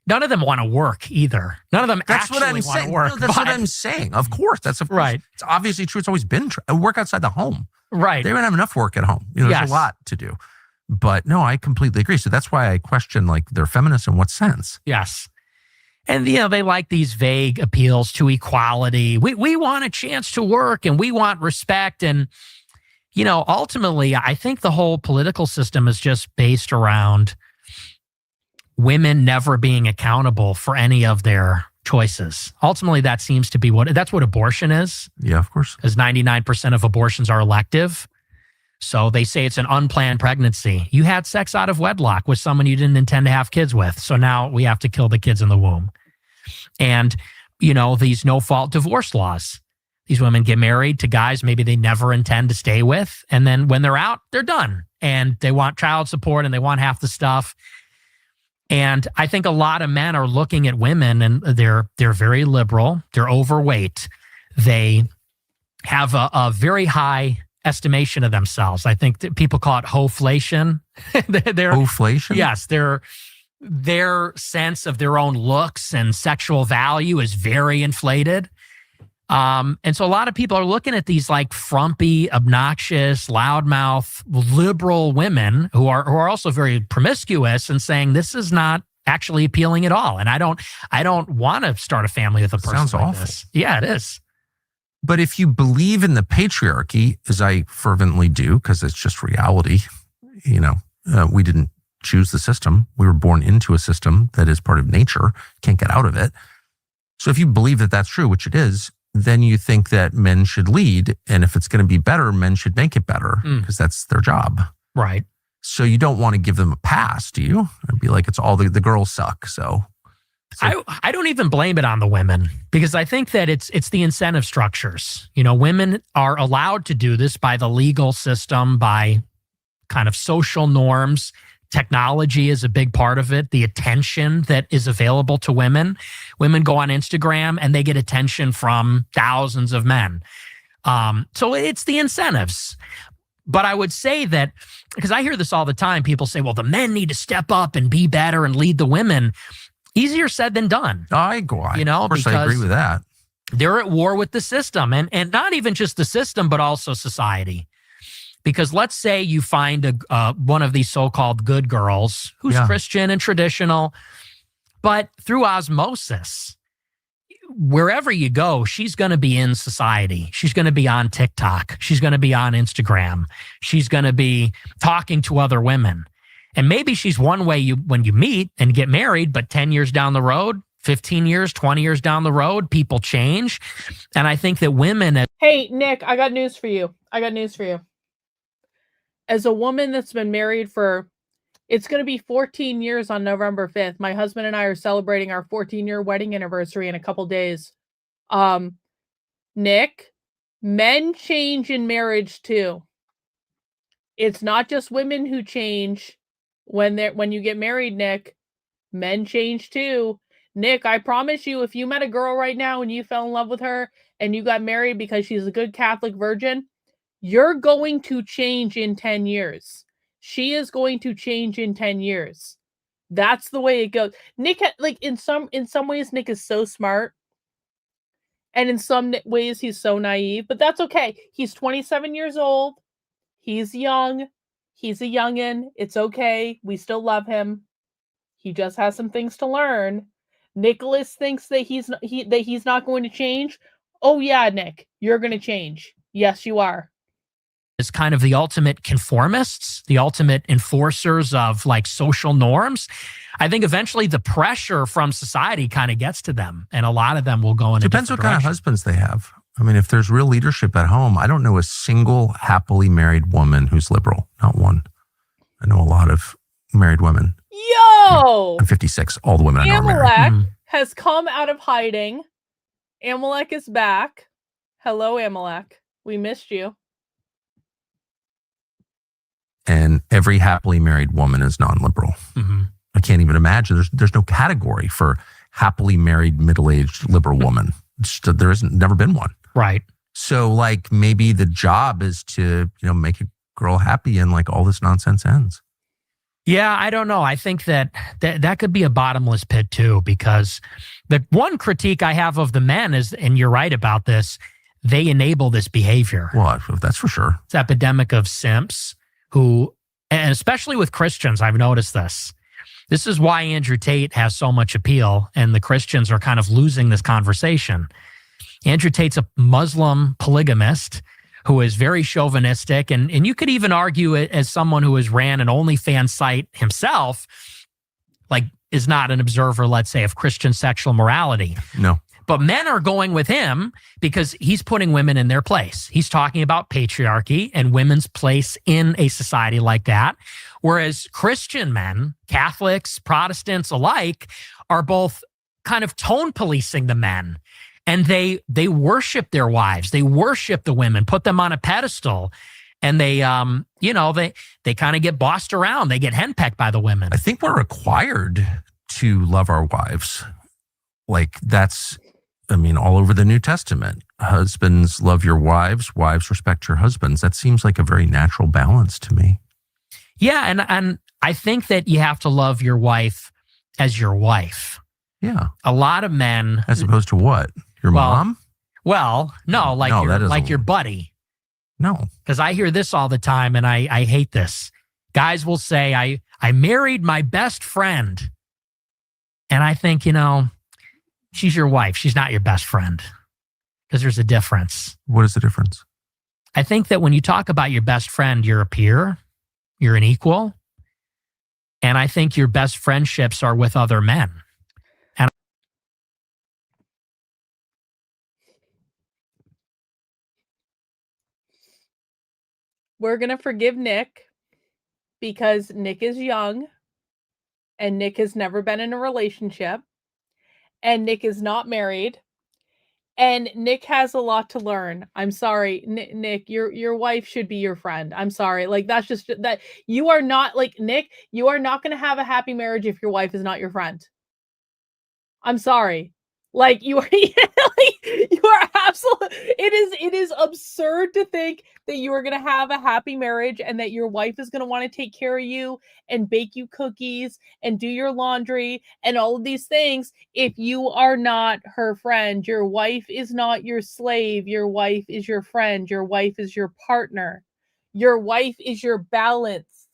none of them want to work either. None of them actually want to work. No, that's what I'm saying. Of course, right. It's obviously true. It's always been true. Work outside the home. Right. They don't have enough work at home. There's a lot to do. But no, I completely agree. So that's why I question, like, they're feminists in what sense? Yes. And, they like these vague appeals to equality. We want a chance to work and we want respect. And, ultimately, I think the whole political system is just based around women never being accountable for any of their choices. Ultimately, that seems to be that's what abortion is. Yeah, of course. Because 99% of abortions are elective. So they say it's an unplanned pregnancy. You had sex out of wedlock with someone you didn't intend to have kids with. So now we have to kill the kids in the womb. And, these no-fault divorce laws. These women get married to guys maybe they never intend to stay with. And then when they're out, they're done. And they want child support and they want half the stuff. And I think a lot of men are looking at women and they're very liberal. They're overweight. They have a very high estimation of themselves. I think that people call it hoflation. Hoflation? Yes. Their sense of their own looks and sexual value is very inflated. And so a lot of people are looking at these like frumpy, obnoxious, loudmouth, liberal women who are also very promiscuous and saying this is not actually appealing at all. And I don't want to start a family with a person Sounds like awful. this. Yeah, it is. But if you believe in the patriarchy, as I fervently do, because it's just reality, we didn't choose the system. We were born into a system that is part of nature, can't get out of it. So if you believe that that's true, which it is, then you think that men should lead. And if it's going to be better, men should make it better because that's their job. Right. So you don't want to give them a pass, do you? It'd be like, it's all the girls suck. So I don't even blame it on the women because I think that it's the incentive structures. Women are allowed to do this by the legal system, by kind of social norms. Technology is a big part of it. The attention that is available to women. Women go on Instagram and they get attention from thousands of men. So it's the incentives. But I would say that, because I hear this all the time, people say, well, the men need to step up and be better and lead the women. Easier said than done. Of course, I agree with that. They're at war with the system, and not even just the system, but also society. Because let's say you find one of these so-called good girls who's Christian and traditional, but through osmosis, wherever you go, she's going to be in society. She's going to be on TikTok. She's going to be on Instagram. She's going to be talking to other women. And maybe she's one way when you meet and get married, but 10 years down the road, 15 years, 20 years down the road, people change. And I think that women... Hey, Nick, I got news for you. As a woman that's been married it's going to be 14 years on November 5th. My husband and I are celebrating our 14-year wedding anniversary in a couple days. Nick, men change in marriage too. It's not just women who change when you get married, Nick. Men change too. Nick, I promise you, if you met a girl right now and you fell in love with her and you got married because she's a good Catholic virgin, you're going to change in 10 years. She is going to change in 10 years. That's the way it goes. Nick, like in some ways, Nick is so smart. And in some ways, he's so naive. But that's okay. He's 27 years old. He's young. He's a youngin'. It's okay. We still love him. He just has some things to learn. Nicholas thinks that he's not going to change. Oh yeah, Nick, you're going to change. Yes, you are. Is kind of the ultimate conformists, the ultimate enforcers of like social norms. I think eventually the pressure from society kind of gets to them, and a lot of them will go in. Depends what kind of husbands they have. I mean, if there's real leadership at home, I don't know a single happily married woman who's liberal. Not one. I know a lot of married women. Yo! I'm 56. All the women I know are married. Amalek has come out of hiding Amalek is back. Hello, Amalek. We missed you. And every happily married woman is non-liberal. Mm-hmm. I can't even imagine. There's no category for happily married middle-aged liberal woman. There isn't, never been one. Right. So like maybe the job is to, make a girl happy and like all this nonsense ends. Yeah, I don't know. I think that could be a bottomless pit too, because the one critique I have of the men is, and you're right about this, they enable this behavior. Well, that's for sure. It's epidemic of simps who, and especially with Christians, I've noticed this. This is why Andrew Tate has so much appeal, and the Christians are kind of losing this conversation. Andrew Tate's a Muslim polygamist who is very chauvinistic, and you could even argue it as someone who has ran an OnlyFans site himself, like is not an observer, let's say, of Christian sexual morality. No. But men are going with him because he's putting women in their place. He's talking about patriarchy and women's place in a society like that. Whereas Christian men, Catholics, Protestants alike, are both kind of tone policing the men. And they worship their wives. They worship the women, put them on a pedestal. And they, they kind of get bossed around. They get henpecked by the women. I think we're required to love our wives. Like that's, all over the New Testament. Husbands, love your wives. Wives, respect your husbands. That seems like a very natural balance to me. Yeah, and I think that you have to love your wife as your wife. Yeah. A lot of men... As opposed to what? Your mom? Well, no, like your buddy. No. Because I hear this all the time, and I hate this. Guys will say, I married my best friend. And I think, she's your wife. She's not your best friend. Because there's a difference. What is the difference? I think that when you talk about your best friend, you're a peer. You're an equal. And I think your best friendships are with other men. And we're going to forgive Nick because Nick is young and Nick has never been in a relationship and Nick is not married and Nick has a lot to learn. I'm sorry, Nick, your wife should be your friend. I'm sorry. Like that's just that you are not like Nick, you are not going to have a happy marriage if your wife is not your friend. I'm sorry. Like you are, you are absolutely. It is absurd to think that you are going to have a happy marriage and that your wife is going to want to take care of you and bake you cookies and do your laundry and all of these things if you are not her friend. Your wife is not your slave. Your wife is your friend. Your wife is your partner. Your wife is your balance.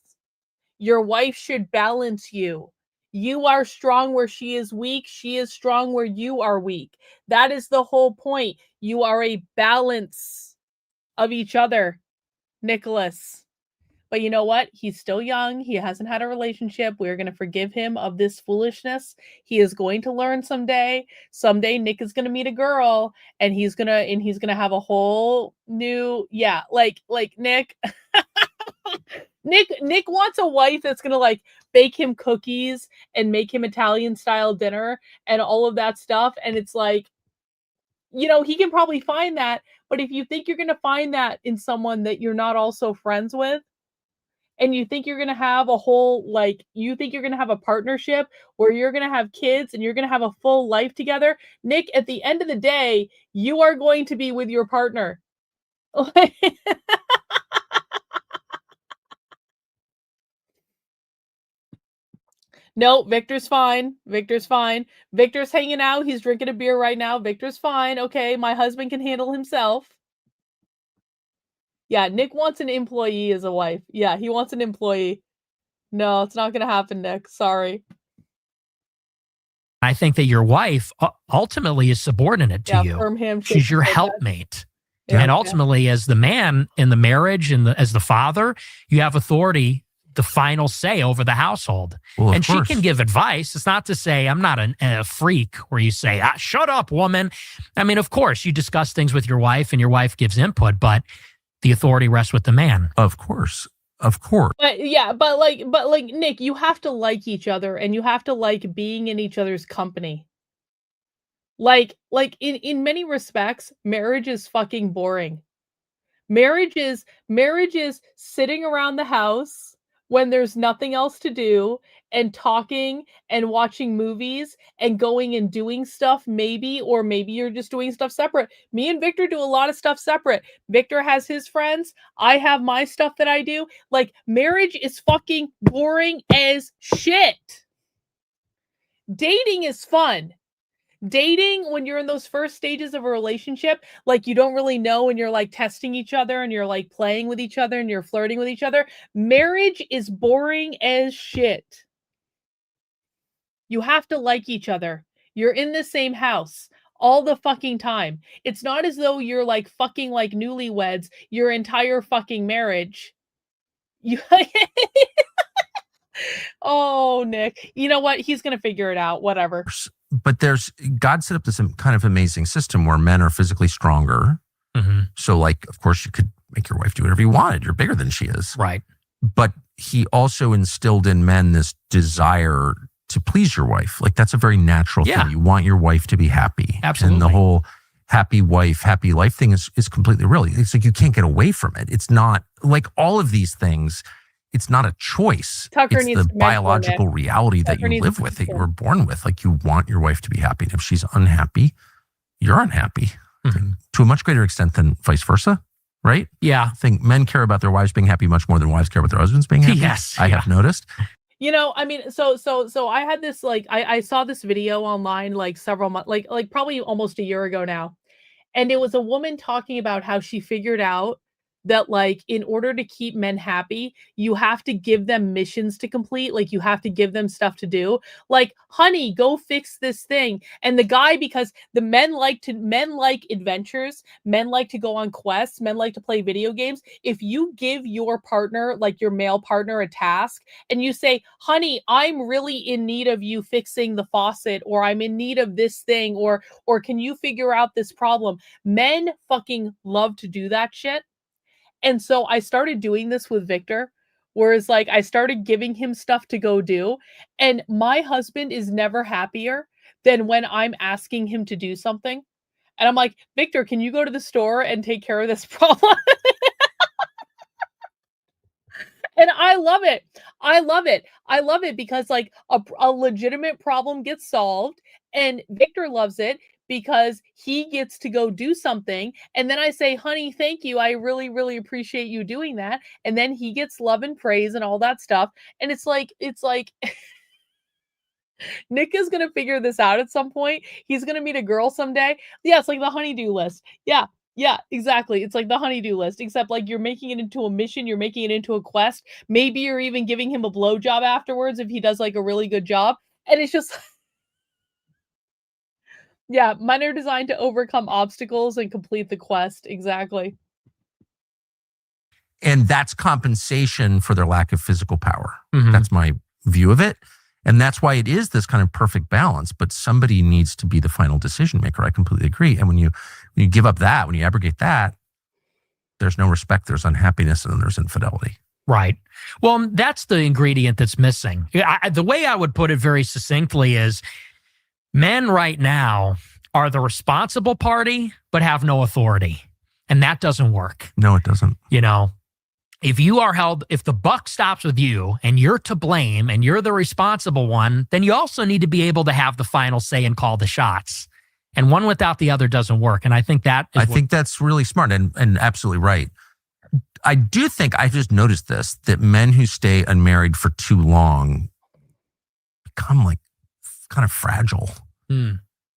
Your wife should balance you. You are strong where she is weak. She is strong where you are weak. That is the whole point. You are a balance of each other, Nicholas. But you know what? He's still young. He hasn't had a relationship. We're going to forgive him of this foolishness. He is going to learn someday. Someday Nick is going to meet a girl and he's going to have a whole new, like Nick. Nick wants a wife that's going to like bake him cookies and make him Italian style dinner and all of that stuff. And it's like, he can probably find that. But if you think you're going to find that in someone that you're not also friends with, and you think you're going to have you think you're going to have a partnership where you're going to have kids and you're going to have a full life together, Nick, at the end of the day, you are going to be with your partner. No, Victor's fine. Victor's fine. Victor's hanging out. He's drinking a beer right now. Victor's fine. Okay, my husband can handle himself. Yeah, Nick wants an employee as a wife. Yeah, he wants an employee. No, it's not going to happen, Nick. Sorry. I think that your wife ultimately is subordinate to you. Firm handshake. She's your helpmate. And ultimately, as the man in the marriage and as the father, you have authority, the final say over the household. Well, and she can give advice. It's not to say I'm not a freak where you say, shut up, woman. I mean, of course, you discuss things with your wife and your wife gives input, but the authority rests with the man. Of course. Of course. But Nick, you have to like each other and you have to like being in each other's company. Like in many respects, marriage is fucking boring. Marriage is sitting around the house when there's nothing else to do and talking and watching movies and going and doing stuff or maybe you're just doing stuff separate. Me and Victor do a lot of stuff separate. Victor has his friends. I have my stuff that I do. Like, marriage is fucking boring as shit. Dating is fun. Dating, when you're in those first stages of a relationship, like, you don't really know and you're like testing each other and you're like playing with each other and you're flirting with each other. Marriage is boring as shit. You have to like each other. You're in the same house all the fucking time. It's not as though you're like fucking like newlyweds your entire fucking marriage. You Oh, Nick. You know what? He's going to figure it out. Whatever. But God set up this kind of amazing system where men are physically stronger. Mm-hmm. So, like, of course, you could make your wife do whatever you wanted. You're bigger than she is. Right. But he also instilled in men this desire to please your wife. Like, that's a very natural thing. You want your wife to be happy. Absolutely. And the whole happy wife, happy life thing is completely real. It's like you can't get away from it. It's not like all of these things. It's not a choice. Tucker it's needs the to biological reality that Tucker you live with, that you mentor. were born with. Like, you want your wife to be happy. And if she's unhappy, you're unhappy to a much greater extent than vice versa. Right? Yeah. I think men care about their wives being happy much more than wives care about their husbands being happy. Yes. I have noticed. You know, I mean, so I had this, like, I saw this video online like several months, like probably almost a year ago now. And it was a woman talking about how she figured out that, like, in order to keep men happy, you have to give them missions to complete. Like, you have to give them stuff to do. Like, honey, go fix this thing. And the guy, because the men like adventures, men like to go on quests, men like to play video games. If you give your partner, like your male partner, a task and you say, honey, I'm really in need of you fixing the faucet, or I'm in need of this thing, or can you figure out this problem? Men fucking love to do that shit. And so I started doing this with Victor, whereas, like, I started giving him stuff to go do. And my husband is never happier than when I'm asking him to do something. And I'm like, Victor, can you go to the store and take care of this problem? And I love it. I love it. I love it because, like, a legitimate problem gets solved, and Victor loves it because he gets to go do something. And then I say, honey, thank you. I really, really appreciate you doing that. And then he gets love and praise and all that stuff. And it's like Nick is going to figure this out at some point. He's going to meet a girl someday. Yeah, it's like the honeydew list. Yeah, exactly. It's like the honeydew list, except, like, you're making it into a mission. You're making it into a quest. Maybe you're even giving him a blowjob afterwards if he does, like, a really good job. And it's just... Yeah, mine are designed to overcome obstacles and complete the quest. Exactly. And that's compensation for their lack of physical power. Mhm. That's my view of it. And that's why it is this kind of perfect balance. But somebody needs to be the final decision maker. I completely agree. And when you give up that, when you abrogate that, there's no respect, there's unhappiness, and then there's infidelity. Right. Well, that's the ingredient that's missing. The way I would put it very succinctly is, men right now are the responsible party, but have no authority. And that doesn't work. No, it doesn't. You know, if the buck stops with you and you're to blame and you're the responsible one, then you also need to be able to have the final say and call the shots. And one without the other doesn't work. And I think think that's really smart and absolutely right. I do think, I just noticed this, that men who stay unmarried for too long become, like, kind of fragile.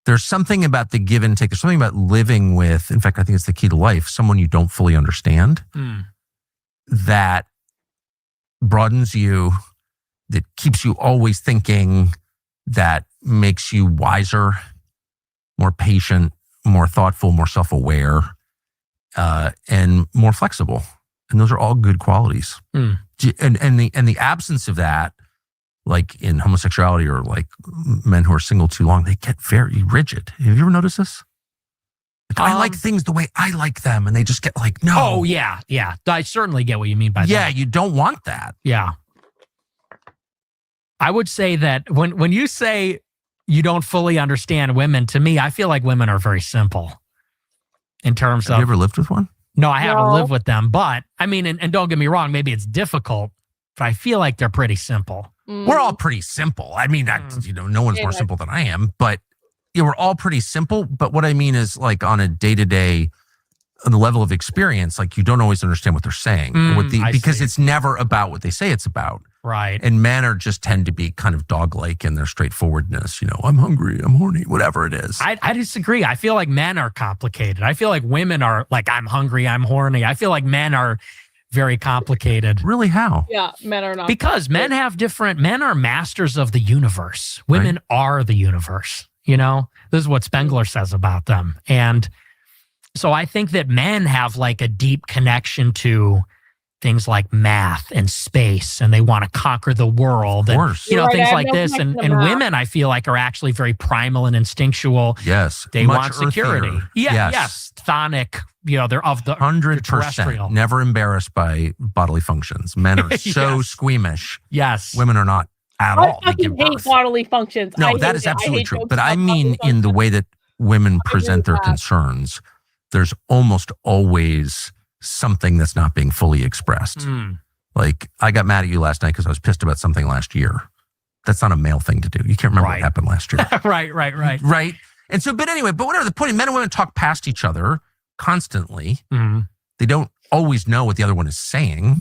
There's something about the give and take. There's something about living with, in fact, I think it's the key to life, someone you don't fully understand, that broadens you, that keeps you always thinking, that makes you wiser, more patient, more thoughtful, more self-aware, and more flexible. And those are all good qualities. And the absence of that, like in homosexuality or like men who are single too long, they get very rigid. Have you ever noticed this? Like, I like things the way I like them, and they just get like, no. Oh, yeah. I certainly get what you mean by that. Yeah, you don't want that. Yeah. I would say that when you say you don't fully understand women. To me, I feel like women are very simple in terms of. Have you ever lived with one? No, I haven't lived with them, but I mean, and don't get me wrong, maybe it's difficult, but I feel like they're pretty simple. We're all pretty simple. I mean, no one's more simple than I am, but we're all pretty simple. But what I mean is, like, on a day-to-day, on the level of experience, like, you don't always understand what they're saying because it's never about what they say it's about. Right. And men are just tend to be kind of dog-like in their straightforwardness. I'm hungry, I'm horny, whatever it is. I disagree. I feel like men are complicated. I feel like women are like, I'm hungry, I'm horny. I feel like men are very complicated. Really? How? Yeah, men are not. Because men are masters of the universe. Women are the universe. This is what Spengler says about them. And so I think that men have like a deep connection to things like math and space, and they want to conquer the world. Of course. And, things like this. And women, I feel like, are actually very primal and instinctual. Yes. They want security. Earthier. Yes. Chthonic. They're of the 100%. Never embarrassed by bodily functions. Men are so squeamish. Yes. Women are not at all. I fucking hate bodily functions. No, that is absolutely true. But I mean, in the way that women present their concerns, there's almost always something that's not being fully expressed. Like, I got mad at you last night because I was pissed about something last year. That's not a male thing to do. You can't remember what happened last year. Right. And so, but anyway, but whatever the point, men and women talk past each other constantly. They don't always know what the other one is saying.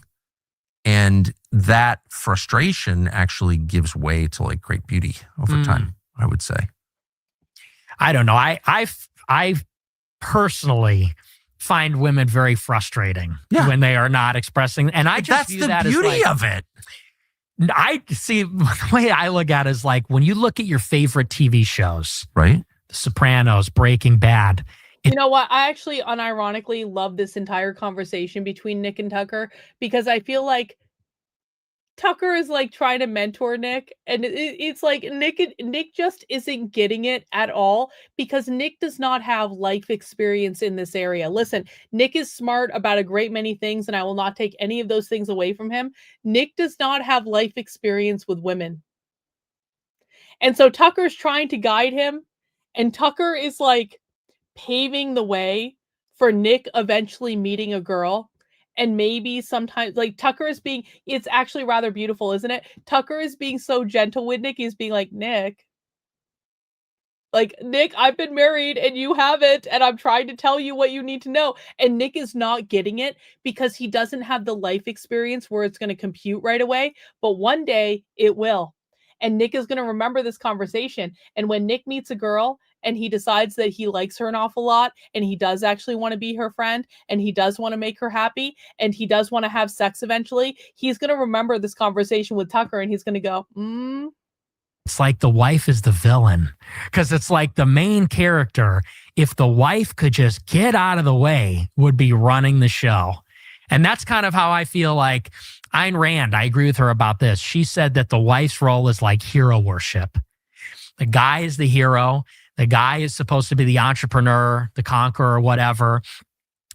And that frustration actually gives way to like great beauty over time, I would say. I don't know. I personally find women very frustrating when they are not expressing. And I just view that as the beauty like, of it. I see the way I look at it is like when you look at your favorite TV shows, right? The Sopranos, Breaking Bad. You know what? I actually unironically love this entire conversation between Nick and Tucker because I feel like Tucker is like trying to mentor Nick, and it's like Nick just isn't getting it at all because Nick does not have life experience in this area. Listen, Nick is smart about a great many things, and I will not take any of those things away from him. Nick does not have life experience with women. And so Tucker's trying to guide him, and Tucker is like paving the way for Nick eventually meeting a girl. And maybe sometimes, like, Tucker is being, it's actually rather beautiful, isn't it? Tucker is being so gentle with Nick. He's being like, Nick, I've been married and you haven't. And I'm trying to tell you what you need to know. And Nick is not getting it because he doesn't have the life experience where it's going to compute right away. But one day it will. And Nick is going to remember this conversation. And when Nick meets a girl and he decides that he likes her an awful lot and he does actually want to be her friend and he does want to make her happy and he does want to have sex eventually, he's going to remember this conversation with Tucker and he's going to go, It's like the wife is the villain because it's like the main character, if the wife could just get out of the way, would be running the show. And that's kind of how I feel like Ayn Rand, I agree with her about this. She said that the wife's role is like hero worship. The guy is the hero. The guy is supposed to be the entrepreneur, the conqueror, whatever.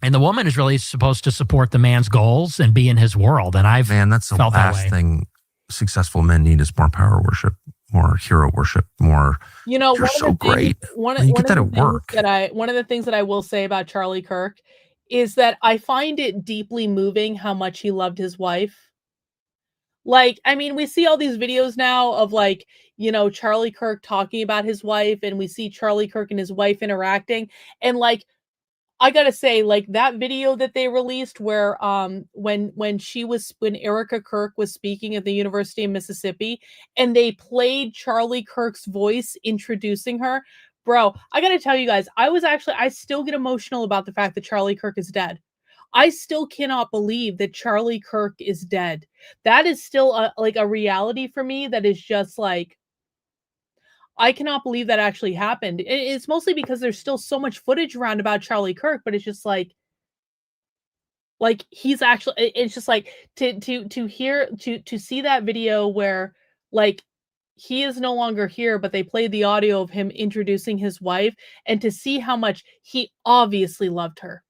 And the woman is really supposed to support the man's goals and be in his world. And that's the last thing successful men need is more power worship, more hero worship, more. You're so great. One of the things that I will say about Charlie Kirk is that I find it deeply moving how much he loved his wife. Like, I mean, we see all these videos now of like, Charlie Kirk talking about his wife, and we see Charlie Kirk and his wife interacting. And like, I gotta say, like that video that they released where when Erica Kirk was speaking at the University of Mississippi and they played Charlie Kirk's voice introducing her. Bro, I gotta tell you guys, I still get emotional about the fact that Charlie Kirk is dead. I still cannot believe that Charlie Kirk is dead. That is still a reality for me that is just like, I cannot believe that actually happened. It's mostly because there's still so much footage around about Charlie Kirk, but it's just like he's actually, it's just like to see that video where like he is no longer here, but they played the audio of him introducing his wife and to see how much he obviously loved her.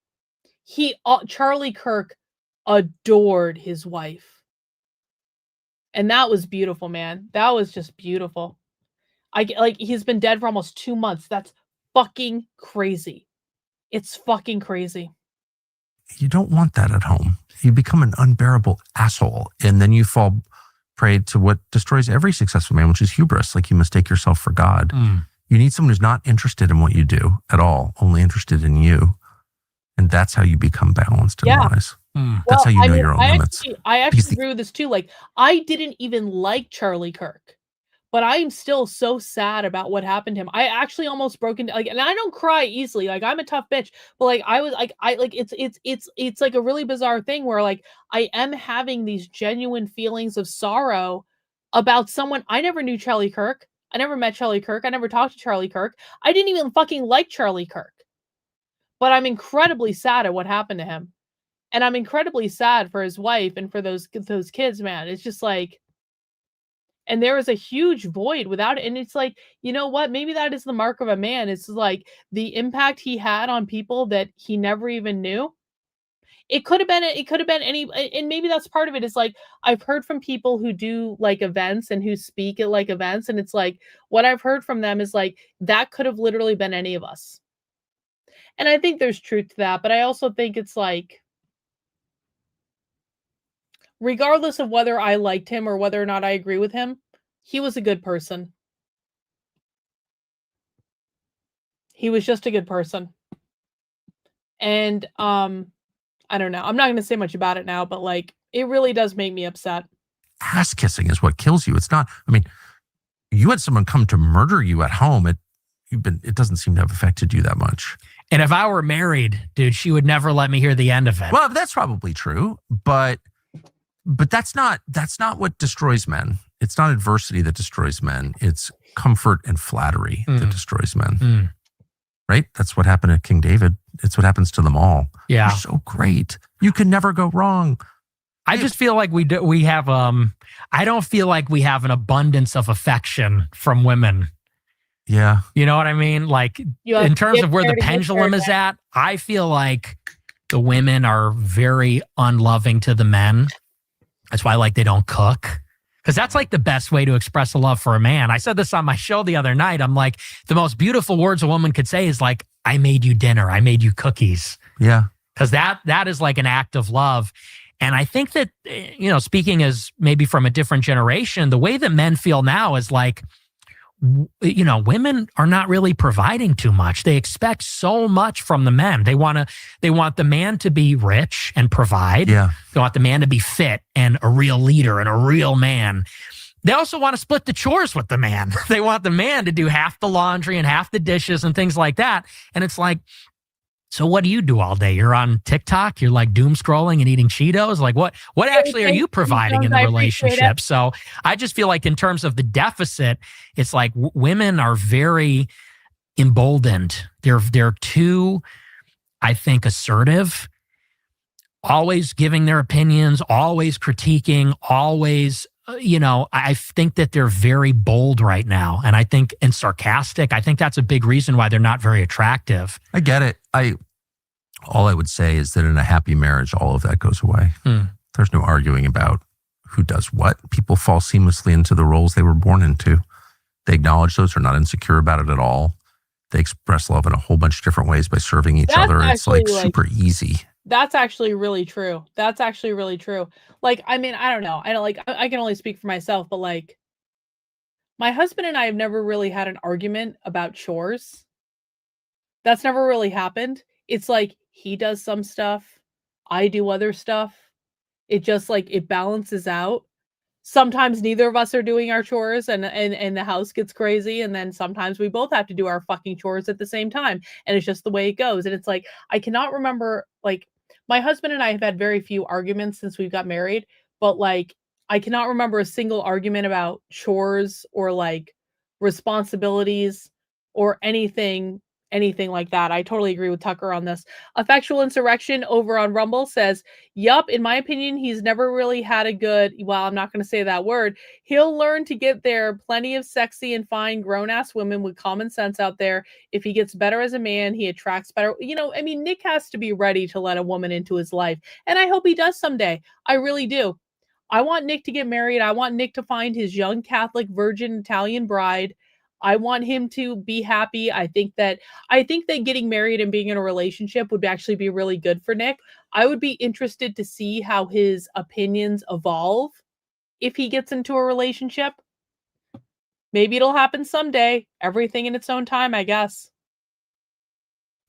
Charlie Kirk adored his wife. And that was beautiful, man. That was just beautiful. He's been dead for almost 2 months. That's fucking crazy. It's fucking crazy. You don't want that at home. You become an unbearable asshole, and then you fall prey to what destroys every successful man, which is hubris. Like, you mistake yourself for God. You need someone who's not interested in what you do at all, only interested in you. And that's how you become balanced and wise. That's how you know your own limits. I actually agree with this too. Like, I didn't even like Charlie Kirk, but I am still so sad about what happened to him. I actually almost broke into, like, and I don't cry easily. Like, I'm a tough bitch, but like, I was like, it's like a really bizarre thing where like, I am having these genuine feelings of sorrow about someone. I never knew Charlie Kirk. I never met Charlie Kirk. I never talked to Charlie Kirk. I didn't even fucking like Charlie Kirk, but I'm incredibly sad at what happened to him. And I'm incredibly sad for his wife and for those kids, man. It's just like, and there is a huge void without it. And it's like, you know what? Maybe that is the mark of a man. It's like the impact he had on people that he never even knew. It could have been any, and maybe that's part of it. Is like, I've heard from people who do like events and who speak at like events. And it's like, what I've heard from them is like, that could have literally been any of us. And I think there's truth to that. But I also think it's like, regardless of whether I liked him or whether or not I agree with him, he was a good person. He was just a good person. And I don't know. I'm not going to say much about it now, but like, it really does make me upset. Ass kissing is what kills you. It's not, I mean, you had someone come to murder you at home. It doesn't seem to have affected you that much. And if I were married, dude, she would never let me hear the end of it. Well, that's probably true, but that's not what destroys men. It's not adversity that destroys men. It's comfort and flattery that destroys men. Right? That's what happened to King David. It's what happens to them all. Yeah. You're so great. You can never go wrong. I just feel like we have I don't feel like we have an abundance of affection from women. Yeah. You know what I mean? Like, in terms of where the pendulum is at, I feel like the women are very unloving to the men. That's why, like, they don't cook. Because that's like the best way to express a love for a man. I said this on my show the other night. I'm like, the most beautiful words a woman could say is like, I made you dinner. I made you cookies. Yeah. Because that is like an act of love. And I think that, you know, speaking as maybe from a different generation, the way that men feel now is like, you know, women are not really providing too much. They expect so much from the men. They want the man to be rich and provide. Yeah. They want the man to be fit and a real leader and a real man. They also want to split the chores with the man. They want the man to do half the laundry and half the dishes and things like that. And it's like, so what do you do all day? You're on TikTok, you're like doom scrolling and eating Cheetos. Like what actually are you providing in the relationship? So I just feel like in terms of the deficit, it's like women are very emboldened. They're too, I think, assertive, always giving their opinions, always critiquing, always, you know, I think that they're very bold right now. And I think, and sarcastic, I think that's a big reason why they're not very attractive. I get it. All I would say is that in a happy marriage, all of that goes away. There's no arguing about who does what. People fall seamlessly into the roles they were born into. They acknowledge those, are not insecure about it at all. They express love in a whole bunch of different ways by serving each other. It's like super easy. That's actually really true. That's actually really true. Like, I mean, I don't know. I can only speak for myself, but like, my husband and I have never really had an argument about chores. That's never really happened. It's like, he does some stuff, I do other stuff. It just like, it balances out. Sometimes neither of us are doing our chores and the house gets crazy. And then sometimes we both have to do our fucking chores at the same time. And it's just the way it goes. And it's like, I cannot remember, like, my husband and I have had very few arguments since we got married, but like, I cannot remember a single argument about chores or like responsibilities or anything like that. I totally agree with Tucker on this. Effectual Insurrection over on Rumble says, yup, in my opinion, he's never really had a good, well, I'm not going to say that word. He'll learn to get there. Plenty of sexy and fine grown-ass women with common sense out there. If he gets better as a man, he attracts better. You know, I mean, Nick has to be ready to let a woman into his life. And I hope he does someday. I really do. I want Nick to get married. I want Nick to find his young Catholic virgin Italian bride. I want him to be happy. I think that getting married and being in a relationship would actually be really good for Nick. I would be interested to see how his opinions evolve if he gets into a relationship. Maybe it'll happen someday. Everything in its own time, I guess.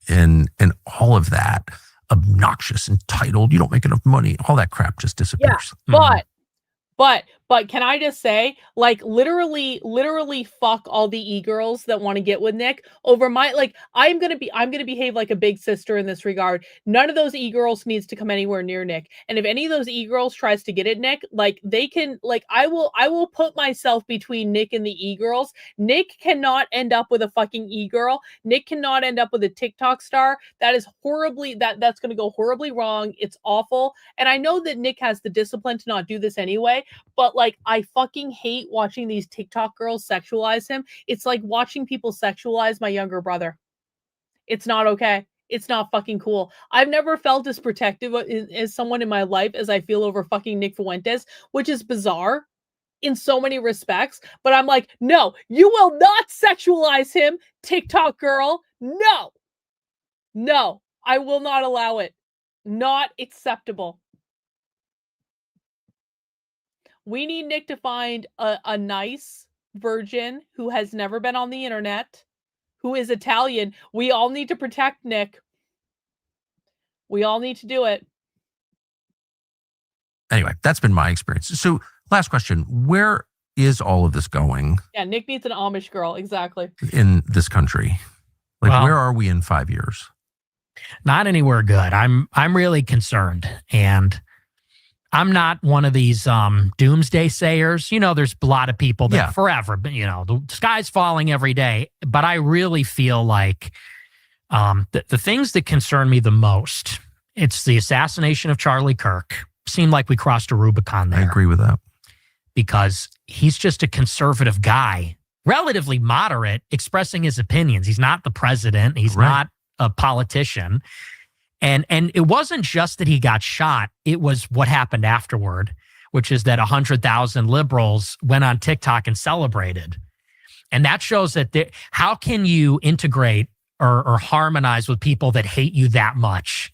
And all of that obnoxious, entitled, you don't make enough money, all that crap just disappears. Yeah, but can I just say, like, literally fuck all the e-girls that want to get with Nick over my, like, I'm gonna behave like a big sister in this regard. None of those e-girls needs to come anywhere near Nick. And if any of those e-girls tries to get at Nick, like, they can, like, I will put myself between Nick and the e-girls. Nick cannot end up with a fucking e-girl. Nick cannot end up with a TikTok star. That is horribly, that's gonna go horribly wrong. It's awful. And I know that Nick has the discipline to not do this anyway, but like, I fucking hate watching these TikTok girls sexualize him. It's like watching people sexualize my younger brother. It's not okay. It's not fucking cool. I've never felt as protective as someone in my life as I feel over fucking Nick Fuentes, which is bizarre in so many respects. But I'm like, no, you will not sexualize him, TikTok girl. No, I will not allow it. Not acceptable. We need Nick to find a nice virgin who has never been on the internet, who is Italian. We all need to protect Nick. We all need to do it. Anyway, that's been my experience. So last question, where is all of this going? Yeah, Nick needs an Amish girl. Exactly. In this country? Like, well, where are we in 5 years? Not anywhere good. I'm really concerned. And I'm not one of these doomsday sayers. You know, there's a lot of people that forever, you know, the sky's falling every day. But I really feel like the things that concern me the most, it's the assassination of Charlie Kirk. Seemed like we crossed a Rubicon there. I agree with that. Because he's just a conservative guy, relatively moderate, expressing his opinions. He's not the president. He's not a politician. And it wasn't just that he got shot. It was what happened afterward, which is that 100,000 liberals went on TikTok and celebrated. And that shows that how can you integrate or harmonize with people that hate you that much?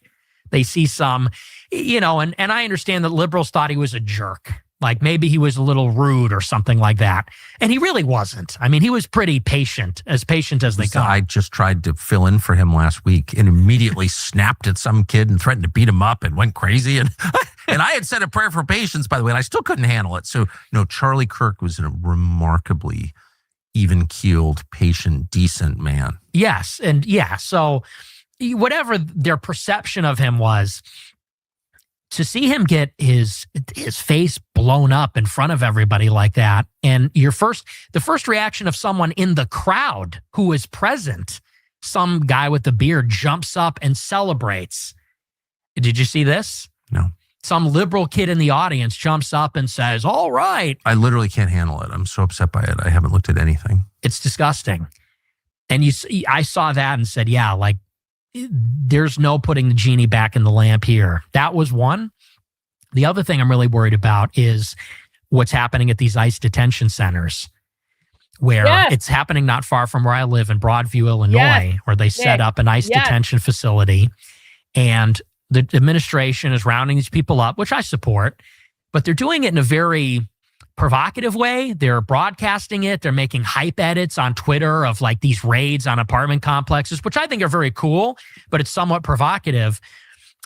They see some, you know, and I understand that liberals thought he was a jerk. Like maybe he was a little rude or something like that. And he really wasn't. I mean, he was pretty patient as they come. I just tried to fill in for him last week and immediately snapped at some kid and threatened to beat him up and went crazy. And I had said a prayer for patience, by the way, and I still couldn't handle it. So, you know, Charlie Kirk was a remarkably even-keeled, patient, decent man. Yes. And yeah, so whatever their perception of him was, to see him get his face blown up in front of everybody like that, and the first reaction of someone in the crowd who was present, some guy with the beard jumps up and celebrates. Did you see this? No. Some liberal kid in the audience jumps up and says, "All right." I literally can't handle it. I'm so upset by it. I haven't looked at anything. It's disgusting. And I saw that and said, yeah, like, there's no putting the genie back in the lamp here. That was one. The other thing I'm really worried about is what's happening at these ICE detention centers, where it's happening not far from where I live in Broadview, Illinois, where they set up an ICE detention facility. And the administration is rounding these people up, which I support, but they're doing it in a very provocative way. They're broadcasting it. They're making hype edits on Twitter of like these raids on apartment complexes, which I think are very cool, but it's somewhat provocative.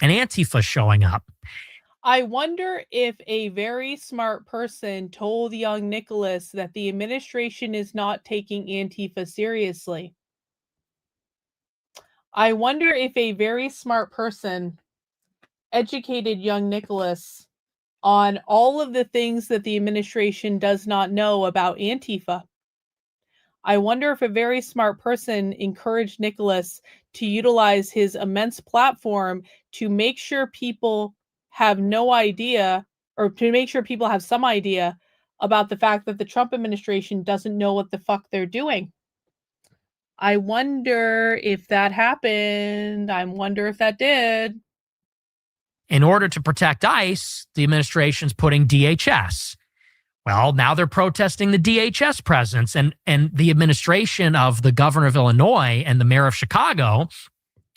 And Antifa's showing up. I wonder if a very smart person told young Nicholas that the administration is not taking Antifa seriously. I wonder if a very smart person educated young Nicholas on all of the things that the administration does not know about Antifa. I wonder if a very smart person encouraged Nicholas to utilize his immense platform to make sure people have no idea, or to make sure people have some idea about the fact that the Trump administration doesn't know what the fuck they're doing. I wonder if that happened. I wonder if that did. In order to protect ICE, the administration's putting DHS, Well, now they're protesting the DHS presence, and the administration of the governor of Illinois and the mayor of Chicago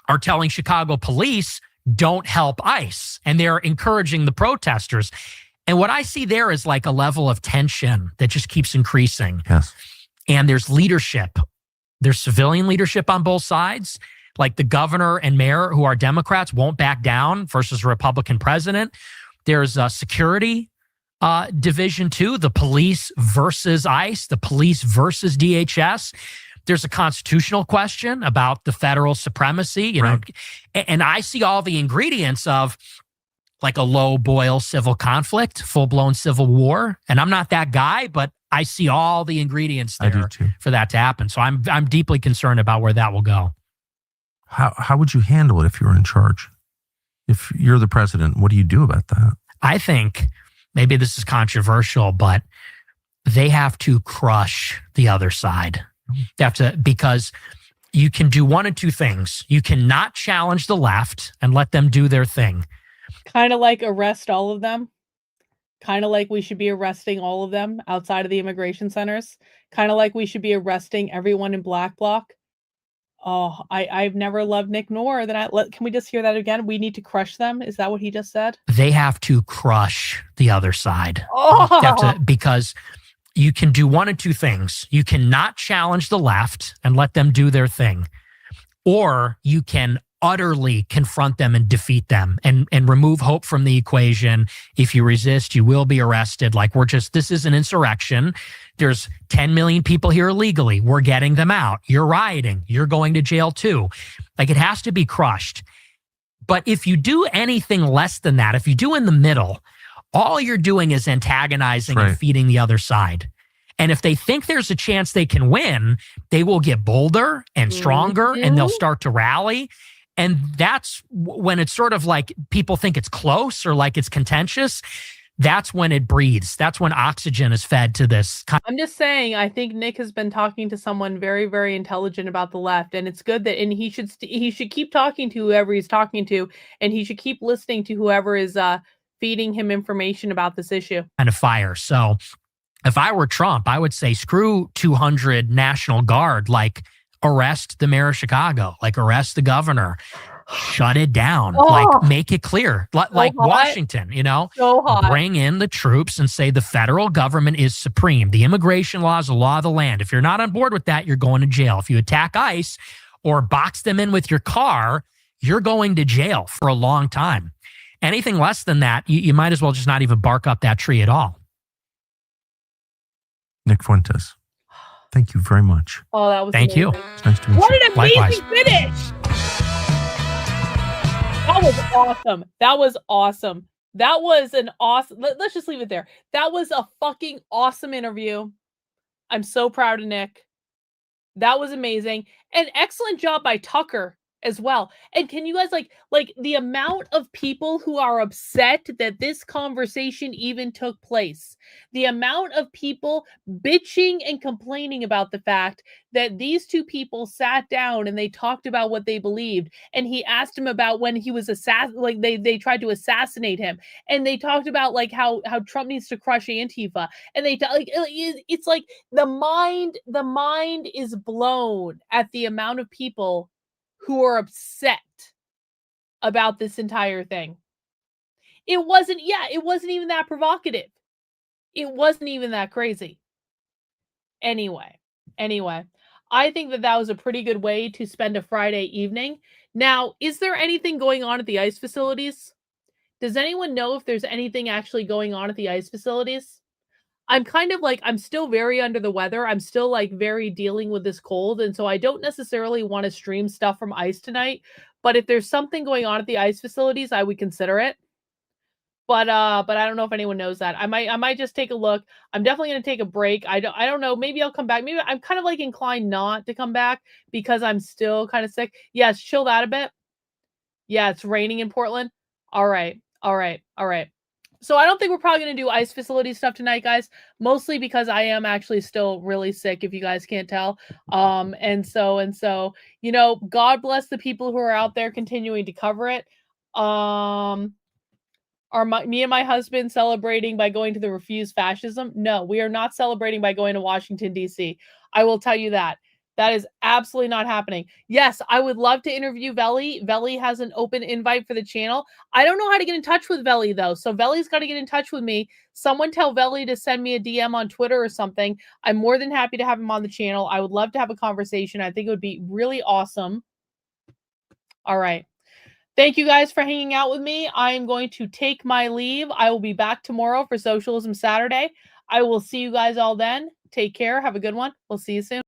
are telling Chicago police, don't help ICE. And they're encouraging the protesters. And what I see there is like a level of tension that just keeps increasing. Yes. And there's leadership. There's civilian leadership on both sides. Like the governor and mayor, who are Democrats, won't back down versus a Republican president. There's a security division too, the police versus ICE, the police versus DHS. There's a constitutional question about the federal supremacy, you know, and I see all the ingredients of like a low boil civil conflict, full blown civil war. And I'm not that guy, but I see all the ingredients there for that to happen. So I'm deeply concerned about where that will go. How would you handle it if you were in charge? If you're the president, what do you do about that? I think maybe this is controversial, but they have to crush the other side. They have to, because you can do one of two things. You cannot challenge the left and let them do their thing. Kind of like arrest all of them. Kind of like we should be arresting all of them outside of the immigration centers. Kind of like we should be arresting everyone in Black Bloc. Oh, I've never loved Nick Noor. Can we just hear that again? We need to crush them. Is that what he just said? They have to crush the other side. Oh. They have to, because you can do one of two things. You cannot challenge the left and let them do their thing, or you can utterly confront them and defeat them and remove hope from the equation. If you resist, you will be arrested. Like this is an insurrection. There's 10 million people here illegally. We're getting them out. You're rioting. You're going to jail too. Like it has to be crushed. But if you do anything less than that, if you do in the middle, all you're doing is antagonizing and feeding the other side. And if they think there's a chance they can win, they will get bolder and stronger and they'll start to rally. And that's when it's sort of like people think it's close or like it's contentious. That's when it breathes. That's when oxygen is fed to this. I'm just saying, I think Nick has been talking to someone very, very intelligent about the left, and it's good that, and he should keep talking to whoever he's talking to, and he should keep listening to whoever is feeding him information about this issue. Kind of fire. So if I were Trump, I would say screw 200 National Guard, like arrest the mayor of Chicago, like arrest the governor. Shut it down. Like make it clear. Like Washington, you know, bring in the troops and say the federal government is supreme. The immigration law is the law of the land. If you're not on board with that, you're going to jail. If you attack ICE or box them in with your car, you're going to jail for a long time. Anything less than that, you might as well just not even bark up that tree at all. Nick Fuentes, thank you very much. Oh, that was Thank amazing. you. It's nice to meet you. What an amazing Likewise. finish! That was awesome. That was awesome. That was an awesome. Let's just leave it there. That was a fucking awesome interview. I'm so proud of Nick. That was amazing. And excellent job by Tucker as well. And can you guys like the amount of people who are upset that this conversation even took place, the amount of people bitching and complaining about the fact that these two people sat down and they talked about what they believed, and he asked him about when he was they tried to assassinate him, and they talked about like how Trump needs to crush Antifa, and it's like the mind is blown at the amount of people who are upset about this entire thing. It wasn't even that provocative. It wasn't even that crazy. Anyway, I think that was a pretty good way to spend a Friday evening. Now, is there anything going on at the ICE facilities? Does anyone know if there's anything actually going on at the ICE facilities? I'm kind of like, I'm still very under the weather. I'm still like very dealing with this cold. And so I don't necessarily want to stream stuff from ICE tonight. But if there's something going on at the ICE facilities, I would consider it. But I don't know if anyone knows that. I might just take a look. I'm definitely going to take a break. I don't know. Maybe I'll come back. Maybe I'm kind of like inclined not to come back because I'm still kind of sick. Yes, chill that a bit. Yeah, it's raining in Portland. All right. So I don't think we're probably going to do ICE facility stuff tonight, guys, mostly because I am actually still really sick, if you guys can't tell. And so, you know, God bless the people who are out there continuing to cover it. Me and my husband celebrating by going to the Refuse Fascism? No, we are not celebrating by going to Washington, D.C. I will tell you that. That is absolutely not happening. Yes, I would love to interview Veli. Veli has an open invite for the channel. I don't know how to get in touch with Veli, though. So Veli's got to get in touch with me. Someone tell Veli to send me a DM on Twitter or something. I'm more than happy to have him on the channel. I would love to have a conversation. I think it would be really awesome. All right. Thank you guys for hanging out with me. I am going to take my leave. I will be back tomorrow for Socialism Saturday. I will see you guys all then. Take care. Have a good one. We'll see you soon.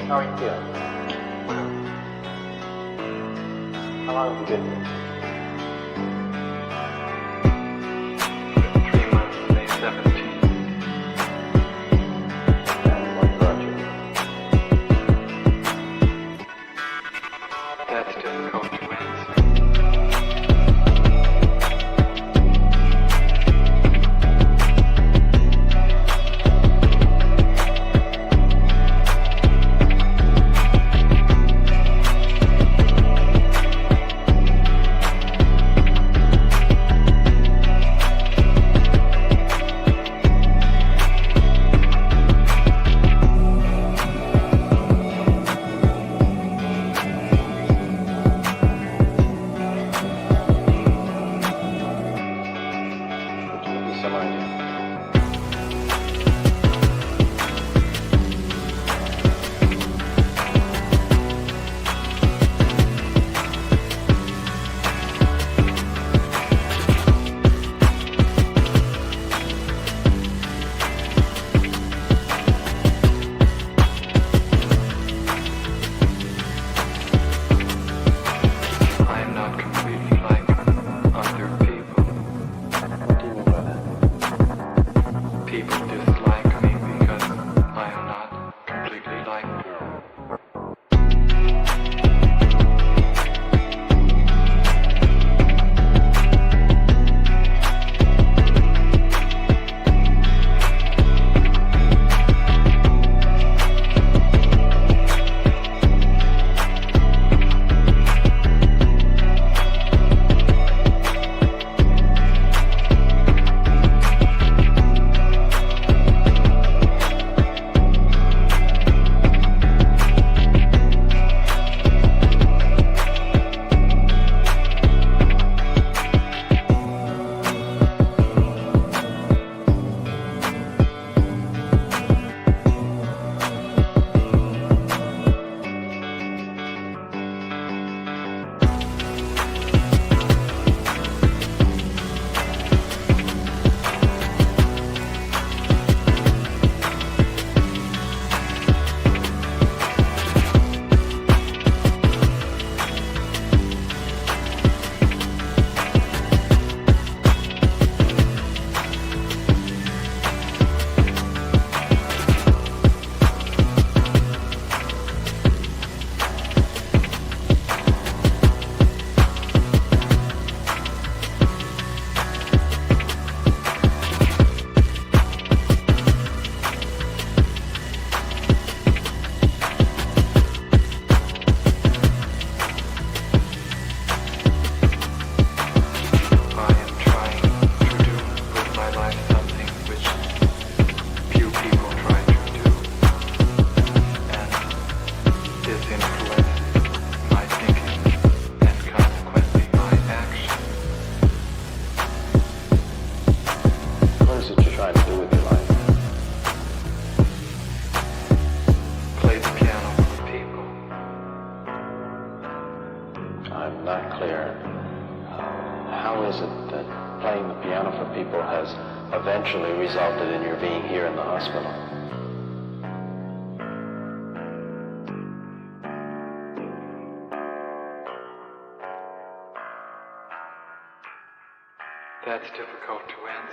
How are you feeling? How long have you been here? 3 months, May 17th. And what brought you? That's difficult to answer. eventually resulted in your being here in the hospital. That's difficult to answer.